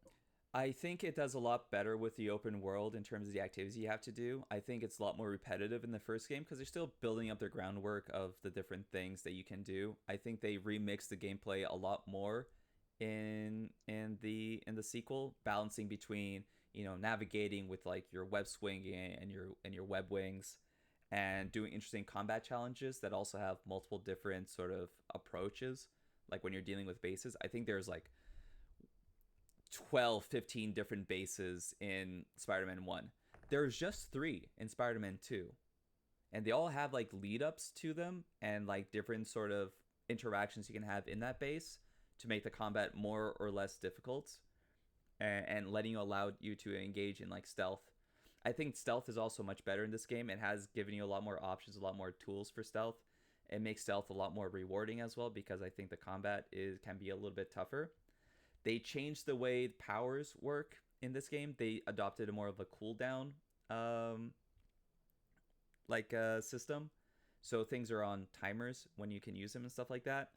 I think it does a lot better with the open world in terms of the activities you have to do. I think it's a lot more repetitive in the first game because they're still building up their groundwork of the different things that you can do. I think they remixed the gameplay a lot more in the sequel, balancing between, you know, navigating with like your web swinging and your web wings, and doing interesting combat challenges that also have multiple different sort of approaches. Like when you're dealing with bases, I think there's like 12-15 different bases in Spider-Man 1. There's just 3 in Spider-Man 2, and they all have like lead ups to them and like different sort of interactions you can have in that base to make the combat more or less difficult, and letting you allow you to engage in like stealth. I think stealth is also much better in this game. It has given you a lot more options, a lot more tools for stealth. It makes stealth a lot more rewarding as well, because I think the combat can be a little bit tougher. They changed the way powers work in this game. They adopted a more of a cooldown system. So things are on timers when you can use them and stuff like that,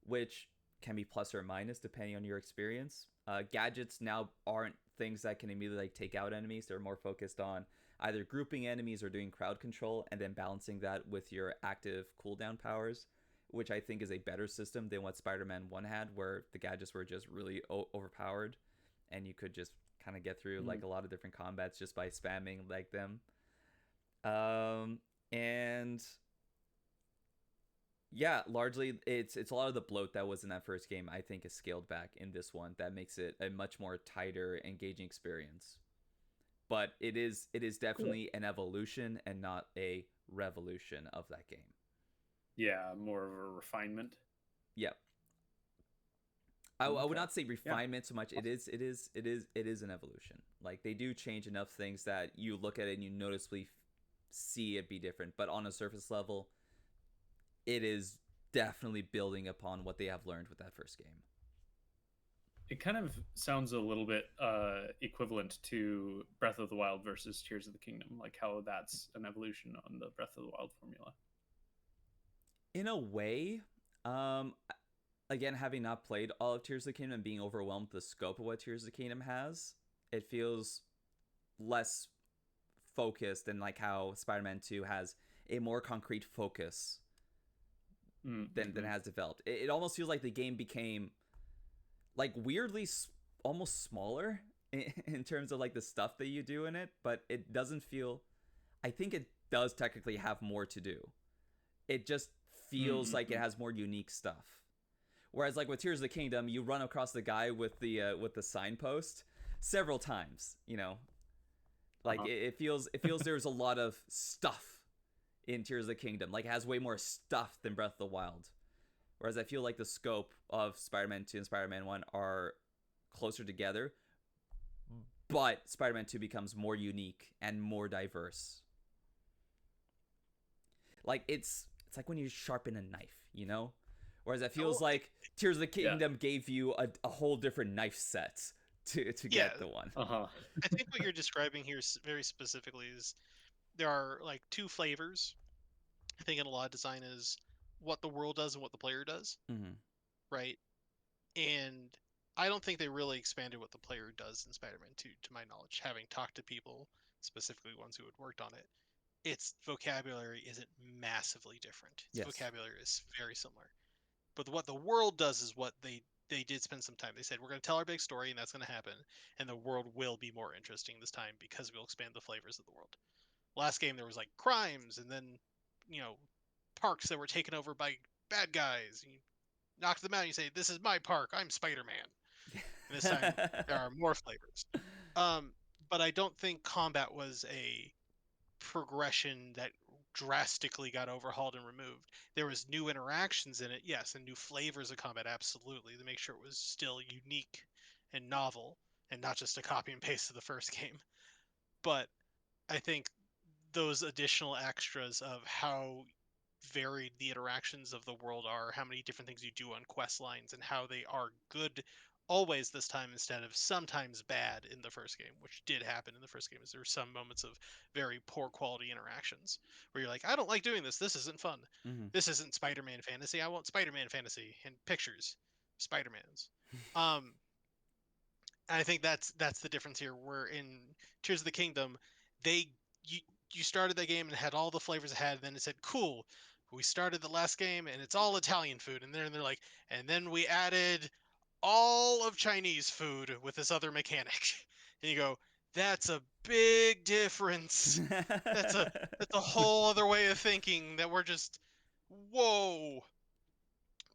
which can be plus or minus depending on your experience. Gadgets now aren't things that can immediately like take out enemies. They're more focused on either grouping enemies or doing crowd control, and then balancing that with your active cooldown powers, which I think is a better system than what Spider-Man 1 had, where the gadgets were just really overpowered and you could just kind of get through like a lot of different combats just by spamming like them. And yeah, largely it's a lot of the bloat that was in that first game I think is scaled back in this one. That makes it a much more tighter, engaging experience. But it is definitely an evolution and not a revolution of that game. Yeah, more of a refinement. Yep. I would not say refinement so much. It is an evolution. Like they do change enough things that you look at it and you noticeably see it be different. But on a surface level, it is definitely building upon what they have learned with that first game. It kind of sounds a little bit equivalent to Breath of the Wild versus Tears of the Kingdom, like how that's an evolution on the Breath of the Wild formula. In a way, again, having not played all of Tears of the Kingdom and being overwhelmed with the scope of what Tears of the Kingdom has, it feels less focused than like how Spider-Man 2 has a more concrete focus than it has developed. It almost feels like the game became like weirdly almost smaller in terms of like the stuff that you do in it, but it doesn't feel, I think it does technically have more to do. It just feels like it has more unique stuff. Whereas like with Tears of the Kingdom, you run across the guy with the signpost several times, you know. Like it feels there's a lot of stuff in Tears of the Kingdom. Like it has way more stuff than Breath of the Wild. Whereas I feel like the scope of Spider-Man 2 and Spider-Man 1 are closer together, but Spider-Man 2 becomes more unique and more diverse. Like it's like when you sharpen a knife, you know? Whereas it feels like Tears of the Kingdom gave you a whole different knife set to get the one. I think what you're describing here very specifically is there are like two flavors. I think in a lot of design is what the world does and what the player does, right? And I don't think they really expanded what the player does in Spider-Man 2, to my knowledge, having talked to people, specifically ones who had worked on it. Its vocabulary isn't massively different. Its vocabulary is very similar. But what the world does is what they did spend some time. They said, we're going to tell our big story, and that's going to happen. And the world will be more interesting this time because we'll expand the flavors of the world. Last game, there was like crimes, and then, you know, parks that were taken over by bad guys. You knock them out, and you say, this is my park. I'm Spider-Man. And this time, there are more flavors. But I don't think combat was a progression that drastically got overhauled and removed. There was new interactions in it, yes, and new flavors of combat, absolutely, to make sure it was still unique and novel and not just a copy and paste of the first game. But I think those additional extras of how varied the interactions of the world are, how many different things you do on quest lines, and how they are good always this time instead of sometimes bad in the first game, which did happen in the first game. Is there were some moments of very poor quality interactions where you're like, I don't like doing this. This isn't fun. This isn't Spider-Man fantasy. I want Spider-Man fantasy and pictures, Spider-Mans. I think that's the difference here. Where in Tears of the Kingdom, you started that game and had all the flavors it had, and then it said, cool, we started the last game and it's all Italian food, and then they're like, and then we added all of Chinese food with this other mechanic. And you go, that's a big difference. That's a whole other way of thinking that we're just, whoa.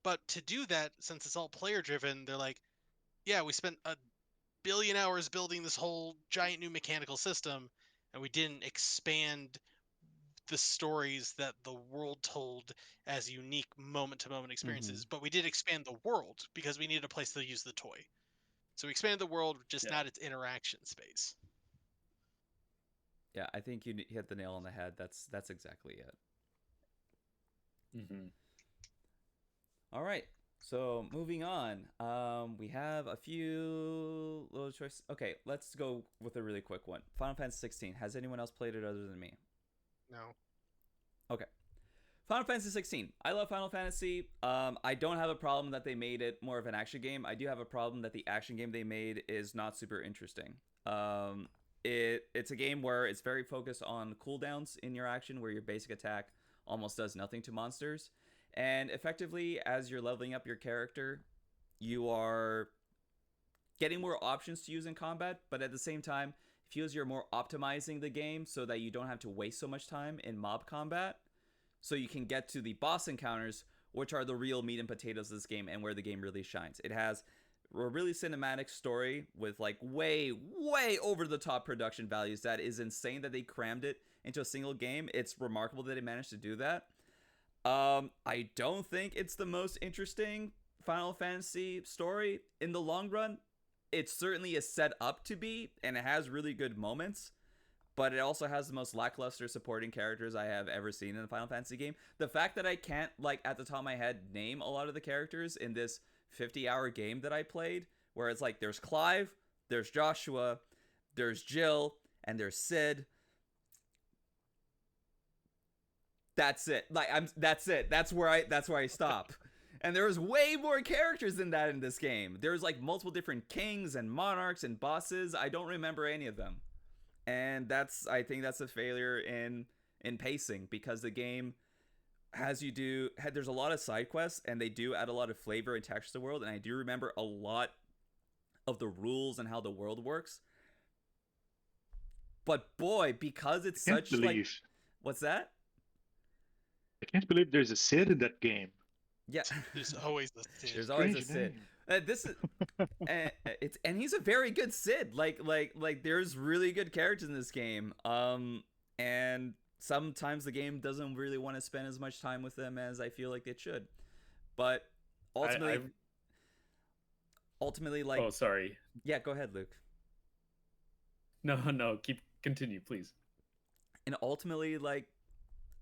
But to do that, since it's all player driven, they're like, yeah, we spent a billion hours building this whole giant new mechanical system, and we didn't expand the stories that the world told as unique moment-to-moment experiences, but we did expand the world because we needed a place to use the toy. So we expanded the world, just not its interaction space. Yeah, I think you hit the nail on the head. That's exactly it. All right. So moving on, we have a few little choices. Okay, let's go with a really quick one. Final Fantasy 16. Has anyone else played it other than me? No. Okay. Final Fantasy 16. I love Final Fantasy. I don't have a problem that they made it more of an action game. I do have a problem that the action game they made is not super interesting. It's a game where it's very focused on cooldowns in your action, where your basic attack almost does nothing to monsters. And effectively, as you're leveling up your character, you are getting more options to use in combat, but at the same time, it feels you're more optimizing the game so that you don't have to waste so much time in mob combat, so you can get to the boss encounters, which are the real meat and potatoes of this game and where the game really shines. It has a really cinematic story with like way over the top production values that is insane that they crammed it into a single game. It's remarkable that they managed to do that. I don't think it's the most interesting Final Fantasy story in the long run. It certainly is set up to be, and it has really good moments, but it also has the most lackluster supporting characters I have ever seen in a Final Fantasy game. The fact that I can't, like, at the top of my head, name a lot of the characters in this 50-hour game that I played, where it's like, there's Clive, there's Joshua, there's Jill, and there's Sid. That's it. That's it. That's where I stop. And there's way more characters than that in this game. There's like multiple different kings and monarchs and bosses. I don't remember any of them. And I think that's a failure in pacing, because the game there's a lot of side quests, and they do add a lot of flavor and texture to the world, and I do remember a lot of the rules and how the world works. But boy, because it's such like, what's that? I can't believe there's a Sid in that game. Yeah, There's always the Sid. there's always a Strange Sid. This is and he's a very good Sid. Like there's really good characters in this game. And sometimes the game doesn't really want to spend as much time with them as I feel like it should. But ultimately, like, Oh, sorry. Yeah, go ahead, Luke. No, continue, please. And ultimately, like,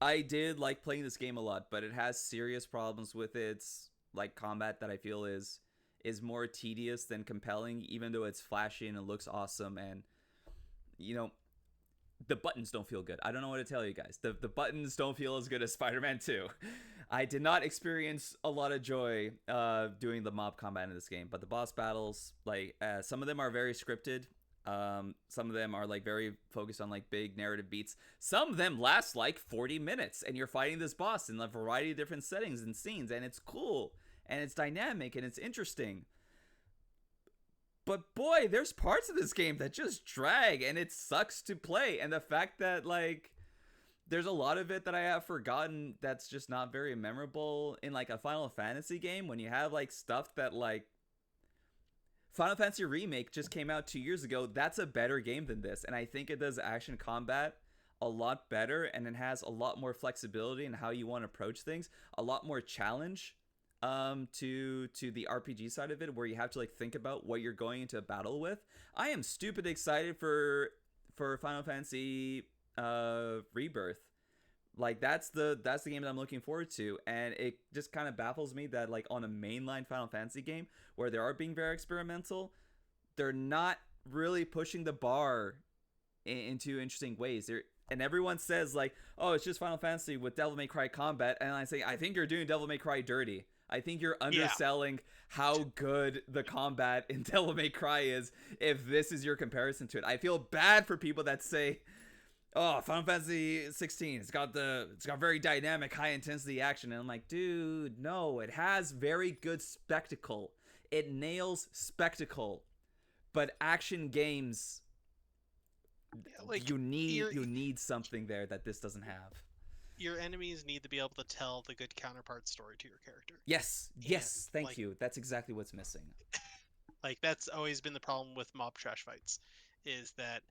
I did like playing this game a lot, but it has serious problems with its like combat that I feel is more tedious than compelling, even though it's flashy and it looks awesome. And the buttons don't feel good. I don't know what to tell you guys. The buttons don't feel as good as Spider-Man 2. I did not experience a lot of joy doing the mob combat in this game, but the boss battles, like, some of them are very scripted. Some of them are like very focused on like big narrative beats. Some of them last like 40 minutes, and you're fighting this boss in a variety of different settings and scenes, and it's cool and it's dynamic and it's interesting. But boy, there's parts of this game that just drag, and it sucks to play. And the fact that like there's a lot of it that I have forgotten that's just not very memorable in like a Final Fantasy game, when you have like stuff that like Final Fantasy Remake just came out 2 years ago. That's a better game than this, and I think it does action combat a lot better, and it has a lot more flexibility in how you want to approach things, a lot more challenge to the RPG side of it, where you have to like think about what you're going into a battle with. I am stupid excited for Final Fantasy Rebirth. Like that's the game that I'm looking forward to, and it just kind of baffles me that like on a mainline Final Fantasy game where they are being very experimental, they're not really pushing the bar into interesting ways. And everyone says like, oh, it's just Final Fantasy with Devil May Cry combat, and I say, I think you're doing Devil May Cry dirty. I think you're underselling how good the combat in Devil May Cry is if this is your comparison to it. I feel bad for people that say, oh, Final Fantasy 16, it's got very dynamic, high intensity action. And I'm like, dude, no, it has very good spectacle. It nails spectacle. But action games, like, you need something there that this doesn't have. Your enemies need to be able to tell the good counterpart story to your character. Yes, thank like, you. That's exactly what's missing. Like, that's always been the problem with mob trash fights, is that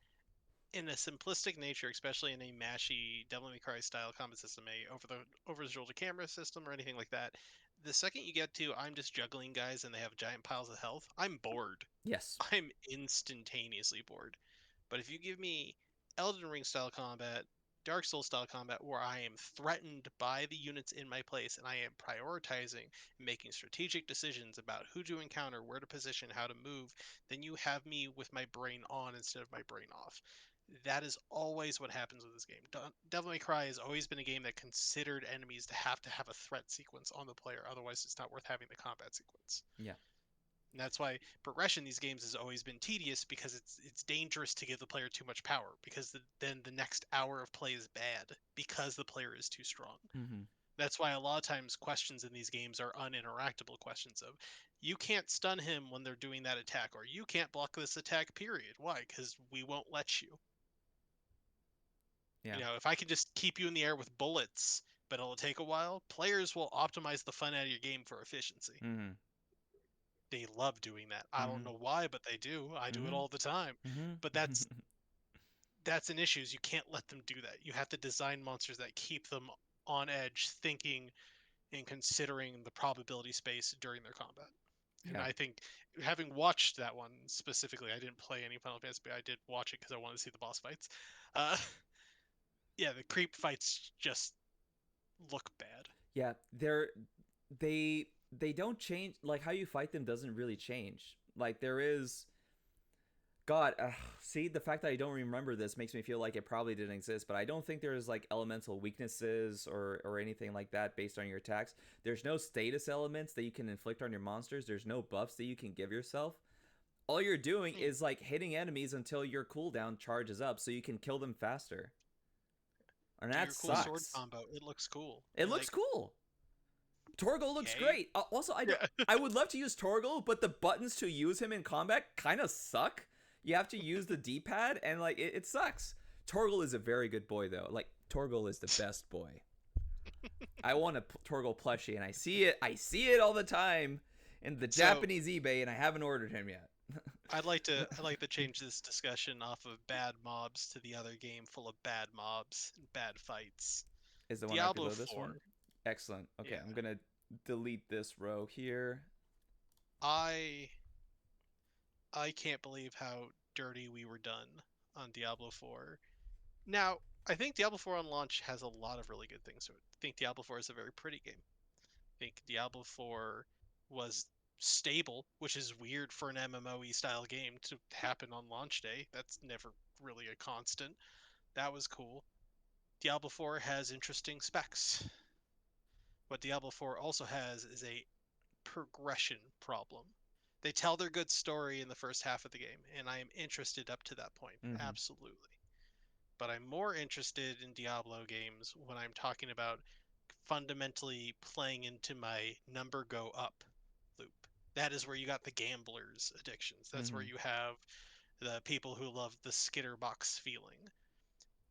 in a simplistic nature, especially in a mashy Devil May Cry style combat system, over the shoulder camera system or anything like that, the second you get to I'm just juggling guys and they have giant piles of health, I'm bored. Yes. I'm instantaneously bored. But if you give me Elden Ring style combat, Dark Souls style combat, where I am threatened by the units in my place and I am prioritizing and making strategic decisions about who to encounter, where to position, how to move, then you have me with my brain on instead of my brain off. That is always what happens with this game. Devil May Cry has always been a game that considered enemies to have a threat sequence on the player, otherwise it's not worth having the combat sequence. Yeah. And that's why progression in these games has always been tedious, because it's dangerous to give the player too much power, because then the next hour of play is bad because the player is too strong. Mm-hmm. That's why a lot of times questions in these games are uninteractable questions of you can't stun him when they're doing that attack, or you can't block this attack, period. Why? Because we won't let you. Yeah. You know, if I can just keep you in the air with bullets, but it'll take a while, players will optimize the fun out of your game for efficiency. Mm-hmm. They love doing that. I don't know why, but they do. I do it all the time. Mm-hmm. But that's an issue. Is you can't let them do that. You have to design monsters that keep them on edge, thinking and considering the probability space during their combat. And Yeah. I think, having watched that one specifically, I didn't play any Final Fantasy, but I did watch it because I wanted to see the boss fights. Yeah, the creep fights just look bad. Yeah, they don't change. Like, how you fight them doesn't really change. Like, there is God, see, the fact that I don't remember this makes me feel like it probably didn't exist, but I don't think there's like elemental weaknesses or anything like that based on your attacks. There's no status elements that you can inflict on your monsters. There's no buffs that you can give yourself. All you're doing is like hitting enemies until your cooldown charges up so you can kill them faster. And that Your cool sucks. sword combo, it looks cool. It looks cool. Torgal looks Okay. great. Also, I would love to use Torgal, but the buttons to use him in combat kind of suck. You have to use the D-pad, and like it sucks. Torgal is a very good boy, though. Like, Torgal is the best boy. I want a Torgal plushie, and I see it all the time in the Japanese eBay, and I haven't ordered him yet. I'd like to change this discussion off of bad mobs to the other game full of bad mobs and bad fights. Is the one Diablo after this 4. one? Excellent. Okay, Yeah. I'm gonna delete this row here. I can't believe how dirty we were done on Diablo 4. Now, I think Diablo 4 on launch has a lot of really good things to it. I think Diablo 4 is a very pretty game. I think Diablo 4 was stable, which is weird for an MMOE style game to happen on launch day. That's never really a constant. That was cool. Diablo 4 has interesting specs. What Diablo 4 also has is a progression problem. They tell their good story in the first half of the game, and I am interested up to that point. Mhm. Absolutely. But I'm more interested in Diablo games when I'm talking about fundamentally playing into my number go up loop. That is where you got the gamblers' addictions. That's where Mhm. you have the people who love the skitterbox feeling.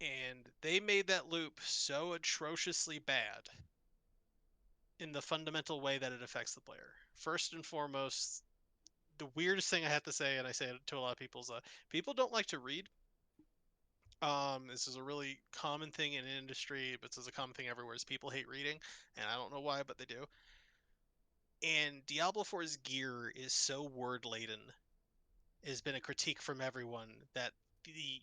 And they made that loop so atrociously bad in the fundamental way that it affects the player. First and foremost, the weirdest thing I have to say, and I say it to a lot of people, is people don't like to read. This is a really common thing in industry, but this is a common thing everywhere, is people hate reading, and I don't know why, but they do. And Diablo 4's gear is so word-laden. It has been a critique from everyone that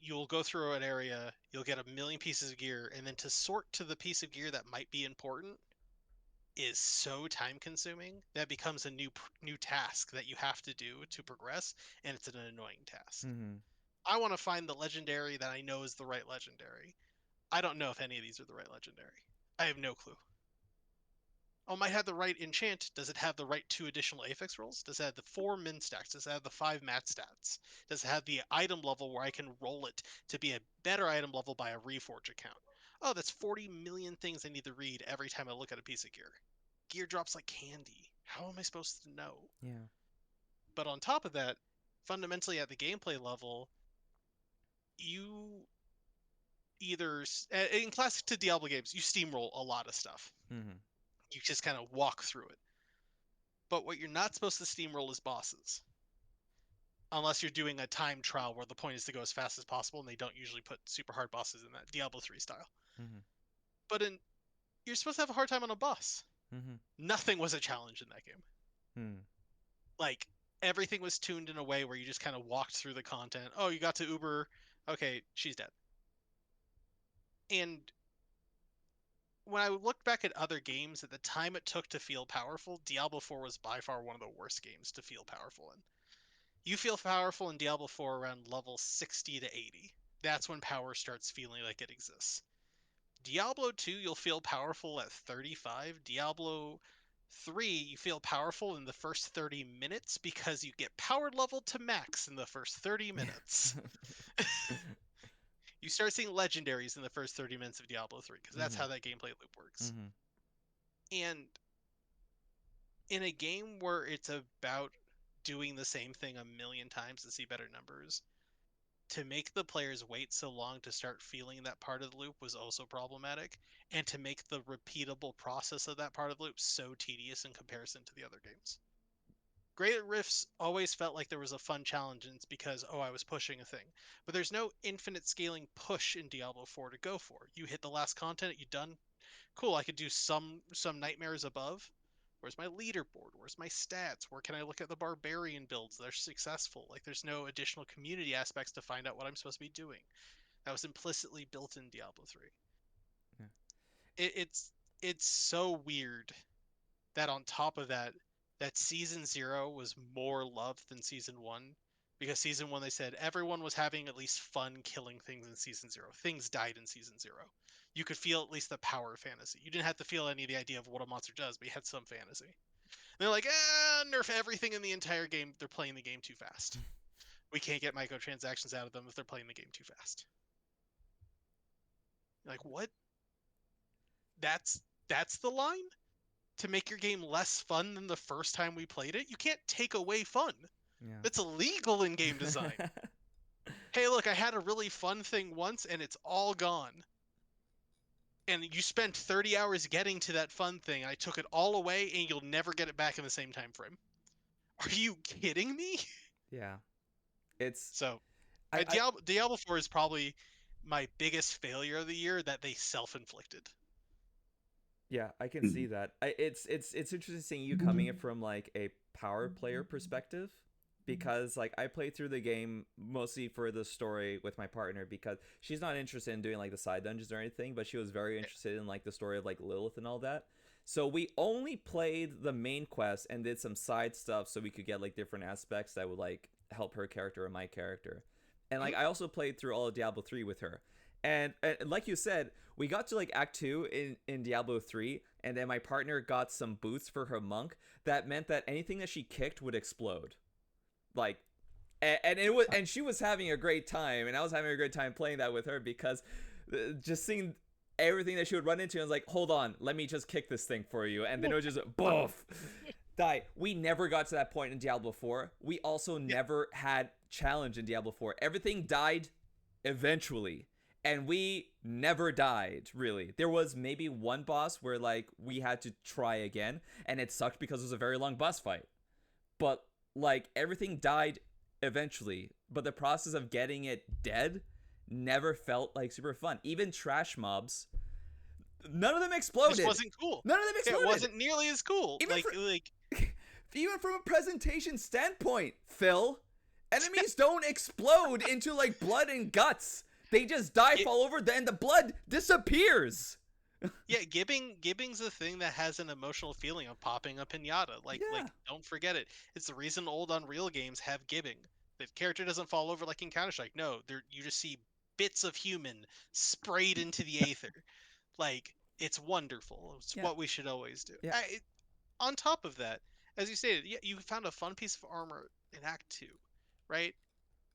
you'll go through an area, you'll get a million pieces of gear, and then to sort to the piece of gear that might be important is so time-consuming that becomes a new task that you have to do to progress, and it's an annoying task. Mhm. I want to find the legendary that I know is the right legendary. I don't know if any of these are the right legendary. I have no clue. Oh, it might have the right enchant. Does it have the right 2 additional affix rolls? Does it have the 4 min stacks? Does it have the 5 mat stats? Does it have the item level where I can roll it to be a better item level by a Reforge account? Oh, that's 40 million things I need to read every time I look at a piece of gear. Gear drops like candy. How am I supposed to know? Yeah. But on top of that, fundamentally at the gameplay level, you either in classic to Diablo games, you steamroll a lot of stuff. Mhm. You just kind of walk through it. But what you're not supposed to steamroll is bosses. Unless you're doing a time trial where the point is to go as fast as possible, and they don't usually put super hard bosses in that Diablo 3 style. Mhm. But you're supposed to have a hard time on a boss. Mhm. Nothing was a challenge in that game. Hmm. Like, everything was tuned in a way where you just kind of walked through the content. Oh, you got to Uber. Okay, she's dead. And when I looked back at other games, at the time it took to feel powerful, Diablo 4 was by far one of the worst games to feel powerful in. You feel powerful in Diablo 4 around level 60 to 80. That's when power starts feeling like it exists. Diablo 2, you'll feel powerful at 35. Diablo 3, you feel powerful in the first 30 minutes because you get power level to max in the first 30 minutes. You start seeing legendaries in the first 30 minutes of Diablo 3 because that's how that gameplay loop works. Mhm. And in a game where it's about doing the same thing a million times to see better numbers, to make the players wait so long to start feeling that part of the loop was also problematic, and to make the repeatable process of that part of the loop so tedious in comparison to the other games. Great Rifts always felt like there was a fun challenge, and it's because, oh, I was pushing a thing. But there's no infinite scaling push in Diablo 4 to go for. You hit the last continent, you done? Cool, I could do some nightmares above. Where's my leaderboard? Where's my stats? Where can I look at the barbarian builds that are successful? Like, there's no additional community aspects to find out what I'm supposed to be doing. That was implicitly built in Diablo 3. Yeah. It's so weird that on top of that, that Season 0 was more loved than Season 1. Because Season 1, they said everyone was having at least fun killing things in Season 0. Things died in Season 0. You could feel at least the power of fantasy. You didn't have to feel any of the idea of what a monster does, but you had some fantasy. And they're like, nerf everything in the entire game. They're playing the game too fast. We can't get microtransactions out of them if they're playing the game too fast. Like, what? That's the line? To make your game less fun than the first time we played it? You can't take away fun. Yeah. That's illegal in game design. Hey, look, I had a really fun thing once and it's all gone. And you spent 30 hours getting to that fun thing. I took it all away and you'll never get it back in the same time frame. Are you kidding me? Yeah. It's So, I, Diablo 4 is probably my biggest failure of the year that they self-inflicted. Yeah, I can see that. It's interesting seeing you coming in from like a power player perspective, because like I played through the game mostly for the story with my partner, because she's not interested in doing like the side dungeons or anything, but she was very interested in like the story of like Lilith and all that. So we only played the main quest and did some side stuff so we could get like different aspects that would like help her character and my character. And like I also played through all of Diablo 3 with her. And like you said, we got to like Act 2 in Diablo 3, and then my partner got some boots for her monk that meant that anything that she kicked would explode. Like, and she was having a great time, and I was having a great time playing that with her, because just seeing everything that she would run into, I was like, hold on, let me just kick this thing for you, and then it was just boof, die. We never got to that point in Diablo 4. We also never had challenge in Diablo 4. Everything died eventually. And we never died, really. There was maybe one boss where, like, we had to try again, and it sucked because it was a very long boss fight. But, like, everything died eventually. But the process of getting it dead never felt, like, super fun. Even trash mobs, none of them exploded. This wasn't cool. None of them exploded. It wasn't nearly as cool. Even even from a presentation standpoint, Phil, enemies don't explode into, like, blood and guts. They just die, fall over, then the blood disappears. Yeah, gibbing's a thing that has an emotional feeling of popping a pinata. Like, don't forget it. It's the reason old Unreal games have gibbing. The character doesn't fall over like in Counter-Strike. No, you just see bits of human sprayed into the aether. Like, it's wonderful. It's what we should always do. Yeah. On top of that, as you stated, you found a fun piece of armor in Act 2, right?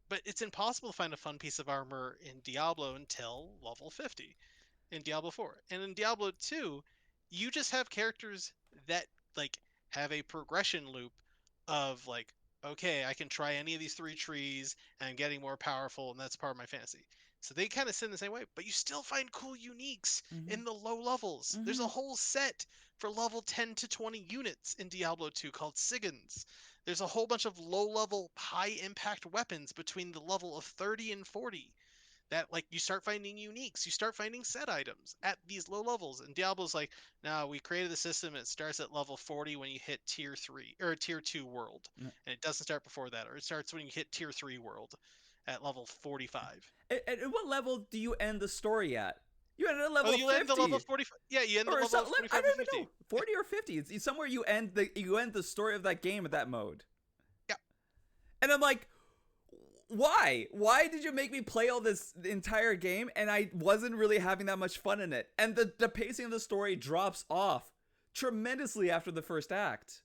But it's impossible to find a fun piece of armor in Diablo until level 50 in Diablo 4. And in Diablo 2, you just have characters that like have a progression loop of like, okay, I can try any of these 3 trees and I'm getting more powerful, and that's part of my fantasy. So they kind of sit in the same way, but you still find cool uniques in the low levels. There's a whole set for level 10 to 20 units in Diablo 2 called Sigans. There's a whole bunch of low-level, high-impact weapons between the level of 30 and 40 that, like, you start finding uniques. You start finding set items at these low levels. And Diablo's like, no, we created the system. It starts at level 40 when you hit Tier 3 or Tier 2 world. And it doesn't start before that. Or it starts when you hit Tier 3 world at level 45. At what level do you end the story at? You end at level 50. You end the level 45. Yeah, you end the level 45 I don't or 50. even know. 40 or 50. It's somewhere you end the story of that game at that mode. Yeah. And I'm like, why? Why did you make me play all this the entire game and I wasn't really having that much fun in it? And the pacing of the story drops off tremendously after the first act.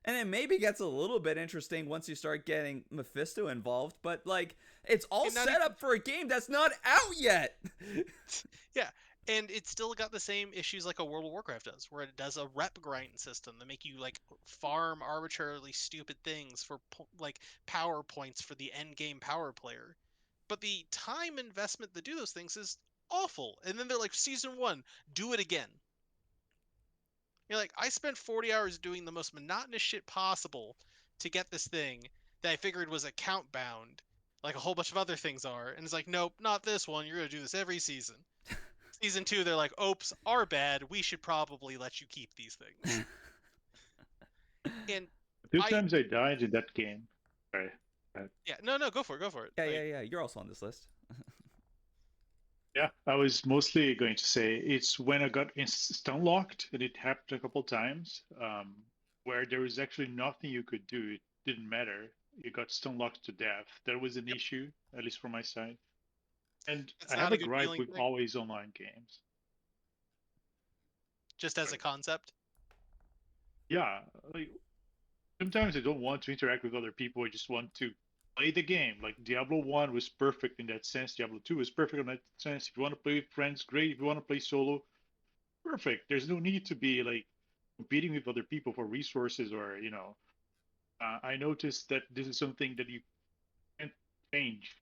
And it maybe gets a little bit interesting once you start getting Mephisto involved, but like it's all set up for a game that's not out yet. Yeah, And it's still got the same issues like a World of Warcraft does, where it does a rep grind system that make you like farm arbitrarily stupid things for like power points for the end game power player. But the time investment to do those things is awful. And then they're like, season 1, do it again. You're like, I spent 40 hours doing the most monotonous shit possible to get this thing that I figured was account bound, like a whole bunch of other things are. And it's like, nope, not this one. You're going to do this every season. Season 2, they're like, oops, our bad. We should probably let you keep these things. And Two I- times I died in that game. Sorry. yeah, no, go for it. Yeah, Like, yeah, yeah. You're also on this list. Yeah, I was mostly going to say it's when I got stun locked, and it happened a couple times, where there was actually nothing you could do. It didn't matter. You got stun locked to death. That was an Yep. issue, at least from my side. And It's I not have a a good gripe feeling with thing. always online games. Just as a concept. Yeah, like sometimes I don't want to interact with other people. I just want to play the game. Like Diablo 1 was perfect in that sense. Diablo 2 was perfect in that sense. If you want to play with friends, great. If you want to play solo, perfect. There's no need to be like competing with other people for resources or, I noticed that this is something that you can't change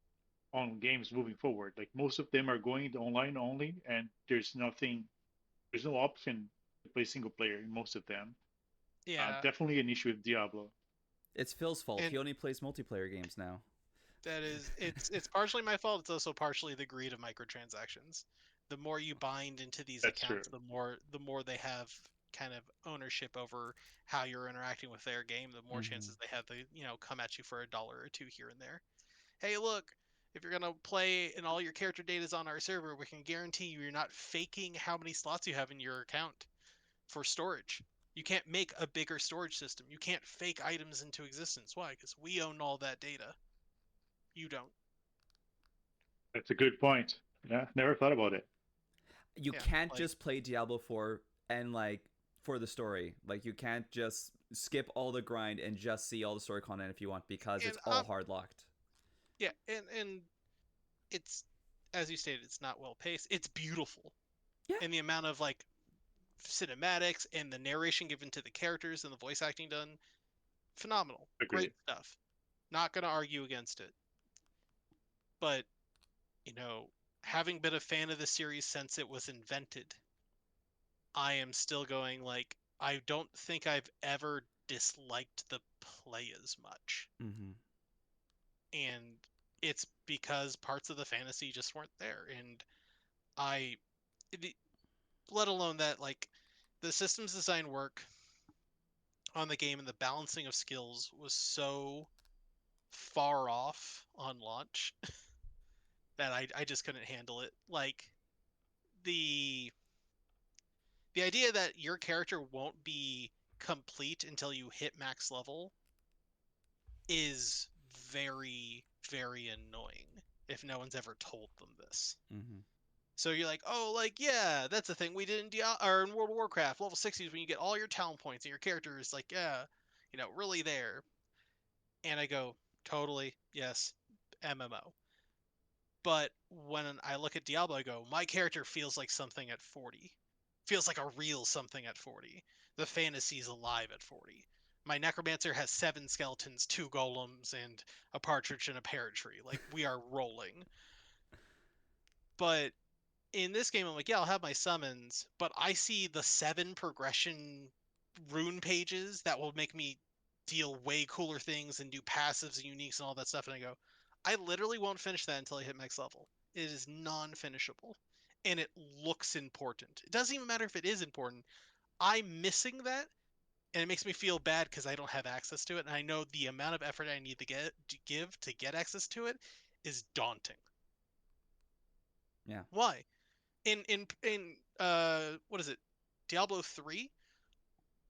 on games moving forward. Like most of them are going to online only, and there's no option to play single player in most of them. Yeah. Definitely an issue with Diablo. It's Phil's fault. And He only plays multiplayer games now. that is, it's partially my fault. It's also partially the greed of microtransactions. The more you bind into these That's accounts, true. the more they have kind of ownership over how you're interacting with their game, the more chances they have to, come at you for $1 or $2 here and there. Hey, look, if you're gonna play and all your character data is on our server, we can guarantee you're not faking how many slots you have in your account for storage. You can't make a bigger storage system. You can't fake items into existence. Why? Because we own all that data. You don't. That's a good point. Yeah, never thought about it. You Yeah, can't like- just play Diablo 4 and like for the story. Like you can't just skip all the grind and just see all the story content if you want because it's And, all hard locked. Yeah, and it's, as you stated, it's not well paced. It's beautiful. Yeah. And the amount of like cinematics and the narration given to the characters and the voice acting done, phenomenal. Agreed. Great stuff. Not gonna argue against it. But, having been a fan of the series since it was invented, I am still going like, I don't think I've ever disliked the play as much. Mm-hmm. And it's because parts of the fantasy just weren't there. And let alone that, like, the systems design work on the game and the balancing of skills was so far off on launch that I just couldn't handle it. Like, the idea that your character won't be complete until you hit max level is very, very annoying if no one's ever told them this. Mm-hmm. So you're like, oh, like, yeah, that's a thing we did in World of Warcraft. Level 60 is when you get all your talent points and your character is like, yeah, really there. And I go, totally, yes, MMO. But when I look at Diablo, I go, my character feels like something at 40. Feels like a real something at 40. The fantasy's alive at 40. My necromancer has 7 skeletons, 2 golems, and a partridge and a pear tree. Like, we are rolling. But in this game, I'm like, yeah, I'll have my summons, but I see the 7 progression rune pages that will make me deal way cooler things and do passives and uniques and all that stuff. And I go, I literally won't finish that until I hit max level. It is non-finishable. And it looks important. It doesn't even matter if it is important. I'm missing that, and it makes me feel bad because I don't have access to it. And I know the amount of effort I need to give to get access to it is daunting. Yeah. Why? In what is it? Diablo 3,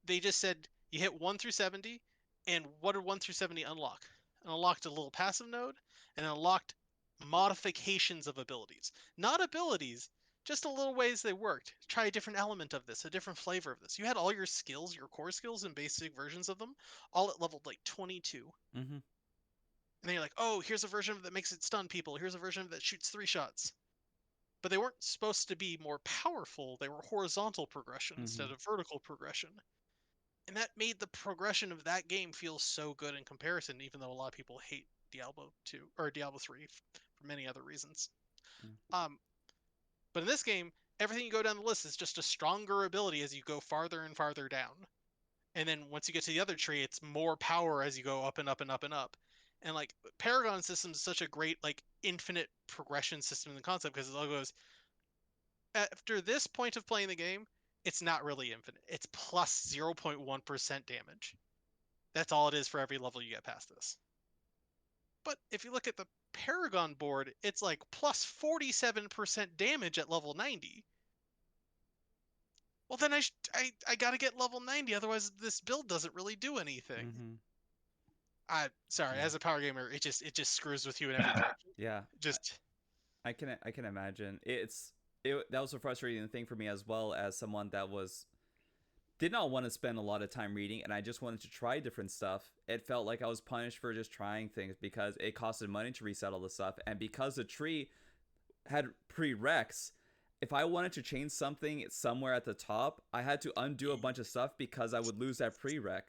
they just said you hit 1 through 70, and what did 1 through 70 unlock? It unlocked a little passive node, and it unlocked modifications of abilities. Not abilities, just a little ways they worked. Try a different element of this, a different flavor of this. You had all your skills, your core skills and basic versions of them, all at level like 22. Mm-hmm. And then you're like, oh, here's a version of it that makes it stun people. Here's a version of it that shoots 3 shots. but they weren't supposed to be more powerful. They were horizontal progression instead of vertical progression. And that made the progression of that game feel so good in comparison, even though a lot of people hate Diablo 2 or Diablo 3 for many other reasons. Mm. But in this game, everything you go down the list is just a stronger ability as you go farther and farther down. And then once you get to the other tree, it's more power as you go up and up and up and up. And like Paragon system is such a great like infinite progression system in the concept, because it all goes after this point of playing the game, it's not really infinite. It's plus 0.1% damage. That's all it is for every level you get past this. But if you look at the Paragon board, it's like plus 47% damage at level 90. Well, then I gotta get level 90, otherwise this build doesn't really do anything. Mm-hmm. Sorry, Yeah. as a power gamer, it just screws with you in every direction. Yeah. Just I can imagine. That was a frustrating thing for me, as well as someone that did not want to spend a lot of time reading, and I just wanted to try different stuff. It felt like I was punished for just trying things because it costed money to reset all the stuff, and because the tree had prereqs, if I wanted to change something somewhere at the top, I had to undo a bunch of stuff because I would lose that prereq.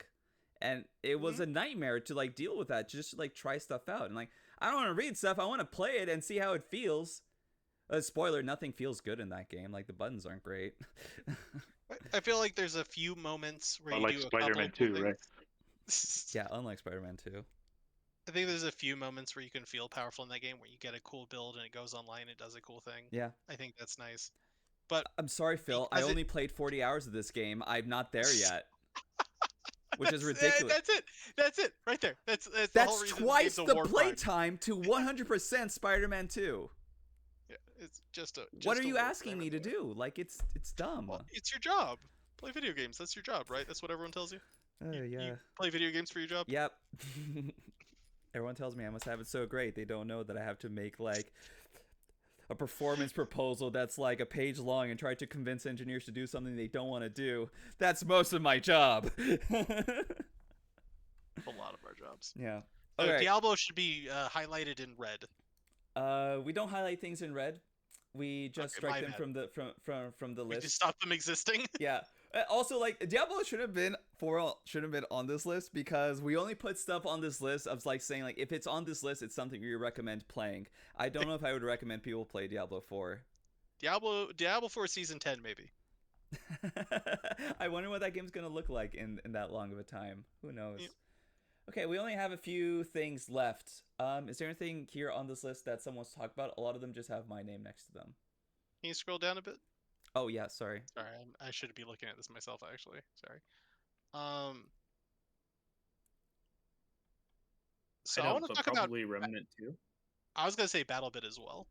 And it was a nightmare to like deal with that, just to like try stuff out. And like, I don't want to read stuff, I want to play it and see how it feels. Spoiler, nothing feels good in that game. Like, the buttons aren't great. I feel like there's a few moments where you Unlike do a couple Spider-Man of cool 2, right? things. Yeah, unlike Spider-Man 2. I think there's a few moments where you can feel powerful in that game, where you get a cool build and it goes online and it does a cool thing. Yeah. I think that's nice. But I'm sorry, Phil. I only played 40 hours of this game. I'm not there yet. Which is ridiculous. That's it. Right there. That's the whole That's reason twice the the war play crime. time to 100% Spider-Man 2. Yeah, it's just a. What are you asking me to do? Like, it's dumb. Well, it's your job. Play video games. That's your job, right? That's what everyone tells you. Yeah. You play video games for your job? Yep. Everyone tells me I must have it so great. They don't know that I have to make like a performance proposal that's like a page long and try to convince engineers to do something they don't want to do. That's most of my job. A lot of our jobs. Yeah. So Okay. Diablo should be highlighted in red. We don't highlight things in red. We just strike them from the We list. just stop them existing. Yeah. Also, like, Diablo should have been on this list, because we only put stuff on this list of like saying like, if it's on this list, it's something we recommend playing. I don't know if I would recommend people play Diablo 4. Diablo 4 Season 10 maybe. I wonder what that game's gonna look like in that long of a time. Who knows? Yep. Okay, we only have a few things left. Is there anything here on this list that someone's talked about? A lot of them just have my name next to them. Can you scroll down a bit? Oh yeah, sorry. Sorry, I should be looking at this myself actually. Sorry. So I want to talk about. Probably Remnant 2. I was gonna say BattleBit as well,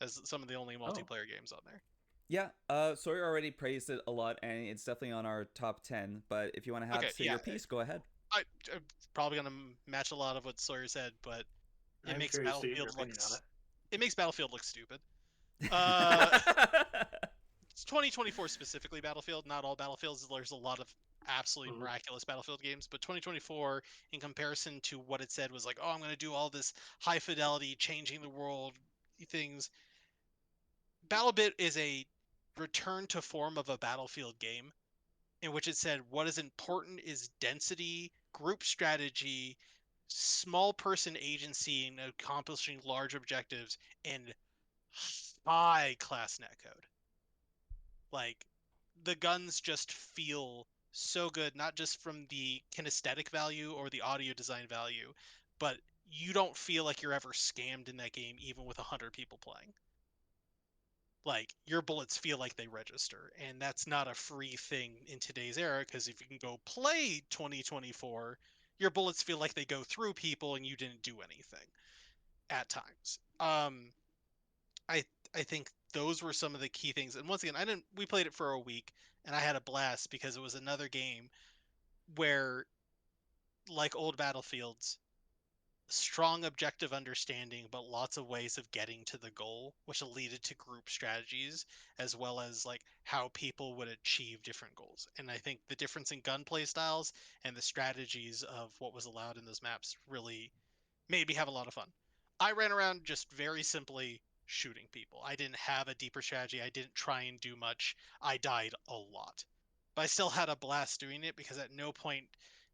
as some of the only multiplayer games on there. Yeah, Sawyer already praised it a lot, and it's definitely on our top 10. But if you want to have say your piece, go ahead. I'm probably gonna match a lot of what Sawyer said, but it I'm makes curious to hear your Battlefield opinion on it. it makes Battlefield look stupid. It's 2024 specifically Battlefield, not all Battlefields. There's a lot of absolutely miraculous Battlefield games, but 2024, in comparison to what it said was like, oh, I'm going to do all this high fidelity, changing the world things. BattleBit is a return to form of a Battlefield game, in which it said what is important is density, group strategy, small person agency in accomplishing large objectives, and high class netcode. Like, the guns just feel so good, not just from the kinesthetic value or the audio design value, but you don't feel like you're ever scammed in that game, even with 100 people playing. Like, your bullets feel like they register, and that's not a free thing in today's era, because if you can go play 2024, your bullets feel like they go through people and you didn't do anything at times. I think those were some of the key things. And once again, we played it for a week and I had a blast, because it was another game where, like old Battlefields, strong objective understanding, but lots of ways of getting to the goal, which leaded to group strategies, as well as like how people would achieve different goals. And I think the difference in gunplay styles and the strategies of what was allowed in those maps really made me have a lot of fun. I ran around just very simply shooting people. I didn't have a deeper strategy. I didn't try and do much. I died a lot. But I still had a blast doing it because at no point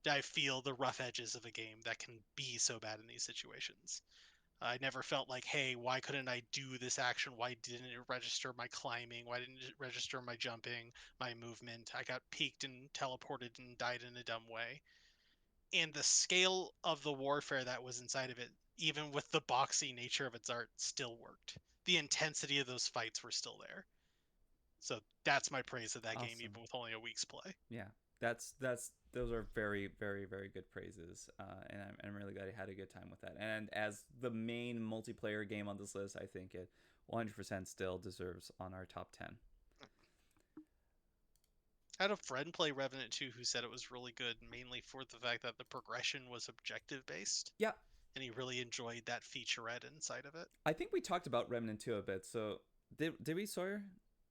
did I feel the rough edges of a game that can be so bad in these situations. I never felt like, hey, why couldn't I do this action? Why didn't it register my climbing? Why didn't it register my jumping, my movement? I got peeked and teleported and died in a dumb way. And the scale of the warfare that was inside of it, even with the boxy nature of its art, still worked. The intensity of those fights were still there. So that's my praise of that game, Awesome. even with only a week's play. Yeah, that's those are very, very, very good praises, and I'm really glad I had a good time with that. And as the main multiplayer game on this list, I think it 100% still deserves on our top 10. I had a friend play Revenant 2 who said it was really good, mainly for the fact that the progression was objective based. Yeah, And he really enjoyed that featurette inside of it. I think we talked about Remnant 2 a bit. So did we, Sawyer?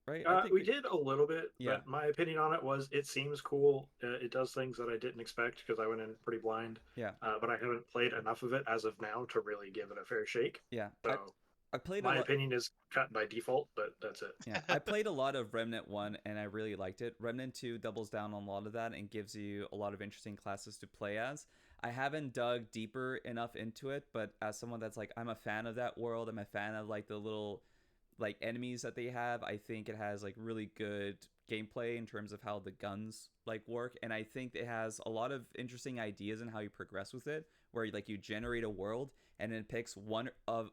Right? We did a little bit, Yeah. but my opinion on it was it seems cool. It does things that I didn't expect because I went in pretty blind. Yeah. But I haven't played enough of it as of now to really give it a fair shake. Yeah. So I played my opinion is cut by default, but that's it. Yeah, I played a lot of Remnant 1 and I really liked it. Remnant 2 doubles down on a lot of that and gives you a lot of interesting classes to play as. I haven't dug deeper enough into it, but as someone that's like, I'm a fan of that world, I'm a fan of like the little like enemies that they have. I think it has like really good gameplay in terms of how the guns like work, and I think it has a lot of interesting ideas in how you progress with it, where like you generate a world and it picks one of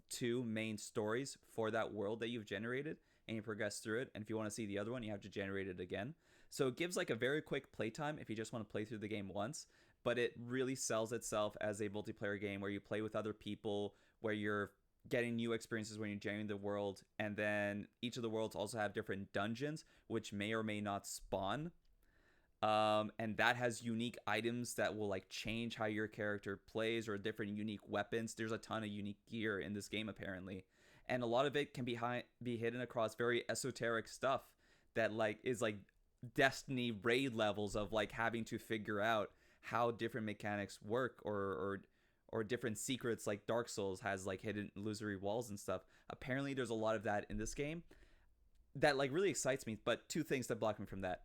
two main stories for that world that you've generated, and you progress through it. And if you want to see the other one, you have to generate it again. So it gives like a very quick playtime if you just want to play through the game once, but it really sells itself as a multiplayer game where you play with other people, where you're getting new experiences when you're generating the world, and then each of the worlds also have different dungeons which may or may not spawn, and that has unique items that will like change how your character plays, or different unique weapons. There's a ton of unique gear in this game apparently, and a lot of it can be hidden across very esoteric stuff that like is like Destiny raid levels of like having to figure out how different mechanics work, or different secrets like Dark Souls has like hidden illusory walls and stuff. Apparently there's a lot of that in this game that like really excites me, but two things that block me from that.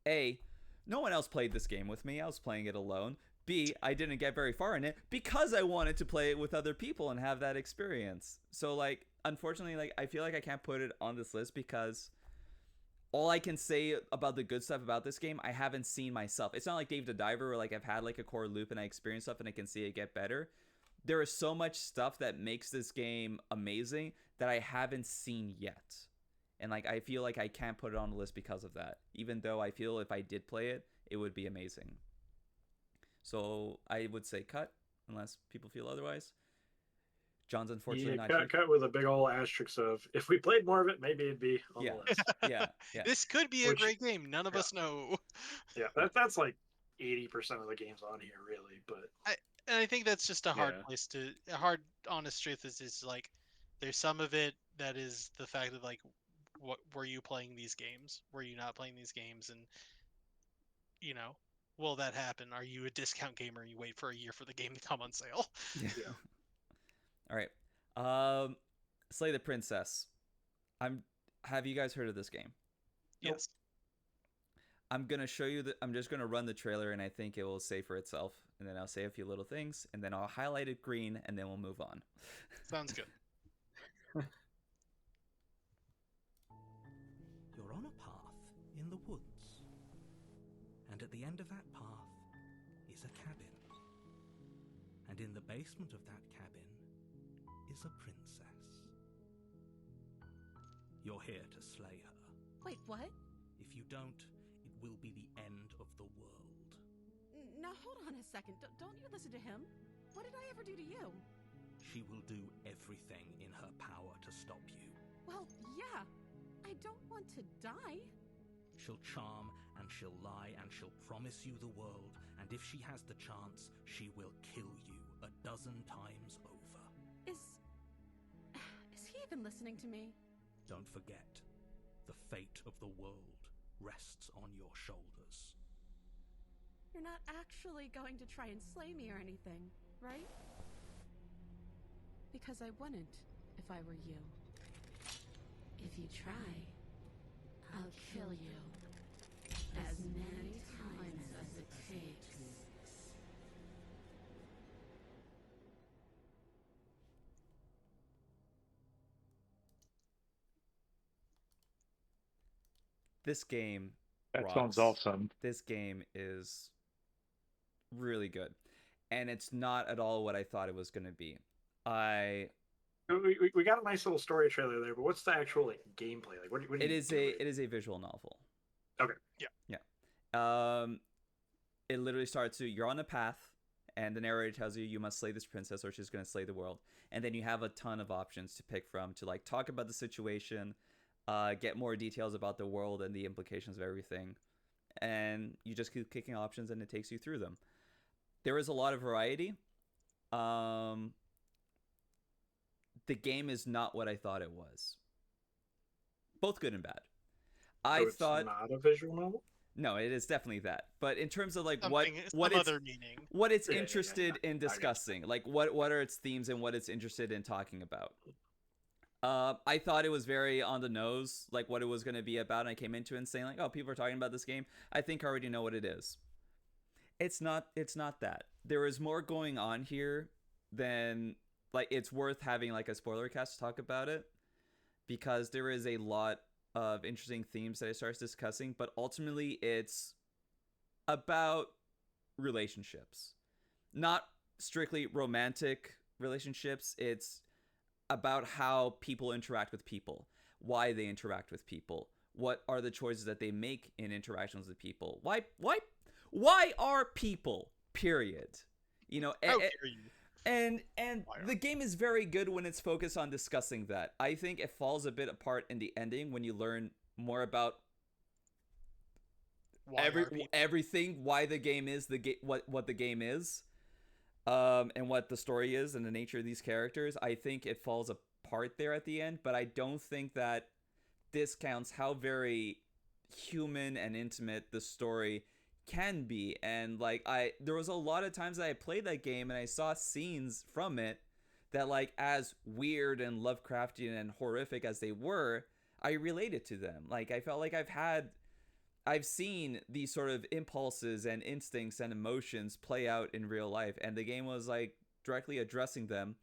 A, no one else played this game with me. I was playing it alone. B, I didn't get very far in it because I wanted to play it with other people and have that experience. So like unfortunately, like I feel like I can't put it on this list because all I can say about the good stuff about this game, I haven't seen myself. It's not like Dave the Diver where like I've had like a core loop and I experience stuff and I can see it get better. There is so much stuff that makes this game amazing that I haven't seen yet. And like I feel like I can't put it on the list because of that, even though I feel if I did play it, it would be amazing. So I would say cut, unless people feel otherwise. John's unfortunately not here. Cut with a big old asterisk of if we played more of it, maybe it'd be on the list. Yeah. This could be a great game. None of us know. Yeah, that's like 80% of the games on here, really. But I think that's just a hard place to. A hard, honest truth is like, there's some of it that is the fact that like, what were you playing these games? Were you not playing these games? And you know, will that happen? Are you a discount gamer and you wait for a year for the game to come on sale? Yeah. All right. Slay the Princess. Have you guys heard of this game? Yes. I'm gonna show you I'm just gonna run the trailer, and I think it will say for itself. And then I'll say a few little things, and then I'll highlight it green, and then we'll move on. Sounds good. You're on a path in the woods, and at the end of that path is a cabin. And in the basement of that cabin is a princess. You're here to slay her. Wait, what? If you don't, it will be the end of the world. Now, hold on a second. Don't you listen to him? What did I ever do to you? She will do everything in her power to stop you. Well, yeah. I don't want to die. She'll charm, and she'll lie, and she'll promise you the world, and if she has the chance, she will kill you 12 times over. Is he even listening to me? Don't forget, the fate of the world rests on your shoulders. You're not actually going to try and slay me or anything, right? Because I wouldn't, if I were you. If you try, I'll kill you. As many times as it takes. This game That rocks. sounds awesome. This game is really good, and it's not at all what I thought it was going to be. We got a nice little story trailer there, but what's the actual like gameplay? Like, what do It you is do with it is a visual novel. Okay. It literally starts you're on a path, and the narrator tells you must slay this princess or she's going to slay the world, and then you have a ton of options to pick from to like talk about the situation, get more details about the world and the implications of everything, and you just keep kicking options and it takes you through them. There is a lot of variety. The game is not what I thought it was. Both good and bad. I it's thought not a visual novel. no, it is definitely that. But in terms of like Some what it's other meaning. what it's Yeah, interested in discussing, like what are its themes and what it's interested in talking about. I thought it was very on the nose, like what it was going to be about. And I came into it and saying like, oh, people are talking about this game. I think I already know what it is. It's not that. There is more going on here than like it's worth having like a spoiler cast to talk about it, because there is a lot of interesting themes that it starts discussing, but ultimately it's about relationships. Not strictly romantic relationships. It's about how people interact with people, why they interact with people, what are the choices that they make in interactions with people. Why are people? Period. You know, How dare you? and the game is very good when it's focused on discussing that. I think it falls a bit apart in the ending when you learn more about everything, why the game is what the game is, and what the story is and the nature of these characters. I think it falls apart there at the end, but I don't think that discounts how very human and intimate the story can be. And like there was a lot of times that I played that game and I saw scenes from it that, like, as weird and Lovecraftian and horrific as they were, I related to them. Like I felt like I've seen these sort of impulses and instincts and emotions play out in real life, and the game was like directly addressing them,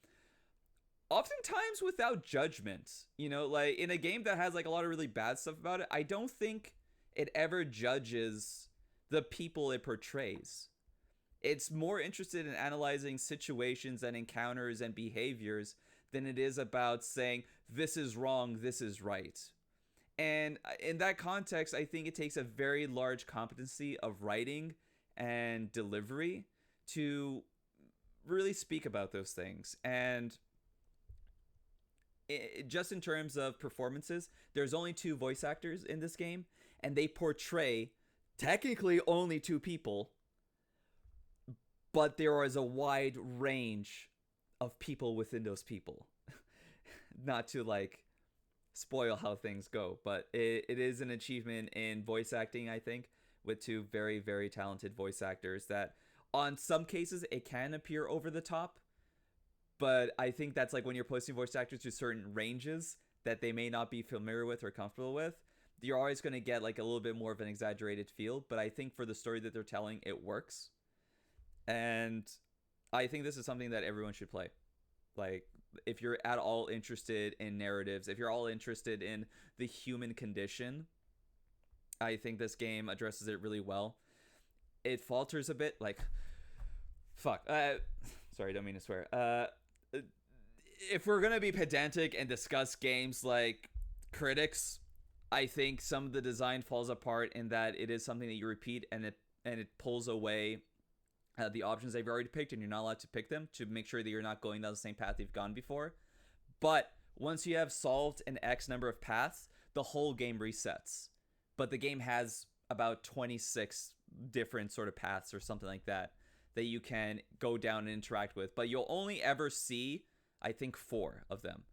oftentimes without judgment. You know, like in a game that has like a lot of really bad stuff about it, I don't think it ever judges the people it portrays. It's more interested in analyzing situations and encounters and behaviors than it is about saying this is wrong, this is right. And in that context, I think it takes a very large competency of writing and delivery to really speak about those things. And just in terms of performances, there's only 2 voice actors in this game, and they portray technically only 2 people, but there is a wide range of people within those people. Not to like spoil how things go, but it is an achievement in voice acting, I think, with 2 very, very talented voice actors that on some cases it can appear over the top, but I think that's like when you're posting voice actors to certain ranges that they may not be familiar with or comfortable with, you're always going to get like a little bit more of an exaggerated feel. But I think for the story that they're telling, it works. And I think this is something that everyone should play. Like, if you're at all interested in narratives, if you're all interested in the human condition, I think this game addresses it really well. It falters a bit, like, sorry, don't mean to swear. If we're gonna be pedantic and discuss games like critics, I think some of the design falls apart in that it is something that you repeat, and it pulls away the options they've already picked, and you're not allowed to pick them to make sure that you're not going down the same path you've gone before. But once you have solved an X number of paths, the whole game resets. But the game has about 26 different sort of paths or something like that you can go down and interact with. But you'll only ever see, I think, 4 of them.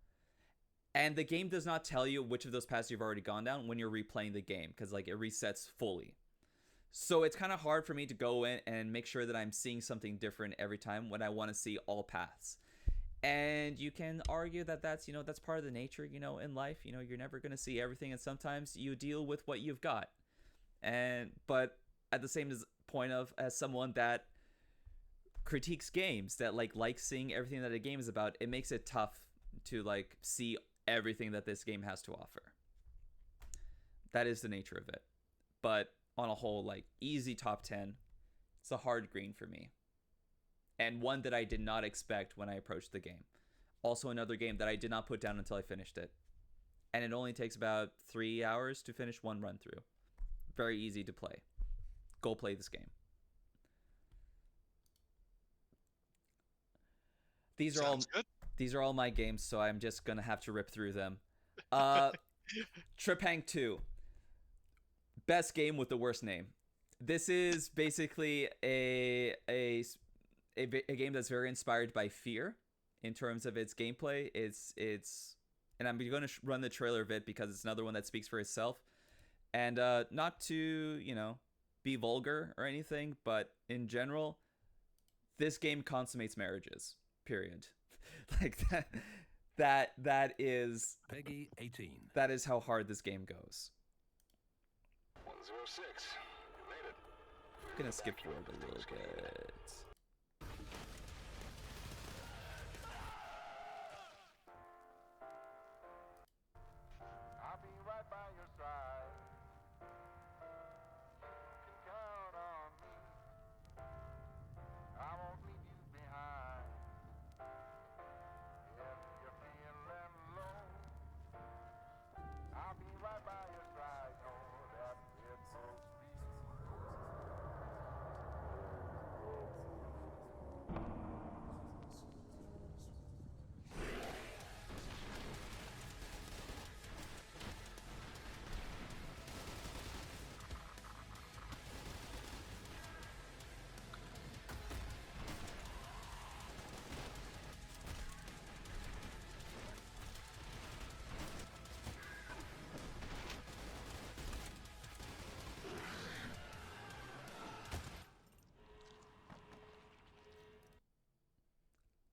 And the game does not tell you which of those paths you've already gone down when you're replaying the game, because like it resets fully. So it's kind of hard for me to go in and make sure that I'm seeing something different every time when I want to see all paths. And you can argue that that's, that's part of the nature, in life. You're never going to see everything, and sometimes you deal with what you've got. But at the same point of, as someone that critiques games, that likes seeing everything that a game is about, it makes it tough to see everything that this game has to offer. That is the nature of it. But on a whole, easy top 10. It's a hard green for me, and one that I did not expect when I approached the game. Also another game that I did not put down until I finished it. And it only takes about 3 hours to finish one run through. Very easy to play. Go play this game. These are all my games, so I'm just gonna have to rip through them. Trip Hang 2. Best game with the worst name. This is basically a game that's very inspired by Fear in terms of its gameplay. It's and I'm going to run the trailer of it because it's another one that speaks for itself. And not to, be vulgar or anything, but in general, this game consummates marriages. Period. That is Peggy 18. That is how hard this game goes. 106. You made it. I'm gonna skip forward a little bit. I'll be right by your side. You can count on me. I won't leave you behind. If you're feeling low, I'll be right by your side. Know that it will be.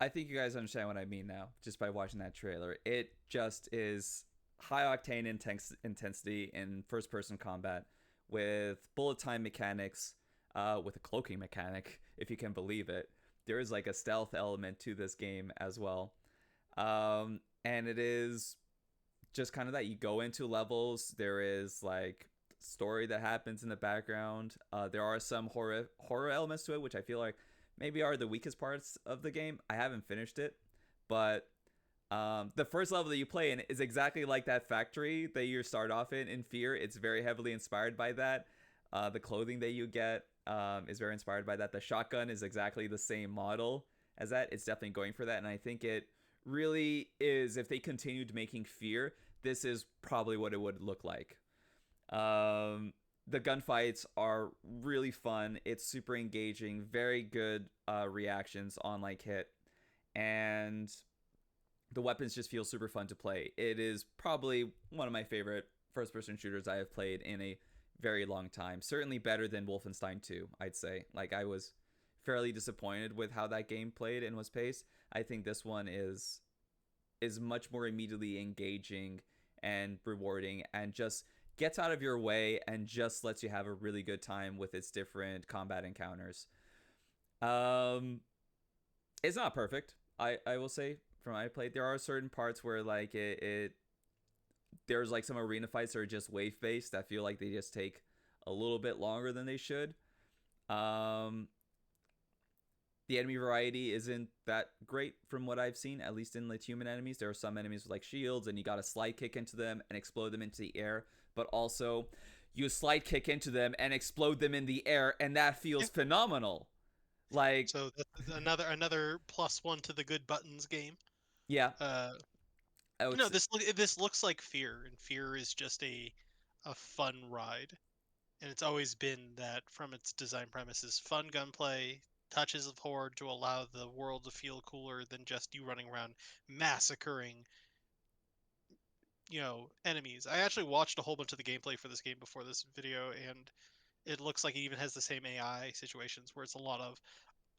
I think you guys understand what I mean now, just by watching that trailer. It just is high octane intensity in first person combat with bullet time mechanics, with a cloaking mechanic, if you can believe it. There is a stealth element to this game as well. And it is just kind of that you go into levels. There is story that happens in the background. There are some horror elements to it, which I feel like maybe are the weakest parts of the game. I haven't finished it, but the first level that you play in is exactly like that factory that you start off in Fear. It's very heavily inspired by that. The clothing that you get is very inspired by that. The shotgun is exactly the same model as that. It's definitely going for that, and I think it really is. If they continued making Fear, this is probably what it would look like. The gunfights are really fun. It's super engaging. Very good reactions on hit, and the weapons just feel super fun to play. It is probably one of my favorite first-person shooters I have played in a very long time. Certainly better than Wolfenstein 2, I'd say. I was fairly disappointed with how that game played and was paced. I think this one is much more immediately engaging and rewarding, and just gets out of your way and just lets you have a really good time with its different combat encounters. It's not perfect, I will say, from what I played. There are certain parts where there's some arena fights that are just wave based that feel like they just take a little bit longer than they should. The enemy variety isn't that great from what I've seen, at least in human enemies. There are some enemies with shields, and you gotta slide kick into them and explode them into the air, but also you slide kick into them and explode them in the air, and that feels phenomenal. So that's another +1 to the good buttons game. Yeah. This looks like Fear, and Fear is just a fun ride, and it's always been that from its design premises: fun gunplay, touches of horror to allow the world to feel cooler than just you running around massacring enemies. I actually watched a whole bunch of the gameplay for this game before this video, and it looks like it even has the same AI situations where it's a lot of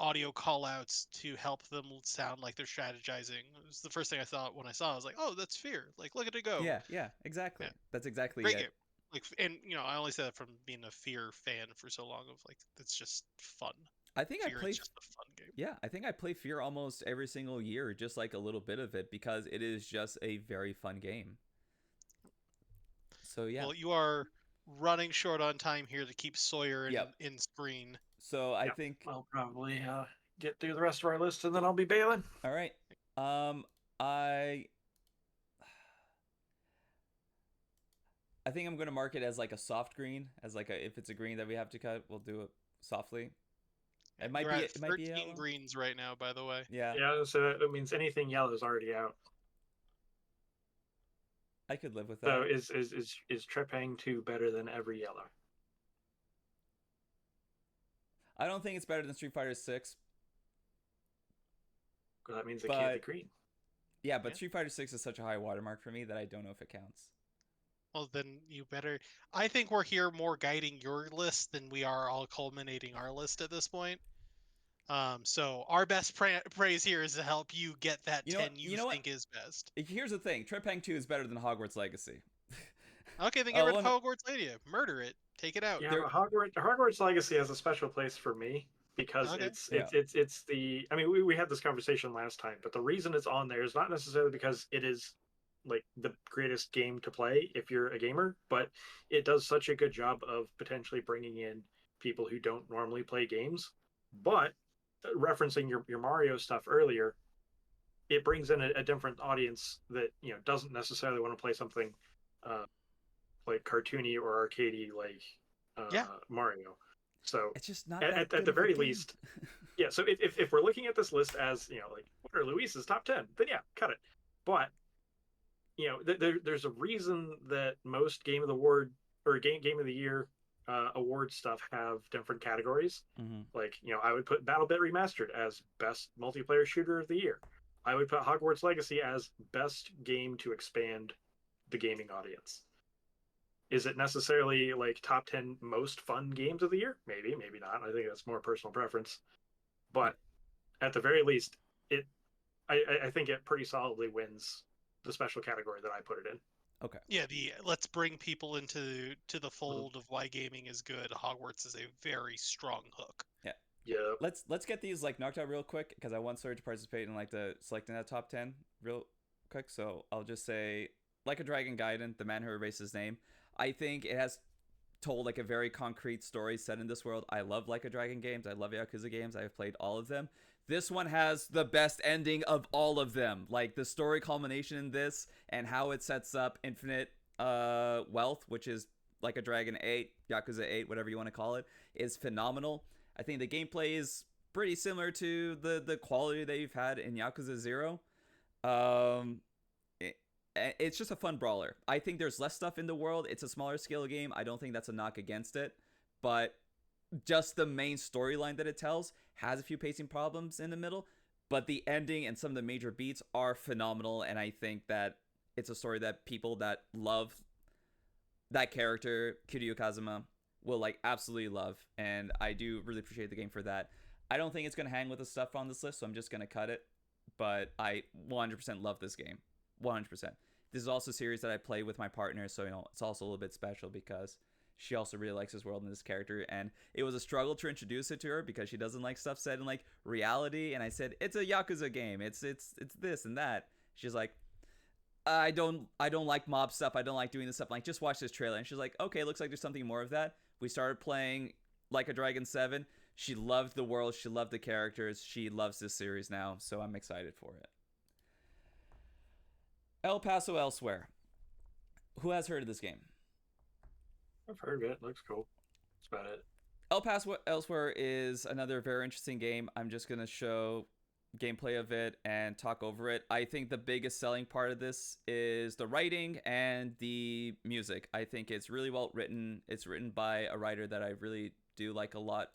audio callouts to help them sound like they're strategizing. It was the first thing I thought when I saw it. I was like, oh, that's Fear. Like, look at it go. Yeah, exactly. Yeah. That's exactly Great it. game. Like, and I only say that from being a Fear fan for so long. Of like, it's just fun. I think Fear I play is just a fun game. Yeah, I think I play Fear almost every single year, just like a little bit of it, because it is just a very fun game. So yeah. Well, you are running short on time here to keep Sawyer in screen. So I think I'll probably get through the rest of our list and then I'll be bailing. all right. I think I'm gonna mark it as like a soft green, as like if it's a green that we have to cut, we'll do it softly. It might You're be. at It might be 13 yellow. greens right now, by the way. Yeah. Yeah, so that means anything yellow is already out. I could live with that. So is Trepang 2 better than every yellow? I don't think it's better than Street Fighter 6. Well, that means it can't be But- green. Yeah, but Street Fighter 6 is such a high watermark for me that I don't know if it counts. Well, then you better. I think we're here more guiding your list than we are all culminating our list at this point. So our best praise here is to help you get that You know 10 what- you you know what? think is best. Here's the thing: Trepang 2 is better than Hogwarts Legacy. Okay, then get rid of well, Hogwarts Legacy. Murder it. Take it out. Yeah, but Hogwarts Legacy has a special place for me because Okay. it's the. I mean, we had this conversation last time, but the reason it's on there is not necessarily because it is like the greatest game to play if you're a gamer, but it does such a good job of potentially bringing in people who don't normally play games. But referencing your Mario stuff earlier, it brings in a different audience that doesn't necessarily want to play something like cartoony or arcadey like Mario. So it's just not at that the good of a very game. least. Yeah, so if we're looking at this list as like what are Luis's top 10, then yeah, cut it. But there's a reason that most game of the award or game of the year award stuff have different categories. Mhm. Like I would put BattleBit Remastered as best multiplayer shooter of the year. I would put Hogwarts Legacy as best game to expand the gaming audience. Is it necessarily like top 10 most fun games of the year? Maybe, maybe not. I think that's more personal preference. But at the very least, I think it pretty solidly wins the special category that I put it in. Okay. Yeah, let's bring people into the fold of why gaming is good. Hogwarts is a very strong hook. Yeah. Yeah. Let's get these like knocked out real quick because I want Sawyer to participate in like the selecting that top 10 real quick. So I'll just say Like a Dragon Gaiden, the man who erased his name. I think it has told like a very concrete story set in this world. I love Like a Dragon games. I love Yakuza games. I've played all of them. This one has the best ending of all of them. Like the story culmination in this and how it sets up infinite wealth, which is Like a Dragon 8, Yakuza 8, whatever you want to call it, is phenomenal. I think the gameplay is pretty similar to the quality that you've had in Yakuza 0. It's just a fun brawler. I think there's less stuff in the world. It's a smaller scale game. I don't think that's a knock against it. But just the main storyline that it tells has a few pacing problems in the middle. But the ending and some of the major beats are phenomenal. And I think that it's a story that people that love that character, Kiryu Kazuma, will like absolutely love. And I do really appreciate the game for that. I don't think it's going to hang with the stuff on this list, so I'm just going to cut it. But I 100% love this game. 100%. This is also a series that I play with my partner, so it's also a little bit special because she also really likes this world and this character, and it was a struggle to introduce it to her because she doesn't like stuff set in like reality. And I said it's a Yakuza game, it's this and that. She's like, I don't like mob stuff, I don't like doing this stuff. I'm like, just watch this trailer. And she's like, okay, looks like there's something more of that. We started playing Like a Dragon 7. She loved the world, she loved the characters, she loves this series now, so I'm excited for it. El Paso Elsewhere. Who has heard of this game? I've heard of it. Looks cool. That's about it. El Paso Elsewhere is another very interesting game. I'm just going to show gameplay of it and talk over it. I think the biggest selling part of this is the writing and the music. I think it's really well written. It's written by a writer that I really do like a lot.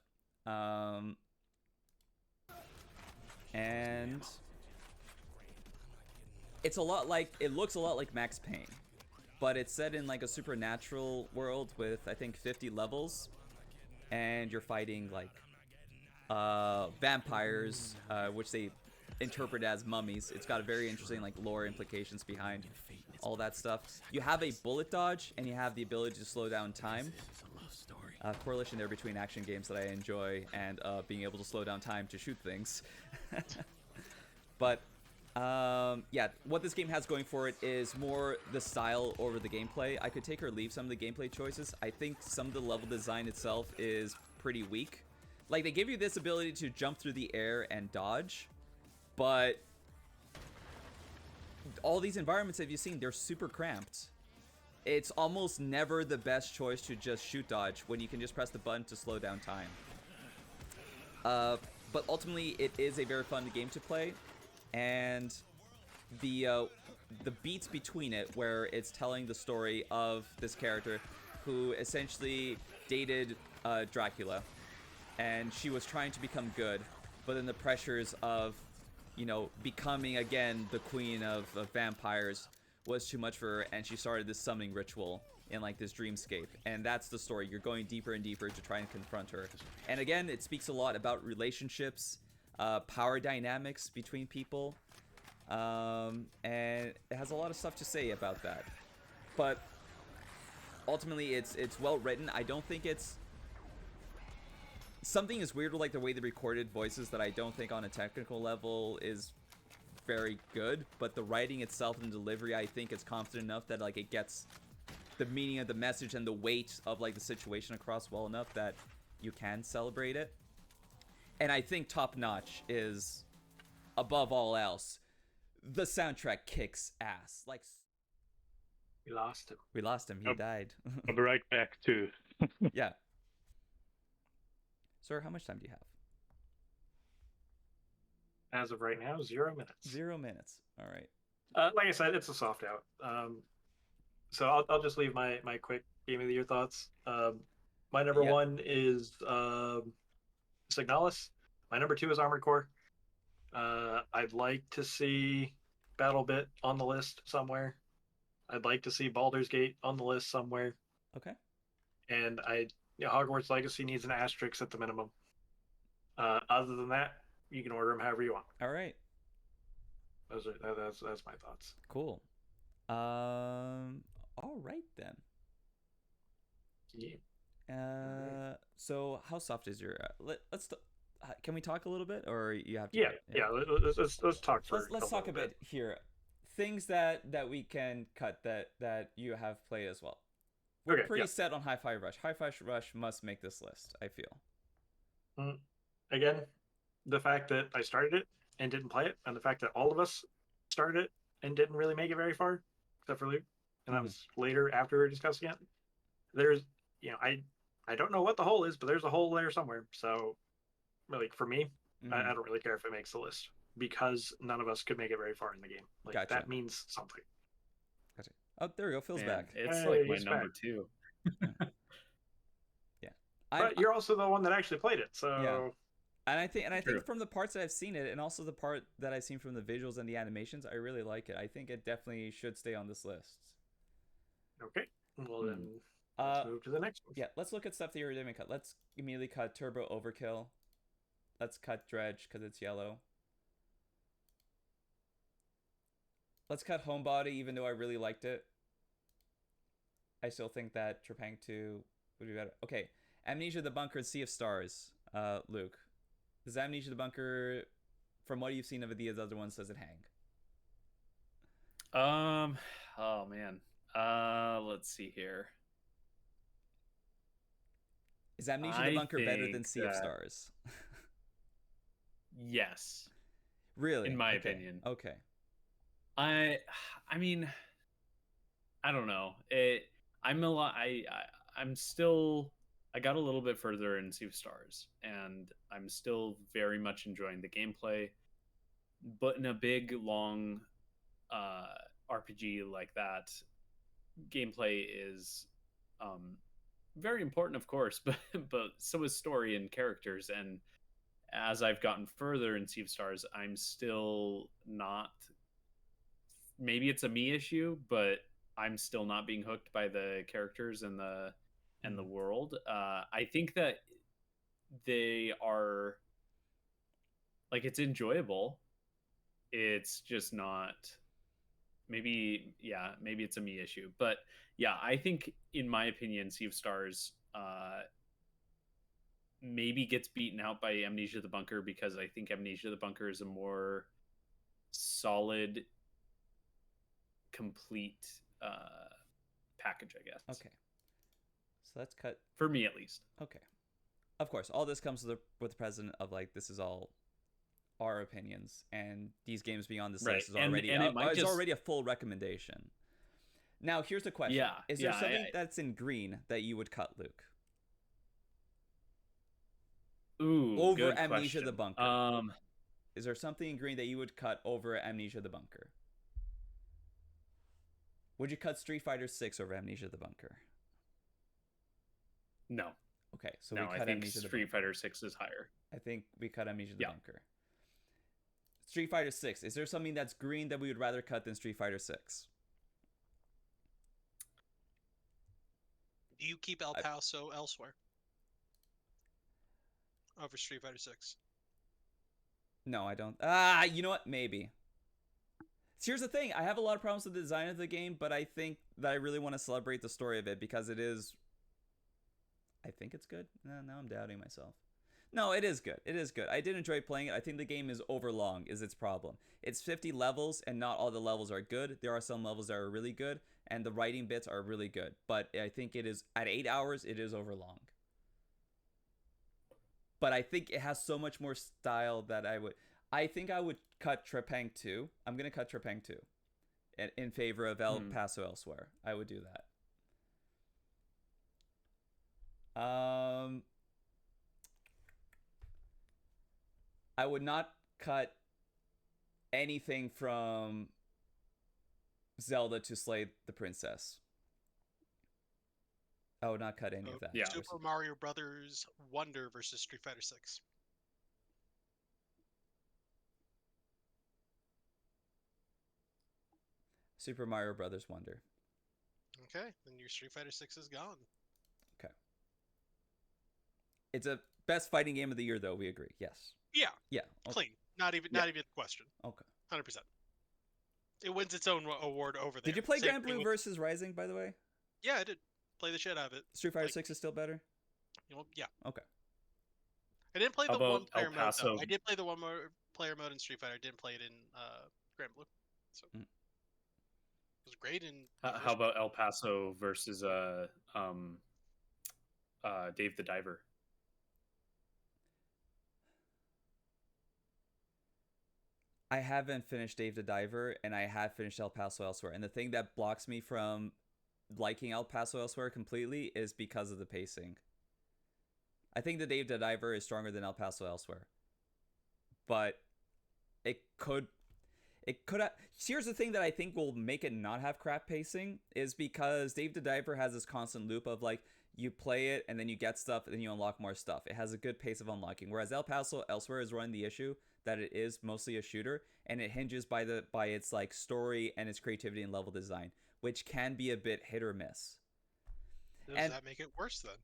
And it's a lot like, it looks a lot like Max Payne, but it's set in like a supernatural world with I think 50 levels, and you're fighting like vampires, which they interpret as mummies. It's got a very interesting like lore implications behind all that stuff. You have a bullet dodge, and you have the ability to slow down time. Correlation there between action games that I enjoy and being able to slow down time to shoot things. But yeah, what this game has going for it is more the style over the gameplay. I could take or leave some of the gameplay choices. I think some of the level design itself is pretty weak. Like, they give you this ability to jump through the air and dodge, but all these environments that you've seen, they're super cramped. It's almost never the best choice to just shoot dodge when you can just press the button to slow down time. But ultimately, it is a very fun game to play, and the beats between it, where it's telling the story of this character who essentially dated Dracula, and she was trying to become good, but then the pressures of, you know, becoming again the queen of vampires was too much for her, and she started this summoning ritual in like this dreamscape, and that's the story. You're going deeper and deeper to try and confront her, and again, it speaks a lot about relationships, power dynamics between people, and it has a lot of stuff to say about that. But ultimately, it's well written. I don't think it's something is weird with like the way they recorded voices that I don't think on a technical level is very good, but the writing itself and delivery, I think it's confident enough that like it gets the meaning of the message and the weight of like the situation across well enough that you can celebrate it. And I think top notch is, above all else, the soundtrack kicks ass. Like, We lost him. we lost him. He died. I'll be right back too. Yeah. Sir, how much time do you have? As of right now, 0 minutes. 0 minutes. All right. Like I said, it's a soft out. So I'll just leave my quick game of the year thoughts. My number one is Signalis. My number two is Armored Core. I'd like to see BattleBit on the list somewhere. I'd like to see Baldur's Gate on the list somewhere. Okay. And Hogwarts Legacy needs an asterisk at the minimum. Other than that, you can order them however you want. All right. That's my thoughts. Cool. All right then. Yeah. So how soft is your? Let's. Can we talk a little bit, or you have to? Yeah. Let's talk for. Let's talk a bit here. Things that we can cut that you have played as well. We're pretty set on Hi-Fi Rush. Hi-Fi Rush must make this list, I feel. Again, the fact that I started it and didn't play it, and the fact that all of us started it and didn't really make it very far, except for Luke, and that was later after we were discussing it. There's, I don't know what the hole is, but there's a hole there somewhere. So, like, for me, I don't really care if it makes the list, because none of us could make it very far in the game. Like, Gotcha. That means something. Gotcha. Oh, there we go. Phil's back. It's Hey, like my he's number back. two. Yeah. But you're also the one that actually played it, so. Yeah. And I think True. from the parts that I've seen it, and also the part that I've seen from the visuals and the animations, I really like it. I think it definitely should stay on this list. Okay. Well, then let's move to the next one. Yeah, let's look at stuff that you already didn't cut. Let's immediately cut Turbo Overkill. Let's cut Dredge because it's yellow. Let's cut Homebody, even though I really liked it. I still think that Trepang 2 would be better. Okay, Amnesia the Bunker, Sea of Stars. Luke, does Amnesia the Bunker, from what you've seen of the other ones, does it hang? Oh man. Let's see here. Is Amnesia the Bunker better than Sea of Stars? Yes. Really? In my opinion. Okay. I mean, I don't know. I'm still. I got a little bit further in Sea of Stars, and I'm still very much enjoying the gameplay. But in a big, long RPG like that, gameplay is very important, of course, but so is story and characters. And as I've gotten further in Sea of Stars, I'm still not. Maybe it's a me issue, but I'm still not being hooked by the characters and the world. I think that they are Like, it's enjoyable. It's just not. Maybe it's a me issue, but yeah, I think, in my opinion, Sea of Stars maybe gets beaten out by Amnesia the Bunker, because I think Amnesia the Bunker is a more solid, complete package, I guess. Okay. So let's cut. For me, at least. Okay. Of course, all this comes with the president of, like, this is all our opinions, and these games being on this list is already already a full recommendation. Now, here's the question. Yeah. Is there something that's in green that you would cut, Luke? Ooh, over good Amnesia question. the Bunker. Is there something in green that you would cut over Amnesia the Bunker? Would you cut Street Fighter 6 over Amnesia the Bunker? No. Okay, so No, we cut I think Amnesia the Street Bunker. Fighter 6 is higher. I think we cut Amnesia the Bunker. Street Fighter 6. Is there something that's green that we would rather cut than Street Fighter 6? Do you keep El Paso elsewhere over Street Fighter 6? No, I don't. You know what? Maybe. So here's the thing. I have a lot of problems with the design of the game, but I think that I really want to celebrate the story of it because it is... I think it's good. Now I'm doubting myself. No, it is good. It is good. I did enjoy playing it. I think the game is overlong is its problem. It's 50 levels, and not all the levels are good. There are some levels that are really good, and the writing bits are really good. But I think it is, at 8 hours, it is overlong. But I think it has so much more style that I think I would cut Trepang 2. I'm going to cut Trepang 2 in favor of El Paso Elsewhere. I would do that. I would not cut anything from Zelda to Slay the Princess. I would not cut any of that. Yeah. Super Mario Brothers Wonder versus Street Fighter 6. Super Mario Brothers Wonder. Okay, then your Street Fighter 6 is gone. Okay. It's a best fighting game of the year, though. We agree. Yes. Yeah. Yeah. Okay. Clean. Not even a question. Okay. 100%. It wins its own award over there. Did you play Same Grand thing Blue with- versus Rising, by the way? Yeah, I did. Play the shit out of it. Street Fighter 6 is still better? You know, yeah. Okay. I didn't play the about one-player El mode, though. Paso? I did play the one-player mode in Street Fighter. I didn't play it in Grand Blue. So it was great in... How about El Paso versus Dave the Diver? I haven't finished Dave the Diver, and I have finished El Paso Elsewhere. And the thing that blocks me from liking El Paso Elsewhere completely is because of the pacing. I think the Dave the Diver is stronger than El Paso Elsewhere. But it could have... Here's the thing that I think will make it not have crap pacing, is because Dave the Diver has this constant loop of, like, you play it, and then you get stuff, and then you unlock more stuff. It has a good pace of unlocking. Whereas El Paso Elsewhere is running the issue that it is mostly a shooter, and it hinges by its, like, story and its creativity and level design, which can be a bit hit or miss. Does that make it worse, then?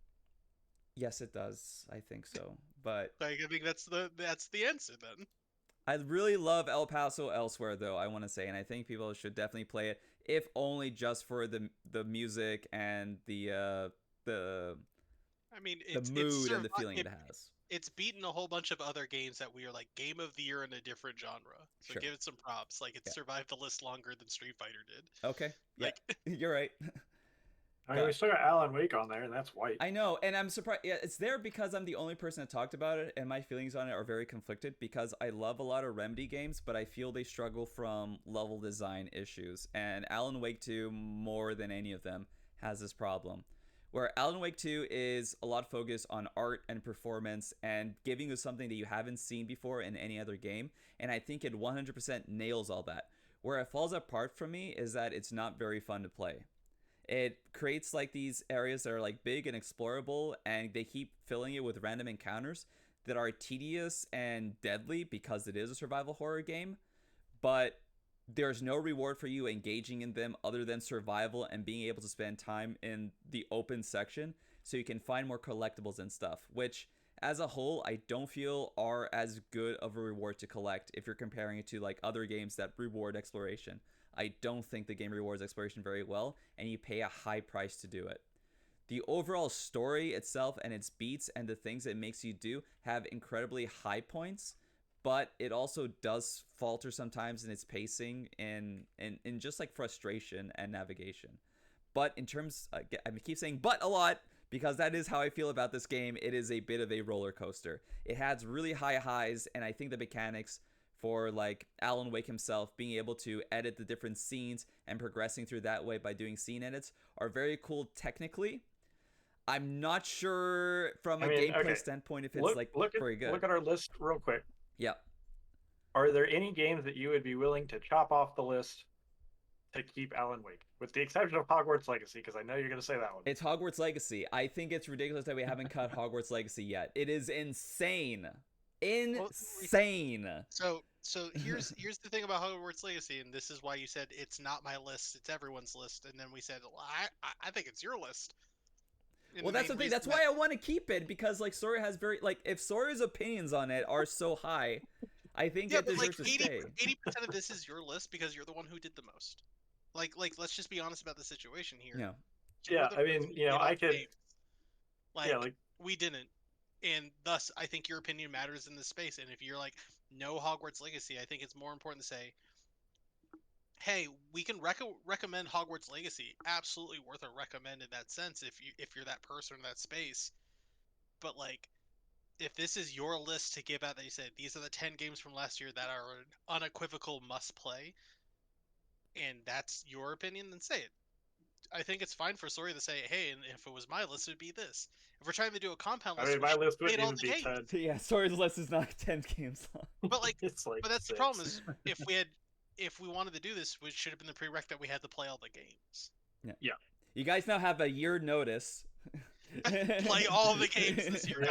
Yes, it does. I think so. But I think that's the answer, then. I really love El Paso Elsewhere, though, I want to say, and I think people should definitely play it, if only just for the music and the mood and the feeling it has. It's beaten a whole bunch of other games that we are like game of the year in a different genre. So Sure. give it some props. Like, it's survived the list longer than Street Fighter did. Okay. Yeah. Like, You're right. I mean, we still got Alan Wake on there, and that's white. I know, and I'm surprised. Yeah, it's there because I'm the only person that talked about it, and my feelings on it are very conflicted because I love a lot of Remedy games, but I feel they struggle from level design issues. And Alan Wake 2, more than any of them, has this problem. Where Alan Wake 2 is a lot of focus on art and performance and giving you something that you haven't seen before in any other game, and I think it 100% nails all that. Where it falls apart for me is that it's not very fun to play. It creates like these areas that are like big and explorable, and they keep filling it with random encounters that are tedious and deadly because it is a survival horror game, but there's no reward for you engaging in them other than survival and being able to spend time in the open section so you can find more collectibles and stuff, which as a whole, I don't feel are as good of a reward to collect if you're comparing it to like other games that reward exploration. I don't think the game rewards exploration very well, and you pay a high price to do it. The overall story itself and its beats and the things it makes you do have incredibly high points, but it also does falter sometimes in its pacing and in just like frustration and navigation. But in terms, I keep saying but a lot because that is how I feel about this game. It is a bit of a roller coaster. It has really high highs, and I think the mechanics for like Alan Wake himself being able to edit the different scenes and progressing through that way by doing scene edits are very cool technically. I'm not sure from a gameplay standpoint if it's very good. Look at our list real quick. Yeah. Are there any games that you would be willing to chop off the list to keep Alan Wake, with the exception of Hogwarts Legacy? Because I know you're going to say that one. It's Hogwarts Legacy. I think it's ridiculous that we haven't cut Hogwarts Legacy yet. It is insane. Insane. So here's the thing about Hogwarts Legacy, and this is why you said it's not my list, it's everyone's list, and then we said, well, I think it's your list. And well, that's the thing. That's why I want to keep it, because like Sora has very like if Sora's opinions on it are so high, I think it deserves to stay. 80% of this is your list because you're the one who did the most. Like let's just be honest about the situation here. Yeah. Yeah, I mean, I could. We didn't, and thus I think your opinion matters in this space. And if you're like no Hogwarts Legacy, I think it's more important to say, hey, we can recommend Hogwarts Legacy. Absolutely worth a recommend in that sense if you're that person in that space. But like, if this is your list to give out that you said these are the 10 games from last year that are an unequivocal must play, and that's your opinion, then say it. I think it's fine for Sori to say, hey, and if it was my list, it would be this. If we're trying to do a compound list, my list wouldn't even be 10. Yeah, Sori's list is not 10 games long. But like, but that's 6. The problem is if we wanted to do this, it should have been the prereq that we had to play all the games. Yeah. You guys now have a year notice. Play all the games this year.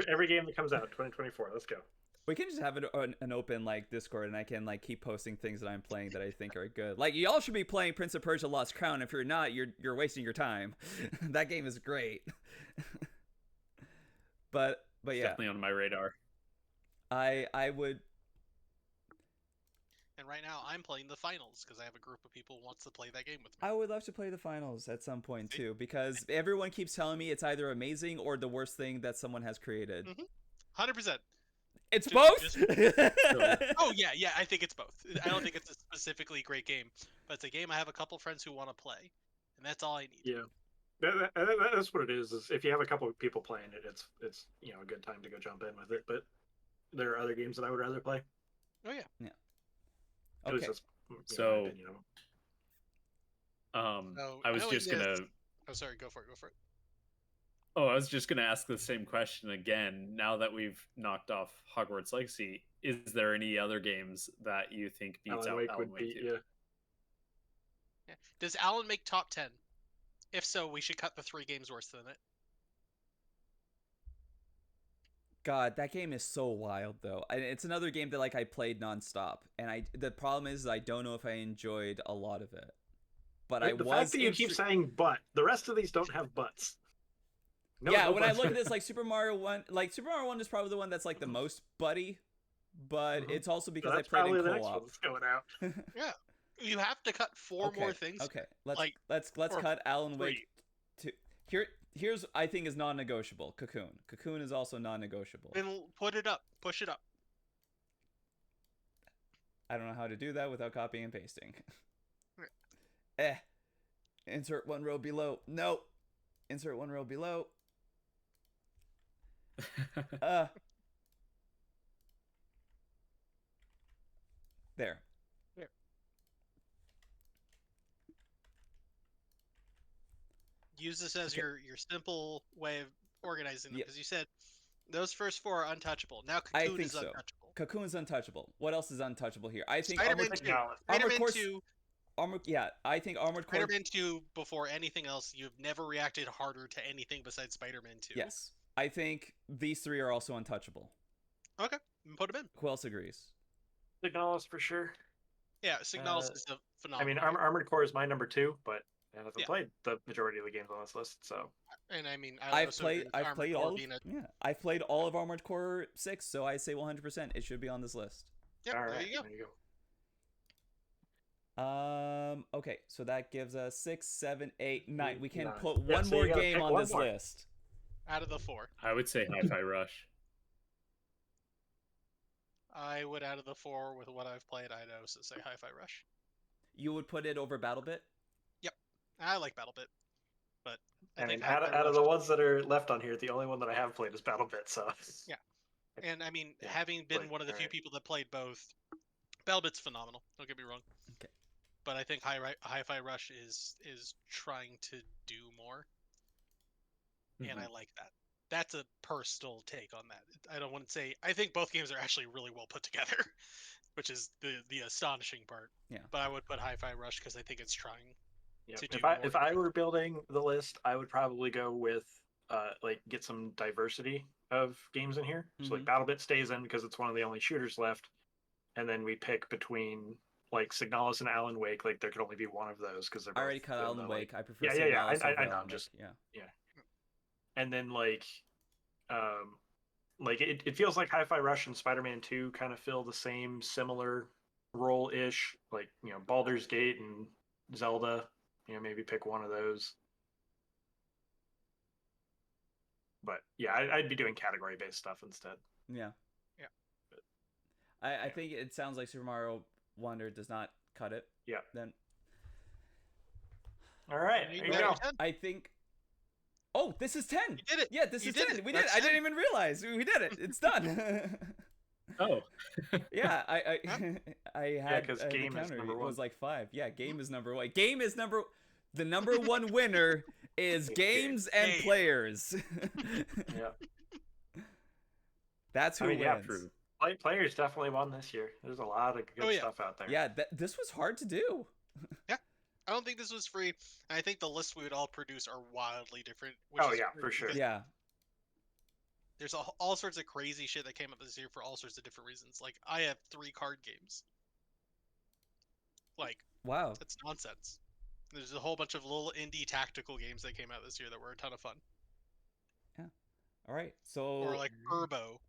Every game that comes out, 2024. Let's go. We can just have an open like Discord, and I can like keep posting things that I'm playing that I think are good. Like y'all should be playing Prince of Persia: Lost Crown. If you're not, you're wasting your time. That game is great. but yeah, it's definitely on my radar. I would. And right now, I'm playing the finals because I have a group of people who wants to play that game with me. I would love to play the finals at some point too, because everyone keeps telling me it's either amazing or the worst thing that someone has created. 100%. It's both. Oh yeah. I think it's both. I don't think it's a specifically great game, but it's a game I have a couple friends who want to play, and that's all I need. Yeah, that's what it is. Is if you have a couple of people playing it, it's a good time to go jump in with it. But there are other games that I would rather play. Oh yeah. Yeah. Okay. So, I was just gonna. Oh, sorry. Go for it. Oh, I was just going to ask the same question again. Now that we've knocked off Hogwarts Legacy, is there any other games that you think beats out Alan Wake 2? Yeah. Does Alan make top 10? If so, we should cut the 3 games worse than it. God, that game is so wild though. It's another game that like I played nonstop, and the problem is I don't know if I enjoyed a lot of it. But the fact that you keep saying "but," the rest of these don't have buts. When I look at this, like Super Mario 1, is probably the one that's like the most buddy, but it's also because I played in co-op. That's going out. Yeah, you have to cut 4 more things. Okay, let's cut Alan Wake 2. Here's I think is non-negotiable. Cocoon. Cocoon is also non-negotiable. Then put it up. Push it up. I don't know how to do that without copying and pasting. Insert 1 row below. No. Insert 1 row below. There. Use this as your simple way of organizing them, because you said those first 4 are untouchable. Now Cocoon is untouchable. Cocoon is untouchable. What else is untouchable here? I think Spider-Man 2. Spider-Man 2. I think Armored Core. Spider-Man 2 before anything else. You've never reacted harder to anything besides Spider-Man 2. Yes. I think these 3 are also untouchable. Okay. Put them in. Who else agrees? Signalis for sure. Yeah, Signalis is a phenomenal. I mean, Armored Core is my number 2, but I haven't played the majority of the games on this list, so. And I mean, I also agree with I've Armored played Core all of, being a yeah, I've played all of Armored Core 6, so I say 100% it should be on this list. yep. All There right, you go. there you go. Okay, so that gives us 6, 7, 8, 9. We can Nine. put Yeah, one so you more gotta game pick on one this more. list. Out of the 4, I would say Hi-Fi Rush. I would out of the 4 with what I've played, I'd also say Hi-Fi Rush. You would put it over BattleBit? Yep, I like BattleBit, but I I think mean, out Hi-Fi of Rush. the ones that are left on here, the only one that I have played is BattleBit. So Yeah. And I mean, Yeah, having been like, one of the few alright. people that played both, BattleBit's phenomenal. Don't get me wrong. Okay. But I think Hi-Fi Rush is trying to do more, and I like that. That's a personal take on that. I don't want to say I think both games are actually really well put together, which is the astonishing part. Yeah. But I would put Hi-Fi Rush because I think it's trying Yeah, to do if I more. if I were building the list, I would probably go with like get some diversity of games in here. So like BattleBit stays in because it's one of the only shooters left, and then we pick between like Signalis and Alan Wake. Like there could only be one of those because they're I both already cut in Alan the, Wake. like, I prefer yeah. Signalis over I know. Alan I'm just Wake. Yeah. And then like it feels like Hi-Fi Rush and Spider-Man 2 kind of fill the same similar role ish. Like Baldur's Gate and Zelda. Maybe pick one of those. But yeah, I'd be doing category based stuff instead. Yeah. Yeah. I think it sounds like Super Mario Wonder does not cut it. Yeah. Then. All right. There There you you go. go. I think. Oh, this is 10. You did it. Yeah, this You is did 10. it. We did it. That's I didn't 10. even realize. We did it. It's done. Oh. Yeah, I had 'cause the game is counter. number It one. was like 5. Yeah, game is number 1. The number 1 winner is games and Game. players. Yeah. That's who I mean, wins. yeah, true. Players definitely won this year. There's a lot of good stuff out there. Yeah, this was hard to do. I don't think this was free. And I think the lists we would all produce are wildly different. Oh, yeah, for sure. Yeah. There's all sorts of crazy shit that came up this year for all sorts of different reasons. Like, I have 3 card games. Like, wow, that's nonsense. There's a whole bunch of little indie tactical games that came out this year that were a ton of fun. Yeah. All right. So. Or like Urbo,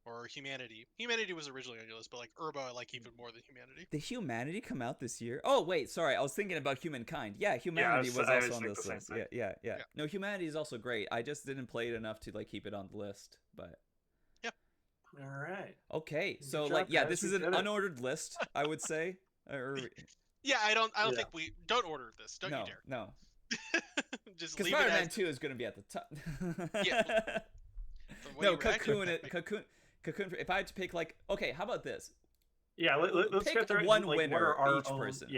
or Humanity. Humanity was originally on your list, but like Urbo, I like even more than Humanity. Did Humanity come out this year? Oh wait, sorry, I was thinking about Humankind. Yeah, Humanity was also on this list. Yeah. No, Humanity is also great. I just didn't play it enough to like keep it on the list, but. Yeah. All right. Okay, so Good like, job, yeah, guys. this We is an did it. unordered list, I would say. Yeah, I don't think we don't order this. Don't no, you dare. No. Just because leave it Spider-Man as 2 is going to be at the top. Yeah. No, Cocoon. If I had to pick, like, okay, how about this? Yeah, let's pick go through one like, winner what are our each own, person.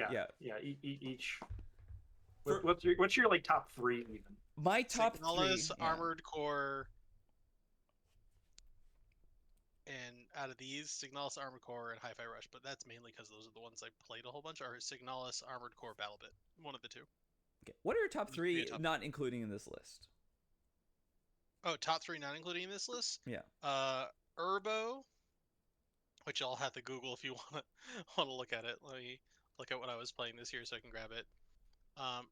Each. For- What's your like top 3 even? My top Signalis, 3. Armored Core, and out of these, Signalis, Armored Core, and Hi-Fi Rush. But that's mainly because those are the ones I played a whole bunch. Or Signalis, Armored Core, BattleBit. One of the two. Okay. What are your top Needs to be a 3 top- not including in this list? Oh, top 3 not including in this list? Yeah. Urbo, which I'll have to Google if you want to look at it. Let me look at what I was playing this year so I can grab it.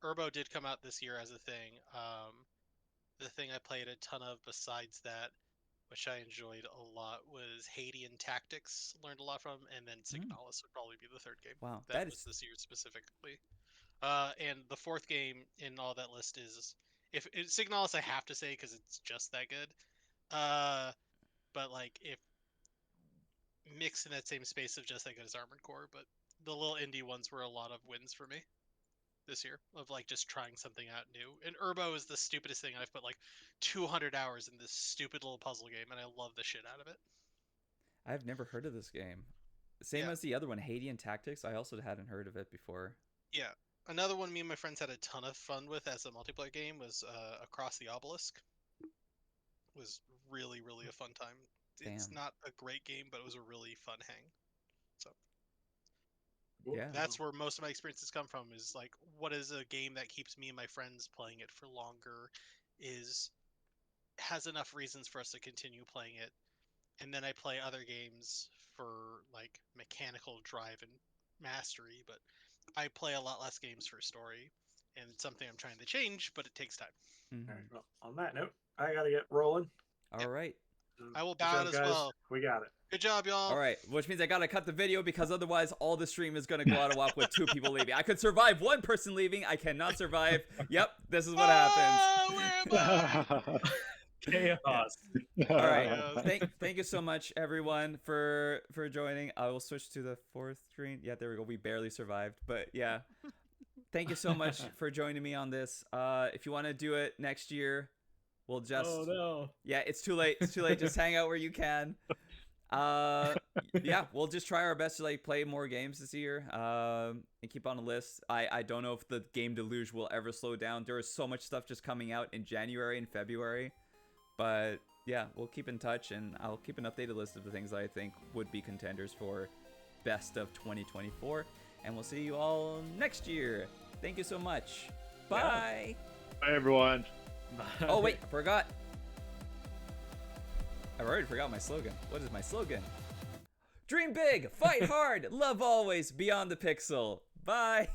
Urbo did come out this year as a thing. The thing I played a ton of besides that, which I enjoyed a lot, was Hadean Tactics. Learned a lot from, and then Signalis would probably be the third game. Wow, that was this year specifically. And the 4th game in all that list is Signalis. I have to say because it's just that good. But like if mixed in that same space of just that good as Armored Core, but the little indie ones were a lot of wins for me this year of like just trying something out new. And Urbo is the stupidest thing. I've put like 200 hours in this stupid little puzzle game, and I love the shit out of it. I've never heard of this game. Same as the other one, Hadean Tactics. I also hadn't heard of it before. Yeah. Another one me and my friends had a ton of fun with as a multiplayer game was Across the Obelisk. It was really, really a fun time. It's not a great game, but it was a really fun hang. So yeah, that's where most of my experiences come from, is like, what is a game that keeps me and my friends playing it for longer, has enough reasons for us to continue playing it. And then I play other games for like mechanical drive and mastery, but I play a lot less games for story. and it's something I'm trying to change, but it takes time. Mhm. All right. Well, on that note, I got to get rolling. All right. I will Good bow job, out as guys. well. We got it. Good job, y'all. All right, which means I gotta cut the video because otherwise all the stream is gonna go out of whack with 2 people leaving. I could survive 1 person leaving. I cannot survive. Yep, this is what happens. Where am I? Chaos. All right, Yes. thank you so much everyone for joining. I will switch to the 4th screen. Yeah, there we go. We barely survived, but yeah. Thank you so much for joining me on this. If you want to do it next year, we'll just. Oh no. Yeah, it's too late. It's too late. Just hang out where you can. Yeah, we'll just try our best to like play more games this year. And keep on the list. I don't know if the game deluge will ever slow down. There is so much stuff just coming out in January and February. But yeah, we'll keep in touch, and I'll keep an updated list of the things that I think would be contenders for best of 2024. And we'll see you all next year. Thank you so much. Bye. Bye, everyone. Oh wait, I forgot. I already forgot my slogan. What is my slogan? Dream big, fight hard, love always, beyond the pixel. Bye.